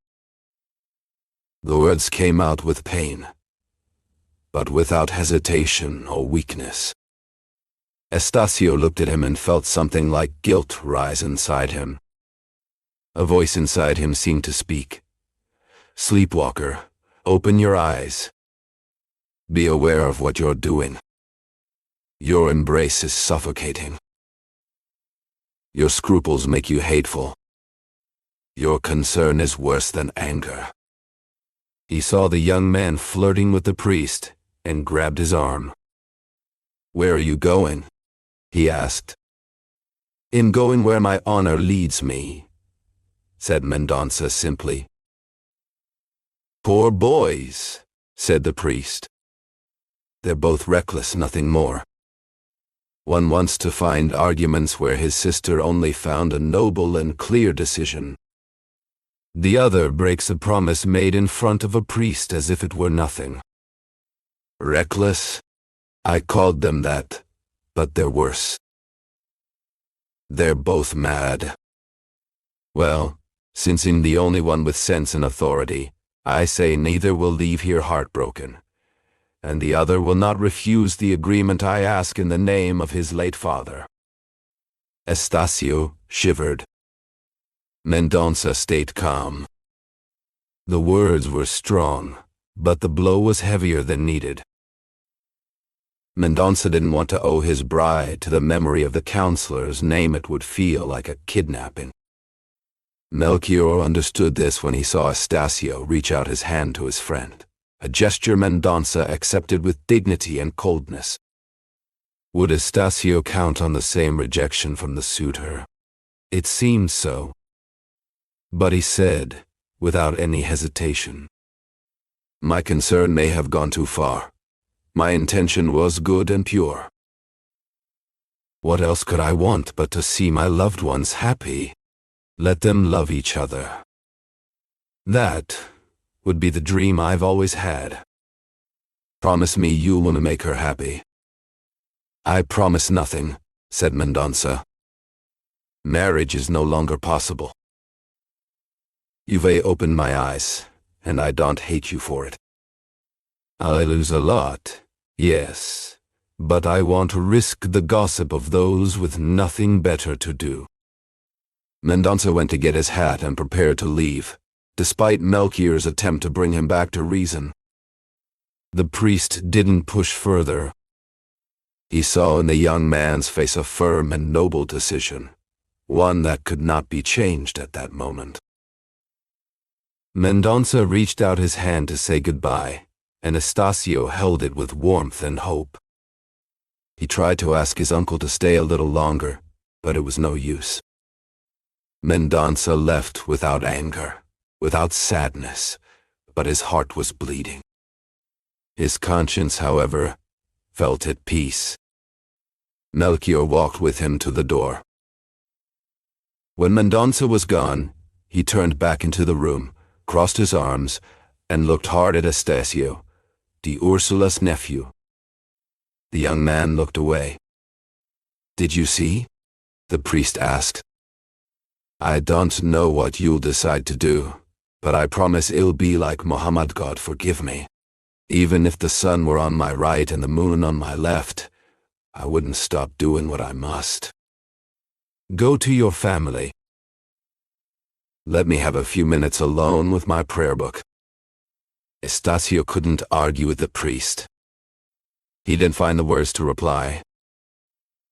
The words came out with pain, but without hesitation or weakness. Estacio looked at him and felt something like guilt rise inside him. A voice inside him seemed to speak. "Sleepwalker, open your eyes. Be aware of what you're doing. Your embrace is suffocating. Your scruples make you hateful. Your concern is worse than anger." He saw the young man flirting with the priest and grabbed his arm. "Where are you going?" he asked. "I'm going where my honor leads me," said Mendonça simply. "Poor boys," said the priest. "They're both reckless, nothing more. One wants to find arguments where his sister only found a noble and clear decision. The other breaks a promise made in front of a priest as if it were nothing. Reckless? I called them that, but they're worse. They're both mad. Well, since I'm the only one with sense and authority, I say neither will leave here heartbroken, and the other will not refuse the agreement I ask in the name of his late father." Estacio shivered. Mendonça stayed calm. The words were strong, but the blow was heavier than needed. Mendonça didn't want to owe his bride to the memory of the counselor's name. It would feel like a kidnapping. Melchior understood this when he saw Estacio reach out his hand to his friend, a gesture Mendonça accepted with dignity and coldness. Would Estacio count on the same rejection from the suitor? It seemed so. But he said, without any hesitation, "My concern may have gone too far. My intention was good and pure. What else could I want but to see my loved ones happy? Let them love each other. That would be the dream I've always had. Promise me you want to make her happy." "I promise nothing," said Mendonça. "Marriage is no longer possible. You've opened my eyes, and I don't hate you for it. I lose a lot, yes, but I want to risk the gossip of those with nothing better to do." Mendonça went to get his hat and prepared to leave, despite Melchior's attempt to bring him back to reason. The priest didn't push further. He saw in the young man's face a firm and noble decision, one that could not be changed at that moment. Mendonça reached out his hand to say goodbye, and Estacio held it with warmth and hope. He tried to ask his uncle to stay a little longer, but it was no use. Mendonça left without anger, without sadness, but his heart was bleeding. His conscience, however, felt at peace. Melchior walked with him to the door. When Mendonça was gone, he turned back into the room, crossed his arms, and looked hard at Estacio, de Ursula's nephew. The young man looked away. "Did you see?" the priest asked. "I don't know what you'll decide to do, but I promise it'll be like Muhammad, God forgive me. Even if the sun were on my right and the moon on my left, I wouldn't stop doing what I must. Go to your family. Let me have a few minutes alone with my prayer book." Estacio couldn't argue with the priest. He didn't find the words to reply.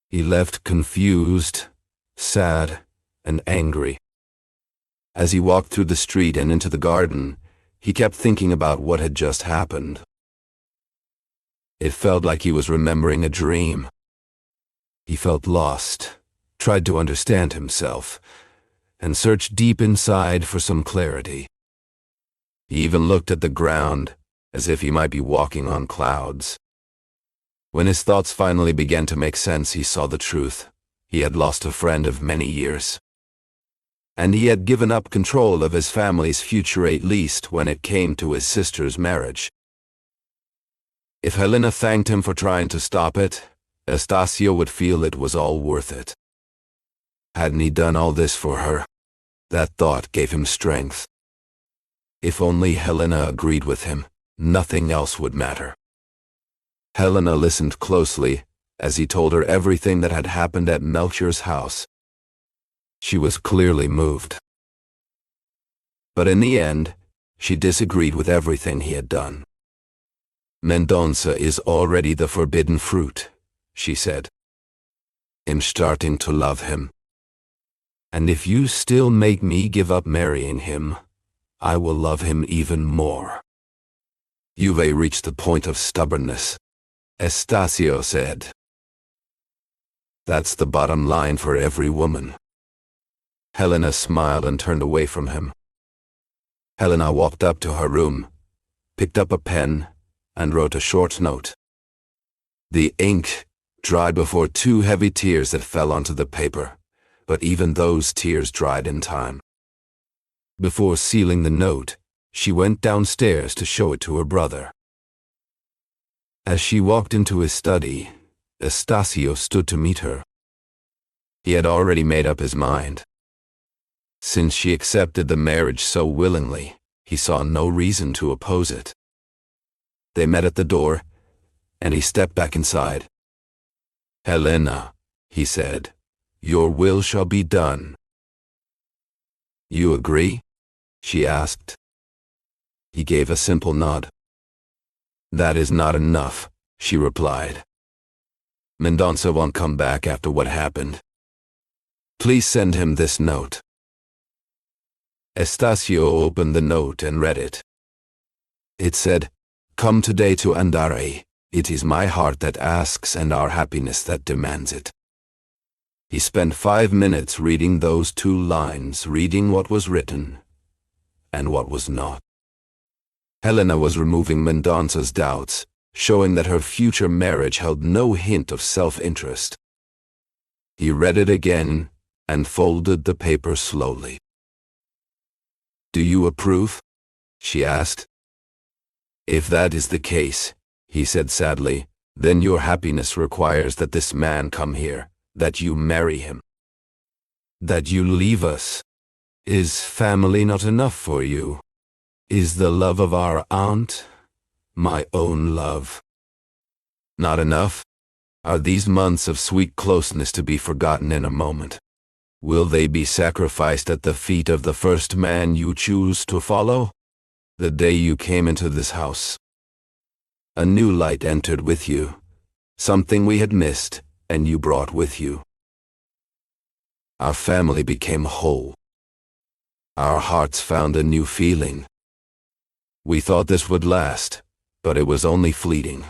He left confused, sad, and angry. As he walked through the street and into the garden, he kept thinking about what had just happened. It felt like he was remembering a dream. He felt lost, tried to understand himself, and searched deep inside for some clarity. He even looked at the ground, as if he might be walking on clouds. When his thoughts finally began to make sense, he saw the truth. He had lost a friend of many years. And he had given up control of his family's future, at least when it came to his sister's marriage. If Helena thanked him for trying to stop it, Estacio would feel it was all worth it. Hadn't he done all this for her? That thought gave him strength. If only Helena agreed with him, nothing else would matter. Helena listened closely as he told her everything that had happened at Melchior's house. She was clearly moved. But in the end, she disagreed with everything he had done. "Mendonça is already the forbidden fruit," she said. "I'm starting to love him. And if you still make me give up marrying him, I will love him even more." "You've reached the point of stubbornness," Estacio said. "That's the bottom line for every woman." Helena smiled and turned away from him. Helena walked up to her room, picked up a pen, and wrote a short note. The ink dried before two heavy tears that fell onto the paper, but even those tears dried in time. Before sealing the note, she went downstairs to show it to her brother. As she walked into his study, Estacio stood to meet her. He had already made up his mind. Since she accepted the marriage so willingly, he saw no reason to oppose it. They met at the door, and he stepped back inside. "Helena," he said, "your will shall be done." "You agree?" she asked. He gave a simple nod. "That is not enough," she replied. "Mendonça won't come back after what happened. Please send him this note." Estacio opened the note and read it. It said, "Come today to Andare. It is my heart that asks and our happiness that demands it." He spent 5 minutes reading those 2 lines, reading what was written and what was not. Helena was removing Mendonça's doubts, showing that her future marriage held no hint of self-interest. He read it again and folded the paper slowly. "Do you approve?" she asked. "If that is the case," he said sadly, "then your happiness requires that this man come here, that you marry him. That you leave us. Is family not enough for you? Is the love of our aunt, my own love, not enough? Are these months of sweet closeness to be forgotten in a moment? Will they be sacrificed at the feet of the first man you choose to follow? The day you came into this house, a new light entered with you, something we had missed, and you brought with you. Our family became whole. Our hearts found a new feeling. We thought this would last, but it was only fleeting.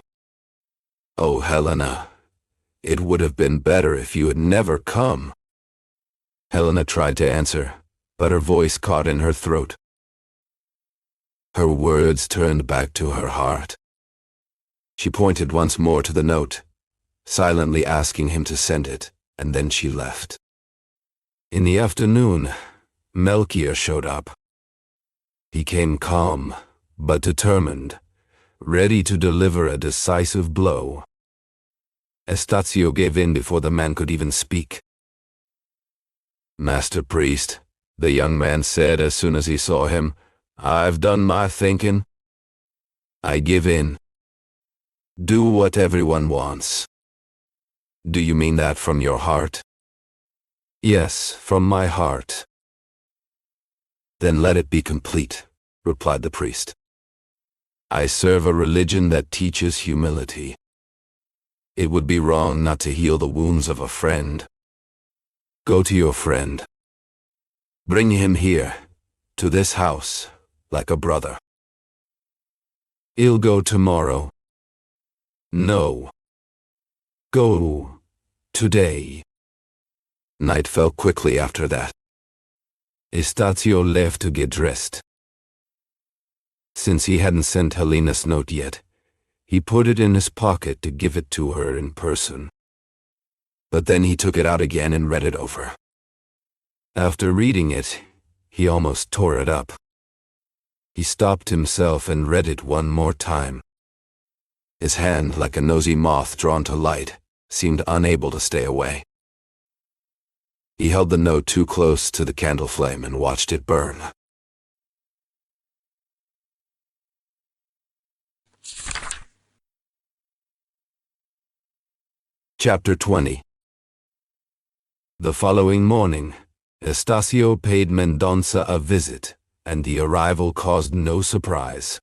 Oh, Helena, it would have been better if you had never come." Helena tried to answer, but her voice caught in her throat. Her words turned back to her heart. She pointed once more to the note, silently asking him to send it, and then she left. In the afternoon, Melchior showed up. He came calm, but determined, ready to deliver a decisive blow. Estacio gave in before the man could even speak. "Master Priest," the young man said as soon as he saw him, "I've done my thinking. I give in. Do what everyone wants." "Do you mean that from your heart?" "Yes, from my heart." "Then let it be complete," replied the priest. "I serve a religion that teaches humility. It would be wrong not to heal the wounds of a friend. Go to your friend. Bring him here, to this house, like a brother." "He'll go tomorrow." "No. Go today." Night fell quickly after that. Estacio left to get dressed. Since he hadn't sent Helena's note yet, he put it in his pocket to give it to her in person. But then he took it out again and read it over. After reading it, he almost tore it up. He stopped himself and read it one more time. His hand, like a nosy moth drawn to light, seemed unable to stay away. He held the note too close to the candle flame and watched it burn. Chapter 20. The following morning, Estacio paid Mendonça a visit, and the arrival caused no surprise.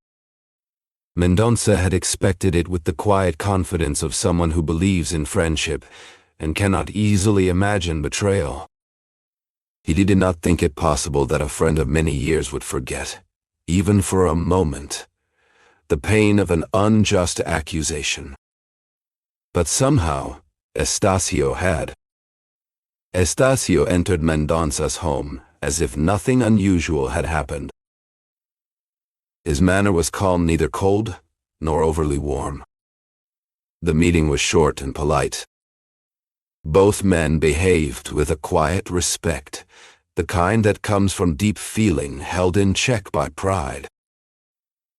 Mendonça had expected it with the quiet confidence of someone who believes in friendship and cannot easily imagine betrayal. He did not think it possible that a friend of many years would forget, even for a moment, the pain of an unjust accusation. But somehow, Estacio had. Estacio entered Mendonça's home as if nothing unusual had happened. His manner was calm, neither cold nor overly warm. The meeting was short and polite. Both men behaved with a quiet respect, the kind that comes from deep feeling held in check by pride.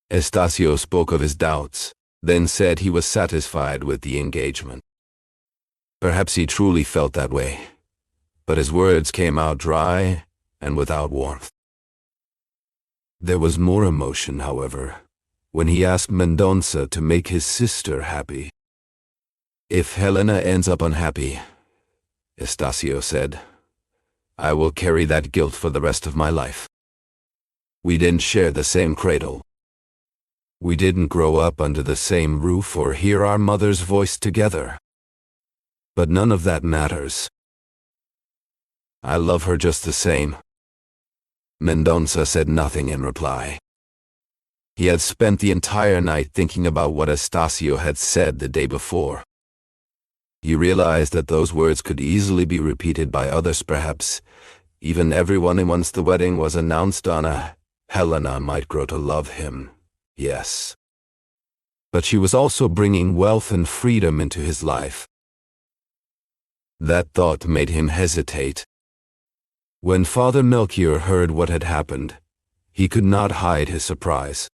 Estacio spoke of his doubts, then said he was satisfied with the engagement. Perhaps he truly felt that way, but his words came out dry and without warmth. There was more emotion, however, when he asked Mendonça to make his sister happy. "If Helena ends up unhappy," Estacio said, "I will carry that guilt for the rest of my life. We didn't share the same cradle. We didn't grow up under the same roof or hear our mother's voice together. But none of that matters. I love her just the same." Mendonça said nothing in reply. He had spent the entire night thinking about what Estacio had said the day before. He realized that those words could easily be repeated by others, perhaps even everyone, once the wedding was announced on a Helena might grow to love him, yes. But she was also bringing wealth and freedom into his life. That thought made him hesitate. When Father Melchior heard what had happened, he could not hide his surprise.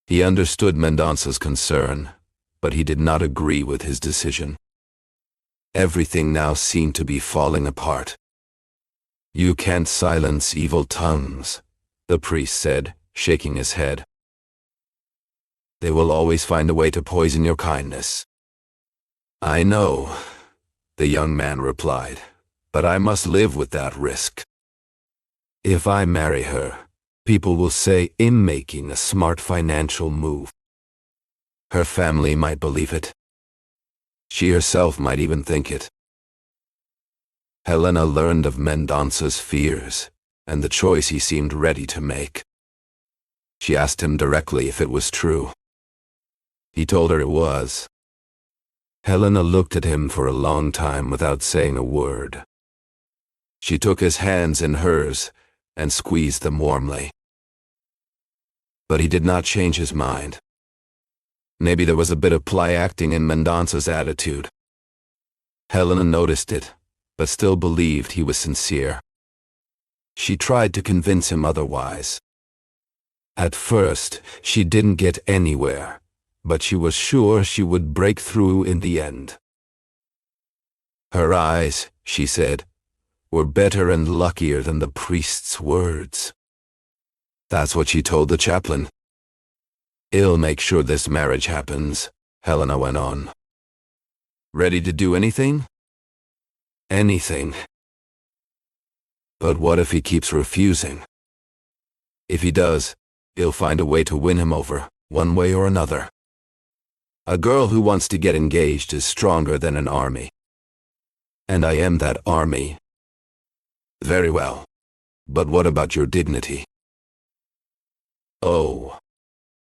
He understood Mendonça's concern, but he did not agree with his decision. Everything now seemed to be falling apart. "You can't silence evil tongues," the priest said, shaking his head. "They will always find a way to poison your kindness." "I know," the young man replied, "but I must live with that risk. If I marry her, people will say I'm making a smart financial move. Her family might believe it. She herself might even think it." Helena learned of Mendonça's fears and the choice he seemed ready to make. She asked him directly if it was true. He told her it was. Helena looked at him for a long time without saying a word. She took his hands in hers and squeezed them warmly. But he did not change his mind. Maybe there was a bit of play-acting in Mendonca's attitude. Helena noticed it, but still believed he was sincere. She tried to convince him otherwise. At first, she didn't get anywhere, but she was sure she would break through in the end. Her eyes, she said, were better and luckier than the priest's words. That's what she told the chaplain. "I'll make sure this marriage happens," Helena went on. "Ready to do anything?" "Anything." "But what if he keeps refusing?" "If he does, he'll find a way to win him over, one way or another. A girl who wants to get engaged is stronger than an army. And I am that army." "Very well. But what about your dignity?" "Oh,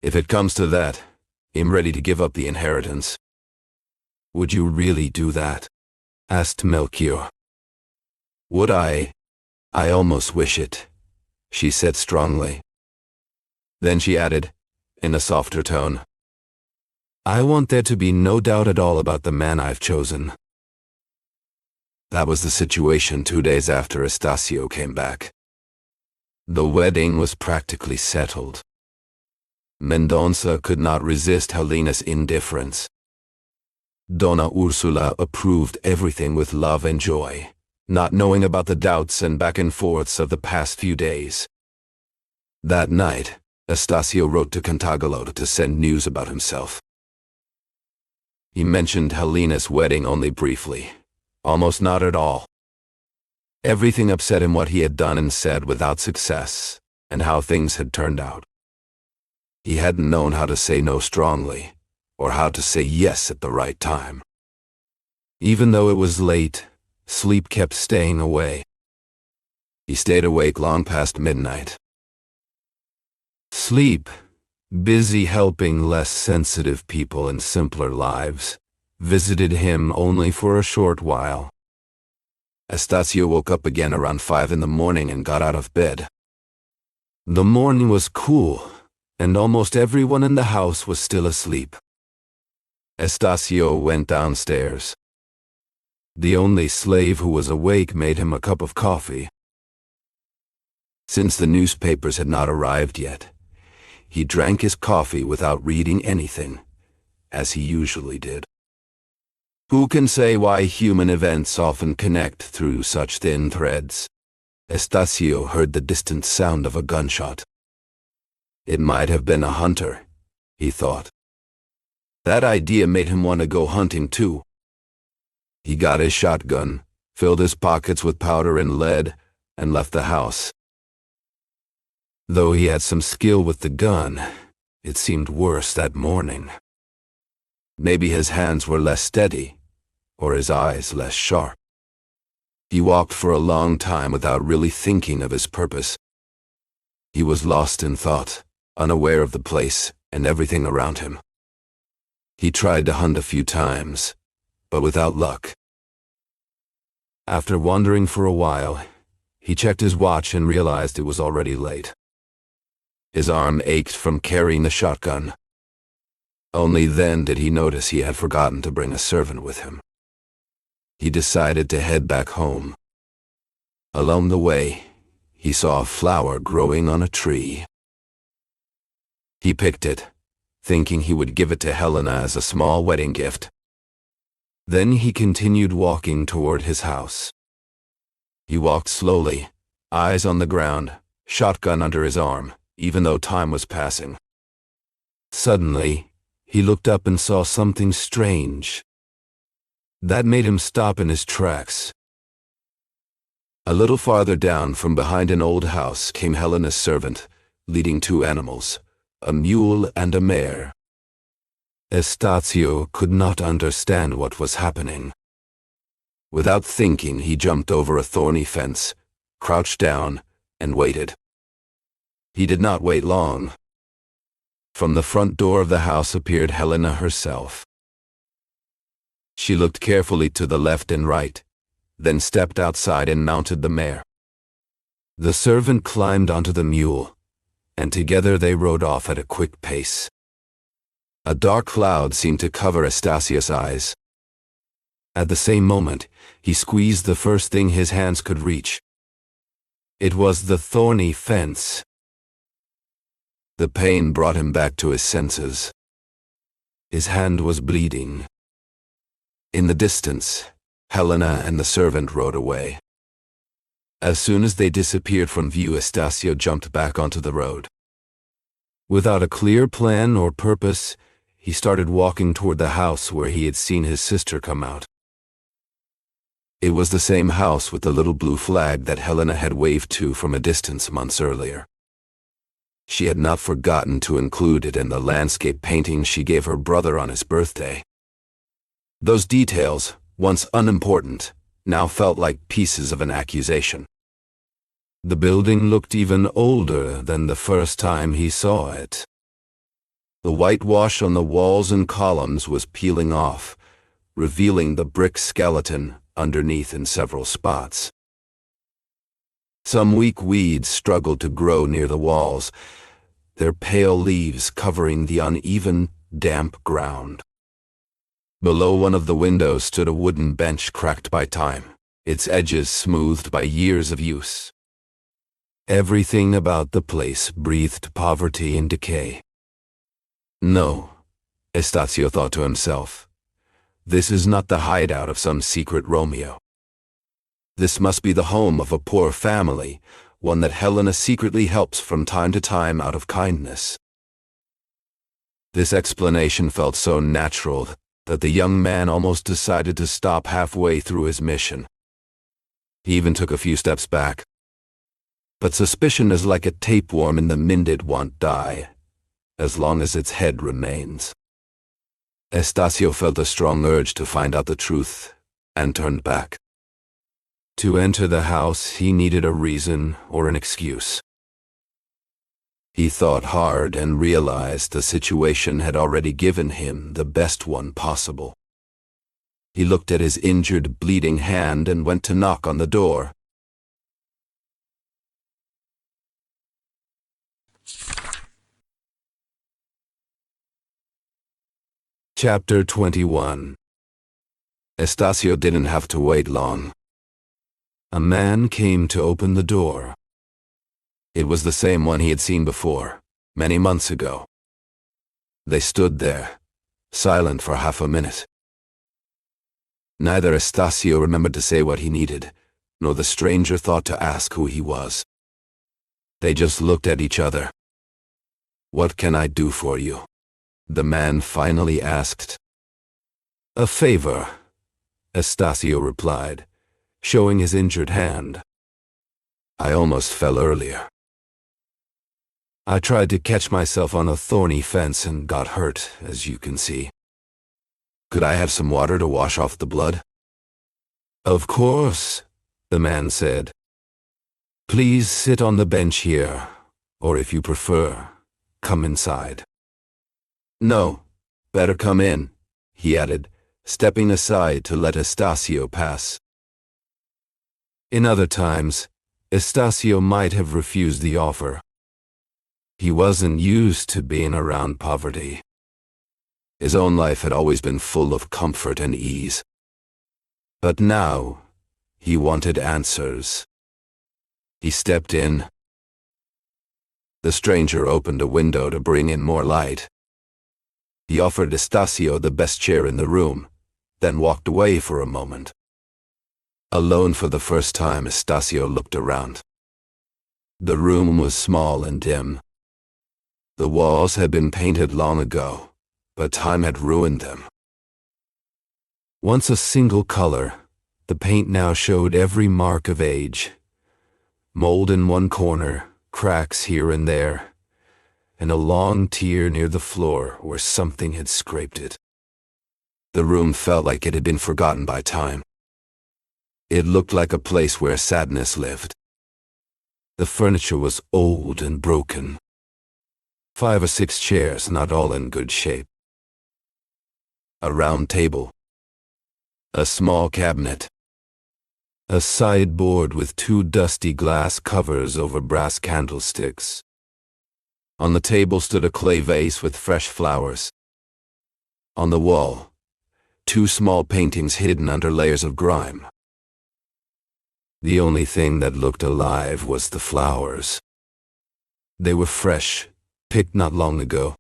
if it comes to that, I'm ready to give up the inheritance." "Would you really do that?" asked Melchior. "Would I? I almost wish it," she said strongly. Then she added, in a softer tone, "I want there to be no doubt at all about the man I've chosen." That was the situation 2 days after Estacio came back. The wedding was practically settled. Mendonça could not resist Helena's indifference. Dona Ursula approved everything with love and joy, not knowing about the doubts and back and forths of the past few days. That night, Estacio wrote to Cantagalo to send news about himself. He mentioned Helena's wedding only briefly, almost not at all. Everything upset him, what he had done and said without success, and how things had turned out. He hadn't known how to say no strongly, or how to say yes at the right time. Even though it was late, sleep kept staying away. He stayed awake long past midnight. Sleep, busy helping less sensitive people in simpler lives, visited him only for a short while. Estacio woke up again around 5 in the morning and got out of bed. The morning was cool, and almost everyone in the house was still asleep. Estacio went downstairs. The only slave who was awake made him a cup of coffee. Since the newspapers had not arrived yet, he drank his coffee without reading anything, as he usually did. Who can say why human events often connect through such thin threads? Estacio heard the distant sound of a gunshot. It might have been a hunter, he thought. That idea made him want to go hunting too. He got his shotgun, filled his pockets with powder and lead, and left the house. Though he had some skill with the gun, it seemed worse that morning. Maybe his hands were less steady, or his eyes less sharp. He walked for a long time without really thinking of his purpose. He was lost in thought, unaware of the place and everything around him. He tried to hunt a few times, but without luck. After wandering for a while, he checked his watch and realized it was already late. His arm ached from carrying the shotgun. Only then did he notice he had forgotten to bring a servant with him. He decided to head back home. Along the way, he saw a flower growing on a tree. He picked it, thinking he would give it to Helena as a small wedding gift. Then he continued walking toward his house. He walked slowly, eyes on the ground, shotgun under his arm, even though time was passing. Suddenly, he looked up and saw something strange. That made him stop in his tracks. A little farther down from behind an old house came Helena's servant, leading 2 animals, a mule and a mare. Estacio could not understand what was happening. Without thinking, he jumped over a thorny fence, crouched down, and waited. He did not wait long. From the front door of the house appeared Helena herself. She looked carefully to the left and right, then stepped outside and mounted the mare. The servant climbed onto the mule, and together they rode off at a quick pace. A dark cloud seemed to cover Estasio's eyes. At the same moment, he squeezed the first thing his hands could reach. It was the thorny fence. The pain brought him back to his senses. His hand was bleeding. In the distance, Helena and the servant rode away. As soon as they disappeared from view, Estasio jumped back onto the road. Without a clear plan or purpose, he started walking toward the house where he had seen his sister come out. It was the same house with the little blue flag that Helena had waved to from a distance months earlier. She had not forgotten to include it in the landscape painting she gave her brother on his birthday. Those details, once unimportant, now felt like pieces of an accusation. The building looked even older than the first time he saw it. The whitewash on the walls and columns was peeling off, revealing the brick skeleton underneath in several spots. Some weak weeds struggled to grow near the walls, their pale leaves covering the uneven, damp ground. Below one of the windows stood a wooden bench cracked by time, its edges smoothed by years of use. Everything about the place breathed poverty and decay. No, Estasio thought to himself. This is not the hideout of some secret Romeo. This must be the home of a poor family, one that Helena secretly helps from time to time out of kindness. This explanation felt so natural that the young man almost decided to stop halfway through his mission. He even took a few steps back. But suspicion is like a tapeworm in the mind, it won't die, as long as its head remains. Estasio felt a strong urge to find out the truth, and turned back. To enter the house, he needed a reason or an excuse. He thought hard and realized the situation had already given him the best one possible. He looked at his injured, bleeding hand and went to knock on the door. Chapter 21. Estasio didn't have to wait long. A man came to open the door. It was the same one he had seen before, many months ago. They stood there, silent for half a minute. Neither Estasio remembered to say what he needed, nor the stranger thought to ask who he was. They just looked at each other. "What can I do for you?" the man finally asked. "A favor," Estasio replied, showing his injured hand. "I almost fell earlier. I tried to catch myself on a thorny fence and got hurt, as you can see. Could I have some water to wash off the blood?" "Of course," the man said. "Please sit on the bench here, or if you prefer, come inside." "No, better come in," he added, stepping aside to let Estasio pass. In other times, Estasio might have refused the offer. He wasn't used to being around poverty. His own life had always been full of comfort and ease. But now, he wanted answers. He stepped in. The stranger opened a window to bring in more light. He offered Estasio the best chair in the room, then walked away for a moment. Alone for the first time, Estasio looked around. The room was small and dim. The walls had been painted long ago, but time had ruined them. Once a single color, the paint now showed every mark of age. Mold in one corner, cracks here and there, and a long tear near the floor where something had scraped it. The room felt like it had been forgotten by time. It looked like a place where sadness lived. The furniture was old and broken. 5 or 6 chairs, not all in good shape. A round table. A small cabinet. A sideboard with 2 dusty glass covers over brass candlesticks. On the table stood a clay vase with fresh flowers. On the wall, 2 small paintings hidden under layers of grime. The only thing that looked alive was the flowers. They were fresh, picked not long ago.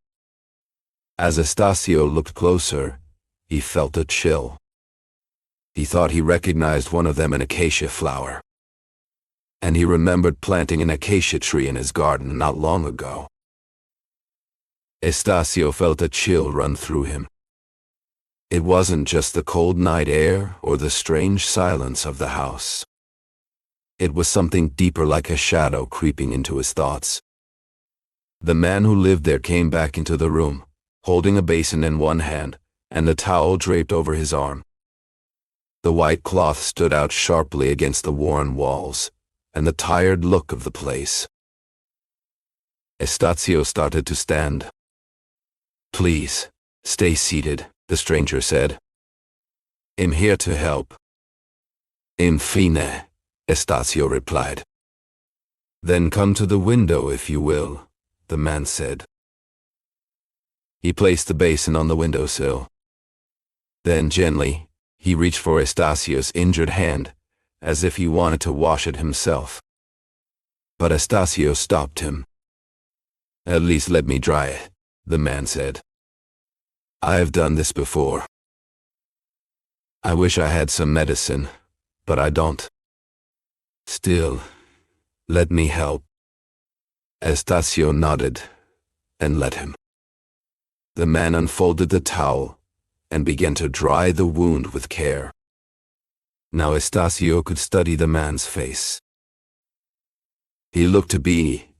As Estacio looked closer, he felt a chill. He thought he recognized one of them, an acacia flower. And he remembered planting an acacia tree in his garden not long ago. Estacio felt a chill run through him. It wasn't just the cold night air or the strange silence of the house. It was something deeper, like a shadow creeping into his thoughts. The man who lived there came back into the room, holding a basin in one hand and a towel draped over his arm. The white cloth stood out sharply against the worn walls and the tired look of the place. Estacio started to stand. "Please, stay seated," the stranger said. "I'm here to help." "Infine," Estacio replied. "Then come to the window if you will," the man said. He placed the basin on the windowsill. Then gently, he reached for Estacio's injured hand, as if he wanted to wash it himself. But Estacio stopped him. "At least let me dry it," the man said. "I've done this before. I wish I had some medicine, but I don't. Still, let me help." Estacio nodded and let him. The man unfolded the towel and began to dry the wound with care. Now Estacio could study the man's face. He looked to be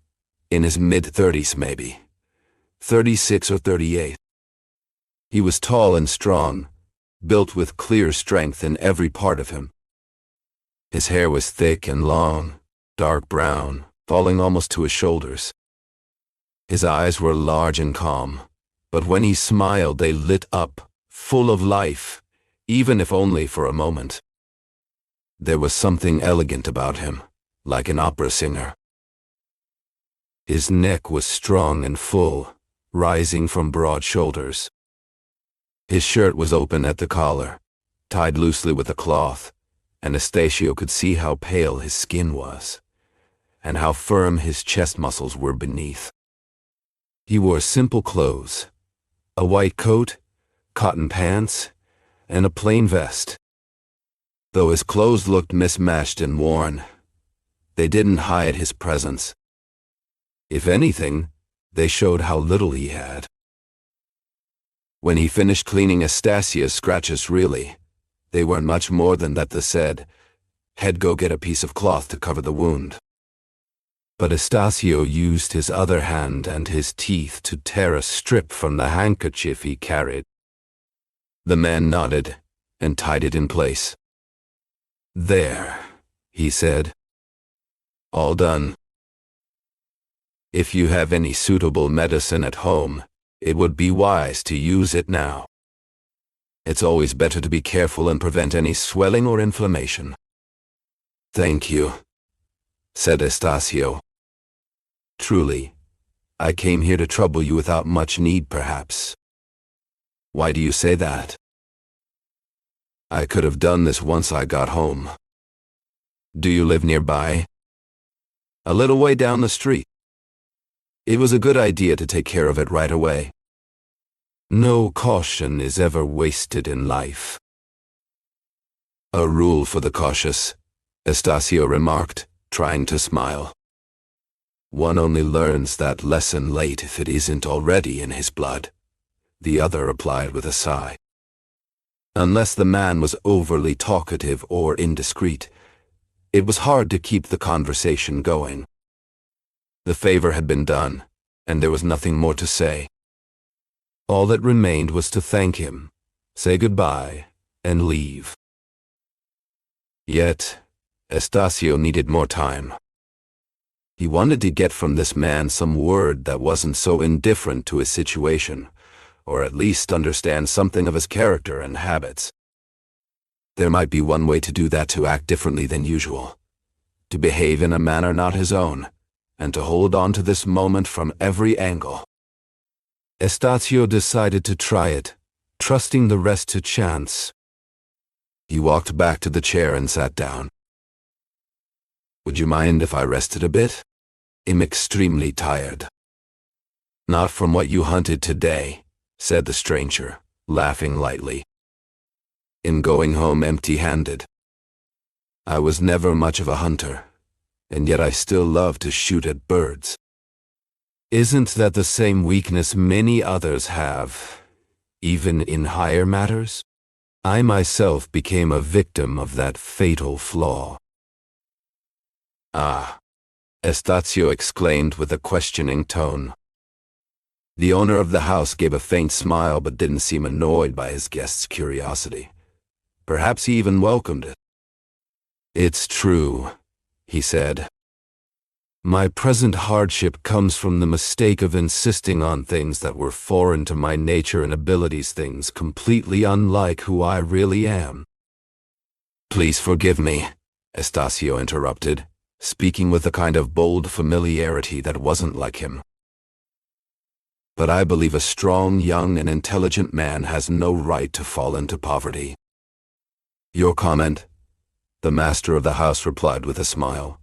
in his mid-30s, maybe 36 or 38. He was tall and strong, built with clear strength in every part of him. His hair was thick and long, dark brown, falling almost to his shoulders. His eyes were large and calm, but when he smiled they lit up, full of life, even if only for a moment. There was something elegant about him, like an opera singer. His neck was strong and full, rising from broad shoulders. His shirt was open at the collar, tied loosely with a cloth, and Estacio could see how pale his skin was, and how firm his chest muscles were beneath. He wore simple clothes, a white coat, cotton pants, and a plain vest. Though his clothes looked mismatched and worn, they didn't hide his presence. If anything, they showed how little he had. When he finished cleaning Estacio's scratches, really, they weren't much more than that. They said, "Head, go get a piece of cloth to cover the wound." But Estacio used his other hand and his teeth to tear a strip from the handkerchief he carried. The man nodded and tied it in place. "There," he said. "All done. If you have any suitable medicine at home, it would be wise to use it now. It's always better to be careful and prevent any swelling or inflammation." "Thank you," said Estacio. "Truly, I came here to trouble you without much need, perhaps." "Why do you say that?" "I could have done this once I got home." "Do you live nearby?" "A little way down the street." It was a good idea to take care of it right away. No caution is ever wasted in life. "A rule for the cautious," Estacio remarked, trying to smile. "One only learns that lesson late if it isn't already in his blood," the other replied with a sigh. Unless the man was overly talkative or indiscreet, it was hard to keep the conversation going. The favor had been done, and there was nothing more to say. All that remained was to thank him, say goodbye, and leave. Yet, Estacio needed more time. He wanted to get from this man some word that wasn't so indifferent to his situation, or at least understand something of his character and habits. There might be one way to do that: to act differently than usual, to behave in a manner not his own, and to hold on to this moment from every angle. Estacio decided to try it, trusting the rest to chance. He walked back to the chair and sat down. "Would you mind if I rested a bit? I'm extremely tired." "Not from what you hunted today," said the stranger, laughing lightly. "In going home empty-handed. I was never much of a hunter, and yet I still love to shoot at birds. Isn't that the same weakness many others have, even in higher matters? I myself became a victim of that fatal flaw." "Ah," Estacio exclaimed with a questioning tone. The owner of the house gave a faint smile but didn't seem annoyed by his guest's curiosity. Perhaps he even welcomed it. "It's true," he said. "My present hardship comes from the mistake of insisting on things that were foreign to my nature and abilities, things completely unlike who I really am." "Please forgive me," Estacio interrupted, speaking with a kind of bold familiarity that wasn't like him. "But I believe a strong, young, and intelligent man has no right to fall into poverty." "Your comment," the master of the house replied with a smile,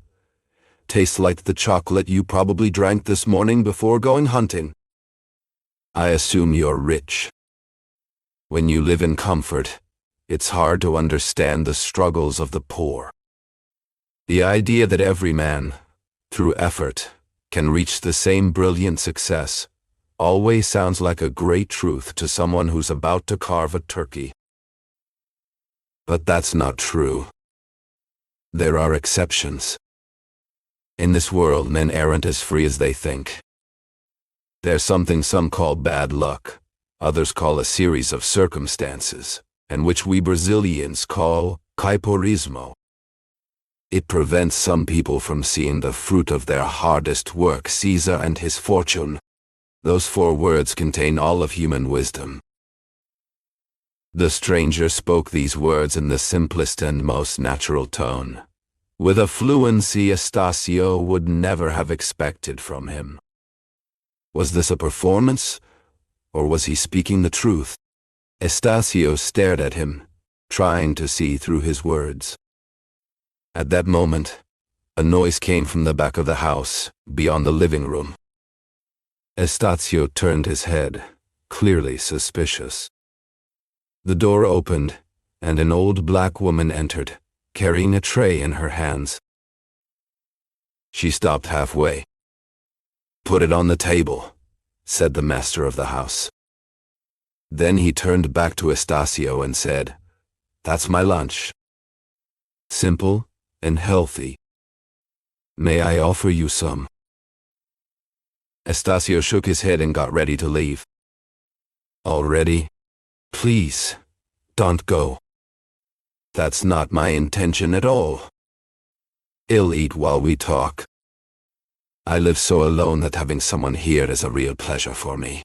"tastes like the chocolate you probably drank this morning before going hunting. I assume you're rich. When you live in comfort, it's hard to understand the struggles of the poor. The idea that every man, through effort, can reach the same brilliant success always sounds like a great truth to someone who's about to carve a turkey. But that's not true. There are exceptions. In this world, men aren't as free as they think. There's something some call bad luck, others call a series of circumstances, and which we Brazilians call caiporismo. It prevents some people from seeing the fruit of their hardest work, Caesar and his fortune. Those 4 words contain all of human wisdom. The stranger spoke these words in the simplest and most natural tone, with a fluency Estacio would never have expected from him. Was this a performance, or was he speaking the truth? Estacio stared at him, trying to see through his words. At that moment, a noise came from the back of the house, beyond the living room. Estacio turned his head, clearly suspicious. The door opened, and an old black woman entered, carrying a tray in her hands. She stopped halfway. "Put it on the table," said the master of the house. Then he turned back to Estacio and said, "That's my lunch. Simple and healthy. May I offer you some?" Estacio shook his head and got ready to leave. "Already? Please, don't go. That's not my intention at all. I'll eat while we talk. I live so alone that having someone here is a real pleasure for me."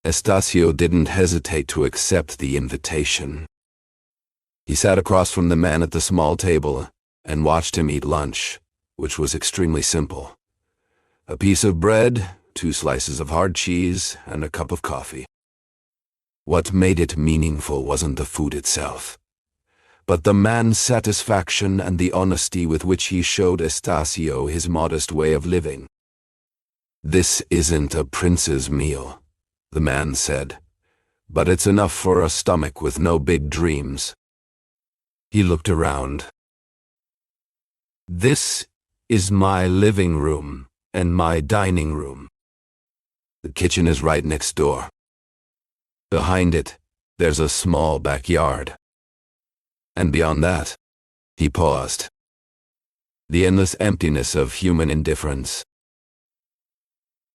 Estacio didn't hesitate to accept the invitation. He sat across from the man at the small table and watched him eat lunch, which was extremely simple. A piece of bread, 2 slices of hard cheese, and a cup of coffee. What made it meaningful wasn't the food itself, but the man's satisfaction and the honesty with which he showed Estacio his modest way of living. "This isn't a prince's meal," the man said, "but it's enough for a stomach with no big dreams." He looked around. "This is my living room and my dining room. The kitchen is right next door. Behind it, there's a small backyard. And beyond that," he paused, "the endless emptiness of human indifference."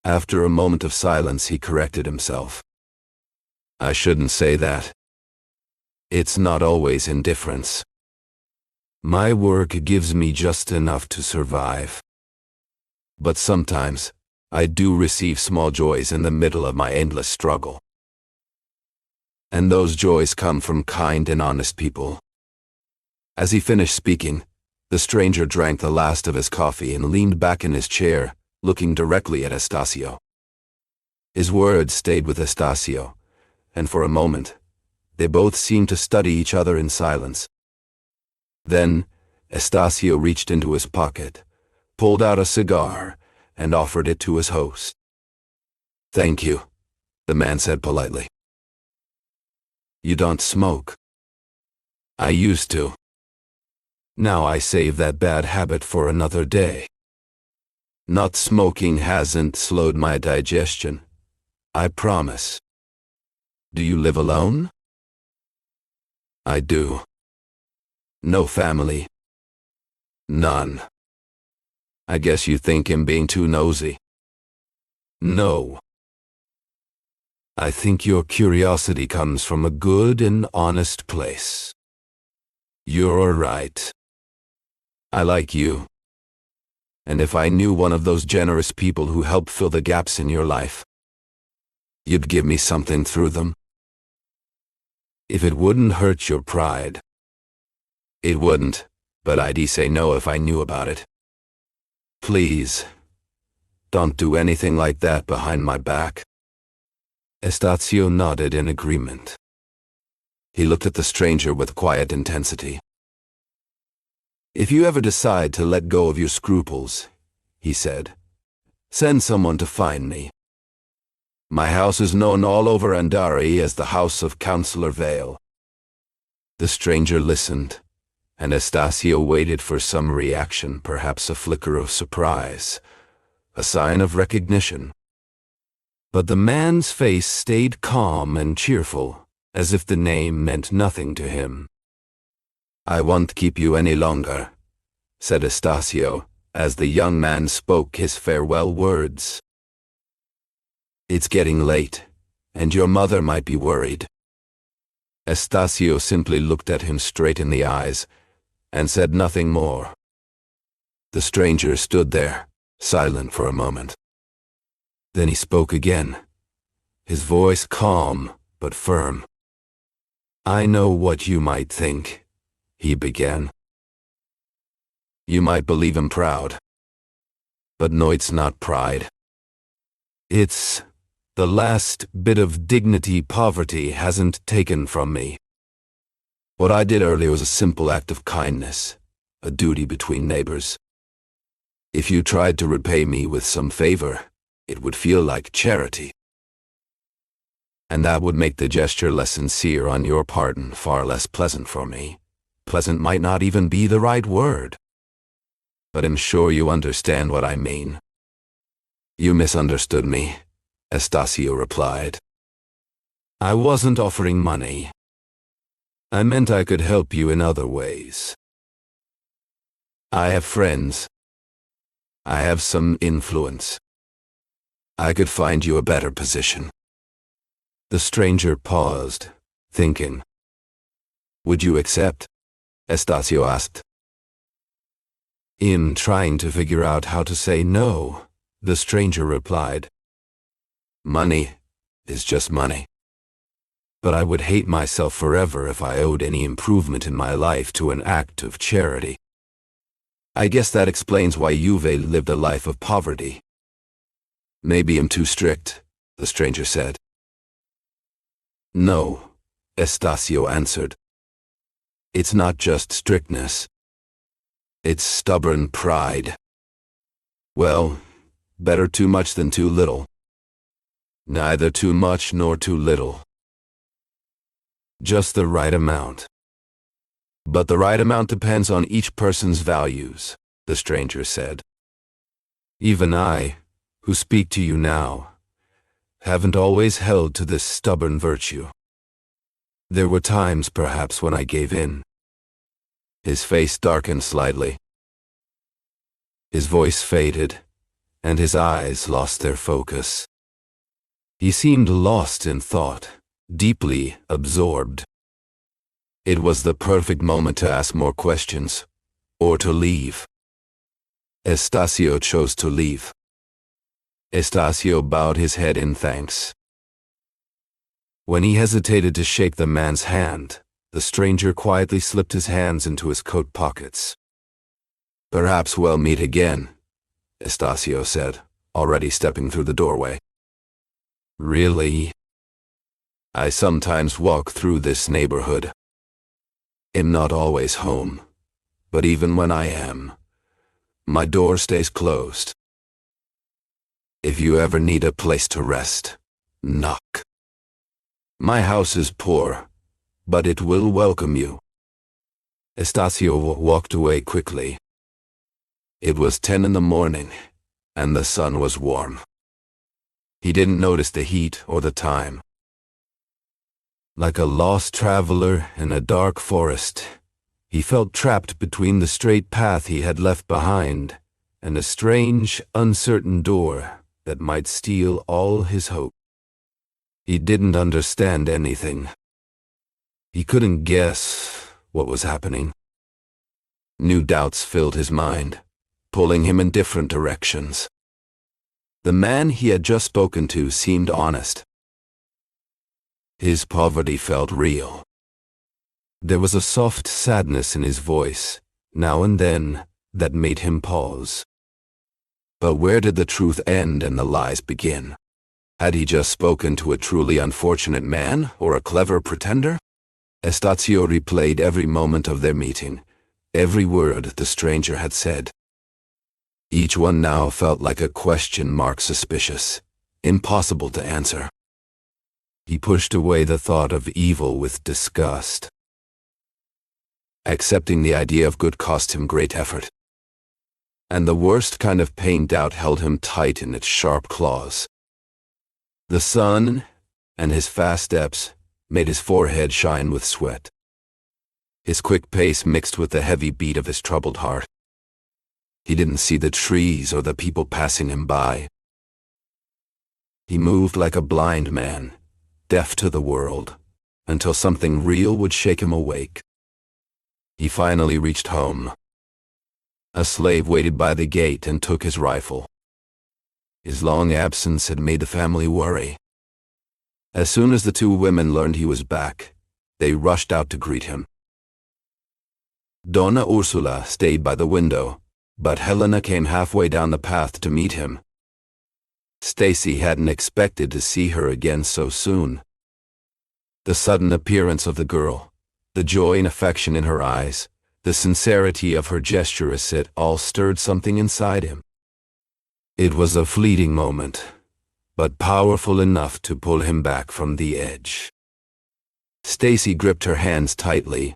After a moment of silence, he corrected himself. "I shouldn't say that. It's not always indifference. My work gives me just enough to survive. But sometimes, I do receive small joys in the middle of my endless struggle. And those joys come from kind and honest people." As he finished speaking, The stranger drank the last of his coffee and leaned back in his chair, looking directly at Estacio. His words stayed with Estacio, and for a moment, they both seemed to study each other in silence. Then, Estacio reached into his pocket, pulled out a cigar, and offered it to his host. "Thank you," the man said politely. "You don't smoke?" "I used to. Now I save that bad habit for another day. Not smoking hasn't slowed my digestion, I promise." "Do you live alone?" "I do." "No family?" "None." "I guess you think I'm being too nosy." "No. I think your curiosity comes from a good and honest place. You're right. I like you. And if I knew one of those generous people who help fill the gaps in your life, you'd give me something through them? If it wouldn't hurt your pride." "It wouldn't, but I'd say no if I knew about it. Please, don't do anything like that behind my back." Estacio nodded in agreement. He looked at the stranger with quiet intensity. "If you ever decide to let go of your scruples," he said, "send someone to find me. My house is known all over Andari as the House of Counselor Vale." The stranger listened, and Estacio waited for some reaction, perhaps a flicker of surprise, a sign of recognition. But the man's face stayed calm and cheerful, as if the name meant nothing to him. "I won't keep you any longer," said Estacio, as the young man spoke his farewell words. "It's getting late, and your mother might be worried." Estacio simply looked at him straight in the eyes, and said nothing more. The stranger stood there, silent for a moment. Then he spoke again, his voice calm but firm. "I know what you might think," he began. "You might believe I'm proud. But no, it's not pride. It's the last bit of dignity poverty hasn't taken from me. What I did earlier was a simple act of kindness, a duty between neighbors. If you tried to repay me with some favor, it would feel like charity. And that would make the gesture less sincere on your part and far less pleasant for me. Pleasant might not even be the right word. But I'm sure you understand what I mean." "You misunderstood me," Estacio replied. "I wasn't offering money. I meant I could help you in other ways. I have friends. I have some influence. I could find you a better position." The stranger paused, thinking. "Would you accept?" Estacio asked. In trying to figure out how to say no, the stranger replied, "Money is just money. But I would hate myself forever if I owed any improvement in my life to an act of charity. I guess that explains why you've lived a life of poverty." "Maybe I'm too strict," the stranger said. "No," Estacio answered. "It's not just strictness. It's stubborn pride. Well, better too much than too little. Neither too much nor too little. Just the right amount. But the right amount depends on each person's values," the stranger said. "Even I, who speak to you now, haven't always held to this stubborn virtue. There were times, perhaps, when I gave in." His face darkened slightly. His voice faded, and his eyes lost their focus. He seemed lost in thought, deeply absorbed. It was the perfect moment to ask more questions, or to leave. Estacio chose to leave. Estacio bowed his head in thanks. When he hesitated to shake the man's hand, the stranger quietly slipped his hands into his coat pockets. Perhaps we'll meet again, Estacio said, already stepping through the doorway. Really? I sometimes walk through this neighborhood. I'm not always home, but even when I am, my door stays closed. If you ever need a place to rest, knock. My house is poor, but it will welcome you. Estacio walked away quickly. It was 10 in the morning, and the sun was warm. He didn't notice the heat or the time. Like a lost traveler in a dark forest, he felt trapped between the straight path he had left behind and a strange, uncertain door that might steal all his hope. He didn't understand anything. He couldn't guess what was happening. New doubts filled his mind, pulling him in different directions. The man he had just spoken to seemed honest. His poverty felt real. There was a soft sadness in his voice, now and then, that made him pause. But where did the truth end and the lies begin? Had he just spoken to a truly unfortunate man or a clever pretender? Estacio replayed every moment of their meeting, every word the stranger had said. Each one now felt like a question mark, suspicious, impossible to answer. He pushed away the thought of evil with disgust. Accepting the idea of good cost him great effort. And the worst kind of pain doubt held him tight in its sharp claws. The sun and his fast steps made his forehead shine with sweat. His quick pace mixed with the heavy beat of his troubled heart. He didn't see the trees or the people passing him by. He moved like a blind man, deaf to the world, until something real would shake him awake. He finally reached home. A slave waited by the gate and took his rifle. His long absence had made the family worry. As soon as the two women learned he was back, they rushed out to greet him. Donna Ursula stayed by the window, but Helena came halfway down the path to meet him. Stacy hadn't expected to see her again so soon. The sudden appearance of the girl, the joy and affection in her eyes, the sincerity of her gesture as it all stirred something inside him. It was a fleeting moment, but powerful enough to pull him back from the edge. Stacy gripped her hands tightly.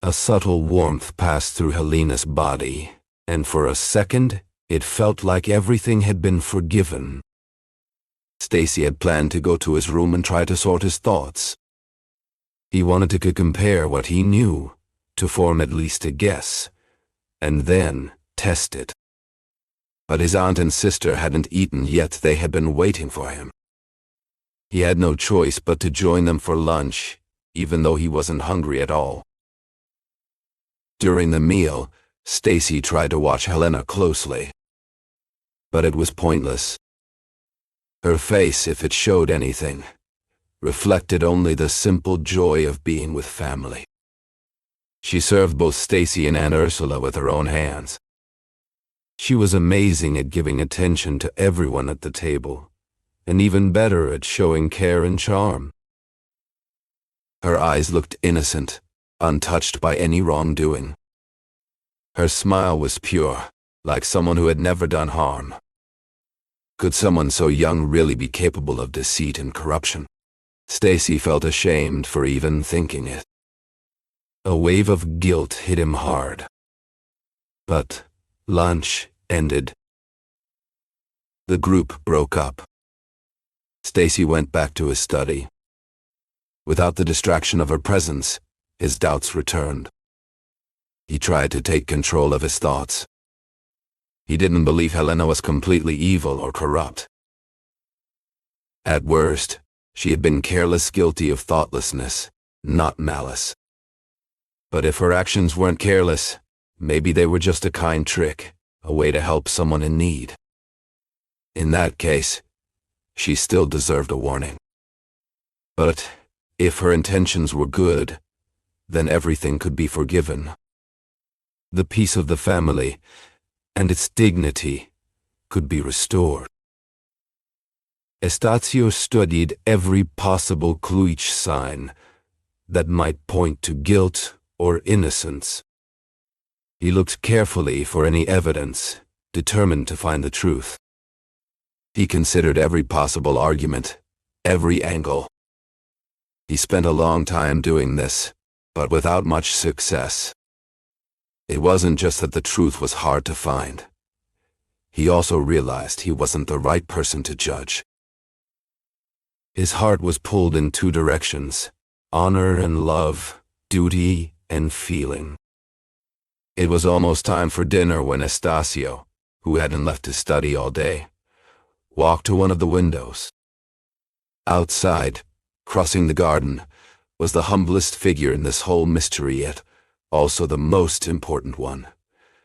A subtle warmth passed through Helena's body, and for a second, it felt like everything had been forgiven. Stacy had planned to go to his room and try to sort his thoughts. He wanted to compare what he knew, to form at least a guess, and then test it. But his aunt and sister hadn't eaten yet. They had been waiting for him. He had no choice but to join them for lunch, even though he wasn't hungry at all. During the meal, Stacy tried to watch Helena closely. But it was pointless. Her face, if it showed anything, reflected only the simple joy of being with family. She served both Stacy and Aunt Ursula with her own hands. She was amazing at giving attention to everyone at the table, and even better at showing care and charm. Her eyes looked innocent, untouched by any wrongdoing. Her smile was pure, like someone who had never done harm. Could someone so young really be capable of deceit and corruption? Stacy felt ashamed for even thinking it. A wave of guilt hit him hard. But lunch ended. The group broke up. Stacy went back to his study. Without the distraction of her presence, his doubts returned. He tried to take control of his thoughts. He didn't believe Helena was completely evil or corrupt. At worst, she had been careless, guilty of thoughtlessness, not malice. But if her actions weren't careless, maybe they were just a kind trick, a way to help someone in need. In that case, she still deserved a warning. But if her intentions were good, then everything could be forgiven. the peace of the family, and its dignity could be restored. Estacio studied every possible clue, each sign that might point to guilt or innocence. He looked carefully for any evidence, determined to find the truth. He considered every possible argument, every angle. He spent a long time doing this, but without much success. It wasn't just that the truth was hard to find. He also realized he wasn't the right person to judge. His heart was pulled in two directions: honor and love, duty and feeling. It was almost time for dinner when Estacio, who hadn't left his study all day, walked to one of the windows. Outside, crossing the garden, was the humblest figure in this whole mystery, yet also the most important one: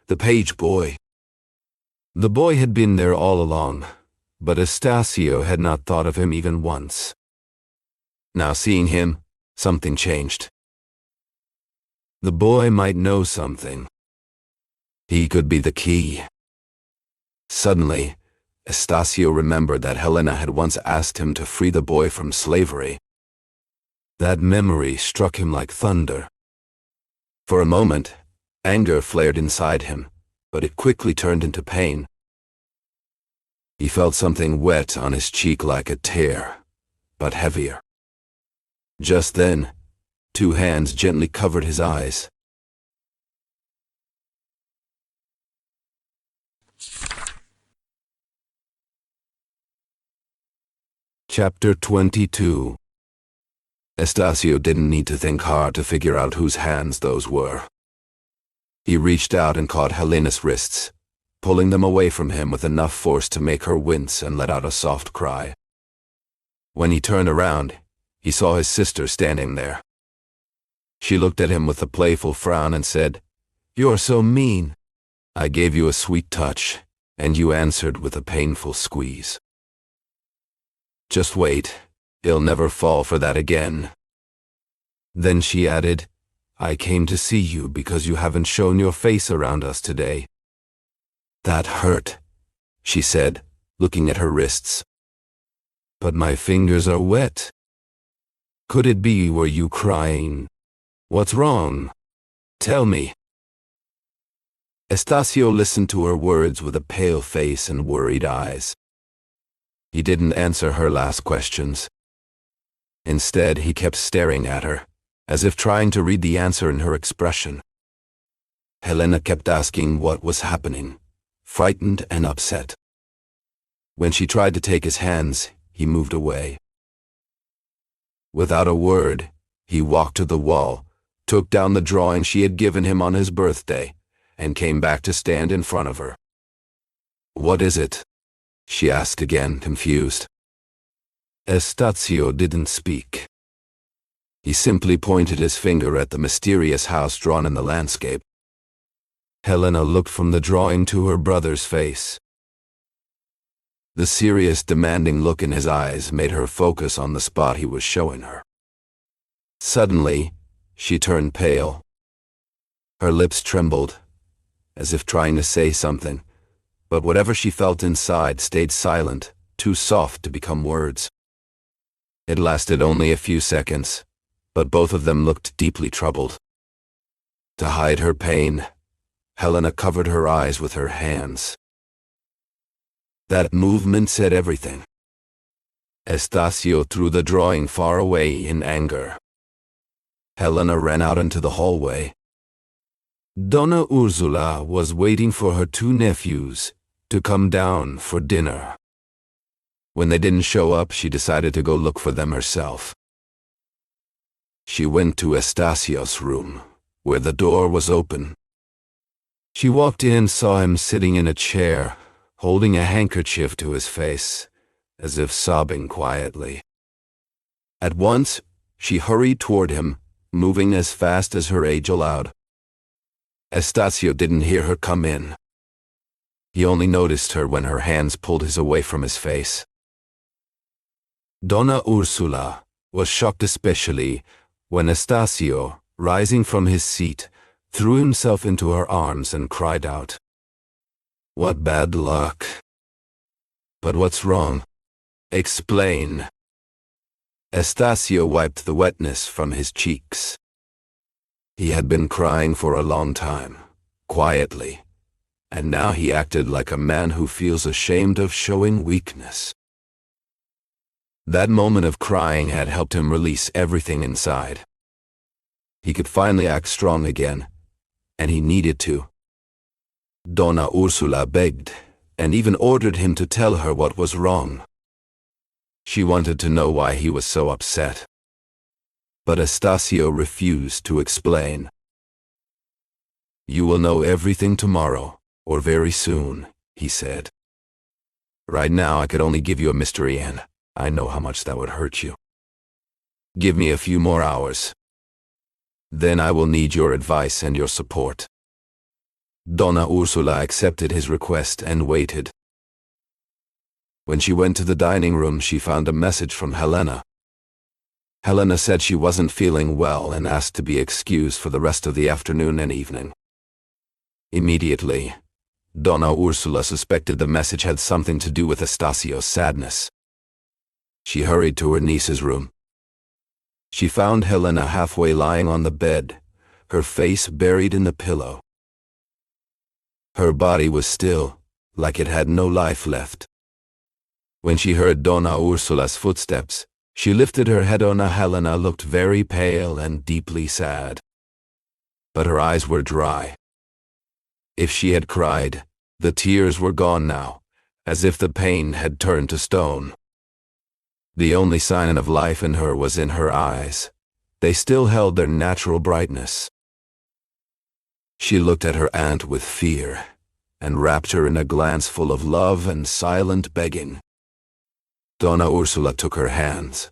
the page boy. The boy had been there all along, but Estacio had not thought of him even once. Now seeing him, something changed. The boy might know something. He could be the key. Suddenly, Estacio remembered that Helena had once asked him to free the boy from slavery. That memory struck him like thunder. For a moment, anger flared inside him, but it quickly turned into pain. He felt something wet on his cheek, like a tear, but heavier. Just then, two hands gently covered his eyes. Chapter 22. Estacio didn't need to think hard to figure out whose hands those were. He reached out and caught Helena's wrists, pulling them away from him with enough force to make her wince and let out a soft cry. When he turned around, he saw his sister standing there. She looked at him with a playful frown and said, "You're so mean. I gave you a sweet touch, and you answered with a painful squeeze. Just wait, he'll never fall for that again." Then she added, "I came to see you because you haven't shown your face around us today." "That hurt," she said, looking at her wrists. "But my fingers are wet." "Could it be, were you crying? What's wrong? Tell me." Estacio listened to her words with a pale face and worried eyes. He didn't answer her last questions. Instead, he kept staring at her, as if trying to read the answer in her expression. Helena kept asking what was happening, frightened and upset. When she tried to take his hands, he moved away. Without a word, he walked to the wall, took down the drawing she had given him on his birthday, and came back to stand in front of her. "What is it?" she asked again, confused. Estacio didn't speak. He simply pointed his finger at the mysterious house drawn in the landscape. Helena looked from the drawing to her brother's face. The serious, demanding look in his eyes made her focus on the spot he was showing her. Suddenly, she turned pale. Her lips trembled, as if trying to say something, but whatever she felt inside stayed silent, too soft to become words. It lasted only a few seconds, but both of them looked deeply troubled. To hide her pain, Helena covered her eyes with her hands. That movement said everything. Estacio threw the drawing far away in anger. Helena ran out into the hallway. Donna Ursula was waiting for her two nephews to come down for dinner. When they didn't show up, she decided to go look for them herself. She went to Estacio's room, where the door was open. She walked in, saw him sitting in a chair, holding a handkerchief to his face, as if sobbing quietly. At once, she hurried toward him, moving as fast as her age allowed. Estacio didn't hear her come in. He only noticed her when her hands pulled his away from his face. Donna Ursula was shocked, especially when Estacio, rising from his seat, threw himself into her arms and cried out, "What bad luck! But what's wrong? Explain." Estacio wiped the wetness from his cheeks. He had been crying for a long time, quietly, and now he acted like a man who feels ashamed of showing weakness. That moment of crying had helped him release everything inside. He could finally act strong again, and he needed to. Donna Ursula begged, and even ordered him to tell her what was wrong. She wanted to know why he was so upset. But Estacio refused to explain. "You will know everything tomorrow, or very soon," he said. "Right now I could only give you a mystery, and I know how much that would hurt you. Give me a few more hours. Then I will need your advice and your support." Donna Ursula accepted his request and waited. When she went to the dining room, she found a message from Helena. Helena said she wasn't feeling well and asked to be excused for the rest of the afternoon and evening. Immediately, Donna Ursula suspected the message had something to do with Estacio's sadness. She hurried to her niece's room. She found Helena halfway lying on the bed, her face buried in the pillow. Her body was still, like it had no life left. When she heard Donna Ursula's footsteps, she lifted her head. Helena looked very pale and deeply sad. But her eyes were dry. If she had cried, the tears were gone now, as if the pain had turned to stone. The only sign of life in her was in her eyes. They still held their natural brightness. She looked at her aunt with fear, and wrapped her in a glance full of love and silent begging. Donna Ursula took her hands,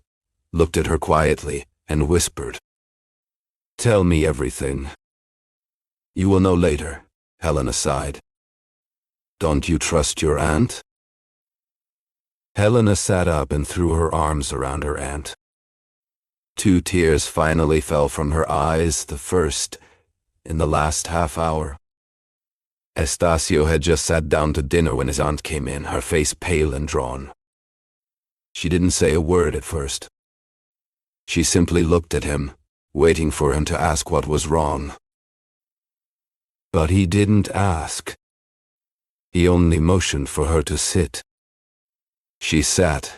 looked at her quietly, and whispered, "Tell me everything." "You will know later," Helena sighed. "Don't you trust your aunt?" Helena sat up and threw her arms around her aunt. 2 tears finally fell from her eyes, the first in the last half hour. Estacio had just sat down to dinner when his aunt came in, her face pale and drawn. She didn't say a word at first. She simply looked at him, waiting for him to ask what was wrong. But he didn't ask. He only motioned for her to sit. She sat,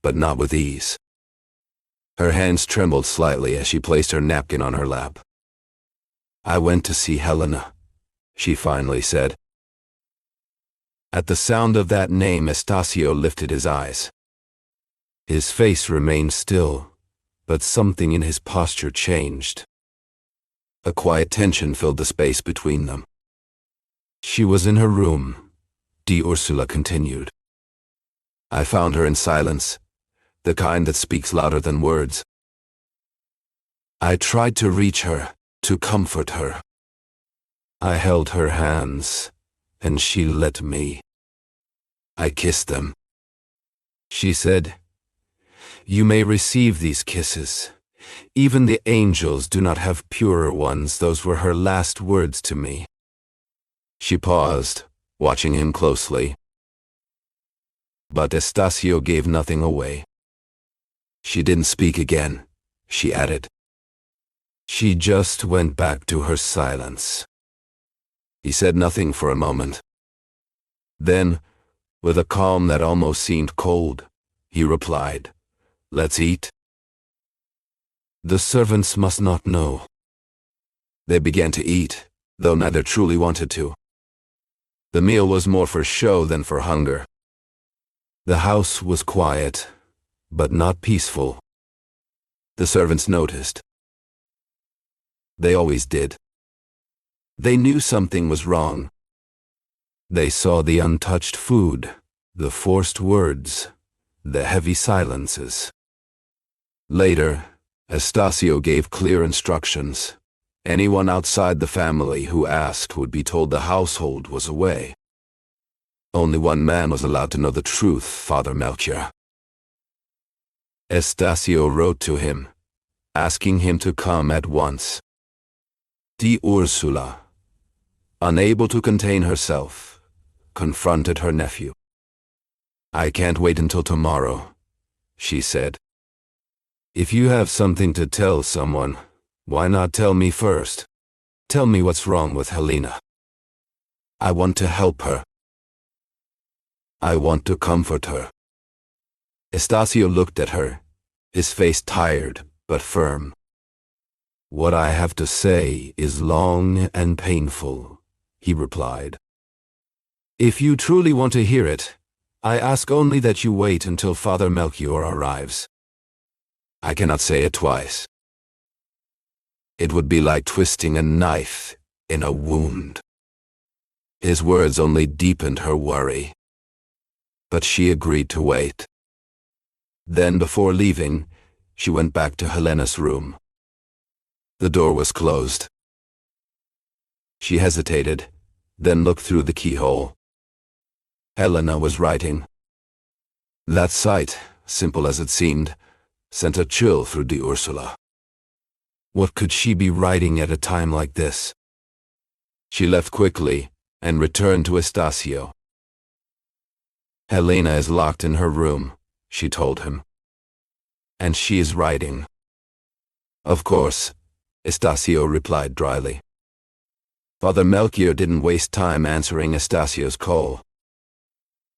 but not with ease. Her hands trembled slightly as she placed her napkin on her lap. "I went to see Helena," she finally said. At the sound of that name, Estacio lifted his eyes. His face remained still, but something in his posture changed. A quiet tension filled the space between them. "She was in her room," Ursula continued. "I found her in silence, the kind that speaks louder than words. I tried to reach her, to comfort her. I held her hands, and she let me. I kissed them. She said, 'You may receive these kisses. Even the angels do not have purer ones.' Those were her last words to me." She paused, watching him closely. But Estacio gave nothing away. "She didn't speak again," she added. "She just went back to her silence." He said nothing for a moment. Then, with a calm that almost seemed cold, he replied, "Let's eat." "The servants must not know." They began to eat, though neither truly wanted to. The meal was more for show than for hunger. The house was quiet, but not peaceful. The servants noticed. They always did. They knew something was wrong. They saw the untouched food, the forced words, the heavy silences. Later, Estacio gave clear instructions. Anyone outside the family who asked would be told the household was away. Only one man was allowed to know the truth, Father Melchior. Estacio wrote to him, asking him to come at once. empty Ursula, unable to contain herself, confronted her nephew. "I can't wait until tomorrow," she said. "If you have something to tell someone, why not tell me first? Tell me what's wrong with Helena. I want to help her. I want to comfort her." Estacio looked at her, his face tired but firm. "What I have to say is long and painful," he replied. "If you truly want to hear it, I ask only that you wait until Father Melchior arrives. I cannot say it twice. It would be like twisting a knife in a wound." His words only deepened her worry, but she agreed to wait. Then, before leaving, she went back to Helena's room. The door was closed. She hesitated, then looked through the keyhole. Helena was writing. That sight, simple as it seemed, sent a chill through de Ursula. What could she be writing at a time like this? She left quickly and returned to Estacio. "Helena is locked in her room," she told him. "And she is writing." "Of course," Estacio replied dryly. Father Melchior didn't waste time answering Estacio's call.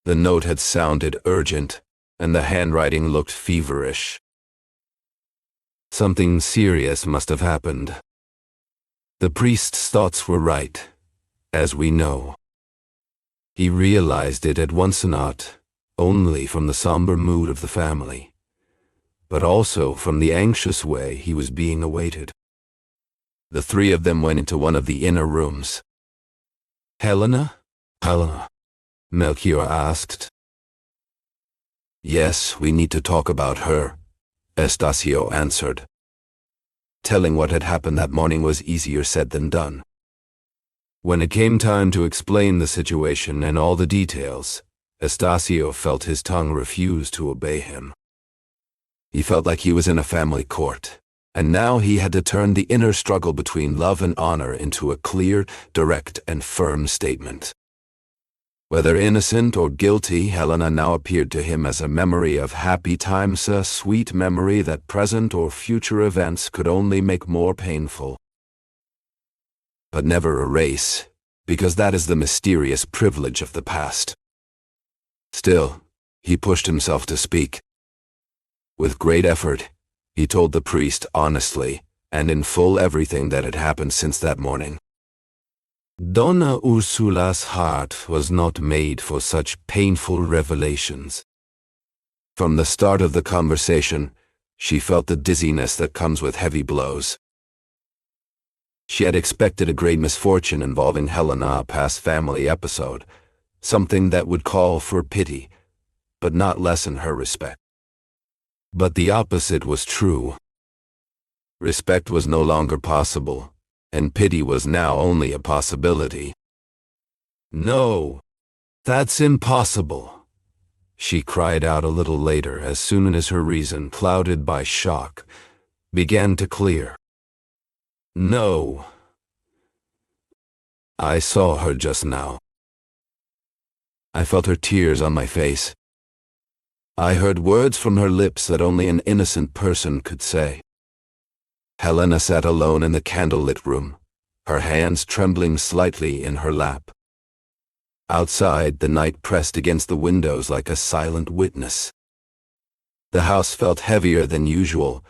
The note had sounded urgent, and the handwriting looked feverish. Something serious must have happened. The priest's thoughts were right, as we know. He realized it at once, not only from the somber mood of the family, but also from the anxious way he was being awaited. The three of them went into one of the inner rooms. "Helena? Helena?" Melchior asked. "Yes, we need to talk about her," Estacio answered. Telling what had happened that morning was easier said than done. When it came time to explain the situation and all the details, Estacio felt his tongue refuse to obey him. He felt like he was in a family court, and now he had to turn the inner struggle between love and honor into a clear, direct, and firm statement. Whether innocent or guilty, Helena now appeared to him as a memory of happy times, a sweet memory that present or future events could only make more painful. But never erase, because that is the mysterious privilege of the past. Still, he pushed himself to speak. With great effort, he told the priest honestly and in full everything that had happened since that morning. Donna Ursula's heart was not made for such painful revelations. From the start of the conversation, she felt the dizziness that comes with heavy blows. She had expected a great misfortune involving Helena, a past family episode, something that would call for pity, but not lessen her respect. But the opposite was true. Respect was no longer possible, and pity was now only a possibility. "No, that's impossible," she cried out a little later as soon as her reason, clouded by shock, began to clear. "No. I saw her just now. I felt her tears on my face. I heard words from her lips that only an innocent person could say." Helena sat alone in the candlelit room, her hands trembling slightly in her lap. Outside, the night pressed against the windows like a silent witness. The house felt heavier than usual,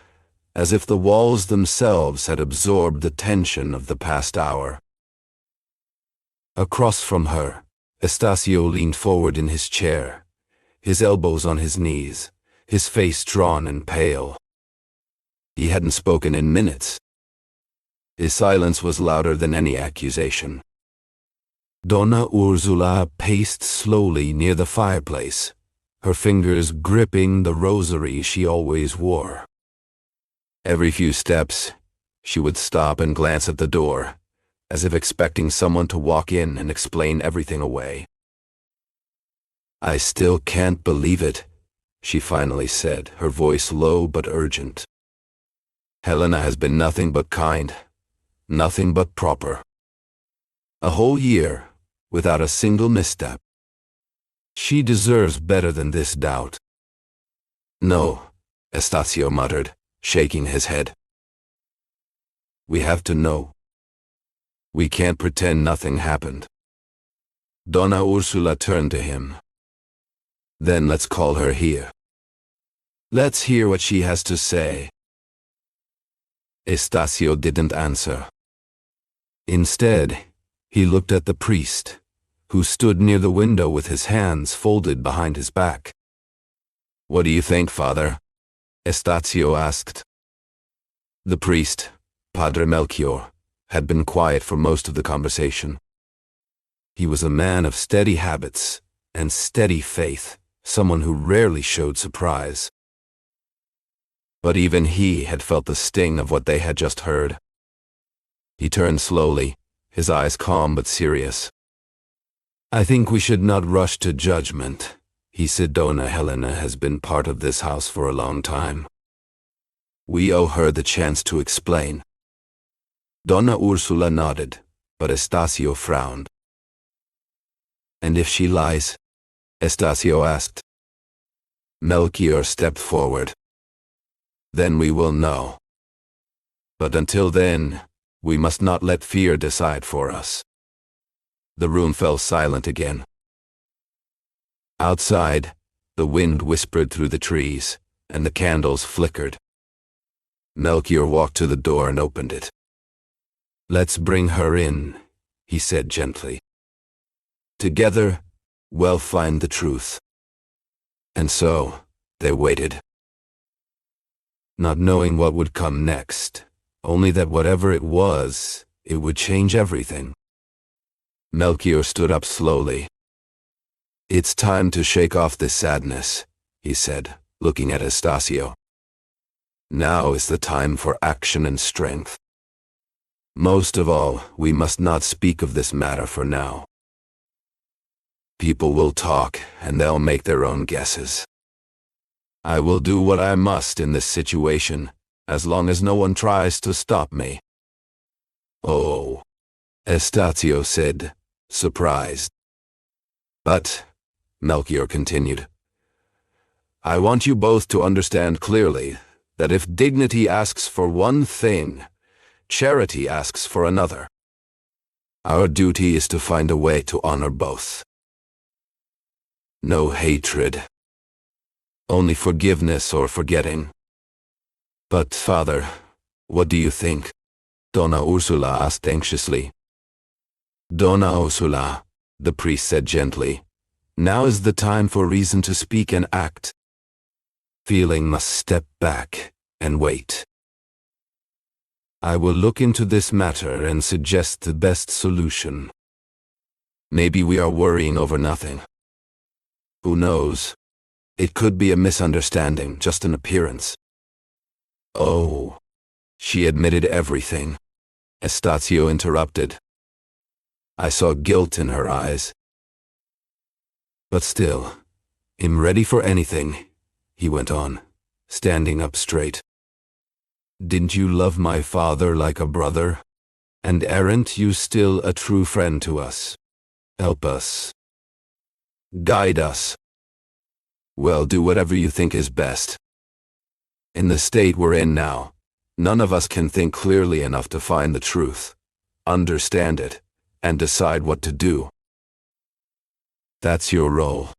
as if the walls themselves had absorbed the tension of the past hour. Across from her, Estacio leaned forward in his chair, his elbows on his knees, his face drawn and pale. He hadn't spoken in minutes. His silence was louder than any accusation. Donna Ursula paced slowly near the fireplace, her fingers gripping the rosary she always wore. Every few steps, she would stop and glance at the door, as if expecting someone to walk in and explain everything away. "I still can't believe it," she finally said, her voice low but urgent. "Helena has been nothing but kind. Nothing but proper. A whole year, without a single misstep. She deserves better than this doubt. No, Estacio muttered, shaking his head. We have to know. We can't pretend nothing happened. Donna Ursula turned to him. Then let's call her here. Let's hear what she has to say. Estacio didn't answer. Instead, he looked at the priest, who stood near the window with his hands folded behind his back. What do you think, Father? Estacio asked. The priest, Padre Melchior, had been quiet for most of the conversation. He was a man of steady habits and steady faith, someone who rarely showed surprise. But even he had felt the sting of what they had just heard. He turned slowly, his eyes calm but serious. I think we should not rush to judgment, he said. Donna Helena has been part of this house for a long time. We owe her the chance to explain. Donna Ursula nodded, but Estacio frowned. And if she lies? Estacio asked. Melchior stepped forward. Then we will know. But until then, we must not let fear decide for us. The room fell silent again. Outside, the wind whispered through the trees, and the candles flickered. Melchior walked to the door and opened it. Let's bring her in, he said gently. Together, we'll find the truth. And so, they waited. Not knowing what would come next, only that whatever it was, it would change everything. Melchior stood up slowly. It's time to shake off this sadness, he said, looking at Estacio. Now is the time for action and strength. Most of all, we must not speak of this matter for now. People will talk, and they'll make their own guesses. I will do what I must in this situation, as long as no one tries to stop me. Oh, Estacio said, surprised. But, Melchior continued, I want you both to understand clearly that if dignity asks for one thing, charity asks for another. Our duty is to find a way to honor both. No hatred. Only forgiveness or forgetting. But, Father, what do you think? Donna Ursula asked anxiously. Donna Ursula, the priest said gently, now is the time for reason to speak and act. Feeling must step back and wait. I will look into this matter and suggest the best solution. Maybe we are worrying over nothing. Who knows? It could be a misunderstanding, just an appearance. Oh, she admitted everything. Estacio interrupted. I saw guilt in her eyes. But still, I'm ready for anything, he went on, standing up straight. Didn't you love my father like a brother? And aren't you still a true friend to us? Help us. Guide us. Well, do whatever you think is best. In the state we're in now, none of us can think clearly enough to find the truth, understand it, and decide what to do. That's your role.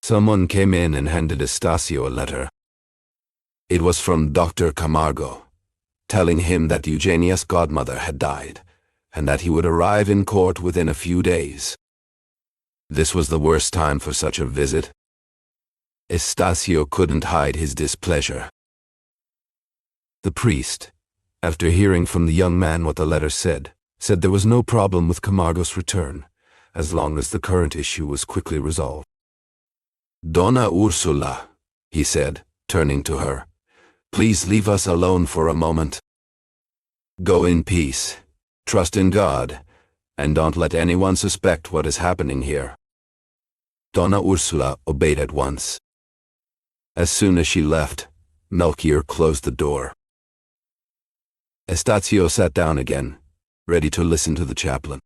Someone came in and handed Estacio a letter. It was from Dr. Camargo, telling him that Eugenia's godmother had died, and that he would arrive in court within a few days. This was the worst time for such a visit. Estacio couldn't hide his displeasure. The priest, after hearing from the young man what the letter said there was no problem with Camargo's return, as long as the current issue was quickly resolved. Donna Ursula, he said, turning to her, please leave us alone for a moment. Go in peace, trust in God, and don't let anyone suspect what is happening here. Donna Ursula obeyed at once. As soon as she left, Melchior closed the door. Estacio sat down again, ready to listen to the chaplain.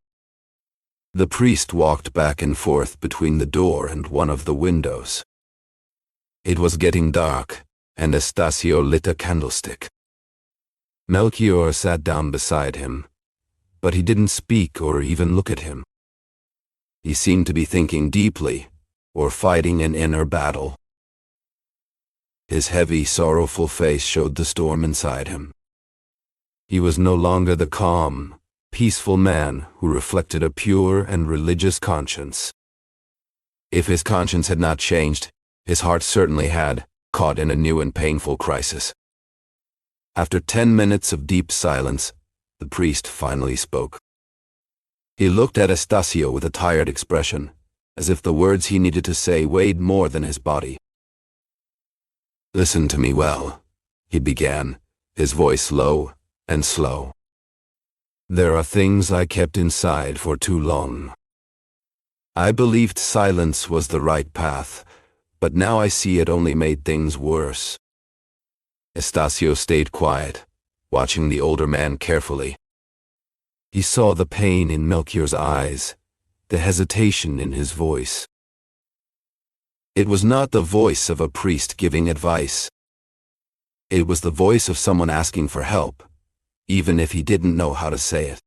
The priest walked back and forth between the door and one of the windows. It was getting dark, and Estacio lit a candlestick. Melchior sat down beside him, but he didn't speak or even look at him. He seemed to be thinking deeply, or fighting an inner battle. His heavy, sorrowful face showed the storm inside him. He was no longer the calm, peaceful man who reflected a pure and religious conscience. If his conscience had not changed, his heart certainly had, caught in a new and painful crisis. After 10 minutes of deep silence, the priest finally spoke. He looked at Estacio with a tired expression, as if the words he needed to say weighed more than his body. "Listen to me well," he began, his voice low and slow. "There are things I kept inside for too long. I believed silence was the right path, but now I see it only made things worse." Estacio stayed quiet, watching the older man carefully. He saw the pain in Melchior's eyes, the hesitation in his voice. It was not the voice of a priest giving advice. It was the voice of someone asking for help, even if he didn't know how to say it.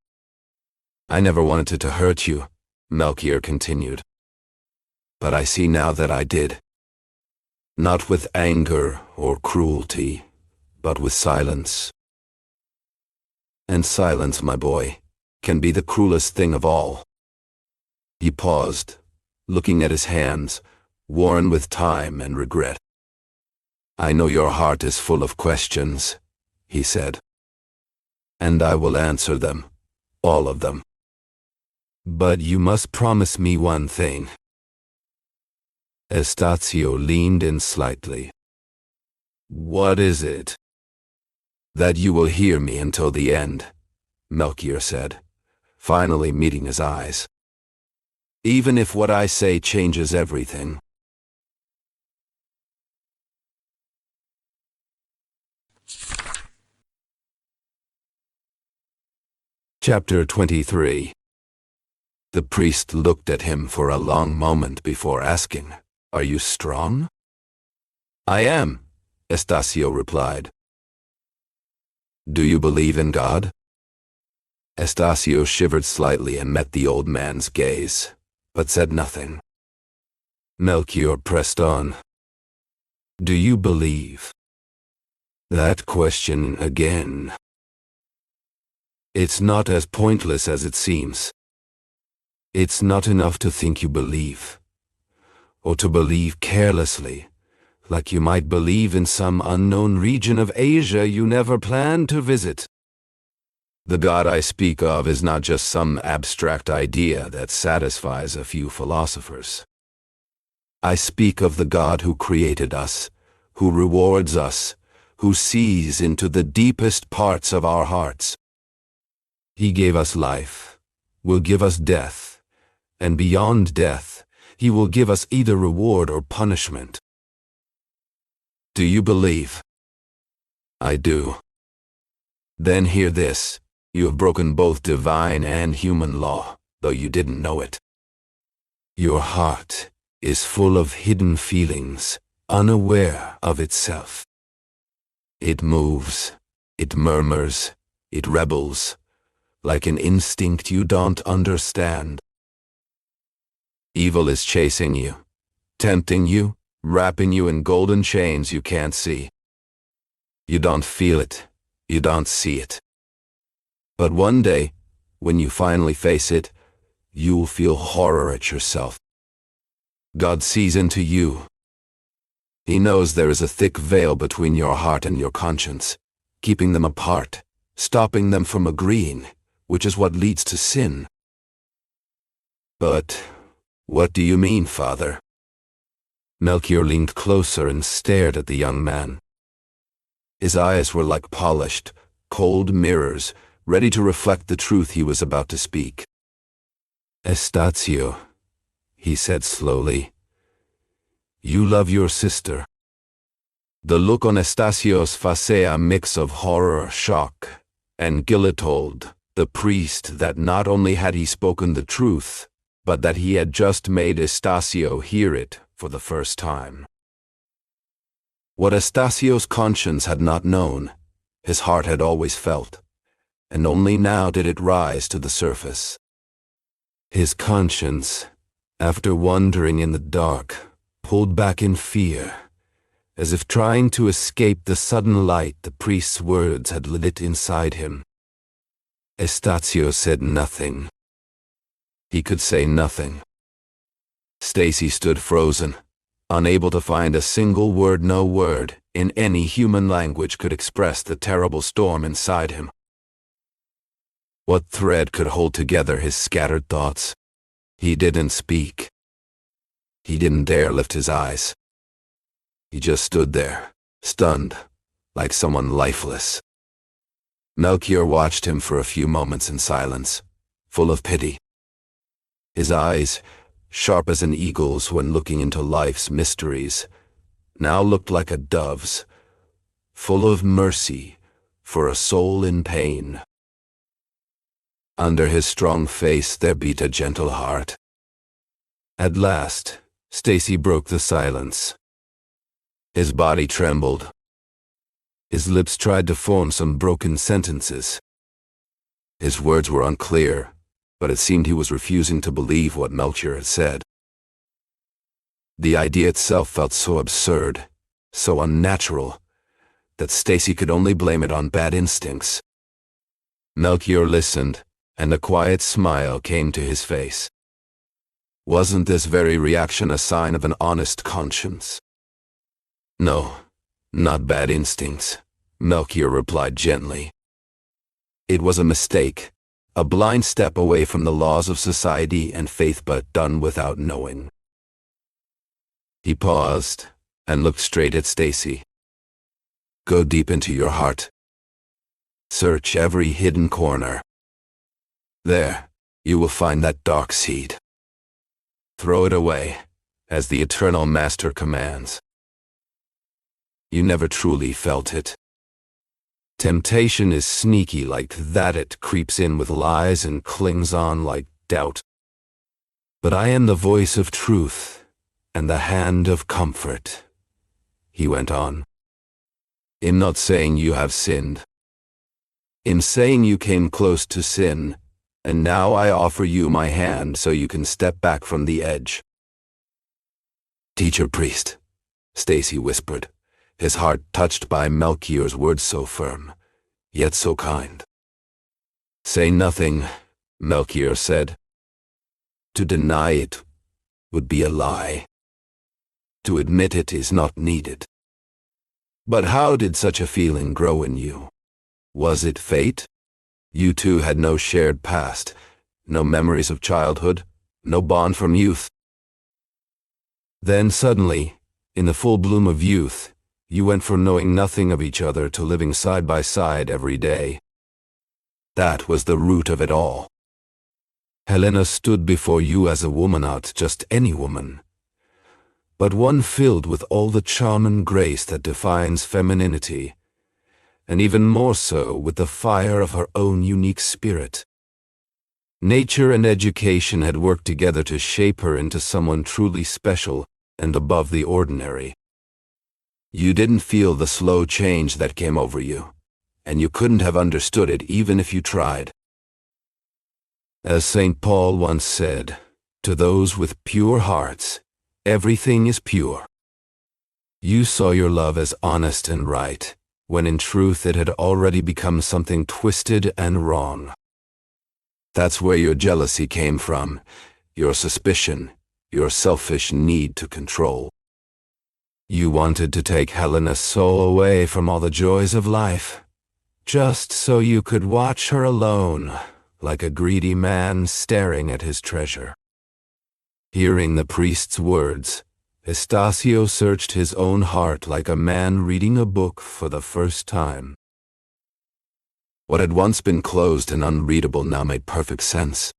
"I never wanted to hurt you," Melchior continued. "But I see now that I did. Not with anger or cruelty, but with silence. And silence, my boy, can be the cruelest thing of all." He paused, looking at his hands, worn with time and regret. "I know your heart is full of questions," he said. "And I will answer them, all of them. But you must promise me one thing." Estacio leaned in slightly. "What is it?" "That you will hear me until the end," Melchior said, finally meeting his eyes. "Even if what I say changes everything." Chapter 23. The priest looked at him for a long moment before asking, "Are you strong?" "I am," Estacio replied. "Do you believe in God?" Estacio shivered slightly and met the old man's gaze, but said nothing. Melchior pressed on. "Do you believe?" "That question again. It's not as pointless as it seems. It's not enough to think you believe, or to believe carelessly, like you might believe in some unknown region of Asia you never planned to visit. The God I speak of is not just some abstract idea that satisfies a few philosophers. I speak of the God who created us, who rewards us, who sees into the deepest parts of our hearts. He gave us life, will give us death, and beyond death, he will give us either reward or punishment. Do you believe?" "I do." "Then hear this. You have broken both divine and human law, though you didn't know it. Your heart is full of hidden feelings, unaware of itself. It moves, it murmurs, it rebels, like an instinct you don't understand. Evil is chasing you, tempting you, wrapping you in golden chains you can't see. You don't feel it, you don't see it. But one day, when you finally face it, you'll feel horror at yourself. God sees into you. He knows there is a thick veil between your heart and your conscience, keeping them apart, stopping them from agreeing, which is what leads to sin." "But what do you mean, Father?" Melchior leaned closer and stared at the young man. His eyes were like polished, cold mirrors, ready to reflect the truth he was about to speak. "Estacio," he said slowly, "you love your sister." The look on Estacio's face, a mix of horror, shock, and Gilla told the priest that not only had he spoken the truth, but that he had just made Estacio hear it for the first time. What Estacio's conscience had not known, his heart had always felt, and only now did it rise to the surface. His conscience, after wandering in the dark, pulled back in fear, as if trying to escape the sudden light the priest's words had lit inside him. Estacio said nothing. He could say nothing. Stacy stood frozen, unable to find a single word. No word in any human language could express the terrible storm inside him. What thread could hold together his scattered thoughts? He didn't speak. He didn't dare lift his eyes. He just stood there, stunned, like someone lifeless. Melchior watched him for a few moments in silence, full of pity. His eyes, sharp as an eagle's when looking into life's mysteries, now looked like a dove's, full of mercy for a soul in pain. Under his strong face there beat a gentle heart. At last, Stacy broke the silence. His body trembled. His lips tried to form some broken sentences. His words were unclear, but it seemed he was refusing to believe what Melchior had said. The idea itself felt so absurd, so unnatural, that Stacy could only blame it on bad instincts. Melchior listened, and a quiet smile came to his face. Wasn't this very reaction a sign of an honest conscience? No, not bad instincts, Melchior replied gently. It was a mistake, a blind step away from the laws of society and faith, but done without knowing. He paused and looked straight at Stacy. Go deep into your heart. Search every hidden corner. There, you will find that dark seed. Throw it away, as the Eternal Master commands. You never truly felt it. Temptation is sneaky like that. It creeps in with lies and clings on like doubt. But I am the voice of truth and the hand of comfort, he went on. I'm not saying you have sinned. I'm saying you came close to sin, and now I offer you my hand so you can step back from the edge. Teacher priest, Stacy whispered, his heart touched by Melchior's words so firm, yet so kind. Say nothing, Melchior said. To deny it would be a lie. To admit it is not needed. But how did such a feeling grow in you? Was it fate? You two had no shared past, no memories of childhood, no bond from youth. Then suddenly, in the full bloom of youth, you went from knowing nothing of each other to living side by side every day. That was the root of it all. Helena stood before you as a woman, not just any woman, but one filled with all the charm and grace that defines femininity, and even more so with the fire of her own unique spirit. Nature and education had worked together to shape her into someone truly special and above the ordinary. You didn't feel the slow change that came over you, and you couldn't have understood it even if you tried. As St. Paul once said, to those with pure hearts, everything is pure. You saw your love as honest and right, when in truth it had already become something twisted and wrong. That's where your jealousy came from, your suspicion, your selfish need to control. You wanted to take Helena's soul away from all the joys of life, just so you could watch her alone, like a greedy man staring at his treasure. Hearing the priest's words, Estacio searched his own heart like a man reading a book for the first time. What had once been closed and unreadable now made perfect sense.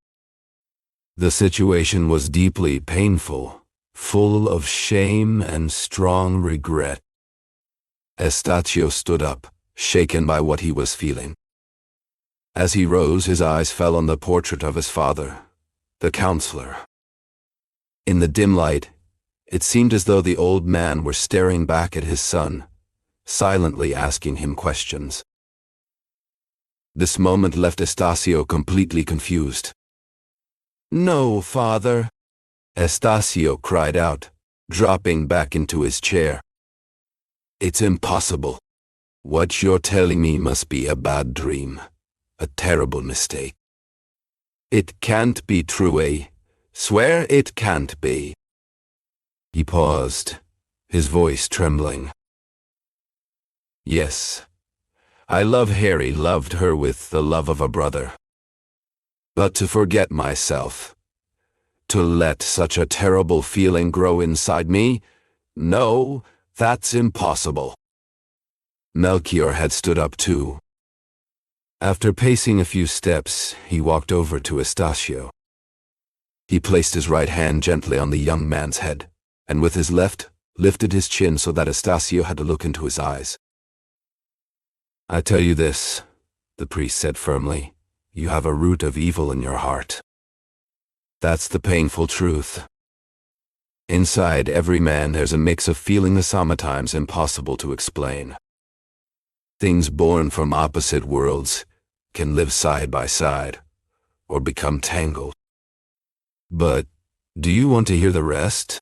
The situation was deeply painful, full of shame and strong regret. Estacio stood up, shaken by what he was feeling. As he rose, his eyes fell on the portrait of his father, the counselor. In the dim light, it seemed as though the old man were staring back at his son, silently asking him questions. This moment left Estacio completely confused. "No, father," Estacio cried out, dropping back into his chair. "It's impossible. What you're telling me must be a bad dream, a terrible mistake. It can't be true, eh? Swear it can't be." He paused, his voice trembling. "Yes, I love Harry, loved her with the love of a brother. But to forget myself, to let such a terrible feeling grow inside me, no, that's impossible." Melchior had stood up too. After pacing a few steps, he walked over to Estacio. He placed his right hand gently on the young man's head, and with his left, lifted his chin so that Estacio had to look into his eyes. "I tell you this," the priest said firmly, "you have a root of evil in your heart. That's the painful truth. Inside every man there's a mix of feelings sometimes impossible to explain. Things born from opposite worlds can live side by side, or become tangled. But, do you want to hear the rest?"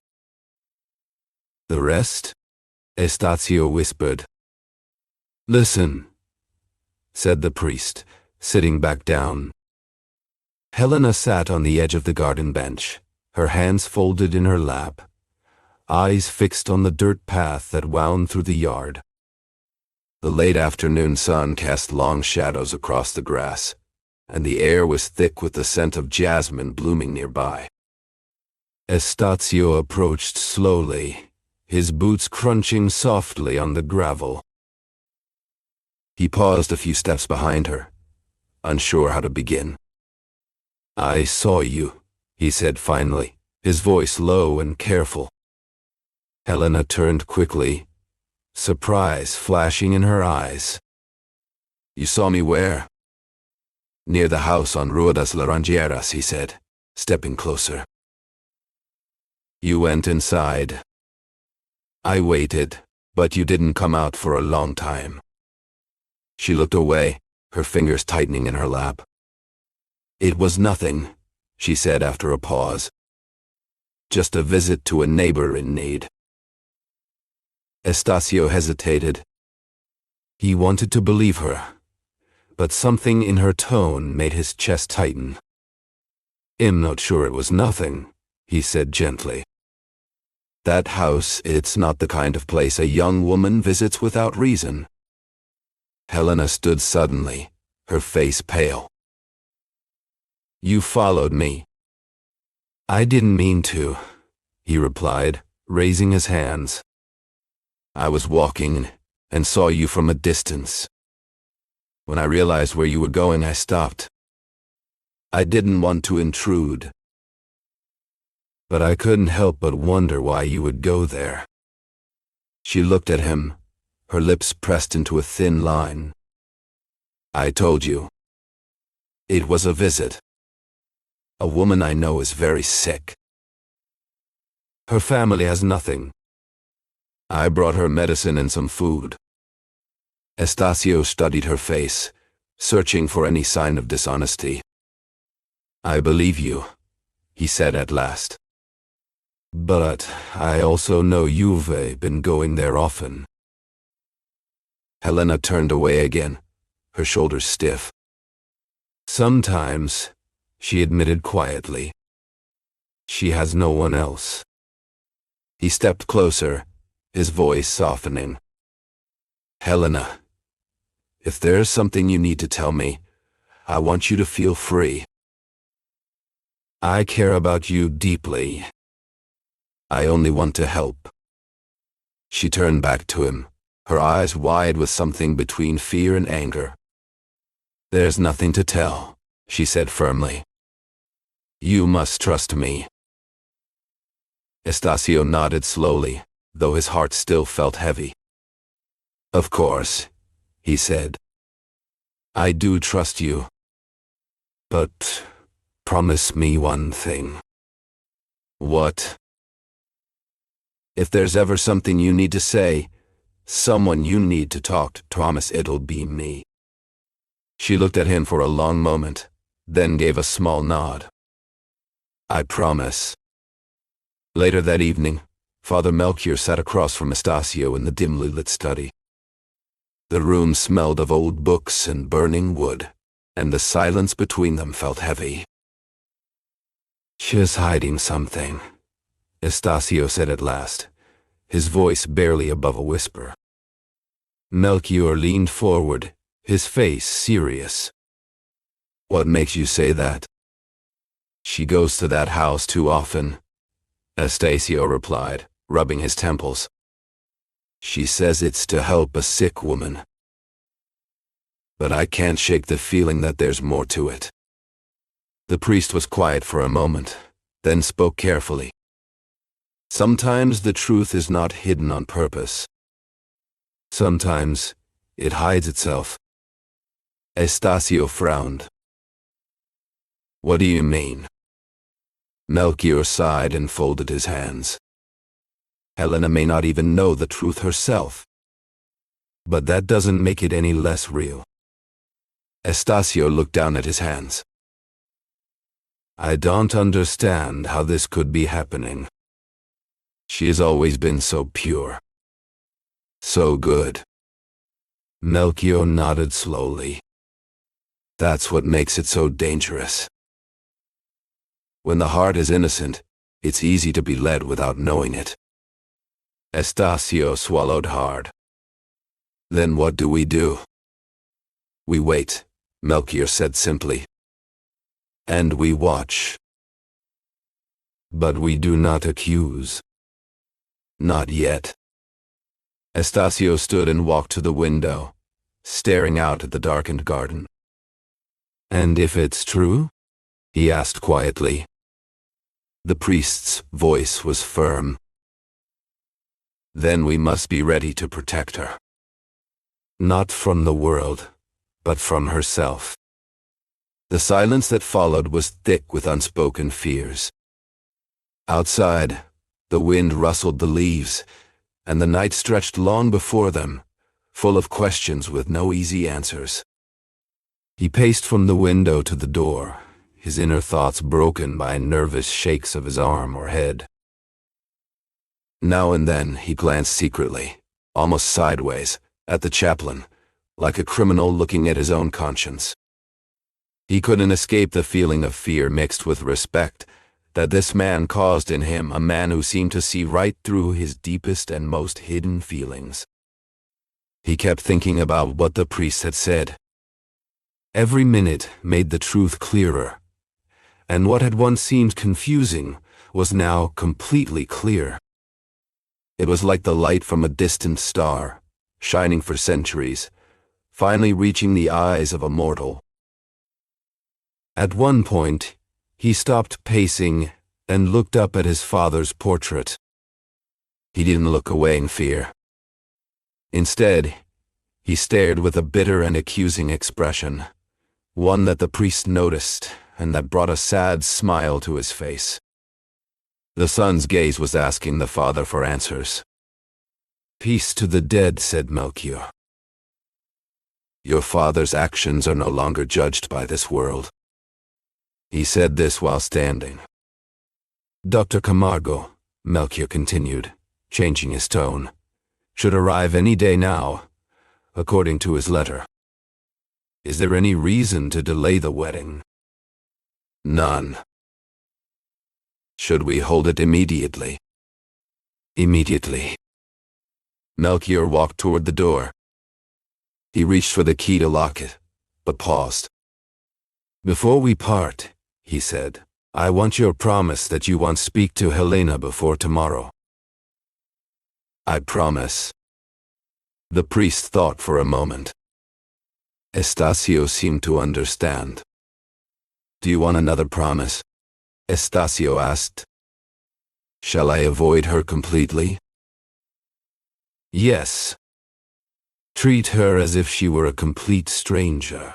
"The rest?" Estacio whispered. "Listen," said the priest, sitting back down. Helena sat on the edge of the garden bench, her hands folded in her lap, eyes fixed on the dirt path that wound through the yard. The late afternoon sun cast long shadows across the grass, and the air was thick with the scent of jasmine blooming nearby. Estacio approached slowly, his boots crunching softly on the gravel. He paused a few steps behind her, unsure how to begin. "I saw you," he said finally, his voice low and careful. Helena turned quickly, surprise flashing in her eyes. "You saw me where?" "Near the house on Rua das Laranjeiras," he said, stepping closer. "You went inside. I waited, but you didn't come out for a long time." She looked away, her fingers tightening in her lap. "It was nothing," she said after a pause. "Just a visit to a neighbor in need." Estacio hesitated. He wanted to believe her, but something in her tone made his chest tighten. "I'm not sure it was nothing," he said gently. "That house, it's not the kind of place a young woman visits without reason." Helena stood suddenly, her face pale. "You followed me." "I didn't mean to," he replied, raising his hands. "I was walking and saw you from a distance. When I realized where you were going, I stopped. I didn't want to intrude. But I couldn't help but wonder why you would go there." She looked at him, her lips pressed into a thin line. "I told you. It was a visit. A woman I know is very sick. Her family has nothing. I brought her medicine and some food." Estacio studied her face, searching for any sign of dishonesty. "I believe you," he said at last. "But I also know you've been going there often." Helena turned away again, her shoulders stiff. "Sometimes," she admitted quietly. "She has no one else." He stepped closer, his voice softening. "Helena, if there's something you need to tell me, I want you to feel free. I care about you deeply. I only want to help." She turned back to him, her eyes wide with something between fear and anger. "There's nothing to tell," she said firmly. "You must trust me." Estacio nodded slowly, though his heart still felt heavy. "Of course," he said. "I do trust you, But promise me one thing. What? If there's ever something you need to say, someone you need to talk to, promise it'll be me. She looked at him for a long moment, then gave a small nod. I promise. Later that evening, Father Melchior sat across from Estacio in the dimly lit study. The room smelled of old books and burning wood, and the silence between them felt heavy. She's hiding something, Estacio said at last, his voice barely above a whisper. Melchior leaned forward, his face serious. What makes you say that? She goes to that house too often, Estacio replied, rubbing his temples. She says it's to help a sick woman. But I can't shake the feeling that there's more to it. The priest was quiet for a moment, then spoke carefully. Sometimes the truth is not hidden on purpose. Sometimes it hides itself. Estacio frowned. What do you mean? Melchior sighed and folded his hands. Helena may not even know the truth herself. But that doesn't make it any less real. Estacio looked down at his hands. I don't understand how this could be happening. She has always been so pure. So good. Melchior nodded slowly. That's what makes it so dangerous. When the heart is innocent, it's easy to be led without knowing it. Estacio swallowed hard. Then what do? We wait, Melchior said simply. And we watch. But we do not accuse. Not yet. Estacio stood and walked to the window, staring out at the darkened garden. And if it's true? He asked quietly. The priest's voice was firm. Then we must be ready to protect her. Not from the world, but from herself. The silence that followed was thick with unspoken fears. Outside, the wind rustled the leaves, and the night stretched long before them, full of questions with no easy answers. He paced from the window to the door, his inner thoughts broken by nervous shakes of his arm or head. Now and then he glanced secretly, almost sideways, at the chaplain, like a criminal looking at his own conscience. He couldn't escape the feeling of fear mixed with respect that this man caused in him, a man who seemed to see right through his deepest and most hidden feelings. He kept thinking about what the priest had said. Every minute made the truth clearer, and what had once seemed confusing was now completely clear. It was like the light from a distant star, shining for centuries, finally reaching the eyes of a mortal. At one point, he stopped pacing and looked up at his father's portrait. He didn't look away in fear. Instead, he stared with a bitter and accusing expression, one that the priest noticed and that brought a sad smile to his face. The son's gaze was asking the father for answers. Peace to the dead, said Melchior. Your father's actions are no longer judged by this world. He said this while standing. Dr. Camargo, Melchior continued, changing his tone, should arrive any day now, according to his letter. Is there any reason to delay the wedding? None. Should we hold it immediately? Immediately. Melchior walked toward the door. He reached for the key to lock it, but paused. Before we part, he said, I want your promise that you won't speak to Helena before tomorrow. I promise. The priest thought for a moment. Estacio seemed to understand. Do you want another promise? Estacio asked. Shall I avoid her completely? Yes. Treat her as if she were a complete stranger.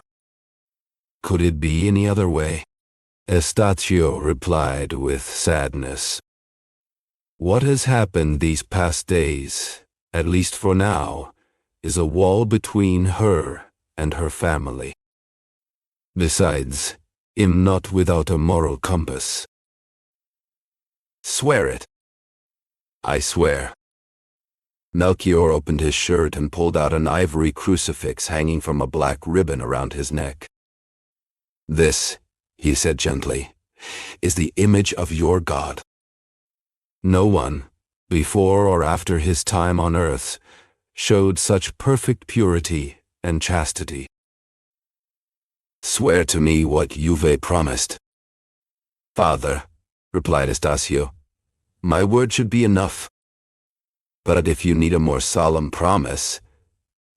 Could it be any other way? Estacio replied with sadness. What has happened these past days, at least for now, is a wall between her and her family. Besides, I'm not without a moral compass. Swear it. I swear. Melchior opened his shirt and pulled out an ivory crucifix hanging from a black ribbon around his neck. This, he said gently, is the image of your God. No one, before or after his time on earth, showed such perfect purity and chastity. Swear to me what you've promised. Father, replied Estacio, my word should be enough. But if you need a more solemn promise,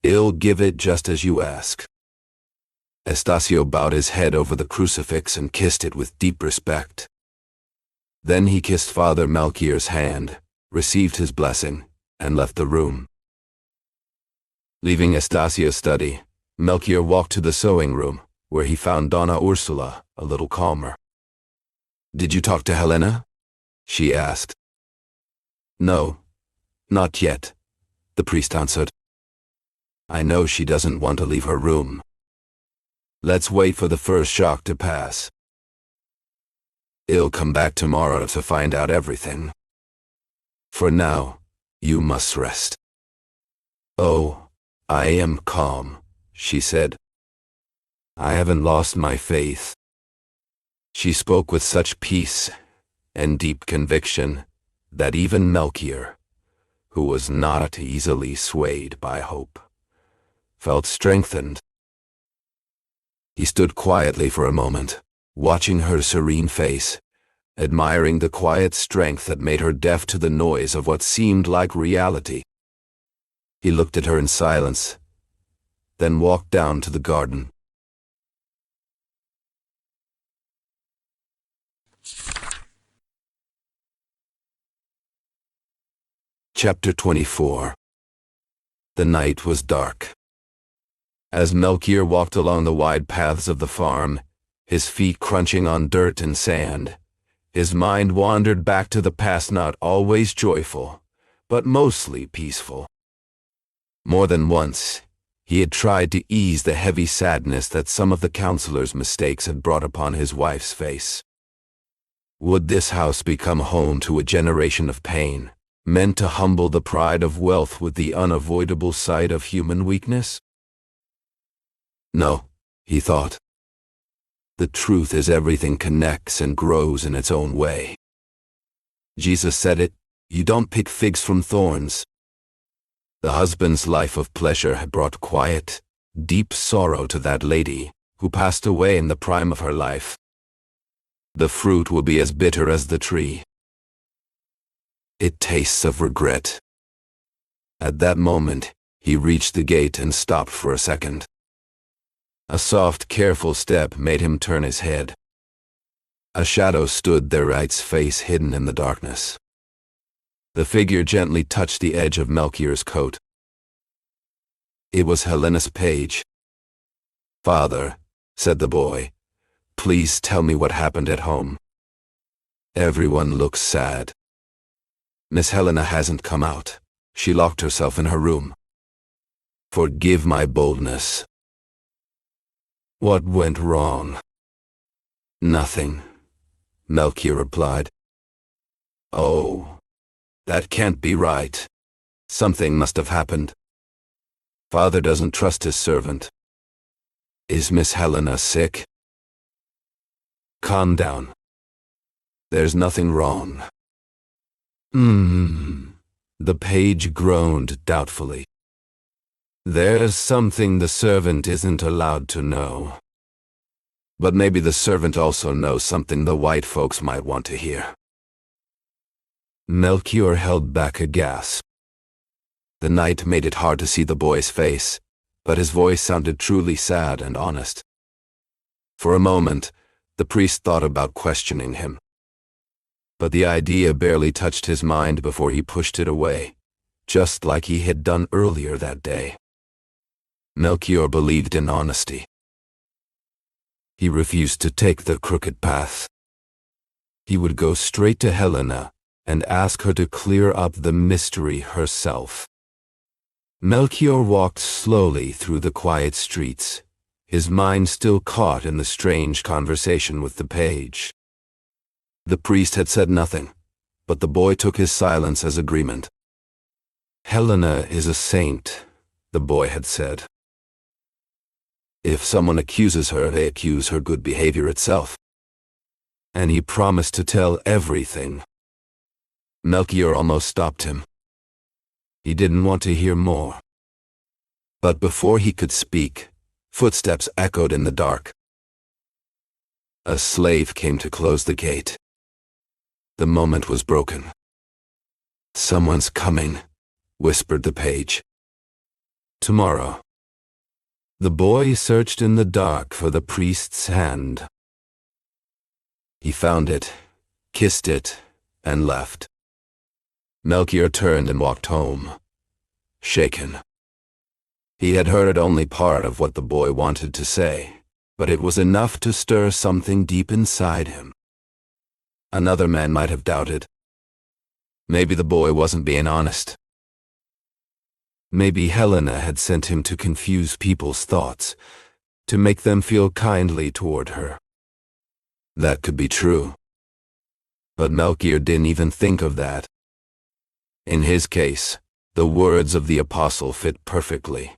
I'll give it just as you ask. Estacio bowed his head over the crucifix and kissed it with deep respect. Then he kissed Father Melchior's hand, received his blessing, and left the room. Leaving Estacio's study, Melchior walked to the sewing room, where he found Donna Ursula a little calmer. Did you talk to Helena? She asked. No, not yet, the priest answered. I know she doesn't want to leave her room. Let's wait for the first shock to pass. I'll come back tomorrow to find out everything. For now, you must rest. Oh, I am calm, she said. I haven't lost my faith. She spoke with such peace and deep conviction that even Melchior, who was not easily swayed by hope, felt strengthened. He stood quietly for a moment, watching her serene face, admiring the quiet strength that made her deaf to the noise of what seemed like reality. He looked at her in silence, then walked down to the garden. Chapter 24. The night was dark. As Melchior walked along the wide paths of the farm, his feet crunching on dirt and sand, his mind wandered back to the past, not always joyful, but mostly peaceful. More than once, he had tried to ease the heavy sadness that some of the counselor's mistakes had brought upon his wife's face. Would this house become home to a generation of pain, meant to humble the pride of wealth with the unavoidable sight of human weakness? No, he thought. The truth is everything connects and grows in its own way. Jesus said it, you don't pick figs from thorns. The husband's life of pleasure had brought quiet, deep sorrow to that lady, who passed away in the prime of her life. The fruit will be as bitter as the tree. It tastes of regret. At that moment, he reached the gate and stopped for a second. A soft, careful step made him turn his head. A shadow stood there, its face hidden in the darkness. The figure gently touched the edge of Melchior's coat. It was Helena's page. Father, said the boy, please tell me what happened at home. Everyone looks sad. Miss Helena hasn't come out. She locked herself in her room. Forgive my boldness. What went wrong? Nothing, Melchior replied. Oh, that can't be right. Something must have happened. Father doesn't trust his servant. Is Miss Helena sick? Calm down. There's nothing wrong. The page groaned doubtfully. There's something the servant isn't allowed to know. But maybe the servant also knows something the white folks might want to hear. Melchior held back a gasp. The night made it hard to see the boy's face, but his voice sounded truly sad and honest. For a moment, the priest thought about questioning him. But the idea barely touched his mind before he pushed it away, just like he had done earlier that day. Melchior believed in honesty. He refused to take the crooked path. He would go straight to Helena and ask her to clear up the mystery herself. Melchior walked slowly through the quiet streets, his mind still caught in the strange conversation with the page. The priest had said nothing, but the boy took his silence as agreement. "Helena is a saint," the boy had said. "If someone accuses her, they accuse her good behavior itself." And he promised to tell everything. Melchior almost stopped him. He didn't want to hear more. But before he could speak, footsteps echoed in the dark. A slave came to close the gate. The moment was broken. "Someone's coming," whispered the page. "Tomorrow." The boy searched in the dark for the priest's hand. He found it, kissed it, and left. Melchior turned and walked home, shaken. He had heard only part of what the boy wanted to say, but it was enough to stir something deep inside him. Another man might have doubted. Maybe the boy wasn't being honest. Maybe Helena had sent him to confuse people's thoughts, to make them feel kindly toward her. That could be true. But Melchior didn't even think of that. In his case, the words of the apostle fit perfectly.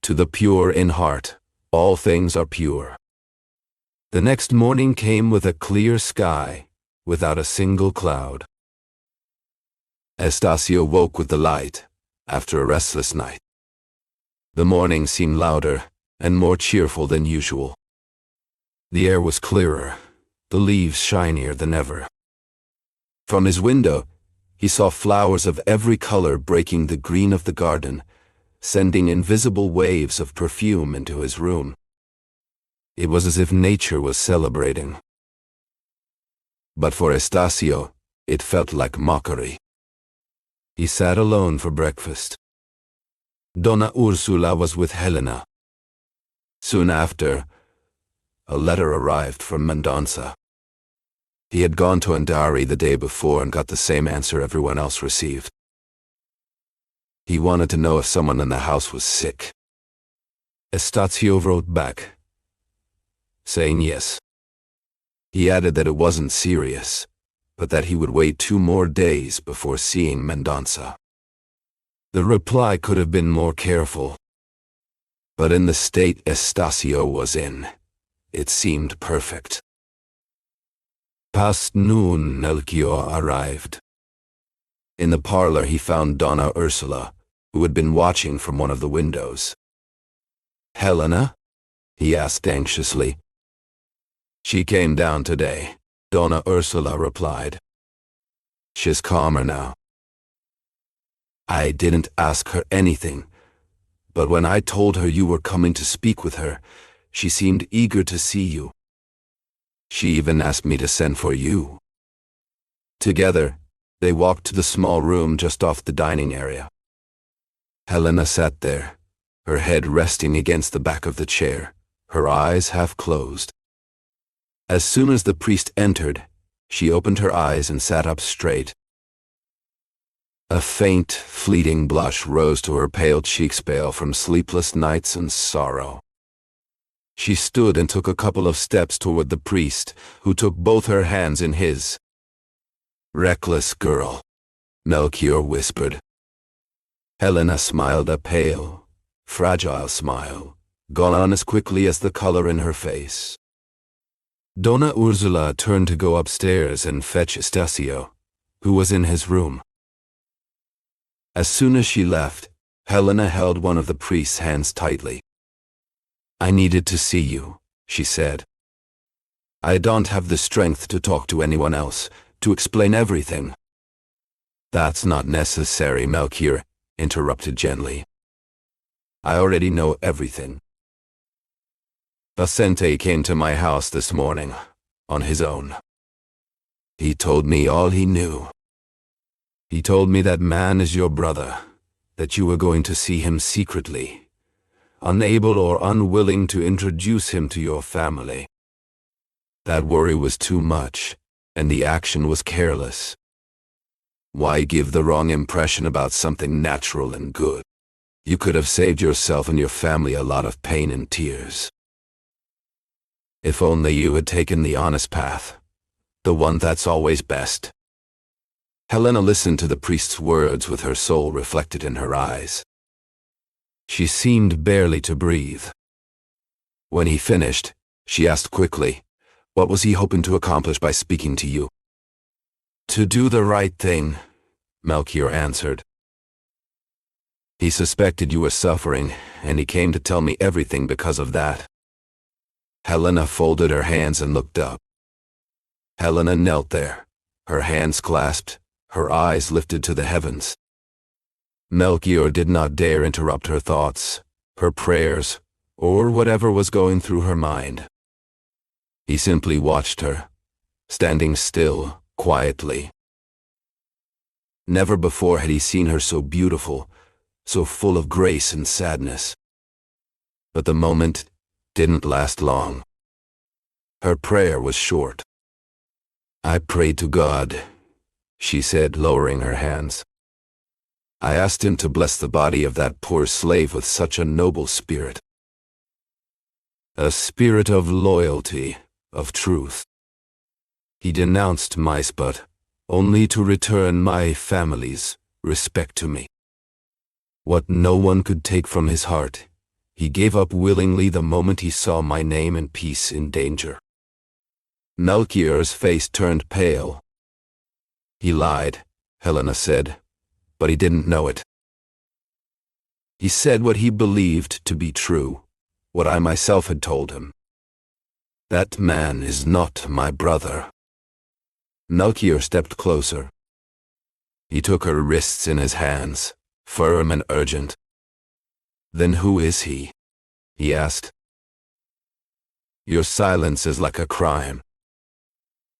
To the pure in heart, all things are pure. The next morning came with a clear sky, without a single cloud. Estacio woke with the light, after a restless night. The morning seemed louder and more cheerful than usual. The air was clearer, the leaves shinier than ever. From his window, he saw flowers of every color breaking the green of the garden, sending invisible waves of perfume into his room. It was as if nature was celebrating. But for Estacio, it felt like mockery. He sat alone for breakfast. Donna Ursula was with Helena. Soon after, a letter arrived from Mendonça. He had gone to Andari the day before and got the same answer everyone else received. He wanted to know if someone in the house was sick. Estacio wrote back, saying yes. He added that it wasn't serious, but that he would wait 2 more days before seeing Mendonça. The reply could have been more careful, but in the state Estacio was in, it seemed perfect. Past noon, Melchior arrived. In the parlor he found Donna Ursula, who had been watching from one of the windows. "Helena?" he asked anxiously. "She came down today," Donna Ursula replied. "She's calmer now." "I didn't ask her anything, but when I told her you were coming to speak with her, she seemed eager to see you. She even asked me to send for you." Together, they walked to the small room just off the dining area. Helena sat there, her head resting against the back of the chair, her eyes half closed. As soon as the priest entered, she opened her eyes and sat up straight. A faint, fleeting blush rose to her pale cheeks, pale from sleepless nights and sorrow. She stood and took a couple of steps toward the priest, who took both her hands in his. "Reckless girl," Melchior whispered. Helena smiled, a pale, fragile smile, gone as quickly as the color in her face. Donna Ursula turned to go upstairs and fetch Estacio, who was in his room. As soon as she left, Helena held one of the priest's hands tightly. "I needed to see you," she said. "I don't have the strength to talk to anyone else, to explain everything." "That's not necessary," Melchior interrupted gently. "I already know everything. Vicente came to my house this morning, on his own. He told me all he knew. He told me that man is your brother, that you were going to see him secretly, unable or unwilling to introduce him to your family. That worry was too much, and the action was careless. Why give the wrong impression about something natural and good? You could have saved yourself and your family a lot of pain and tears. If only you had taken the honest path, the one that's always best. Helena listened to the priest's words with her soul reflected in her eyes. She seemed barely to breathe. When he finished, she asked quickly, what was he hoping to accomplish by speaking to you? To do the right thing, Melchior answered. He suspected you were suffering, and he came to tell me everything because of that. Helena folded her hands and looked up. Helena knelt there, her hands clasped, her eyes lifted to the heavens. Melchior did not dare interrupt her thoughts, her prayers, or whatever was going through her mind. He simply watched her, standing still, quietly. Never before had he seen her so beautiful, so full of grace and sadness. But the moment didn't last long. Her prayer was short. I prayed to God, she said, lowering her hands. I asked him to bless the body of that poor slave with such a noble spirit. A spirit of loyalty, of truth. He denounced mice, but only to return my family's respect to me. What no one could take from his heart, he gave up willingly the moment he saw my name and peace in danger. Melchior's face turned pale. He lied, Helena said, but he didn't know it. He said what he believed to be true, what I myself had told him. That man is not my brother. Melchior stepped closer. He took her wrists in his hands, firm and urgent. Then who is he? He asked. Your silence is like a crime.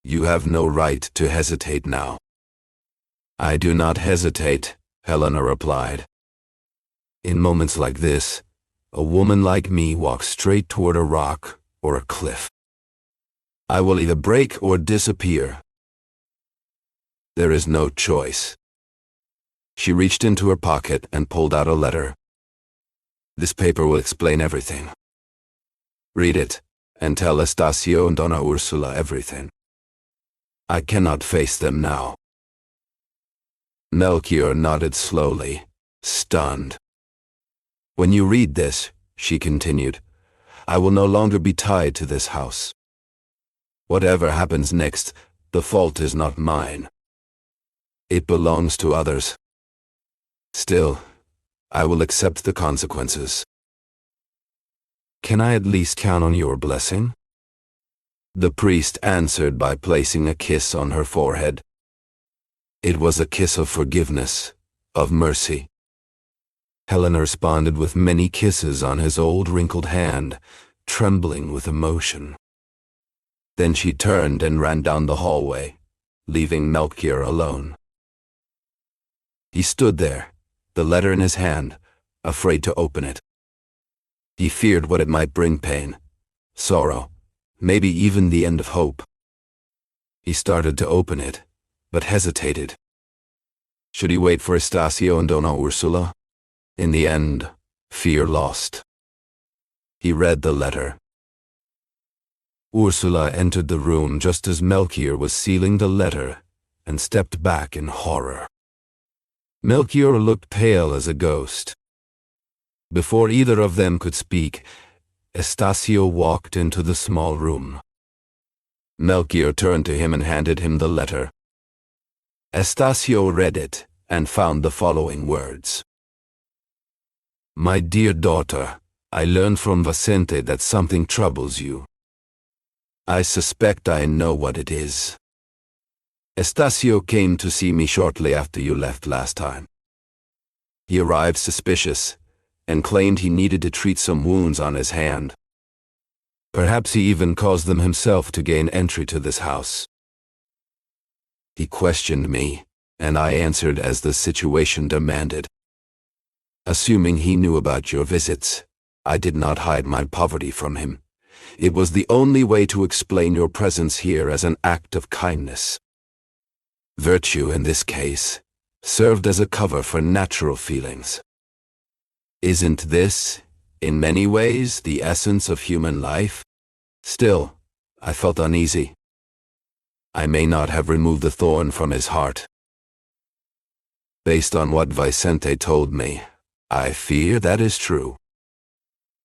You have no right to hesitate now. I do not hesitate, Helena replied. In moments like this, a woman like me walks straight toward a rock or a cliff. I will either break or disappear. There is no choice. She reached into her pocket and pulled out a letter. This paper will explain everything. Read it, and tell Estacio and Donna Ursula everything. I cannot face them now. Melchior nodded slowly, stunned. When you read this, she continued, I will no longer be tied to this house. Whatever happens next, the fault is not mine. It belongs to others. Still, I will accept the consequences. Can I at least count on your blessing? The priest answered by placing a kiss on her forehead. It was a kiss of forgiveness, of mercy. Helena responded with many kisses on his old wrinkled hand, trembling with emotion. Then she turned and ran down the hallway, leaving Melchior alone. He stood there, the letter in his hand, afraid to open it. He feared what it might bring: pain, sorrow, maybe even the end of hope. He started to open it, but hesitated. Should he wait for Estacio and Donna Ursula? In the end, fear lost. He read the letter. Ursula entered the room just as Melchior was sealing the letter and stepped back in horror. Melchior looked pale as a ghost. Before either of them could speak, Estacio walked into the small room. Melchior turned to him and handed him the letter. Estacio read it and found the following words. My dear daughter, I learned from Vicente that something troubles you. I suspect I know what it is. Estacio came to see me shortly after you left last time. He arrived suspicious and claimed he needed to treat some wounds on his hand. Perhaps he even caused them himself to gain entry to this house. He questioned me, and I answered as the situation demanded. Assuming he knew about your visits, I did not hide my poverty from him. It was the only way to explain your presence here as an act of kindness. Virtue, in this case, served as a cover for natural feelings. Isn't this, in many ways, the essence of human life? Still, I felt uneasy. I may not have removed the thorn from his heart. Based on what Vicente told me, I fear that is true.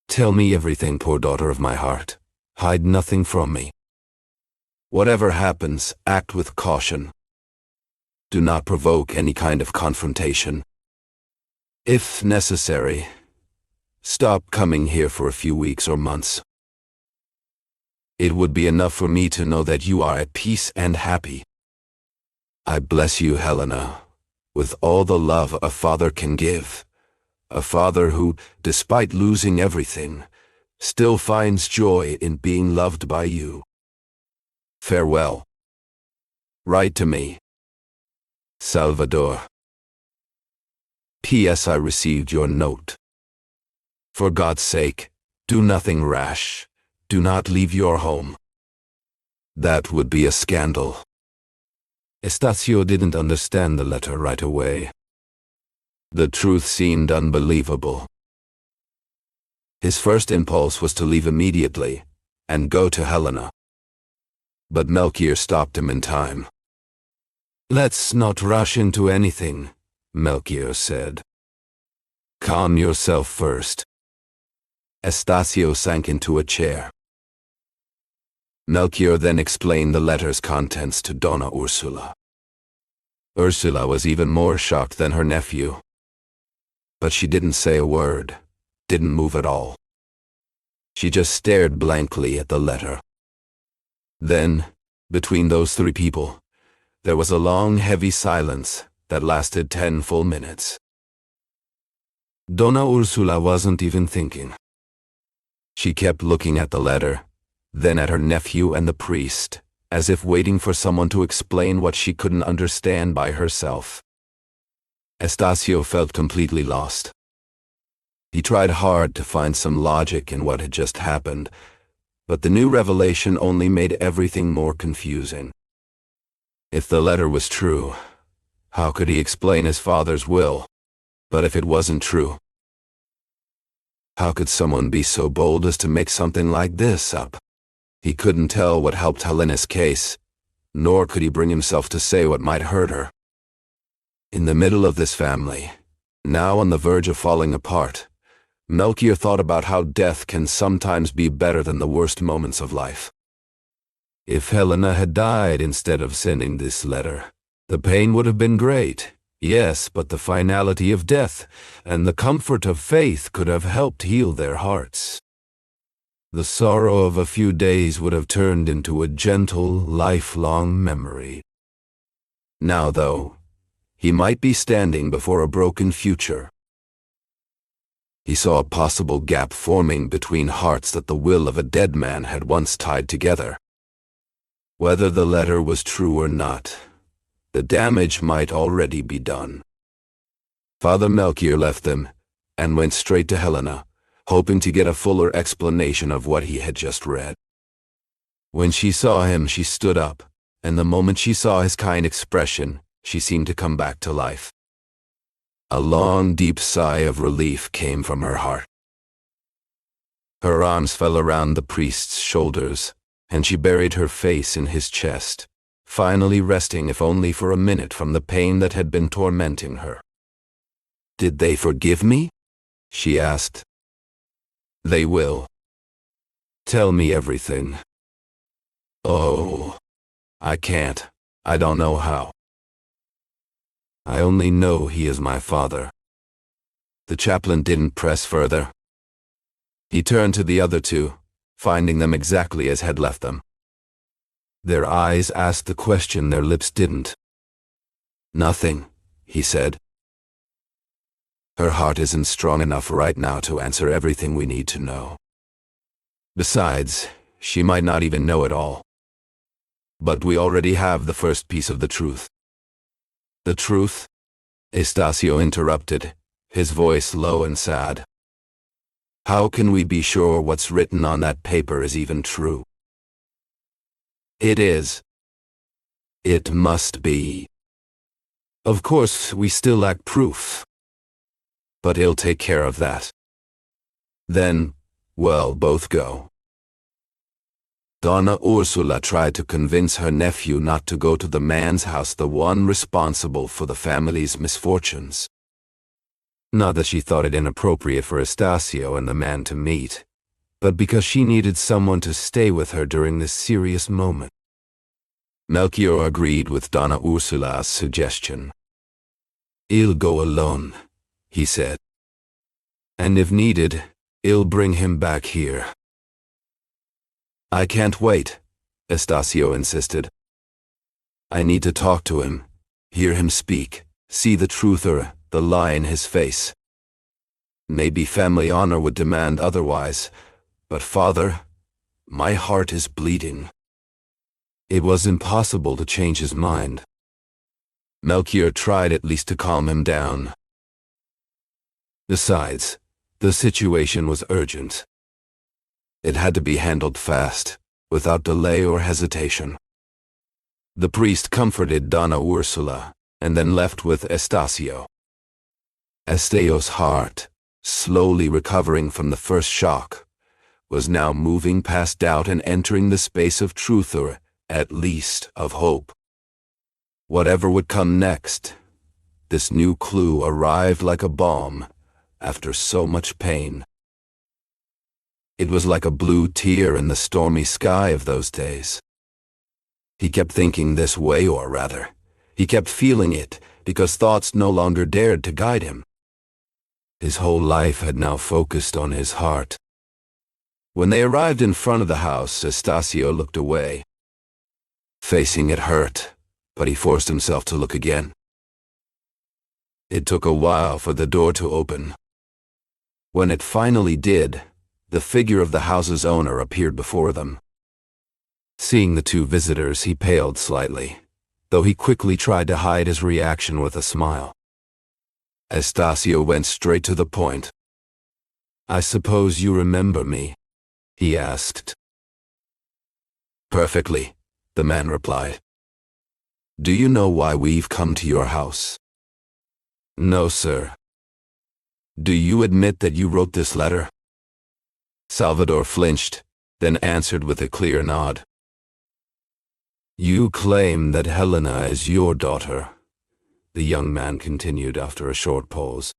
Tell me everything, poor daughter of my heart. Hide nothing from me. Whatever happens, act with caution. Do not provoke any kind of confrontation. If necessary, stop coming here for a few weeks or months. It would be enough for me to know that you are at peace and happy. I bless you, Helena, with all the love a father can give. A father who, despite losing everything, still finds joy in being loved by you. Farewell. Write to me. Salvador. P.S. I received your note. For God's sake, do nothing rash. Do not leave your home. That would be a scandal. Estacio didn't understand the letter right away. The truth seemed unbelievable. His first impulse was to leave immediately and go to Helena. But Melchior stopped him in time. Let's not rush into anything, Melchior said. Calm yourself first. Estacio sank into a chair. Melchior then explained the letter's contents to Donna Ursula. Ursula was even more shocked than her nephew. But she didn't say a word, didn't move at all. She just stared blankly at the letter. Then, between those three people, there was a long, heavy silence that lasted 10 full minutes. Donna Ursula wasn't even thinking. She kept looking at the letter, then at her nephew and the priest, as if waiting for someone to explain what she couldn't understand by herself. Estacio felt completely lost. He tried hard to find some logic in what had just happened, but the new revelation only made everything more confusing. If the letter was true, how could he explain his father's will? But if it wasn't true, how could someone be so bold as to make something like this up? He couldn't tell what helped Helena's case, nor could he bring himself to say what might hurt her. In the middle of this family, now on the verge of falling apart, Melchior thought about how death can sometimes be better than the worst moments of life. If Helena had died instead of sending this letter, the pain would have been great, yes, but the finality of death and the comfort of faith could have helped heal their hearts. The sorrow of a few days would have turned into a gentle, lifelong memory. Now, though, he might be standing before a broken future. He saw a possible gap forming between hearts that the will of a dead man had once tied together. Whether the letter was true or not, the damage might already be done. Father Melchior left them and went straight to Helena, hoping to get a fuller explanation of what he had just read. When she saw him, she stood up, and the moment she saw his kind expression, she seemed to come back to life. A long, deep sigh of relief came from her heart. Her arms fell around the priest's shoulders, and she buried her face in his chest, finally resting if only for a minute from the pain that had been tormenting her. "Did they forgive me?" she asked. "They will. Tell me everything." "Oh, I can't. I don't know how. I only know he is my father." The chaplain didn't press further. He turned to the other two, finding them exactly as had left them. Their eyes asked the question their lips didn't. "Nothing," he said. "Her heart isn't strong enough right now to answer everything we need to know. Besides, she might not even know it all. But we already have the first piece of the truth." "The truth?" Estacio interrupted, his voice low and sad. How can we be sure what's written on that paper is even true? It is. It must be. Of course, we still lack proof. But he'll take care of that. Then, well, both go. Donna Ursula tried to convince her nephew not to go to the man's house, the one responsible for the family's misfortunes. Not that she thought it inappropriate for Estacio and the man to meet, but because she needed someone to stay with her during this serious moment. Melchior agreed with Donna Ursula's suggestion. "I'll go alone," he said. "And if needed, I'll bring him back here." "I can't wait," Estacio insisted. "I need to talk to him, hear him speak, see the truth or the lie in his face. Maybe family honor would demand otherwise, but Father, my heart is bleeding." It was impossible to change his mind. Melchior tried at least to calm him down. Besides, the situation was urgent. It had to be handled fast, without delay or hesitation. The priest comforted Donna Ursula, and then left with Estacio. Estacion's heart, slowly recovering from the first shock, was now moving past doubt and entering the space of truth, or at least of hope. Whatever would come next, this new clue arrived like a balm after so much pain. It was like a blue tear in the stormy sky of those days. He kept thinking this way, or rather, he kept feeling it because thoughts no longer dared to guide him. His whole life had now focused on his heart. When they arrived in front of the house, Estacio looked away. Facing it hurt, but he forced himself to look again. It took a while for the door to open. When it finally did, the figure of the house's owner appeared before them. Seeing the two visitors, he paled slightly, though he quickly tried to hide his reaction with a smile. Estacio went straight to the point. "I suppose you remember me?" he asked. "Perfectly," the man replied. "Do you know why we've come to your house?" "No, sir." "Do you admit that you wrote this letter?" Salvador flinched, then answered with a clear nod. "You claim that Helena is your daughter," the young man continued after a short pause.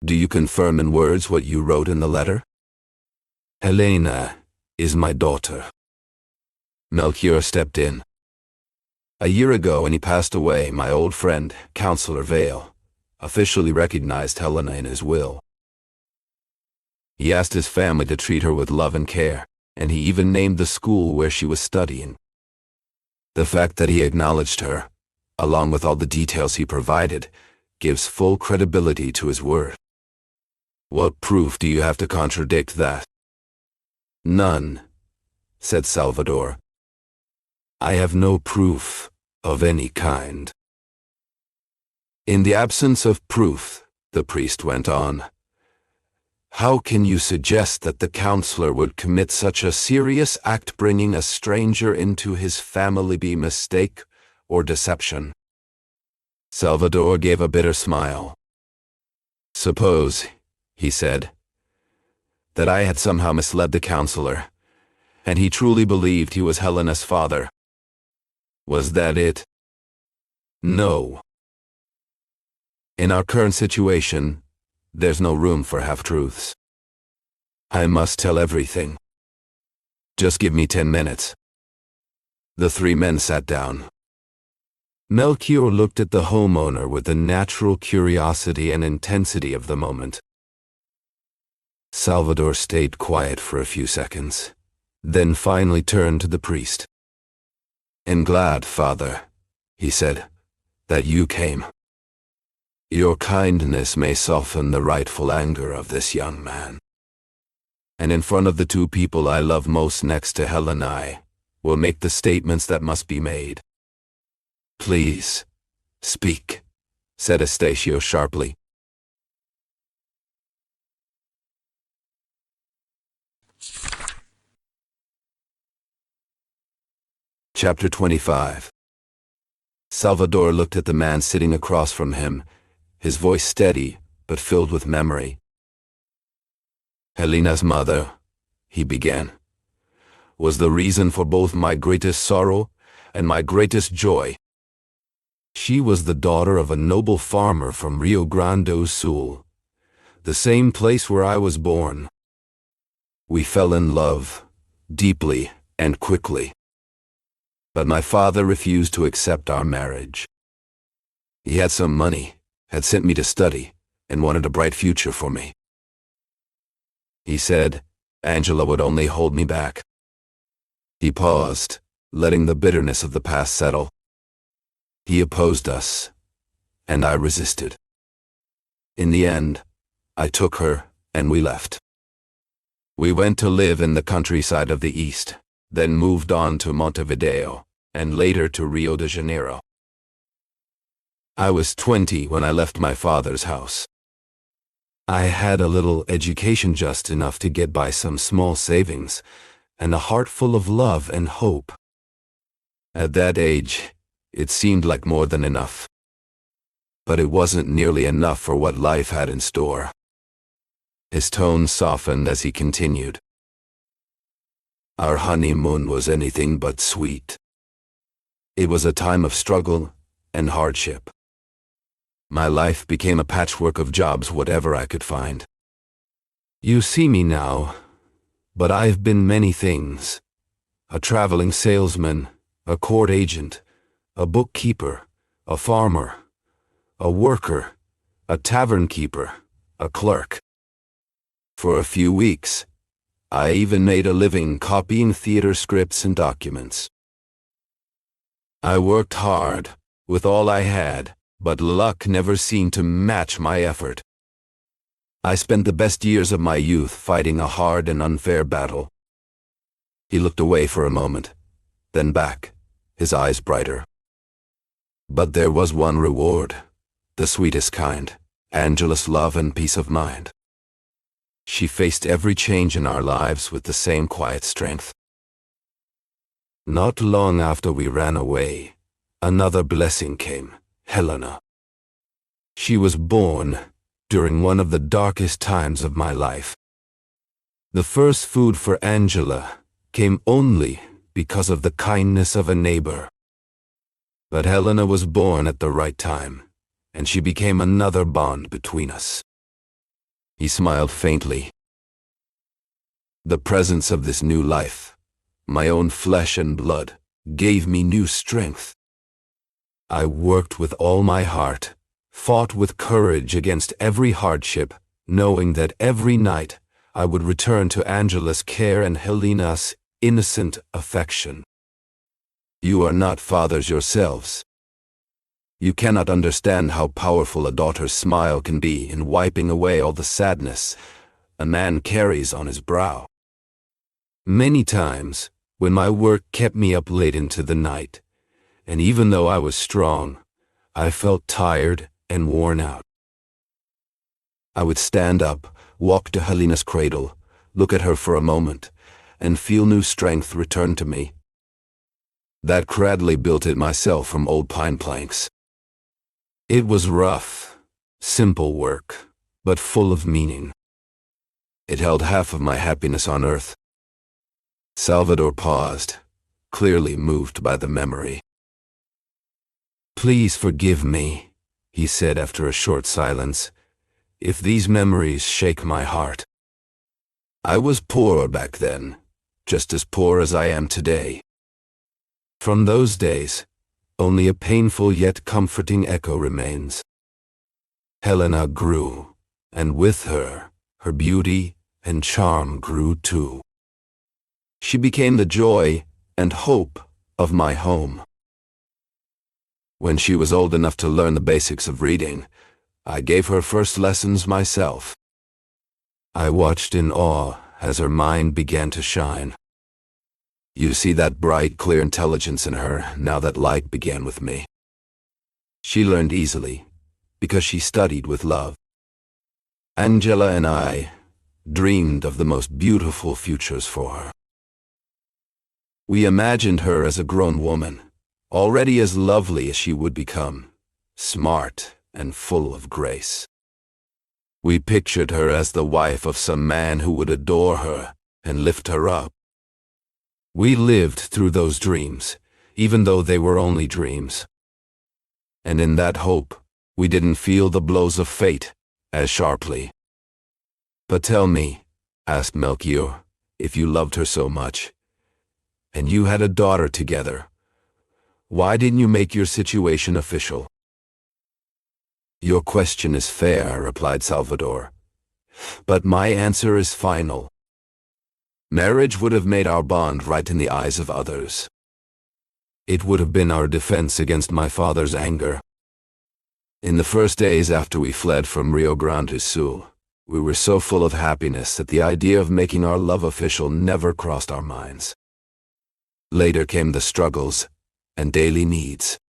"Do you confirm in words what you wrote in the letter?" "Helena is my daughter." Melchior stepped in. "A year ago, when he passed away, my old friend, Counselor Vale, officially recognized Helena in his will. He asked his family to treat her with love and care, and he even named the school where she was studying. The fact that he acknowledged her, along with all the details he provided, gives full credibility to his word. What proof do you have to contradict that?" "None," said Salvador. "I have no proof of any kind." "In the absence of proof," the priest went on, "how can you suggest that the counselor would commit such a serious act, bringing a stranger into his family, by mistake or deception?" Salvador gave a bitter smile. "Suppose," he said, "that I had somehow misled the counselor, and he truly believed he was Helena's father. Was that it?" "No. In our current situation, there's no room for half-truths. I must tell everything. Just give me 10 minutes." The three men sat down. Melchior looked at the homeowner with the natural curiosity and intensity of the moment. Salvador stayed quiet for a few seconds, then finally turned to the priest. "I'm glad, Father," he said, "that you came. Your kindness may soften the rightful anger of this young man. And in front of the two people I love most next to Helena, I will make the statements that must be made." "Please, speak," said Estacio sharply. Chapter 25. Salvador looked at the man sitting across from him, his voice steady but filled with memory. Helena's mother, he began, was the reason for both my greatest sorrow and my greatest joy. She was the daughter of a noble farmer from Rio Grande do Sul, the same place where I was born. We fell in love, deeply and quickly. But my father refused to accept our marriage. He had some money, had sent me to study, and wanted a bright future for me. He said Angela would only hold me back. He paused, letting the bitterness of the past settle. He opposed us, and I resisted. In the end, I took her, and we left. We went to live in the countryside of the East, then moved on to Montevideo, and later to Rio de Janeiro. I was 20 when I left my father's house. I had a little education, just enough to get by, some small savings, and a heart full of love and hope. At that age, it seemed like more than enough. But it wasn't nearly enough for what life had in store. His tone softened as he continued. Our honeymoon was anything but sweet. It was a time of struggle and hardship. My life became a patchwork of jobs, whatever I could find. You see me now, but I've been many things. A traveling salesman, a court agent, a bookkeeper, a farmer, a worker, a tavern keeper, a clerk. For a few weeks, I even made a living copying theater scripts and documents. I worked hard, with all I had, but luck never seemed to match my effort. I spent the best years of my youth fighting a hard and unfair battle. He looked away for a moment, then back, his eyes brighter. But there was one reward, the sweetest kind, Angela's love and peace of mind. She faced every change in our lives with the same quiet strength. Not long after we ran away, another blessing came, Helena. She was born during one of the darkest times of my life. The first food for Angela came only because of the kindness of a neighbor. But Helena was born at the right time, and she became another bond between us. He smiled faintly. The presence of this new life, my own flesh and blood, gave me new strength. I worked with all my heart, fought with courage against every hardship, knowing that every night I would return to Angela's care and Helena's innocent affection. You are not fathers yourselves. You cannot understand how powerful a daughter's smile can be in wiping away all the sadness a man carries on his brow. Many times, when my work kept me up late into the night, and even though I was strong, I felt tired and worn out. I would stand up, walk to Helena's cradle, look at her for a moment, and feel new strength return to me. That cradle built it myself from old pine planks. It was rough, simple work, but full of meaning. It held half of my happiness on earth. Salvador paused, clearly moved by the memory. Please forgive me, he said after a short silence, if these memories shake my heart. I was poor back then, just as poor as I am today. From those days, only a painful yet comforting echo remains. Helena grew, and with her, her beauty and charm grew too. She became the joy and hope of my home. When she was old enough to learn the basics of reading, I gave her first lessons myself. I watched in awe as her mind began to shine. You see that bright, clear intelligence in her now that light began with me. She learned easily, because she studied with love. Angela and I dreamed of the most beautiful futures for her. We imagined her as a grown woman, already as lovely as she would become, smart and full of grace. We pictured her as the wife of some man who would adore her and lift her up. We lived through those dreams, even though they were only dreams. And in that hope, we didn't feel the blows of fate as sharply. But tell me, asked Melchior, if you loved her so much, and you had a daughter together, why didn't you make your situation official? Your question is fair, replied Salvador, but my answer is final. Marriage would have made our bond right in the eyes of others. It would have been our defense against my father's anger. In the first days after we fled from Rio Grande do Sul, we were so full of happiness that the idea of making our love official never crossed our minds. Later came the struggles and daily needs.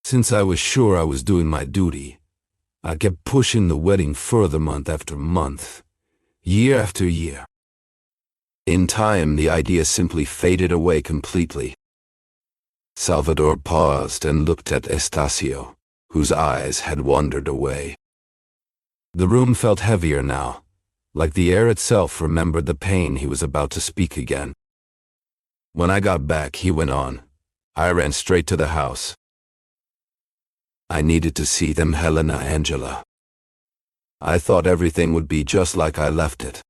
Since I was sure I was doing my duty, I kept pushing the wedding further month after month, year after year. In time, the idea simply faded away completely. Salvador paused and looked at Estacio, whose eyes had wandered away. The room felt heavier now, like the air itself remembered the pain he was about to speak again. When I got back, he went on, I ran straight to the house. I needed to see them, Helena, Angela. I thought everything would be just like I left it.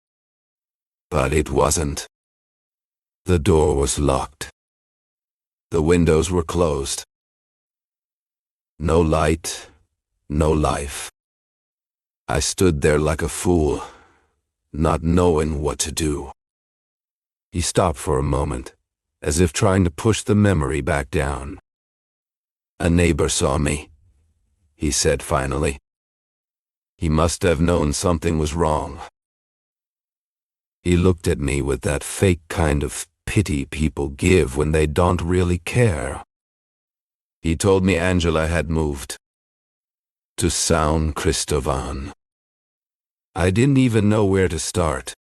But it wasn't. The door was locked. The windows were closed. No light, no life. I stood there like a fool, not knowing what to do. He stopped for a moment, as if trying to push the memory back down. A neighbor saw me, he said finally. He must have known something was wrong. He looked at me with that fake kind of pity people give when they don't really care. He told me Angela had moved to San Cristobal. I didn't even know where to start.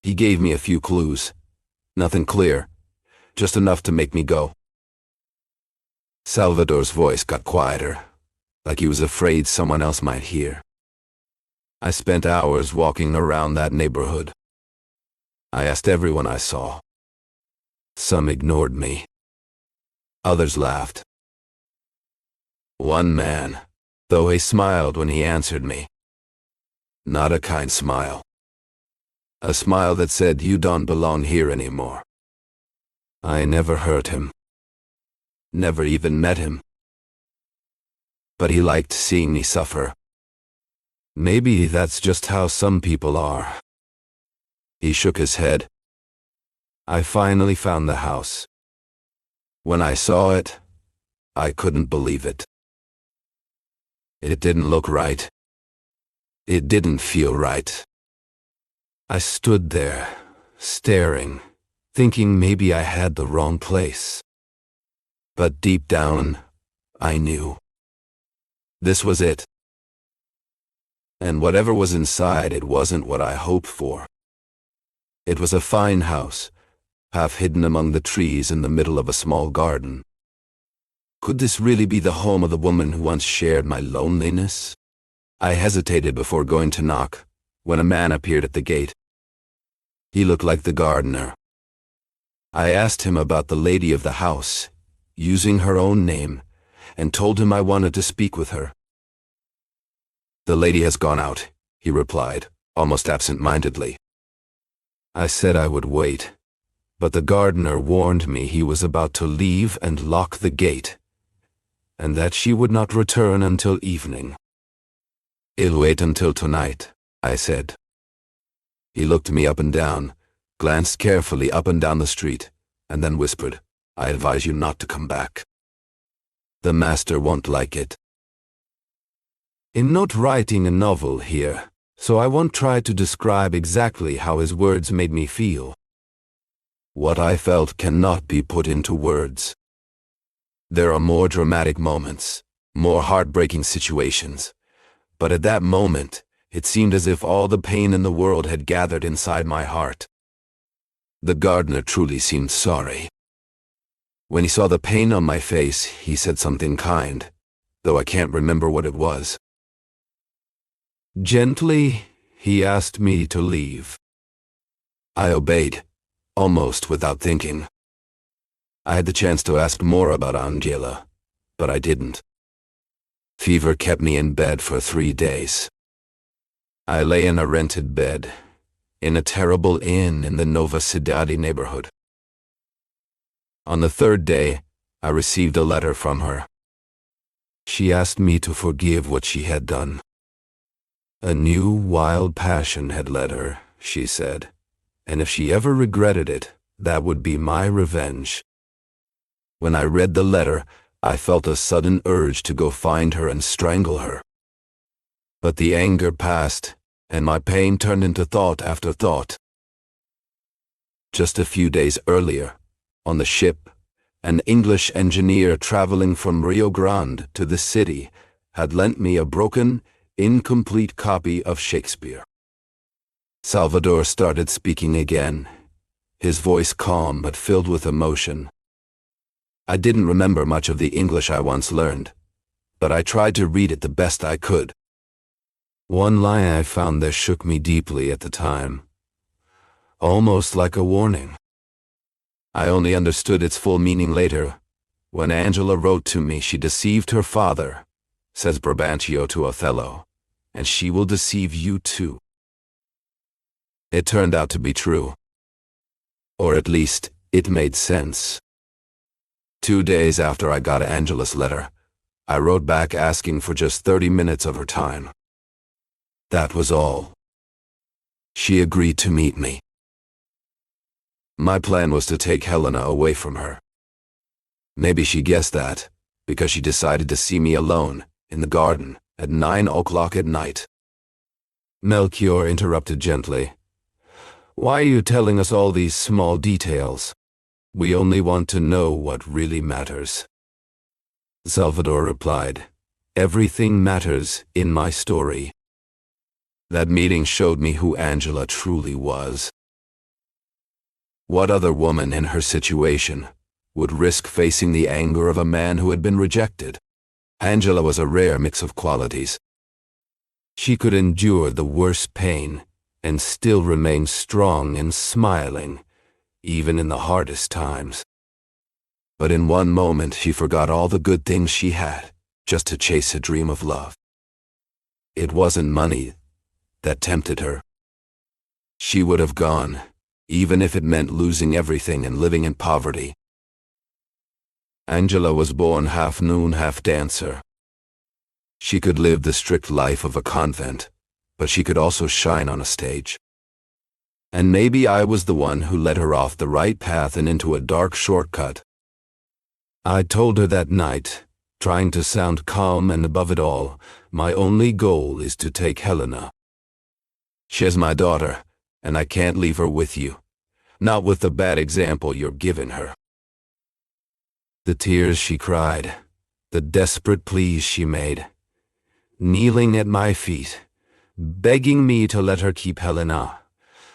He gave me a few clues. Nothing clear, just enough to make me go. Salvador's voice got quieter, like he was afraid someone else might hear. I spent hours walking around that neighborhood. I asked everyone I saw. Some ignored me. Others laughed. One man, though, he smiled when he answered me. Not a kind smile. A smile that said, you don't belong here anymore. I never heard him. Never even met him. But he liked seeing me suffer. Maybe that's just how some people are. He shook his head. I finally found the house. When I saw it, I couldn't believe it. It didn't look right. It didn't feel right. I stood there, staring, thinking maybe I had the wrong place. But deep down, I knew. This was it. And whatever was inside, it wasn't what I hoped for. It was a fine house, half hidden among the trees in the middle of a small garden. Could this really be the home of the woman who once shared my loneliness? I hesitated before going to knock, when a man appeared at the gate. He looked like the gardener. I asked him about the lady of the house, using her own name, and told him I wanted to speak with her. The lady has gone out, he replied, almost absent-mindedly. I said I would wait, but the gardener warned me he was about to leave and lock the gate, and that she would not return until evening. I'll wait until tonight, I said. He looked me up and down, glanced carefully up and down the street, and then whispered, I advise you not to come back. The master won't like it. I'm not writing a novel here, so I won't try to describe exactly how his words made me feel. What I felt cannot be put into words. There are more dramatic moments, more heartbreaking situations, but at that moment, it seemed as if all the pain in the world had gathered inside my heart. The gardener truly seemed sorry. When he saw the pain on my face, he said something kind, though I can't remember what it was. Gently, he asked me to leave. I obeyed, almost without thinking. I had the chance to ask more about Angela, but I didn't. Fever kept me in bed for 3 days. I lay in a rented bed, in a terrible inn in the Nova Cidade neighborhood. On the 3rd day, I received a letter from her. She asked me to forgive what she had done. A new wild passion had led her, she said, and if she ever regretted it, that would be my revenge. When I read the letter, I felt a sudden urge to go find her and strangle her. But the anger passed, and my pain turned into thought after thought. Just a few days earlier, on the ship, an English engineer traveling from Rio Grande to the city had lent me a broken, incomplete copy of Shakespeare. Salvador started speaking again, his voice calm but filled with emotion. I didn't remember much of the English I once learned, but I tried to read it the best I could. One line I found there shook me deeply at the time, almost like a warning. I only understood its full meaning later, when Angela wrote to me she deceived her father, says Brabantio to Othello, and she will deceive you too. It turned out to be true. Or at least, it made sense. 2 days after I got Angela's letter, I wrote back asking for just 30 minutes of her time. That was all. She agreed to meet me. My plan was to take Helena away from her. Maybe she guessed that, because she decided to see me alone, in the garden, at 9 o'clock at night. Melchior interrupted gently. Why are you telling us all these small details? We only want to know what really matters. Salvador replied, Everything matters in my story. That meeting showed me who Angela truly was. What other woman in her situation would risk facing the anger of a man who had been rejected? Angela was a rare mix of qualities. She could endure the worst pain and still remain strong and smiling, even in the hardest times. But in one moment she forgot all the good things she had, just to chase a dream of love. It wasn't money that tempted her. She would have gone, even if it meant losing everything and living in poverty. Angela was born half noon, half dancer. She could live the strict life of a convent, but she could also shine on a stage. And maybe I was the one who led her off the right path and into a dark shortcut. I told her that night, trying to sound calm and above it all, my only goal is to take Helena. She's my daughter, and I can't leave her with you, not with the bad example you're giving her. The tears she cried, the desperate pleas she made, kneeling at my feet, begging me to let her keep Helena.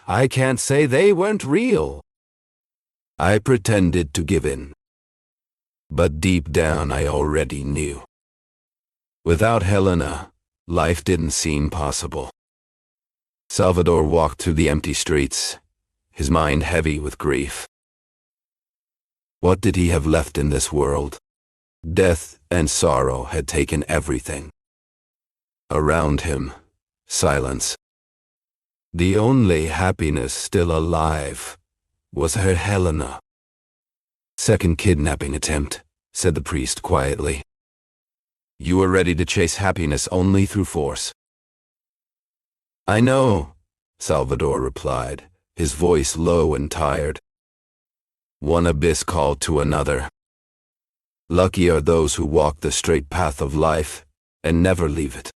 I can't say they weren't real. I pretended to give in. But deep down I already knew. Without Helena, life didn't seem possible. Salvador walked through the empty streets, his mind heavy with grief. What did he have left in this world? Death and sorrow had taken everything. Around him, silence. The only happiness still alive was her Helena. Second kidnapping attempt, said the priest quietly. You were ready to chase happiness only through force. I know, Salvador replied, his voice low and tired. One abyss called to another. Lucky are those who walk the straight path of life and never leave it.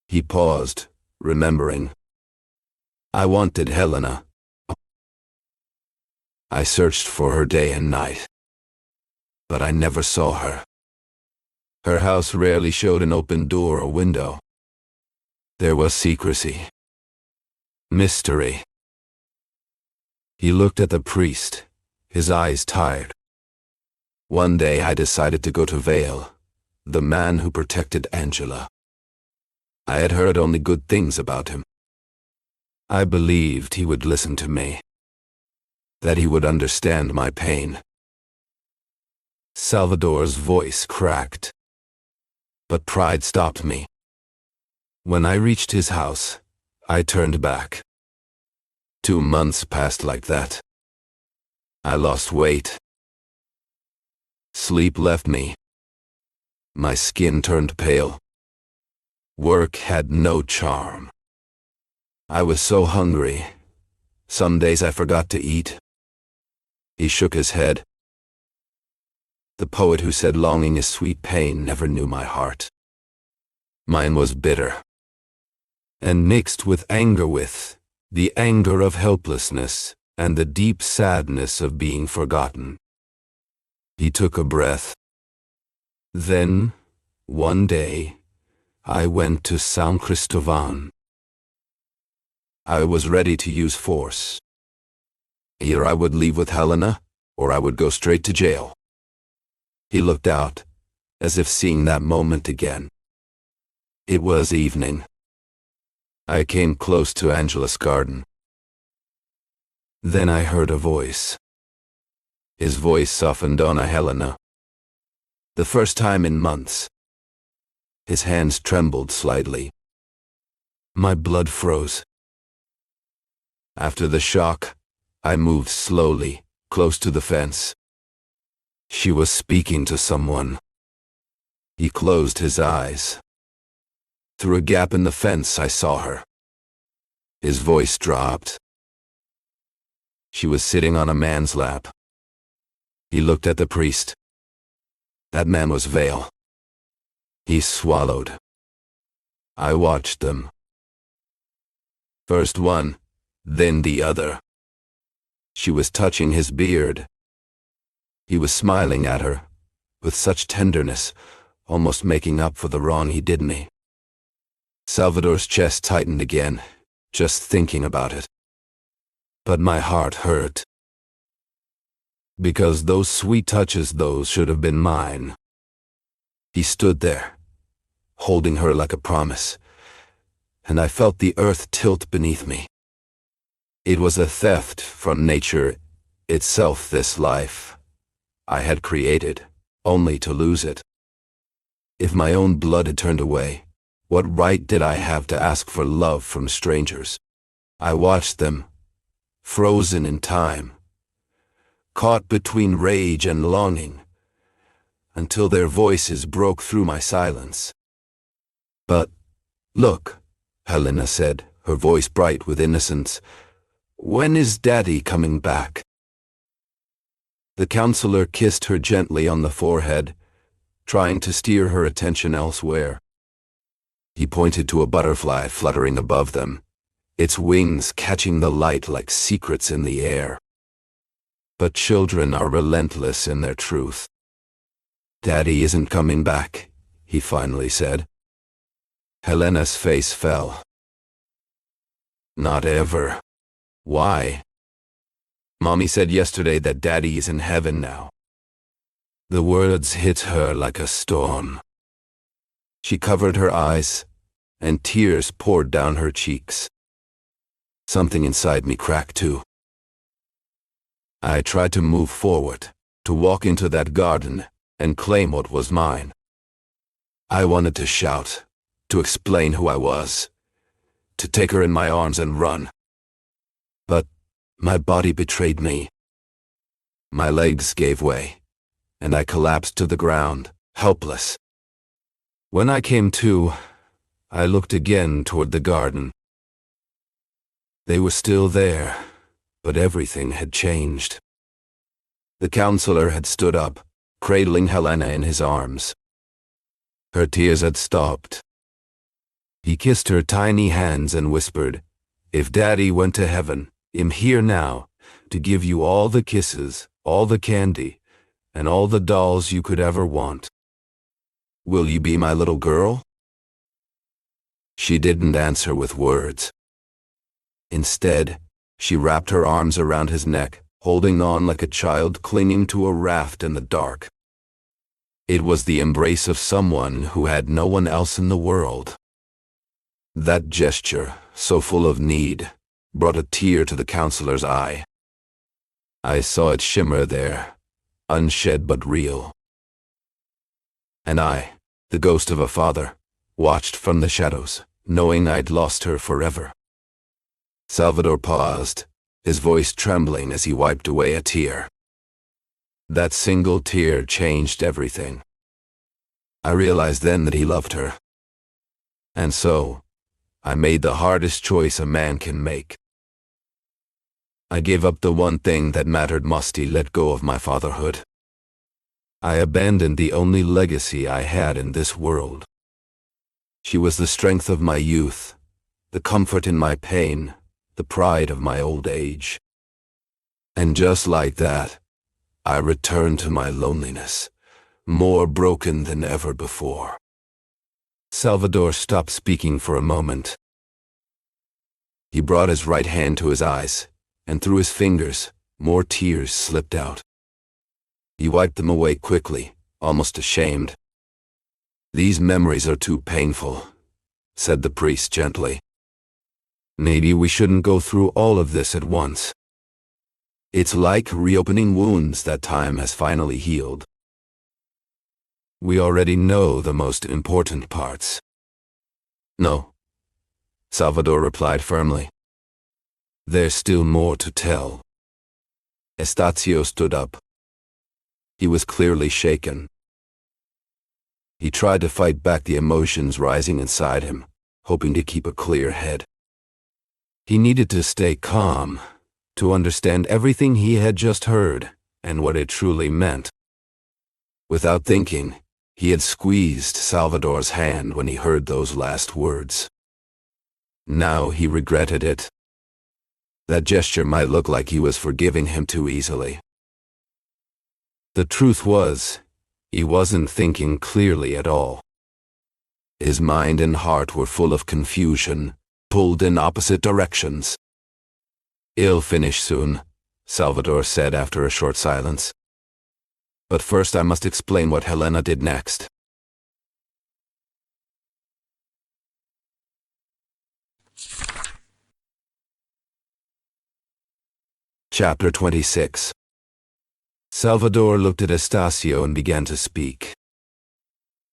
He paused, remembering. I wanted Helena. I searched for her day and night, but I never saw her. Her house rarely showed an open door or window. There was secrecy, mystery. He looked at the priest, his eyes tired. One day I decided to go to Vale, the man who protected Angela. I had heard only good things about him. I believed he would listen to me, that he would understand my pain. Salvador's voice cracked, but pride stopped me. When I reached his house, I turned back. 2 months passed like that. I lost weight. Sleep left me. My skin turned pale. Work had no charm. I was so hungry. Some days I forgot to eat. He shook his head. The poet who said longing is sweet pain never knew my heart. Mine was bitter, and mixed with the anger of helplessness and the deep sadness of being forgotten. He took a breath. Then, one day, I went to San Cristobal. I was ready to use force. Either I would leave with Helena, or I would go straight to jail. He looked out, as if seeing that moment again. It was evening. I came close to Angela's garden. Then I heard a voice. His voice softened on a Helena. The first time in months. His hands trembled slightly. My blood froze. After the shock, I moved slowly, close to the fence. She was speaking to someone. He closed his eyes. Through a gap in the fence, I saw her. His voice dropped. She was sitting on a man's lap. He looked at the priest. That man was Vale. He swallowed. I watched them. First one, then the other. She was touching his beard. He was smiling at her, with such tenderness, almost making up for the wrong he did me. Salvador's chest tightened again, just thinking about it. But my heart hurt. Because those sweet touches, those should have been mine. He stood there, holding her like a promise, and I felt the earth tilt beneath me. It was a theft from nature itself, this life I had created, only to lose it. If my own blood had turned away, what right did I have to ask for love from strangers? I watched them, frozen in time, caught between rage and longing, until their voices broke through my silence. But, look, Helena said, her voice bright with innocence, when is Daddy coming back? The counselor kissed her gently on the forehead, trying to steer her attention elsewhere. He pointed to a butterfly fluttering above them, its wings catching the light like secrets in the air. But children are relentless in their truth. Daddy isn't coming back, he finally said. Helena's face fell. Not ever. Why? Mommy said yesterday that Daddy is in heaven now. The words hit her like a storm. She covered her eyes, and tears poured down her cheeks. Something inside me cracked too. I tried to move forward, to walk into that garden, and claim what was mine. I wanted to shout, to explain who I was, to take her in my arms and run. But my body betrayed me. My legs gave way, and I collapsed to the ground, helpless. When I came to, I looked again toward the garden. They were still there, but everything had changed. The counselor had stood up, cradling Helena in his arms. Her tears had stopped. He kissed her tiny hands and whispered, "If Daddy went to heaven, I'm here now, to give you all the kisses, all the candy, and all the dolls you could ever want. Will you be my little girl?" She didn't answer with words. Instead, She wrapped her arms around his neck, holding on like a child clinging to a raft in the dark. It was the embrace of someone who had no one else in the world. That gesture, so full of need, brought a tear to the counselor's eye. I saw it shimmer there, unshed but real. And I, the ghost of a father, watched from the shadows, knowing I'd lost her forever. Salvador paused, his voice trembling as he wiped away a tear. That single tear changed everything. I realized then that he loved her. And so, I made the hardest choice a man can make. I gave up the one thing that mattered most, let go of my fatherhood. I abandoned the only legacy I had in this world. She was the strength of my youth, the comfort in my pain, the pride of my old age. And just like that, I returned to my loneliness, more broken than ever before. Salvador stopped speaking for a moment. He brought his right hand to his eyes, and through his fingers, more tears slipped out. He wiped them away quickly, almost ashamed. "These memories are too painful," said the priest gently. "Maybe we shouldn't go through all of this at once. It's like reopening wounds that time has finally healed. We already know the most important parts." "No," Salvador replied firmly. "There's still more to tell." Estacio stood up. He was clearly shaken. He tried to fight back the emotions rising inside him, hoping to keep a clear head. He needed to stay calm, to understand everything he had just heard and what it truly meant. Without thinking, he had squeezed Salvador's hand when he heard those last words. Now he regretted it. That gesture might look like he was forgiving him too easily. The truth was, he wasn't thinking clearly at all. His mind and heart were full of confusion, pulled in opposite directions. "I'll finish soon," Salvador said after a short silence. "But first I must explain what Helena did next." Chapter 26. Salvador looked at Estacio and began to speak.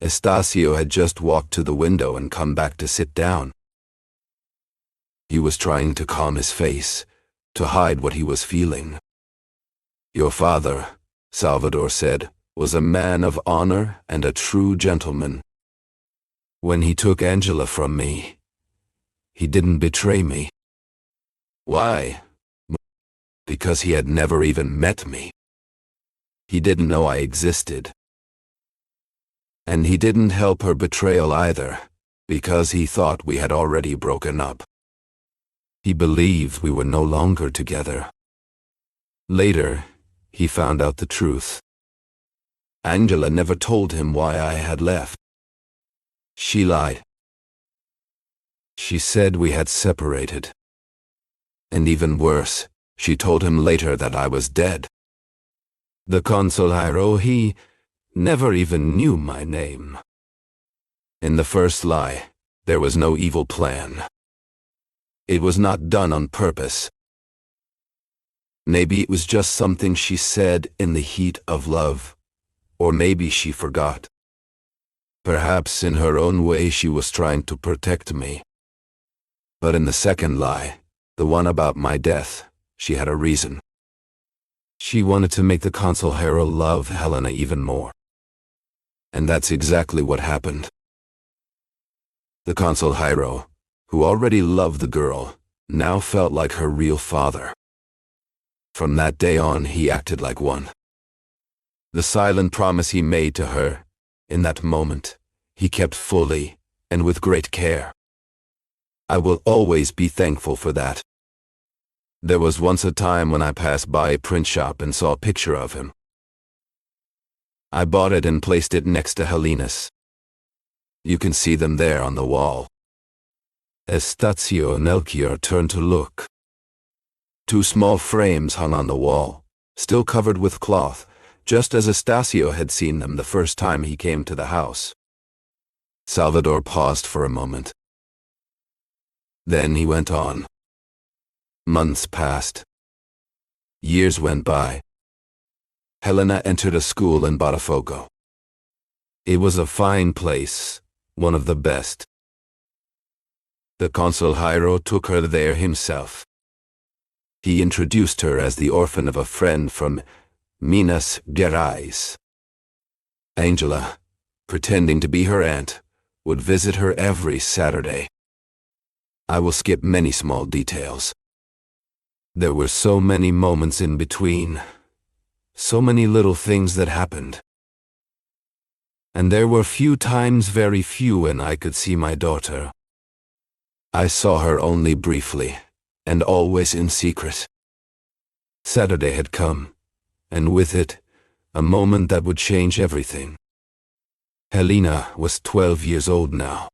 Estacio had just walked to the window and come back to sit down. He was trying to calm his face, to hide what he was feeling. "Your father," Salvador said, "was a man of honor and a true gentleman. When he took Angela from me, he didn't betray me." "Why?" "Because he had never even met me. He didn't know I existed. And he didn't help her betrayal either, because he thought we had already broken up. He believed we were no longer together. Later, he found out the truth. Angela never told him why I had left. She lied. She said we had separated. And even worse, she told him later that I was dead. The consejero, he never even knew my name. In the first lie, there was no evil plan. It was not done on purpose. Maybe it was just something she said in the heat of love, or maybe she forgot. Perhaps in her own way she was trying to protect me. But in the second lie, the one about my death, she had a reason. She wanted to make the consejero love Helena even more. And that's exactly what happened. The consejero, who already loved the girl, now felt like her real father. From that day on, he acted like one. The silent promise he made to her, in that moment, he kept fully and with great care. I will always be thankful for that. There was once a time when I passed by a print shop and saw a picture of him. I bought it and placed it next to Helena's. You can see them there on the wall. Estacio and Melchior turned to look. Two small frames hung on the wall, still covered with cloth, just as Estacio had seen them the first time he came to the house. Salvador paused for a moment. Then he went on. Months passed. Years went by. Helena entered a school in Botafogo. It was a fine place, one of the best. The consejero took her there himself. He introduced her as the orphan of a friend from Minas Gerais. Angela, pretending to be her aunt, would visit her every Saturday. I will skip many small details. There were so many moments in between, so many little things that happened. And there were few times, very few, when I could see my daughter. I saw her only briefly, and always in secret. Saturday had come, and with it, a moment that would change everything. Helena was 12 years old now.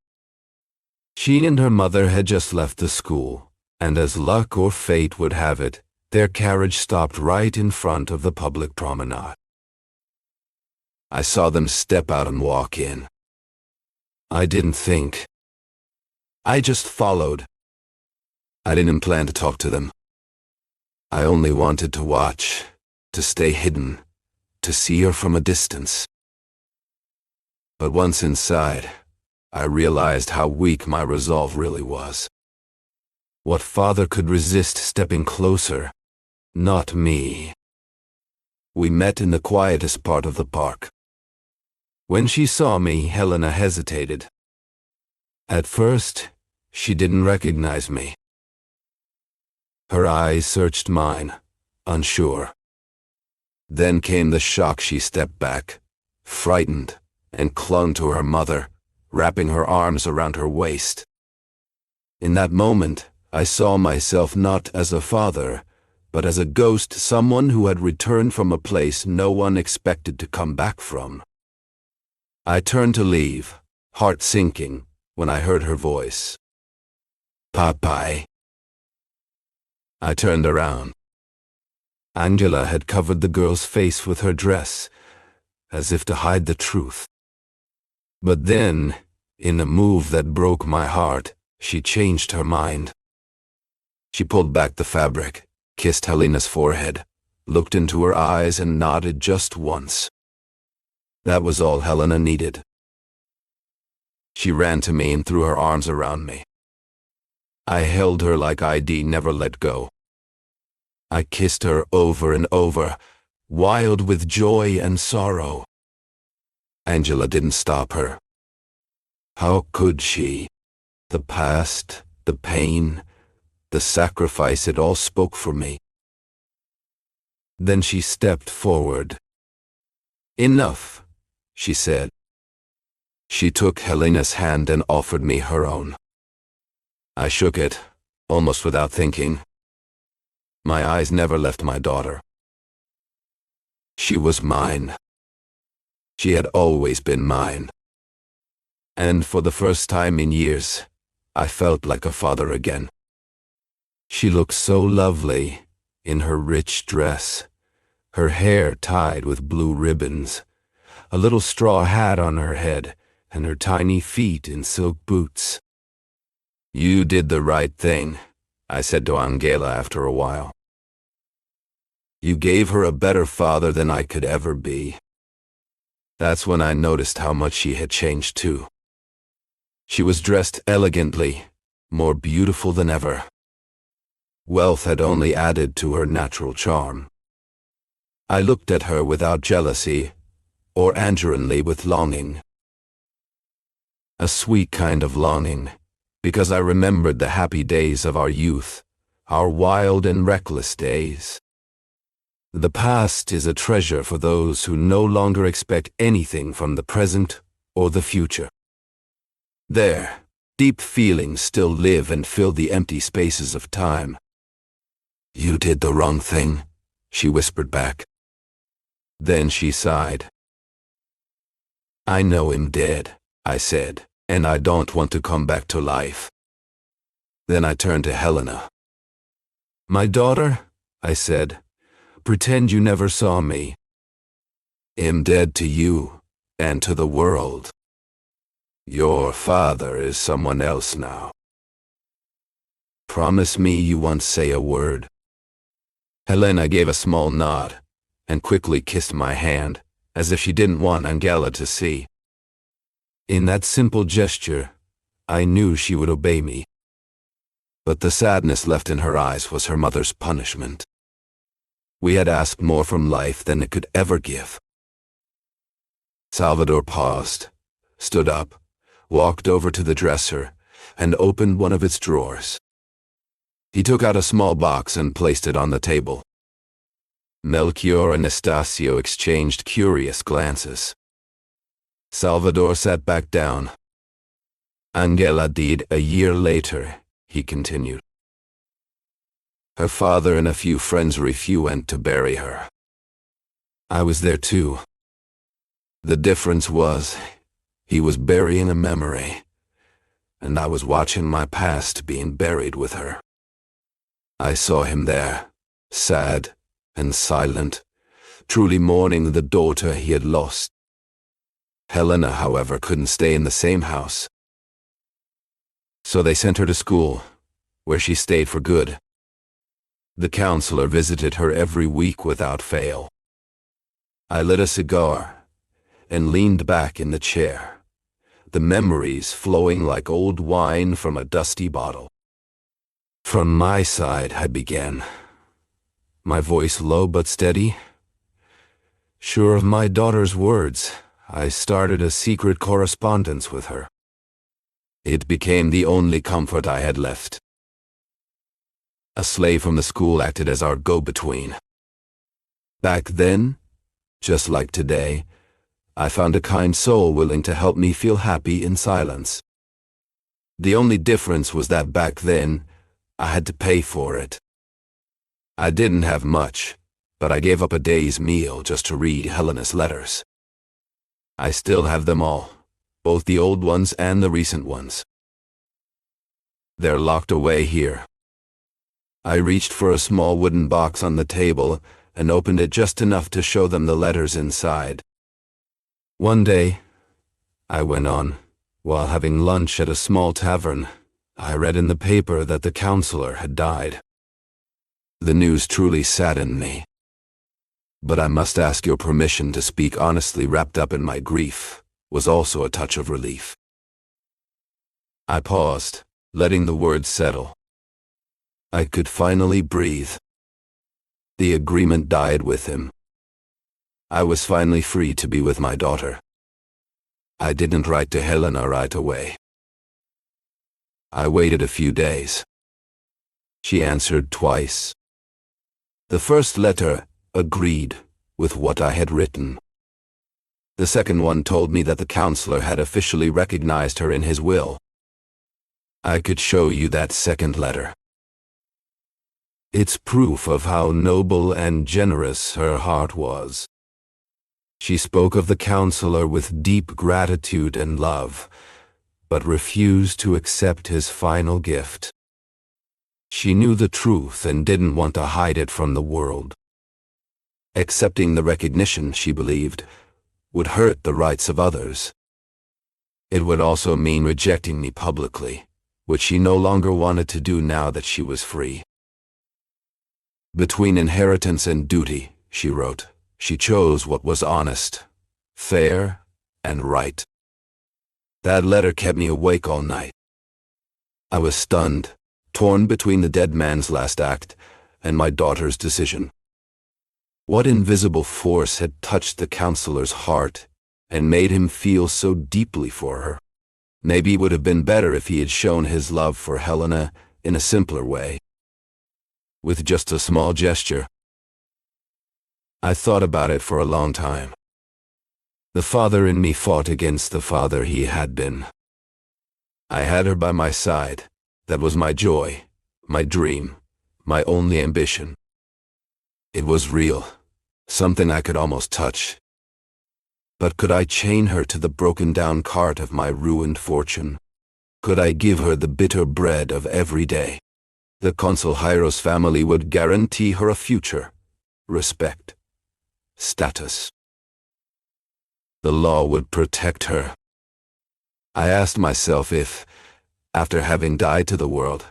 She and her mother had just left the school, and as luck or fate would have it, their carriage stopped right in front of the public promenade. I saw them step out and walk in. I didn't think. I just followed. I didn't plan to talk to them. I only wanted to watch, to stay hidden, to see her from a distance. But once inside, I realized how weak my resolve really was. What father could resist stepping closer? Not me. We met in the quietest part of the park. When she saw me, Helena hesitated. At first, she didn't recognize me. Her eyes searched mine, unsure. Then came the shock. She stepped back, frightened, and clung to her mother, wrapping her arms around her waist. In that moment, I saw myself not as a father, but as a ghost, someone who had returned from a place no one expected to come back from. I turned to leave, heart sinking, when I heard her voice. Papai. I turned around. Angela had covered the girl's face with her dress, as if to hide the truth. But then, in a move that broke my heart, she changed her mind. She pulled back the fabric, kissed Helena's forehead, looked into her eyes and nodded just once. That was all Helena needed. She ran to me and threw her arms around me. I held her like I'd never let go. I kissed her over and over, wild with joy and sorrow. Angela didn't stop her. How could she? The past, the pain, the sacrifice, it all spoke for me. Then she stepped forward. Enough, she said. She took Helena's hand and offered me her own. I shook it, almost without thinking. My eyes never left my daughter. She was mine. She had always been mine. And for the first time in years, I felt like a father again. She looked so lovely in her rich dress, her hair tied with blue ribbons, a little straw hat on her head, and her tiny feet in silk boots. You did the right thing, I said to Angela after a while. You gave her a better father than I could ever be. That's when I noticed how much she had changed too. She was dressed elegantly, more beautiful than ever. Wealth had only added to her natural charm. I looked at her without jealousy, or angeringly with longing. A sweet kind of longing, because I remembered the happy days of our youth, our wild and reckless days. The past is a treasure for those who no longer expect anything from the present or the future. There, deep feelings still live and fill the empty spaces of time. You did the wrong thing, she whispered back. Then she sighed. I know him dead, I said, and I don't want to come back to life. Then I turned to Helena. My daughter, I said. Pretend you never saw me. I'm dead to you and to the world. Your father is someone else now. Promise me you won't say a word. Helena gave a small nod and quickly kissed my hand, as if she didn't want Angela to see. In that simple gesture, I knew she would obey me. But the sadness left in her eyes was her mother's punishment. We had asked more from life than it could ever give. Salvador paused, stood up, walked over to the dresser, and opened one of its drawers. He took out a small box and placed it on the table. Melchior and Anastacio exchanged curious glances. Salvador sat back down. Angela died a year later, he continued. Her father and a few friends went to bury her. I was there too. The difference was, he was burying a memory, and I was watching my past being buried with her. I saw him there, sad and silent, truly mourning the daughter he had lost. Helena, however, couldn't stay in the same house. So they sent her to school, where she stayed for good. The counselor visited her every week without fail. I lit a cigar and leaned back in the chair, the memories flowing like old wine from a dusty bottle. From my side, I began, my voice low but steady. Sure of my daughter's words, I started a secret correspondence with her. It became the only comfort I had left. A slave from the school acted as our go-between. Back then, just like today, I found a kind soul willing to help me feel happy in silence. The only difference was that back then, I had to pay for it. I didn't have much, but I gave up a day's meal just to read Helena's letters. I still have them all, both the old ones and the recent ones. They're locked away here. I reached for a small wooden box on the table and opened it just enough to show them the letters inside. One day, I went on, while having lunch at a small tavern, I read in the paper that the counselor had died. The news truly saddened me. But I must ask your permission to speak honestly. Wrapped up in my grief was also a touch of relief. I paused, letting the words settle. I could finally breathe. The agreement died with him. I was finally free to be with my daughter. I didn't write to Helena right away. I waited a few days. She answered twice. The first letter agreed with what I had written. The second one told me that the counselor had officially recognized her in his will. I could show you that second letter. It's proof of how noble and generous her heart was. She spoke of the counselor with deep gratitude and love, but refused to accept his final gift. She knew the truth and didn't want to hide it from the world. Accepting the recognition, she believed, would hurt the rights of others. It would also mean rejecting me publicly, which she no longer wanted to do now that she was free. Between inheritance and duty, she wrote, she chose what was honest, fair, and right. That letter kept me awake all night. I was stunned, torn between the dead man's last act and my daughter's decision. What invisible force had touched the counselor's heart and made him feel so deeply for her? Maybe it would have been better if he had shown his love for Helena in a simpler way, with just a small gesture. I thought about it for a long time. The father in me fought against the father he had been. I had her by my side. That was my joy, my dream, my only ambition. It was real, something I could almost touch. But could I chain her to the broken-down cart of my ruined fortune? Could I give her the bitter bread of every day? The consul Hyros family would guarantee her a future, respect, status. The law would protect her. I asked myself if, after having died to the world,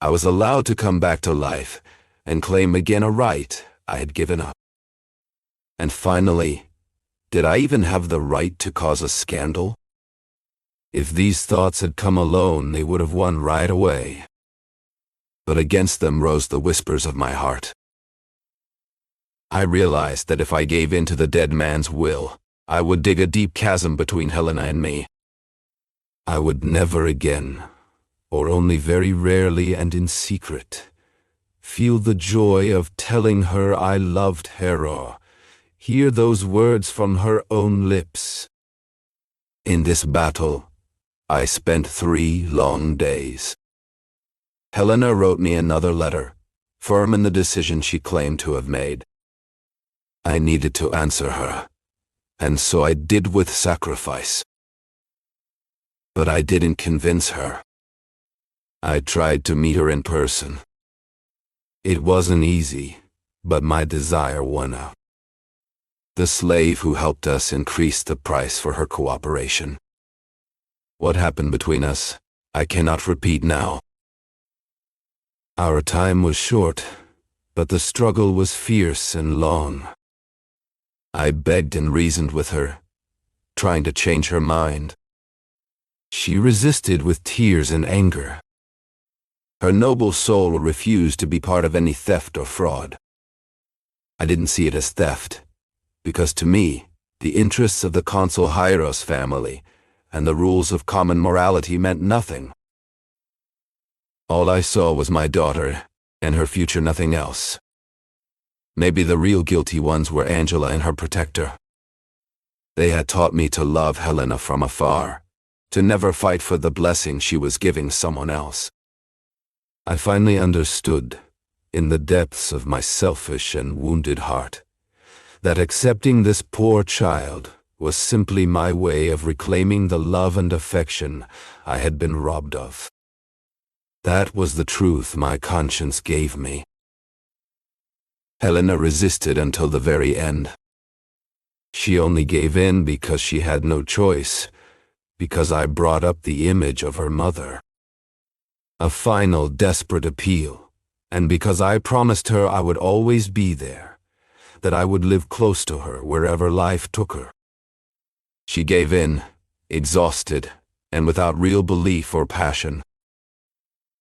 I was allowed to come back to life and claim again a right I had given up. And finally, did I even have the right to cause a scandal? If these thoughts had come alone, they would have won right away. But against them rose the whispers of my heart. I realized that if I gave in to the dead man's will, I would dig a deep chasm between Helena and me. I would never again, or only very rarely and in secret, feel the joy of telling her I loved Hero, hear those words from her own lips. In this battle, I spent 3 long days. Helena wrote me another letter, firm in the decision she claimed to have made. I needed to answer her, and so I did with sacrifice. But I didn't convince her. I tried to meet her in person. It wasn't easy, but my desire won out. The slave who helped us increased the price for her cooperation. What happened between us, I cannot repeat now. Our time was short, but the struggle was fierce and long. I begged and reasoned with her, trying to change her mind. She resisted with tears and anger. Her noble soul refused to be part of any theft or fraud. I didn't see it as theft, because to me, the interests of the consul Hyros family and the rules of common morality meant nothing. All I saw was my daughter, and her future nothing else. Maybe the real guilty ones were Angela and her protector. They had taught me to love Helena from afar, to never fight for the blessing she was giving someone else. I finally understood, in the depths of my selfish and wounded heart, that accepting this poor child was simply my way of reclaiming the love and affection I had been robbed of. That was the truth my conscience gave me. Helena resisted until the very end. She only gave in because she had no choice, because I brought up the image of her mother. A final desperate appeal, and because I promised her I would always be there, that I would live close to her wherever life took her. She gave in, exhausted, and without real belief or passion.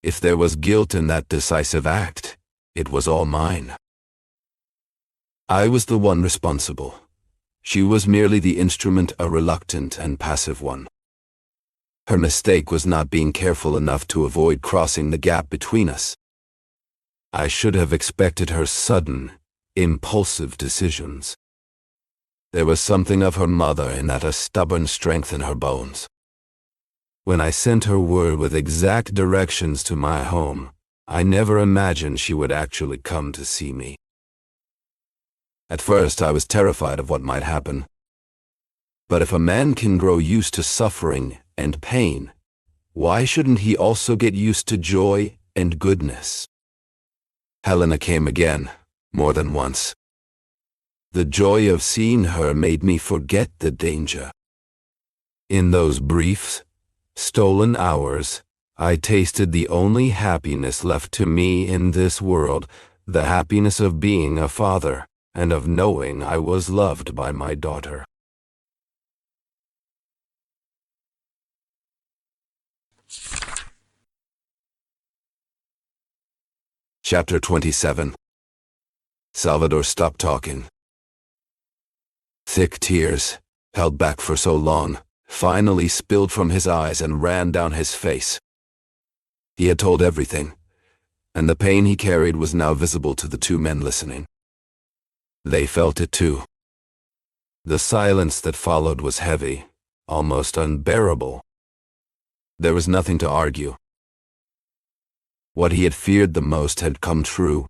If there was guilt in that decisive act, it was all mine. I was the one responsible. She was merely the instrument, a reluctant and passive one. Her mistake was not being careful enough to avoid crossing the gap between us. I should have expected her sudden, impulsive decisions. There was something of her mother in that, a stubborn strength in her bones. When I sent her word with exact directions to my home, I never imagined she would actually come to see me. At first I was terrified of what might happen. But if a man can grow used to suffering and pain, why shouldn't he also get used to joy and goodness? Helena came again, more than once. The joy of seeing her made me forget the danger. In those brief, stolen hours, I tasted the only happiness left to me in this world, the happiness of being a father, and of knowing I was loved by my daughter. Chapter 27. Salvador stopped talking. Thick tears, held back for so long, finally spilled from his eyes and ran down his face. He had told everything, and the pain he carried was now visible to the 2 men listening. They felt it too. The silence that followed was heavy, almost unbearable. There was nothing to argue. What he had feared the most had come true.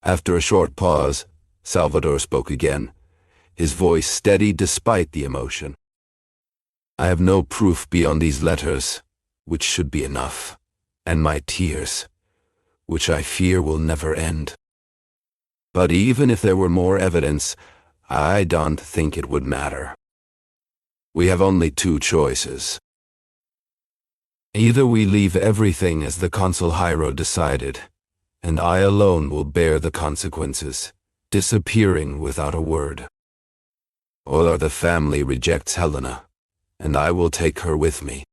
After a short pause, Salvador spoke again, his voice steady despite the emotion. I have no proof beyond these letters, which should be enough, and my tears, which I fear will never end. But even if there were more evidence, I don't think it would matter. We have only two choices. Either we leave everything as the consul Hiero decided, and I alone will bear the consequences, disappearing without a word. Or the family rejects Helena, and I will take her with me.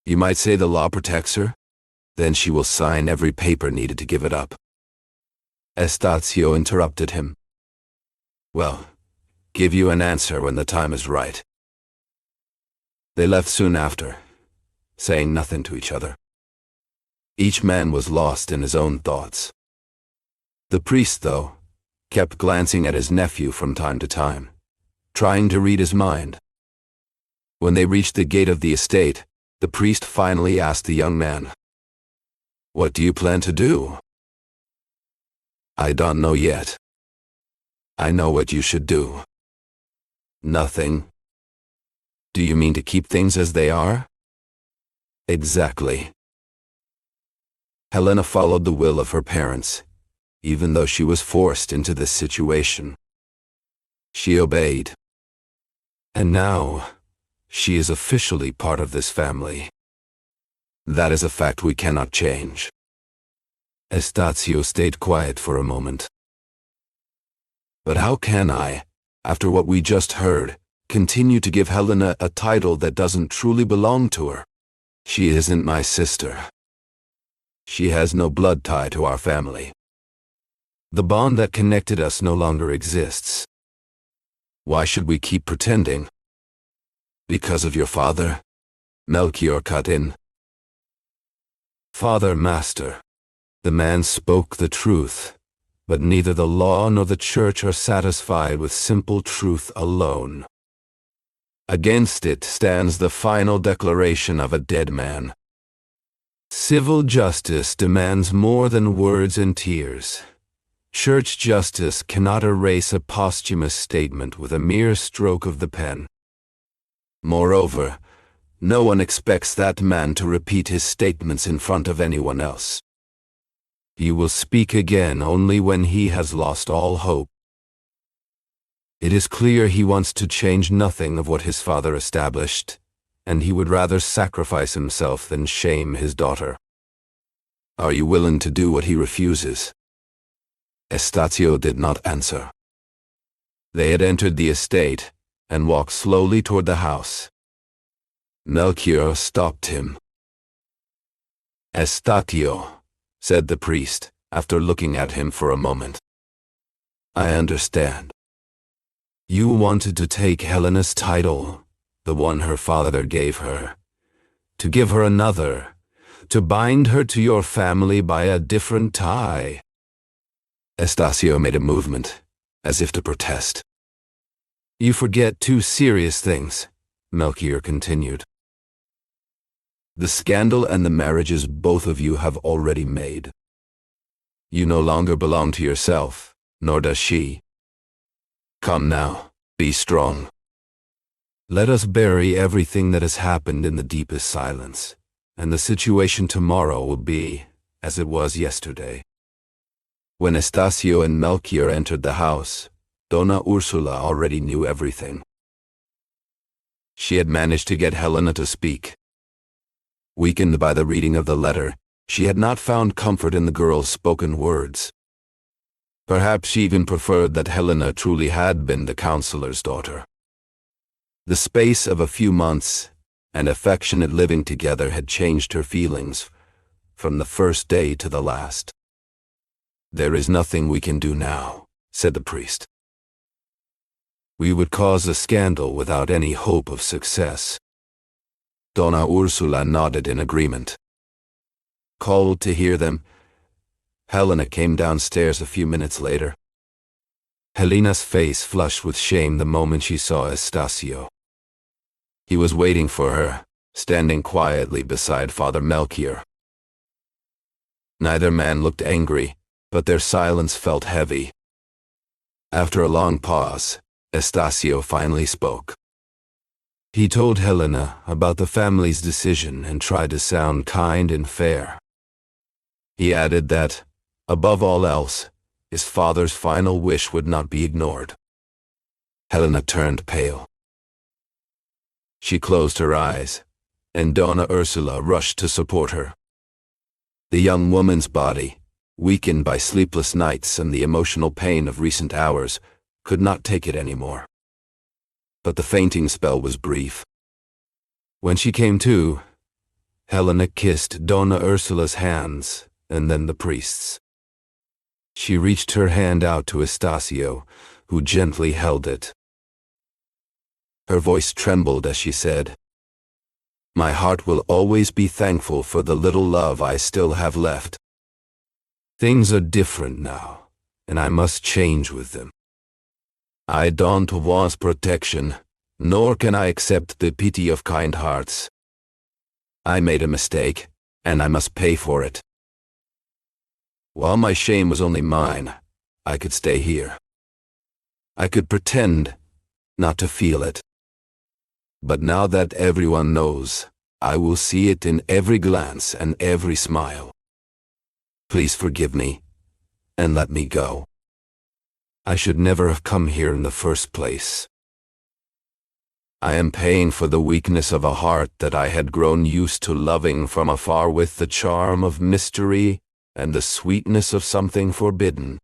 You might say the law protects her, then she will sign every paper needed to give it up. Estacio interrupted him. Well, give you an answer when the time is right. They left soon after, saying nothing to each other. Each man was lost in his own thoughts. The priest, though, kept glancing at his nephew from time to time, trying to read his mind. When they reached the gate of the estate, the priest finally asked the young man, "What do you plan to do?" "I don't know yet." "I know what you should do." "Nothing." "Do you mean to keep things as they are?" "Exactly." Helena followed the will of her parents, even though she was forced into this situation. She obeyed. And now, she is officially part of this family. That is a fact we cannot change. Estacio stayed quiet for a moment. But how can I, after what we just heard, continue to give Helena a title that doesn't truly belong to her? She isn't my sister. She has no blood tie to our family. The bond that connected us no longer exists. Why should we keep pretending? Because of your father? Melchior cut in. Father, master. The man spoke the truth, but neither the law nor the church are satisfied with simple truth alone. Against it stands the final declaration of a dead man. Civil justice demands more than words and tears. Church justice cannot erase a posthumous statement with a mere stroke of the pen. Moreover, no one expects that man to repeat his statements in front of anyone else. He will speak again only when he has lost all hope. It is clear he wants to change nothing of what his father established, and he would rather sacrifice himself than shame his daughter. Are you willing to do what he refuses? Estacio did not answer. They had entered the estate and walked slowly toward the house. Melchior stopped him. Estacio, said the priest, after looking at him for a moment. I understand. You wanted to take Helena's title, the one her father gave her, to give her another, to bind her to your family by a different tie. Estacio made a movement, as if to protest. You forget two serious things, Melchior continued. The scandal and the marriages both of you have already made. You no longer belong to yourself, nor does she. Come now, be strong. Let us bury everything that has happened in the deepest silence, and the situation tomorrow will be as it was yesterday. When Estacio and Melchior entered the house, Dona Ursula already knew everything. She had managed to get Helena to speak. Weakened by the reading of the letter, she had not found comfort in the girl's spoken words. Perhaps she even preferred that Helena truly had been the counselor's daughter. The space of a few months and affectionate living together had changed her feelings from the first day to the last. There is nothing we can do now, said the priest. We would cause a scandal without any hope of success. Dona Ursula nodded in agreement. Called to hear them, Helena came downstairs a few minutes later. Helena's face flushed with shame the moment she saw Estacio. He was waiting for her, standing quietly beside Father Melchior. Neither man looked angry, but their silence felt heavy. After a long pause, Estacio finally spoke. He told Helena about the family's decision and tried to sound kind and fair. He added that, above all else, his father's final wish would not be ignored. Helena turned pale. She closed her eyes, and Donna Ursula rushed to support her. The young woman's body, weakened by sleepless nights and the emotional pain of recent hours, could not take it anymore. But the fainting spell was brief. When she came to, Helena kissed Donna Ursula's hands and then the priest's. She reached her hand out to Estacio, who gently held it. Her voice trembled as she said, "My heart will always be thankful for the little love I still have left. Things are different now, and I must change with them. I don't want protection, nor can I accept the pity of kind hearts. I made a mistake, and I must pay for it. While my shame was only mine, I could stay here. I could pretend not to feel it. But now that everyone knows, I will see it in every glance and every smile. Please forgive me, and let me go. I should never have come here in the first place. I am paying for the weakness of a heart that I had grown used to loving from afar with the charm of mystery and the sweetness of something forbidden.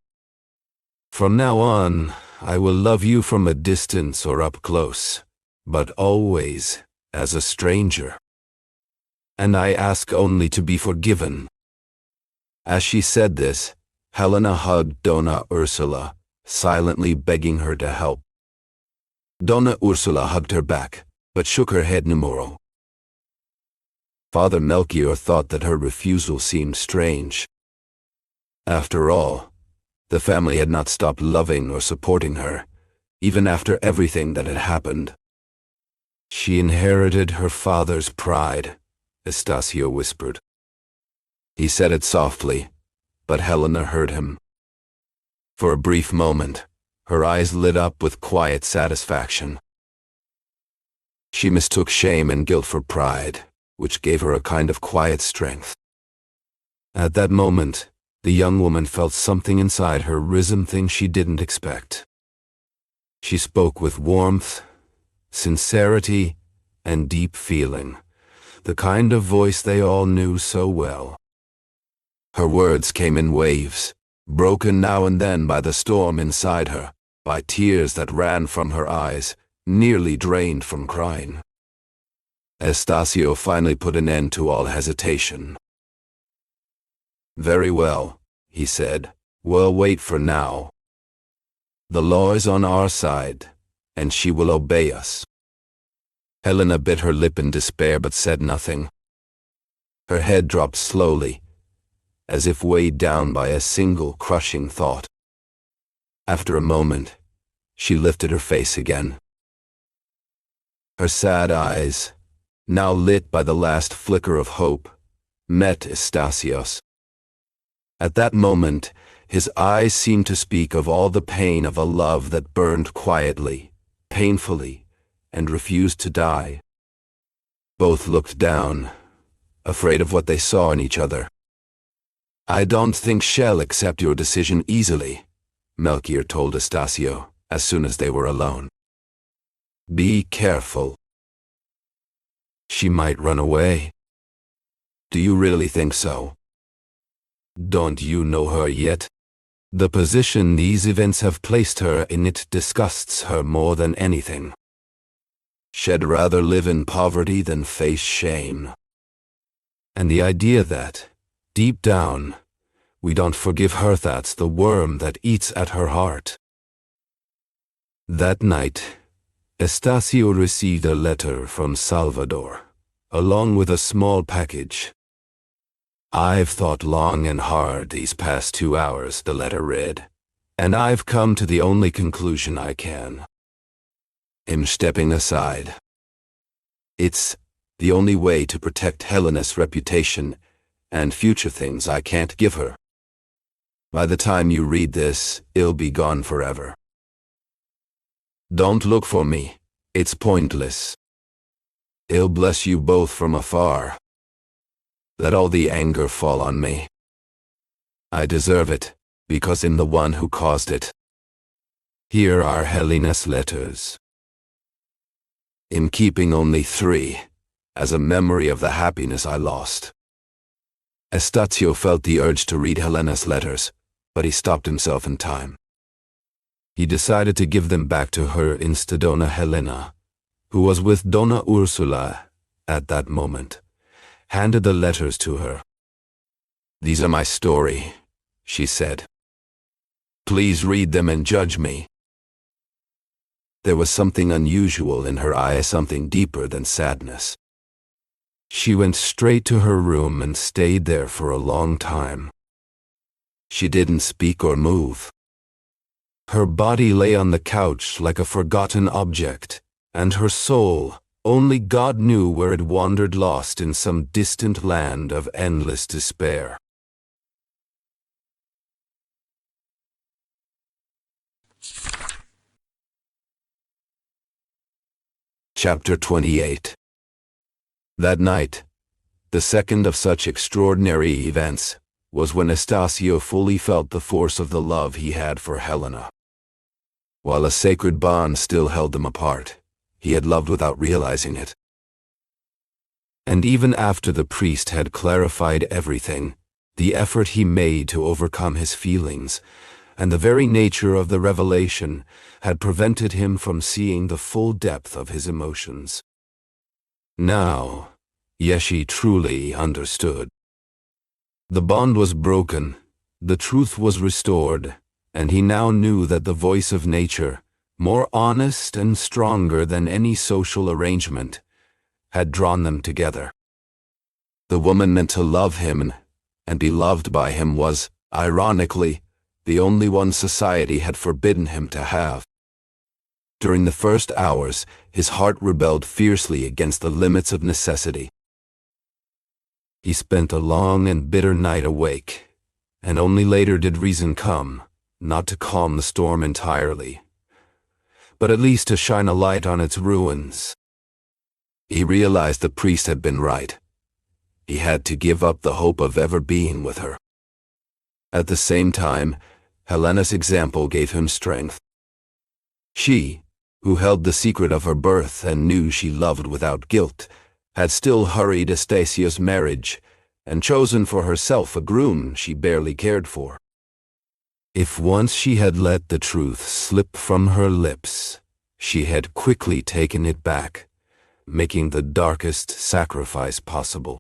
From now on, I will love you from a distance or up close, but always as a stranger. And I ask only to be forgiven." As she said this, Helena hugged Donna Ursula, silently begging her to help. Donna Ursula hugged her back, but shook her head no more. Father Melchior thought that her refusal seemed strange. After all, the family had not stopped loving or supporting her, even after everything that had happened. She inherited her father's pride, Estacio whispered. He said it softly, but Helena heard him. For a brief moment, her eyes lit up with quiet satisfaction. She mistook shame and guilt for pride, which gave her a kind of quiet strength. At that moment, the young woman felt something inside her risen thing she didn't expect. She spoke with warmth, sincerity, and deep feeling, the kind of voice they all knew so well. Her words came in waves, broken now and then by the storm inside her, by tears that ran from her eyes, nearly drained from crying. Estacio finally put an end to all hesitation. "Very well," he said. "We'll wait for now. The law is on our side, and she will obey us." Helena bit her lip in despair but said nothing. Her head dropped slowly, as if weighed down by a single crushing thought. After a moment, she lifted her face again. Her sad eyes, now lit by the last flicker of hope, met Estacio's. At that moment, his eyes seemed to speak of all the pain of a love that burned quietly, painfully, and refused to die. Both looked down, afraid of what they saw in each other. "I don't think she'll accept your decision easily," Melchior told Estacio as soon as they were alone. "Be careful. She might run away." "Do you really think so? Don't you know her yet? The position these events have placed her in, it disgusts her more than anything. She'd rather live in poverty than face shame. And the idea that, deep down, we don't forgive her, that's the worm that eats at her heart." That night, Estacio received a letter from Salvador, along with a small package. "I've thought long and hard these past 2 hours," the letter read, "and I've come to the only conclusion I can. I'm stepping aside. It's the only way to protect Helena's reputation and future things I can't give her. By the time you read this, it'll be gone forever. Don't look for me, it's pointless. I'll bless you both from afar. Let all the anger fall on me. I deserve it, because I'm the one who caused it. Here are Helena's letters. I'm keeping only 3, as a memory of the happiness I lost. Estacio felt the urge to read Helena's letters, but he stopped himself in time. He decided to give them back to her instead. Dona Helena, who was with Dona Ursula at that moment, handed the letters to her. "These are my story," she said. "Please read them and judge me." There was something unusual in her eyes, something deeper than sadness. She went straight to her room and stayed there for a long time. She didn't speak or move. Her body lay on the couch like a forgotten object, and her soul, only God knew where it wandered, lost in some distant land of endless despair. Chapter 28. That night, the second of such extraordinary events, was when Estacio fully felt the force of the love he had for Helena. While a sacred bond still held them apart, he had loved without realizing it. And even after the priest had clarified everything, the effort he made to overcome his feelings, and the very nature of the revelation, had prevented him from seeing the full depth of his emotions. Now, Yeshi truly understood. The bond was broken, the truth was restored, and he now knew that the voice of nature, more honest and stronger than any social arrangement, had drawn them together. The woman meant to love him and be loved by him was, ironically, the only one society had forbidden him to have. During the first hours, his heart rebelled fiercely against the limits of necessity. He spent a long and bitter night awake, and only later did reason come, not to calm the storm entirely, but at least to shine a light on its ruins. He realized the priest had been right. He had to give up the hope of ever being with her. At the same time, Helena's example gave him strength. She, who held the secret of her birth and knew she loved without guilt, had still hurried Estacio's marriage and chosen for herself a groom she barely cared for. If once she had let the truth slip from her lips, she had quickly taken it back, making the darkest sacrifice possible.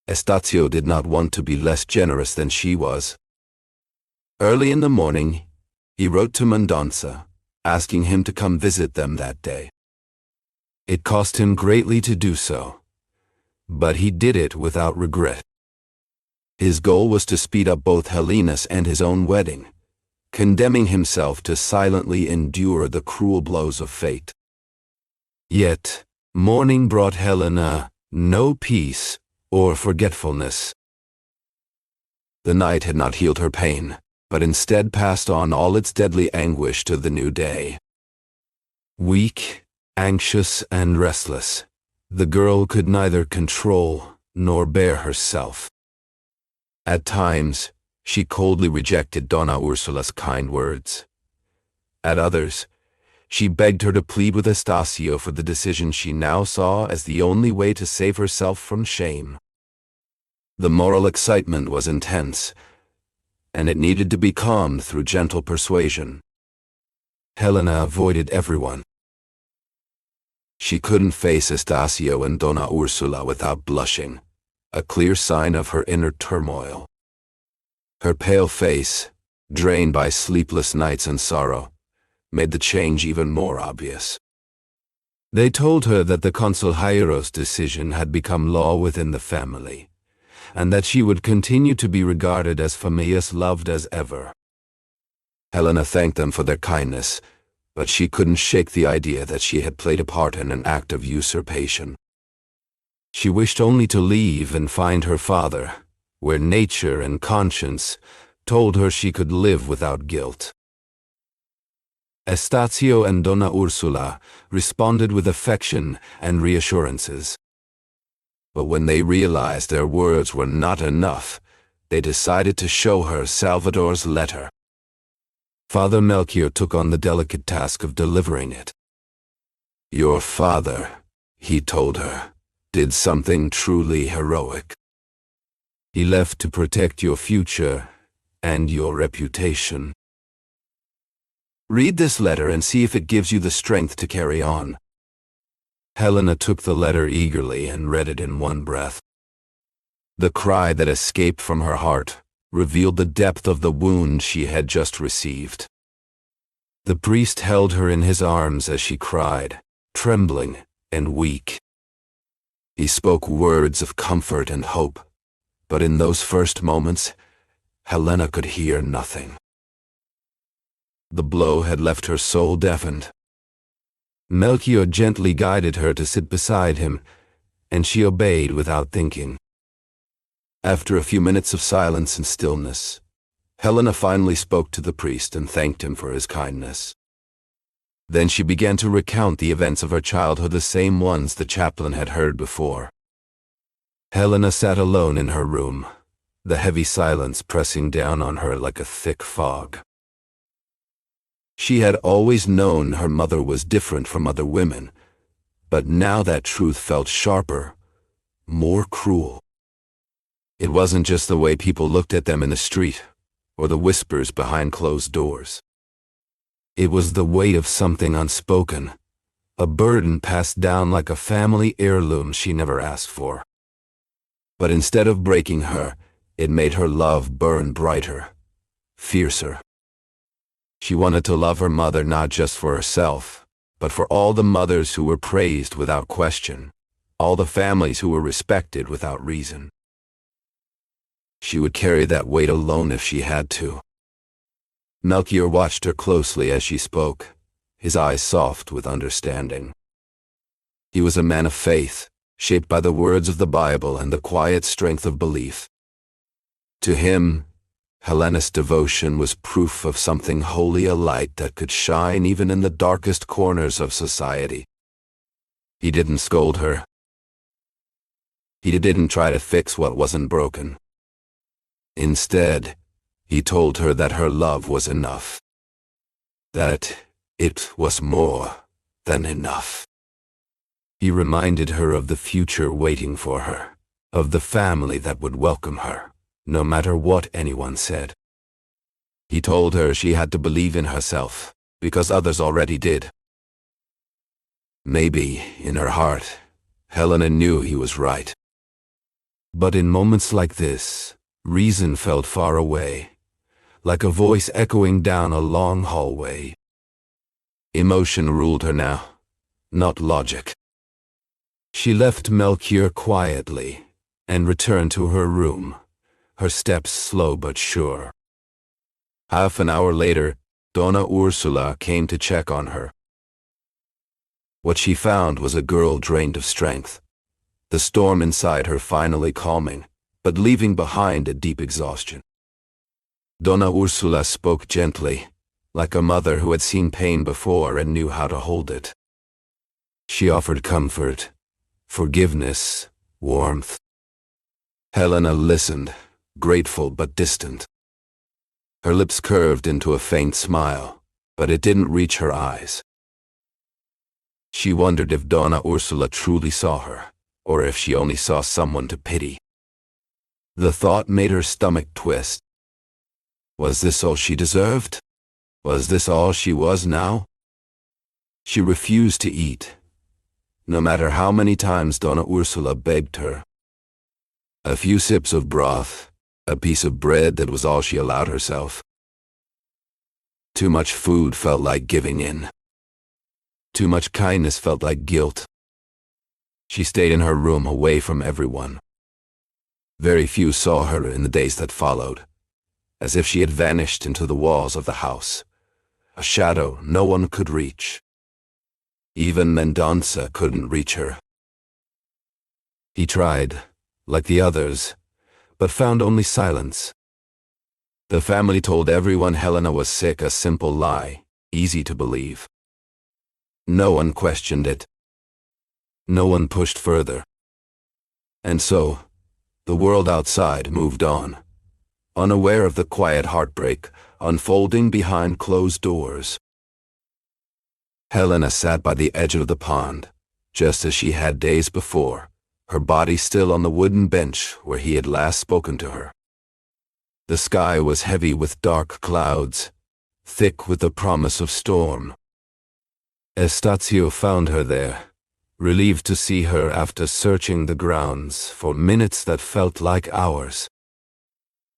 Estacio did not want to be less generous than she was. Early in the morning, he wrote to Mendonça, asking him to come visit them that day. It cost him greatly to do so, but he did it without regret. His goal was to speed up both Helena's and his own wedding, condemning himself to silently endure the cruel blows of fate. Yet, morning brought Helena no peace or forgetfulness. The night had not healed her pain, but instead passed on all its deadly anguish to the new day. Weak, anxious, and restless, the girl could neither control nor bear herself. At times, she coldly rejected Dona Ursula's kind words. At others, she begged her to plead with Estacio for the decision she now saw as the only way to save herself from shame. The moral excitement was intense, and it needed to be calmed through gentle persuasion. Helena avoided everyone. She couldn't face Estacio and Dona Ursula without blushing, a clear sign of her inner turmoil. Her pale face, drained by sleepless nights and sorrow, made the change even more obvious. They told her that the consejiero's decision had become law within the family, and that she would continue to be regarded as familias loved as ever. Helena thanked them for their kindness, but she couldn't shake the idea that she had played a part in an act of usurpation. She wished only to leave and find her father, where nature and conscience told her she could live without guilt. Estacio and Dona Ursula responded with affection and reassurances. But when they realized their words were not enough, they decided to show her Salvador's letter. Father Melchior took on the delicate task of delivering it. "Your father," he told her, "did something truly heroic. He left to protect your future and your reputation. Read this letter and see if it gives you the strength to carry on." Helena took the letter eagerly and read it in one breath. The cry that escaped from her heart revealed the depth of the wound she had just received. The priest held her in his arms as she cried, trembling and weak. He spoke words of comfort and hope, but in those first moments, Helena could hear nothing. The blow had left her soul deafened. Melchior gently guided her to sit beside him, and she obeyed without thinking. After a few minutes of silence and stillness, Helena finally spoke to the priest and thanked him for his kindness. Then she began to recount the events of her childhood, the same ones the chaplain had heard before. Helena sat alone in her room, the heavy silence pressing down on her like a thick fog. She had always known her mother was different from other women, but now that truth felt sharper, more cruel. It wasn't just the way people looked at them in the street, or the whispers behind closed doors. It was the weight of something unspoken, a burden passed down like a family heirloom she never asked for. But instead of breaking her, it made her love burn brighter, fiercer. She wanted to love her mother not just for herself, but for all the mothers who were praised without question, all the families who were respected without reason. She would carry that weight alone if she had to. Melchior watched her closely as she spoke, his eyes soft with understanding. He was a man of faith, shaped by the words of the Bible and the quiet strength of belief. To him, Helena's devotion was proof of something holy, a light that could shine even in the darkest corners of society. He didn't scold her. He didn't try to fix what wasn't broken. Instead, he told her that her love was enough. That it was more than enough. He reminded her of the future waiting for her, of the family that would welcome her, no matter what anyone said. He told her she had to believe in herself, because others already did. Maybe, in her heart, Helena knew he was right. But in moments like this, reason felt far away, like a voice echoing down a long hallway. Emotion ruled her now, not logic. She left Melchior quietly and returned to her room, her steps slow but sure. Half an hour later, Donna Ursula came to check on her. What she found was a girl drained of strength, the storm inside her finally calming, but leaving behind a deep exhaustion. Donna Ursula spoke gently, like a mother who had seen pain before and knew how to hold it. She offered comfort, forgiveness, warmth. Helena listened, grateful but distant. Her lips curved into a faint smile, but it didn't reach her eyes. She wondered if Donna Ursula truly saw her, or if she only saw someone to pity. The thought made her stomach twist. Was this all she deserved? Was this all she was now? She refused to eat, no matter how many times Donna Ursula begged her. A few sips of broth, a piece of bread, that was all she allowed herself. Too much food felt like giving in. Too much kindness felt like guilt. She stayed in her room away from everyone. Very few saw her in the days that followed, as if she had vanished into the walls of the house, a shadow no one could reach. Even Mendonça couldn't reach her. He tried, like the others, but found only silence. The family told everyone Helena was sick, a simple lie, easy to believe. No one questioned it. No one pushed further. And so, the world outside moved on, unaware of the quiet heartbreak unfolding behind closed doors. Helena sat by the edge of the pond, just as she had days before, her body still on the wooden bench where he had last spoken to her. The sky was heavy with dark clouds, thick with the promise of storm. Estacio found her there, relieved to see her after searching the grounds for minutes that felt like hours.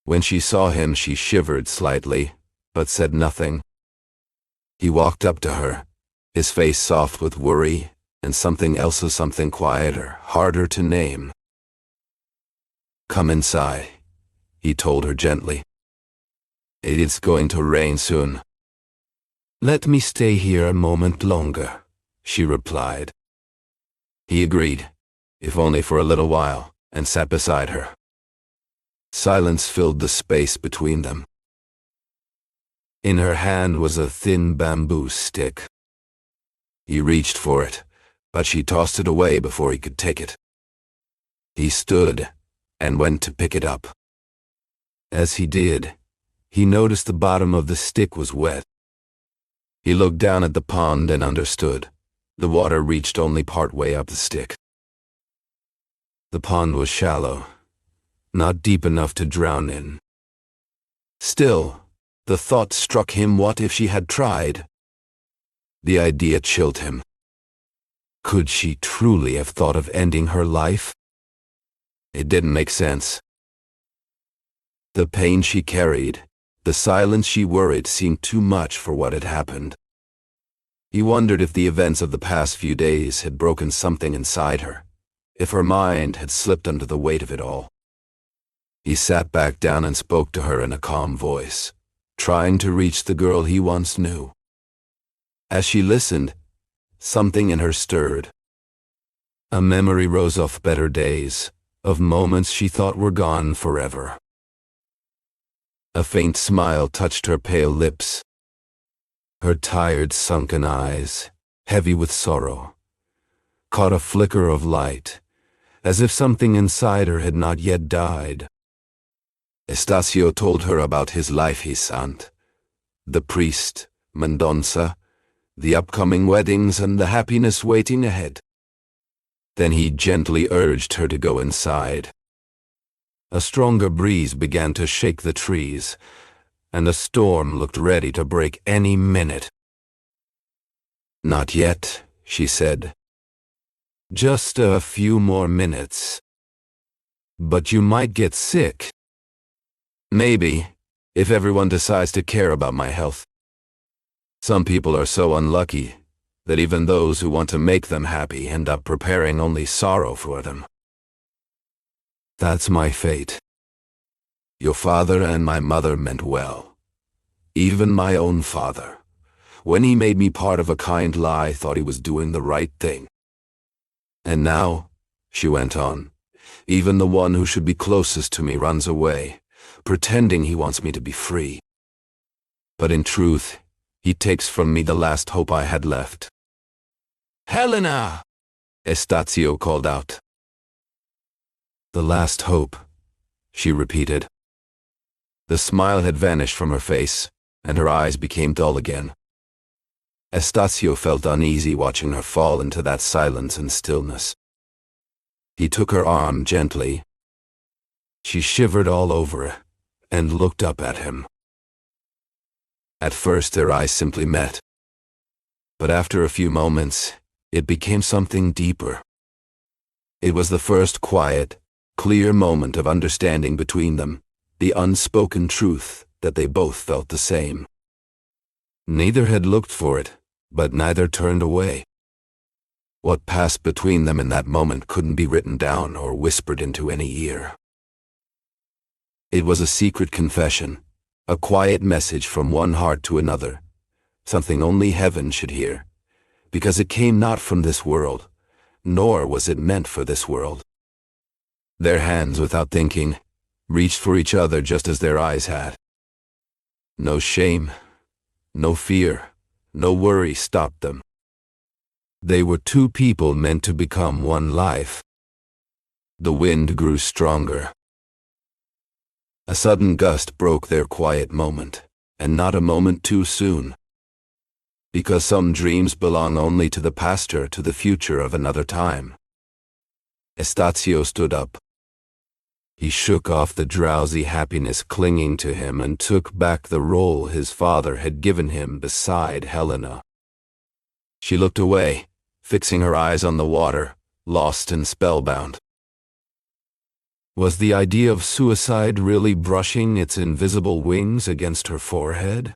When she saw him, she shivered slightly, but said nothing. He walked up to her, his face soft with worry and something else, something quieter, harder to name. "Come inside," he told her gently. "It's going to rain soon." "Let me stay here a moment longer," she replied. He agreed, if only for a little while, and sat beside her. Silence filled the space between them. In her hand was a thin bamboo stick. He reached for it, but she tossed it away before he could take it. He stood and went to pick it up. As he did, he noticed the bottom of the stick was wet. He looked down at the pond and understood. The water reached only part way up the stick. The pond was shallow, not deep enough to drown in. Still, the thought struck him, what if she had tried? The idea chilled him. Could she truly have thought of ending her life? It didn't make sense. The pain she carried, the silence she worried, seemed too much for what had happened. He wondered if the events of the past few days had broken something inside her, if her mind had slipped under the weight of it all. He sat back down and spoke to her in a calm voice, trying to reach the girl he once knew. As she listened, something in her stirred. A memory rose of better days, of moments she thought were gone forever. A faint smile touched her pale lips. Her tired, sunken eyes, heavy with sorrow, caught a flicker of light, as if something inside her had not yet died. Estacio told her about his life, his aunt, the priest, Mendonça, the upcoming weddings and the happiness waiting ahead. Then he gently urged her to go inside. A stronger breeze began to shake the trees, and a storm looked ready to break any minute. "Not yet," she said. "Just a few more minutes. But you might get sick." "Maybe, if everyone decides to care about my health. Some people are so unlucky that even those who want to make them happy end up preparing only sorrow for them. That's my fate. Your father and my mother meant well. Even my own father, when he made me part of a kind lie, thought he was doing the right thing. And now," she went on, "even the one who should be closest to me runs away, pretending he wants me to be free. But in truth, he takes from me the last hope I had left." "Helena!" Estacio called out. "The last hope," she repeated. The smile had vanished from her face, and her eyes became dull again. Estacio felt uneasy watching her fall into that silence and stillness. He took her arm gently. She shivered all over and looked up at him. At first their eyes simply met, but after a few moments, it became something deeper. It was the first quiet, clear moment of understanding between them, the unspoken truth that they both felt the same. Neither had looked for it, but neither turned away. What passed between them in that moment couldn't be written down or whispered into any ear. It was a secret confession, a quiet message from one heart to another, something only heaven should hear, because it came not from this world, nor was it meant for this world. Their hands, without thinking, reached for each other just as their eyes had. No shame, no fear, no worry stopped them. They were two people meant to become one life. The wind grew stronger. A sudden gust broke their quiet moment, and not a moment too soon. Because some dreams belong only to the past or to the future of another time. Estacio stood up. He shook off the drowsy happiness clinging to him and took back the role his father had given him beside Helena. She looked away, fixing her eyes on the water, lost and spellbound. Was the idea of suicide really brushing its invisible wings against her forehead?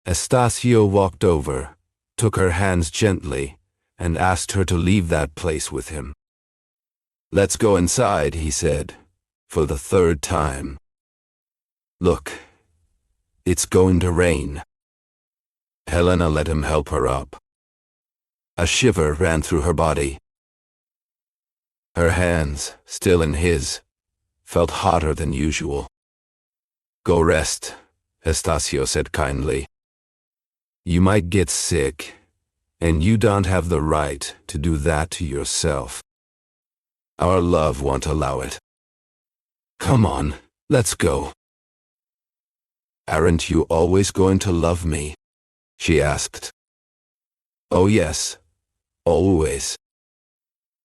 Estacio walked over, took her hands gently, and asked her to leave that place with him. "Let's go inside," he said, for the third time. "Look, it's going to rain." Helena let him help her up. A shiver ran through her body. Her hands, still in his, felt hotter than usual. "Go rest," Estacio said kindly. "You might get sick, and you don't have the right to do that to yourself. Our love won't allow it. Come on, let's go." "Aren't you always going to love me?" she asked. "Oh yes, always."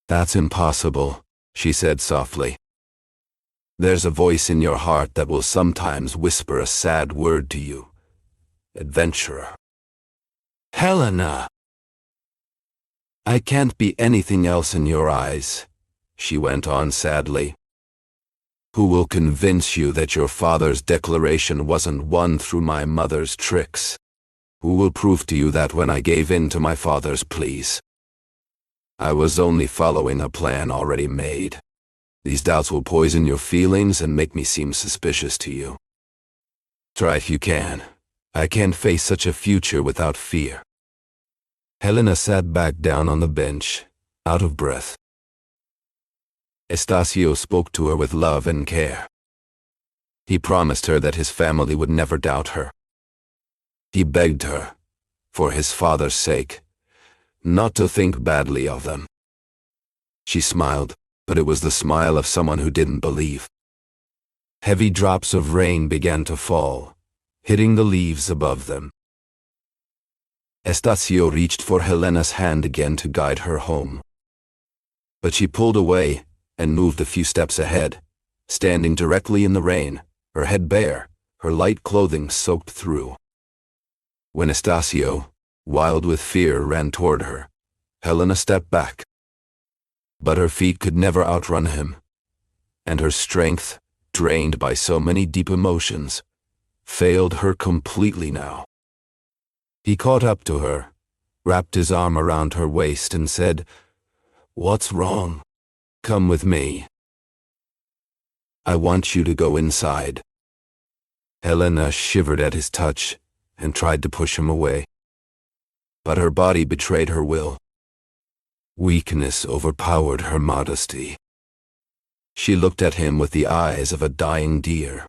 "That's impossible," she said softly. "There's a voice in your heart that will sometimes whisper a sad word to you. Adventurer." "Helena!" "I can't be anything else in your eyes," she went on sadly. "Who will convince you that your father's declaration wasn't won through my mother's tricks? Who will prove to you that when I gave in to my father's pleas, I was only following a plan already made? These doubts will poison your feelings and make me seem suspicious to you. Try if you can. I can't face such a future without fear." Helena sat back down on the bench, out of breath. Estacio spoke to her with love and care. He promised her that his family would never doubt her. He begged her, for his father's sake, not to think badly of them. She smiled, but it was the smile of someone who didn't believe. Heavy drops of rain began to fall, hitting the leaves above them. Estacio reached for Helena's hand again to guide her home. But she pulled away and moved a few steps ahead, standing directly in the rain, her head bare, her light clothing soaked through. When Estacio, wild with fear, ran toward her, Helena stepped back. But her feet could never outrun him, and her strength, drained by so many deep emotions, failed her completely now. He caught up to her, wrapped his arm around her waist and said, "What's wrong? Come with me. I want you to go inside." Helena shivered at his touch and tried to push him away. But her body betrayed her will. Weakness overpowered her modesty. She looked at him with the eyes of a dying deer.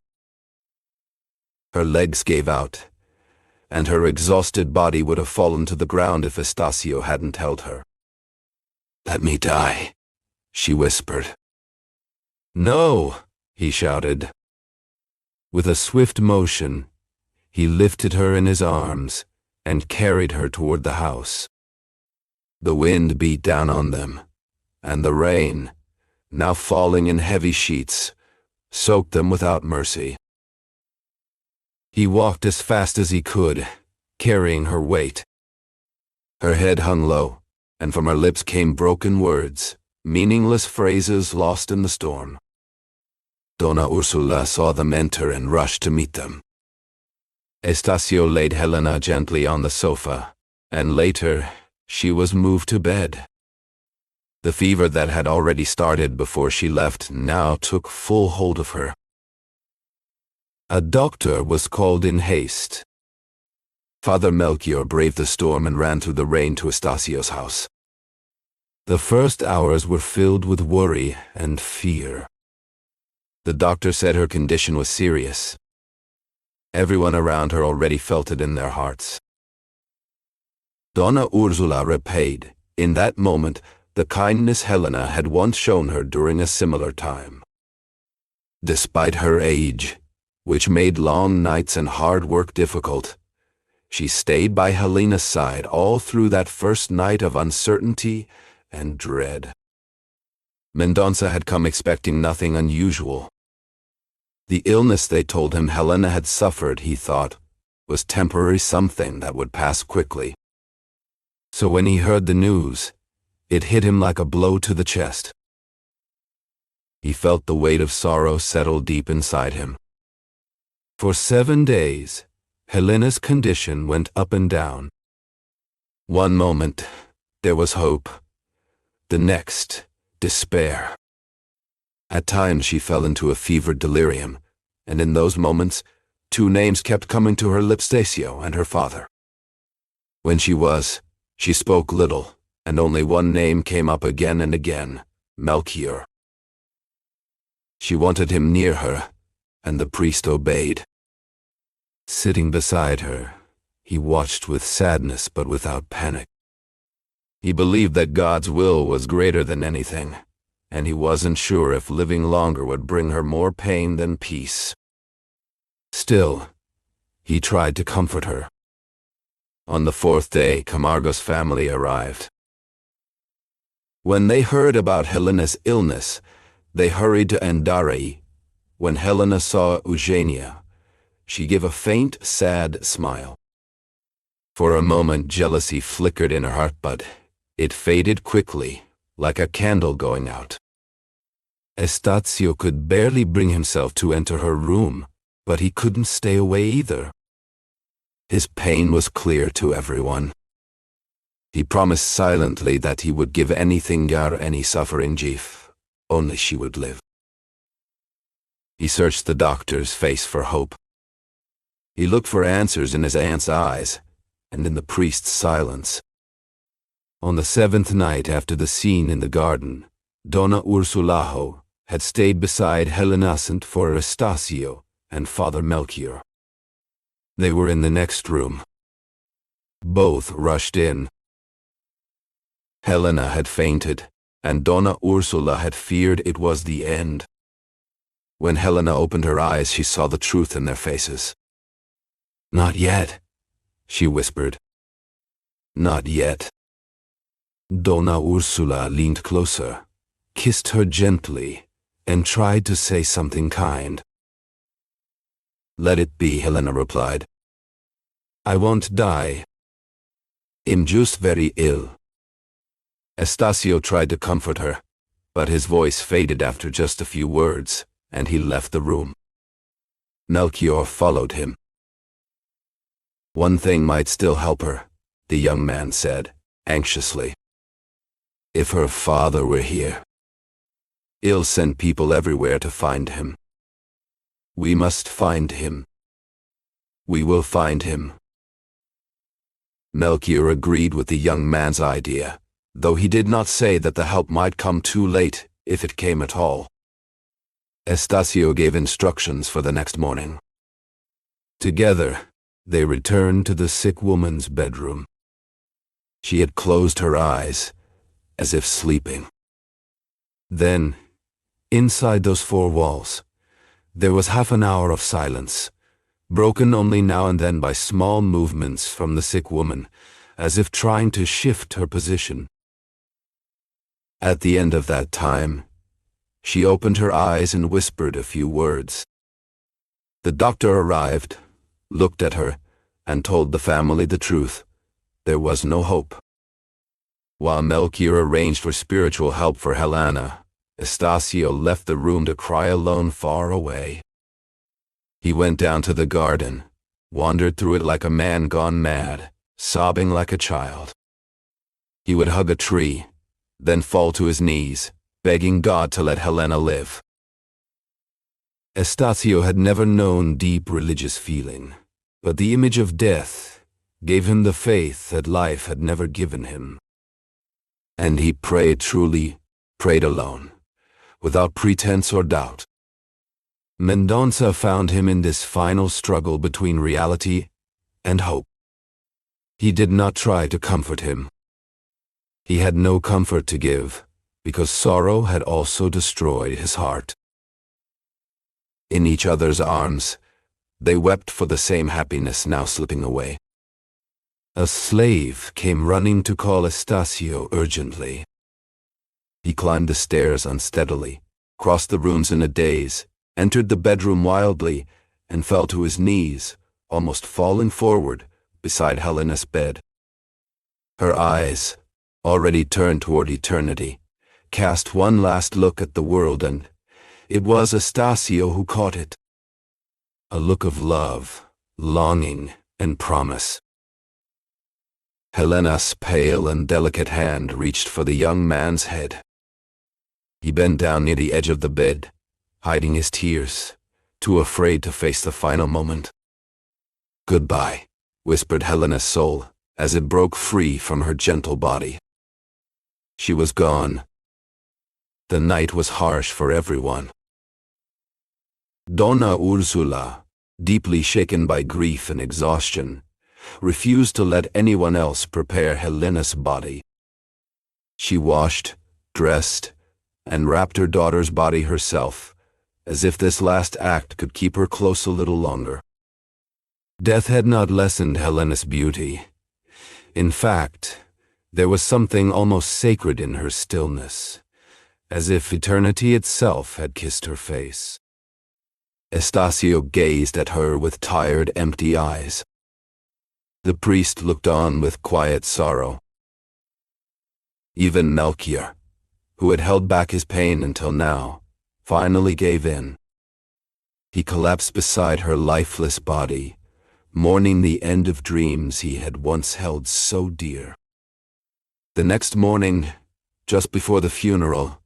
Her legs gave out, and her exhausted body would have fallen to the ground if Estacio hadn't held her. "Let me die," she whispered. "No," he shouted. With a swift motion, he lifted her in his arms and carried her toward the house. The wind beat down on them, and the rain, now falling in heavy sheets, soaked them without mercy. He walked as fast as he could, carrying her weight. Her head hung low, and from her lips came broken words, meaningless phrases lost in the storm. Donna Ursula saw them enter and rushed to meet them. Estacio laid Helena gently on the sofa, and later she was moved to bed. The fever that had already started before she left now took full hold of her. A doctor was called in haste. Father Melchior braved the storm and ran through the rain to Estacio's house. The first hours were filled with worry and fear. The doctor said her condition was serious. Everyone around her already felt it in their hearts. Donna Ursula repaid, in that moment, the kindness Helena had once shown her during a similar time. Despite her age, which made long nights and hard work difficult. She stayed by Helena's side all through that first night of uncertainty and dread. Mendonça had come expecting nothing unusual. The illness they told him Helena had suffered, he thought, was temporary, something that would pass quickly. So when he heard the news, it hit him like a blow to the chest. He felt the weight of sorrow settle deep inside him. For 7 days, Helena's condition went up and down. One moment, there was hope. The next, despair. At times she fell into a fevered delirium, and in those moments, 2 names kept coming to her lips: Stacio and her father. When she spoke little, and only one name came up again and again: Melchior. She wanted him near her, and the priest obeyed. Sitting beside her, he watched with sadness but without panic. He believed that God's will was greater than anything, and he wasn't sure if living longer would bring her more pain than peace. Still, he tried to comfort her. On the 4th day, Camargo's family arrived. When they heard about Helena's illness, they hurried to Andaraí. When Helena saw Eugenia, she gave a faint, sad smile. For a moment, jealousy flickered in her heart, but it faded quickly, like a candle going out. Estacio could barely bring himself to enter her room, but he couldn't stay away either. His pain was clear to everyone. He promised silently that he would give anything for any suffering if only she would live. He searched the doctor's face for hope. He looked for answers in his aunt's eyes, and in the priest's silence. On the 7th night after the scene in the garden, Dona Ursulajo had stayed beside Helena for Estacio and Father Melchior. They were in the next room. Both rushed in. Helena had fainted, and Dona Ursula had feared it was the end. When Helena opened her eyes, she saw the truth in their faces. "Not yet," she whispered. "Not yet." Dona Ursula leaned closer, kissed her gently, and tried to say something kind. "Let it be," Helena replied. "I won't die. I'm just very ill." Estacio tried to comfort her, but his voice faded after just a few words, and he left the room. Melchior followed him. "One thing might still help her," the young man said, anxiously. "If her father were here. He'll send people everywhere to find him. We must find him. We will find him." Melchior agreed with the young man's idea, though he did not say that the help might come too late, if it came at all. Estacio gave instructions for the next morning. Together, they returned to the sick woman's bedroom. She had closed her eyes, as if sleeping. Then, inside those 4 walls, there was half an hour of silence, broken only now and then by small movements from the sick woman, as if trying to shift her position. At the end of that time, she opened her eyes and whispered a few words. The doctor arrived, looked at her, and told the family the truth. There was no hope. While Melchior arranged for spiritual help for Helena, Estacio left the room to cry alone far away. He went down to the garden, wandered through it like a man gone mad, sobbing like a child. He would hug a tree, then fall to his knees, begging God to let Helena live. Estacio had never known deep religious feeling, but the image of death gave him the faith that life had never given him. And he prayed truly, prayed alone, without pretense or doubt. Mendonça found him in this final struggle between reality and hope. He did not try to comfort him. He had no comfort to give, because sorrow had also destroyed his heart. In each other's arms, They wept for the same happiness now slipping away. A slave came running to call Estacio urgently. He climbed the stairs unsteadily, crossed the rooms in a daze, entered the bedroom wildly, and fell to his knees, almost falling forward, beside Helena's bed. Her eyes, already turned toward eternity, cast one last look at the world, and it was Estacio who caught it. A look of love, longing, and promise. Helena's pale and delicate hand reached for the young man's head. He bent down near the edge of the bed, hiding his tears, too afraid to face the final moment. "Goodbye," whispered Helena's soul, as it broke free from her gentle body. She was gone. The night was harsh for everyone. Donna Ursula, deeply shaken by grief and exhaustion, refused to let anyone else prepare Helena's body. She washed, dressed, and wrapped her daughter's body herself, as if this last act could keep her close a little longer. Death had not lessened Helena's beauty. In fact, there was something almost sacred in her stillness, as if eternity itself had kissed her face. Estacio gazed at her with tired, empty eyes. The priest looked on with quiet sorrow. Even Melchior, who had held back his pain until now, finally gave in. He collapsed beside her lifeless body, mourning the end of dreams he had once held so dear. The next morning, just before the funeral,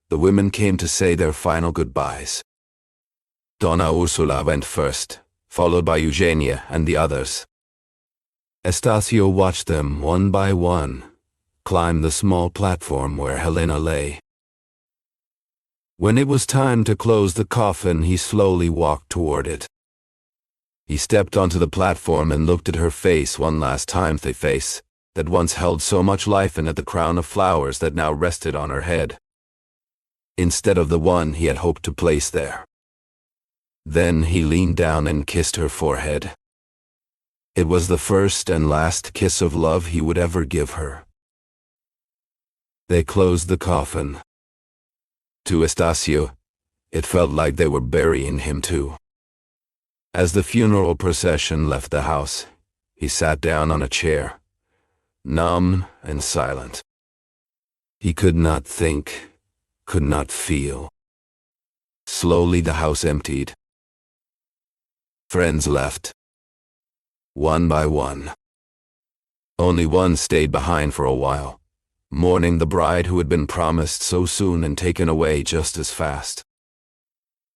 the women came to say their final goodbyes. Donna Ursula went first, followed by Eugenia and the others. Estacio watched them one by one climb the small platform where Helena lay. When it was time to close the coffin, he slowly walked toward it. He stepped onto the platform and looked at her face one last time, the face that once held so much life in it, the crown of flowers that now rested on her head, instead of the one he had hoped to place there. Then he leaned down and kissed her forehead. It was the first and last kiss of love he would ever give her. They closed the coffin. To Estacio, it felt like they were burying him too. As the funeral procession left the house, he sat down on a chair, numb and silent. He could not think, could not feel. Slowly the house emptied. Friends left, one by one. Only one stayed behind for a while, mourning the bride who had been promised so soon and taken away just as fast.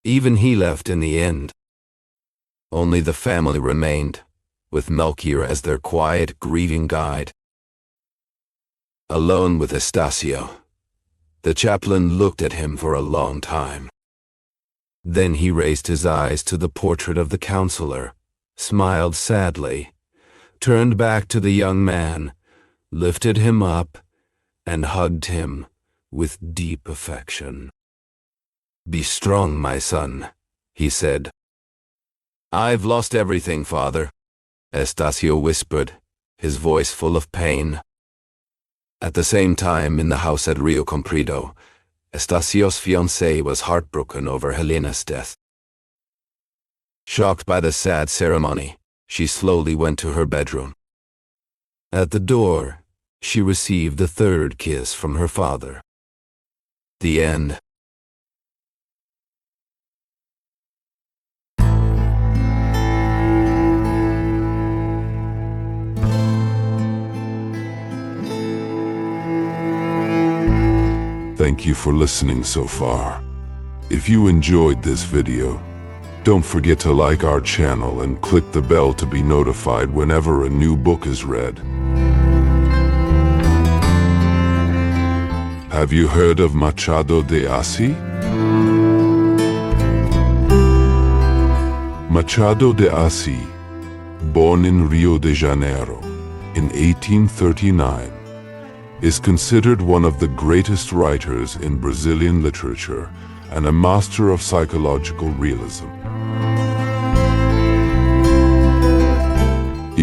Even he left in the end. Only the family remained, with Melchior as their quiet, grieving guide. Alone with Estacio, the chaplain looked at him for a long time. Then he raised his eyes to the portrait of the counselor, smiled sadly, turned back to the young man, lifted him up, and hugged him with deep affection. "Be strong, my son," he said. "I've lost everything, Father," Estacio whispered, his voice full of pain. At the same time, in the house at Rio Comprido, Estacio's fiancée was heartbroken over Helena's death. Shocked by the sad ceremony, she slowly went to her bedroom. At the door, she received the third kiss from her father. The end.
Thank you for listening so far. If you enjoyed this video, don't forget to like our channel and click the bell to be notified whenever a new book is read. Have you heard of Machado de Assis? Machado de Assis, born in Rio de Janeiro in 1839, is considered one of the greatest writers in Brazilian literature and a master of psychological realism.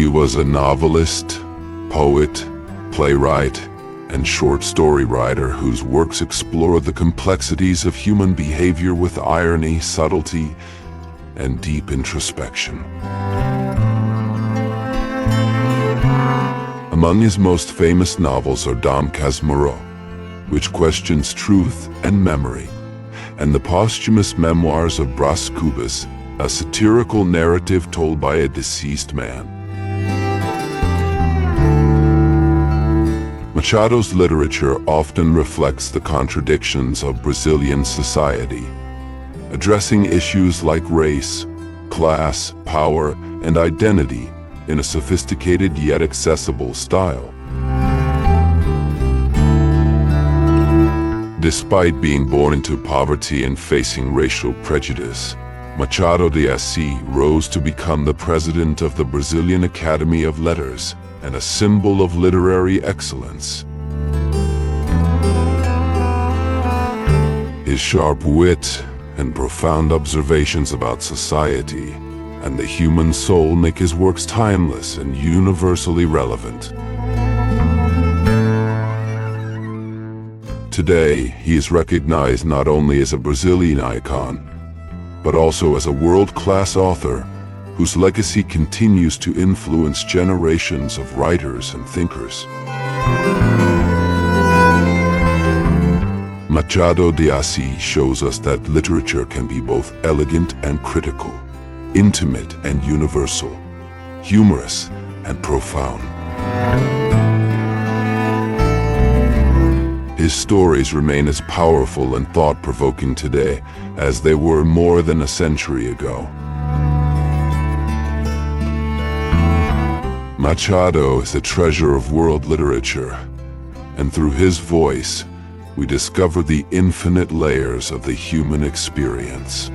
He was a novelist, poet, playwright, and short story writer whose works explore the complexities of human behavior with irony, subtlety, and deep introspection. Among his most famous novels are Dom Casmurro, which questions truth and memory, and the posthumous memoirs of Bras Cubas, a satirical narrative told by a deceased man. Machado's literature often reflects the contradictions of Brazilian society, addressing issues like race, class, power, and identity in a sophisticated yet accessible style. Despite being born into poverty and facing racial prejudice, Machado de Assis rose to become the president of the Brazilian Academy of Letters and a symbol of literary excellence. His sharp wit and profound observations about society and the human soul make his works timeless and universally relevant. Today, he is recognized not only as a Brazilian icon, but also as a world-class author whose legacy continues to influence generations of writers and thinkers. Machado de Assis shows us that literature can be both elegant and critical, intimate and universal, humorous and profound. His stories remain as powerful and thought-provoking today as they were more than a century ago. Machado is a treasure of world literature, and through his voice, we discover the infinite layers of the human experience.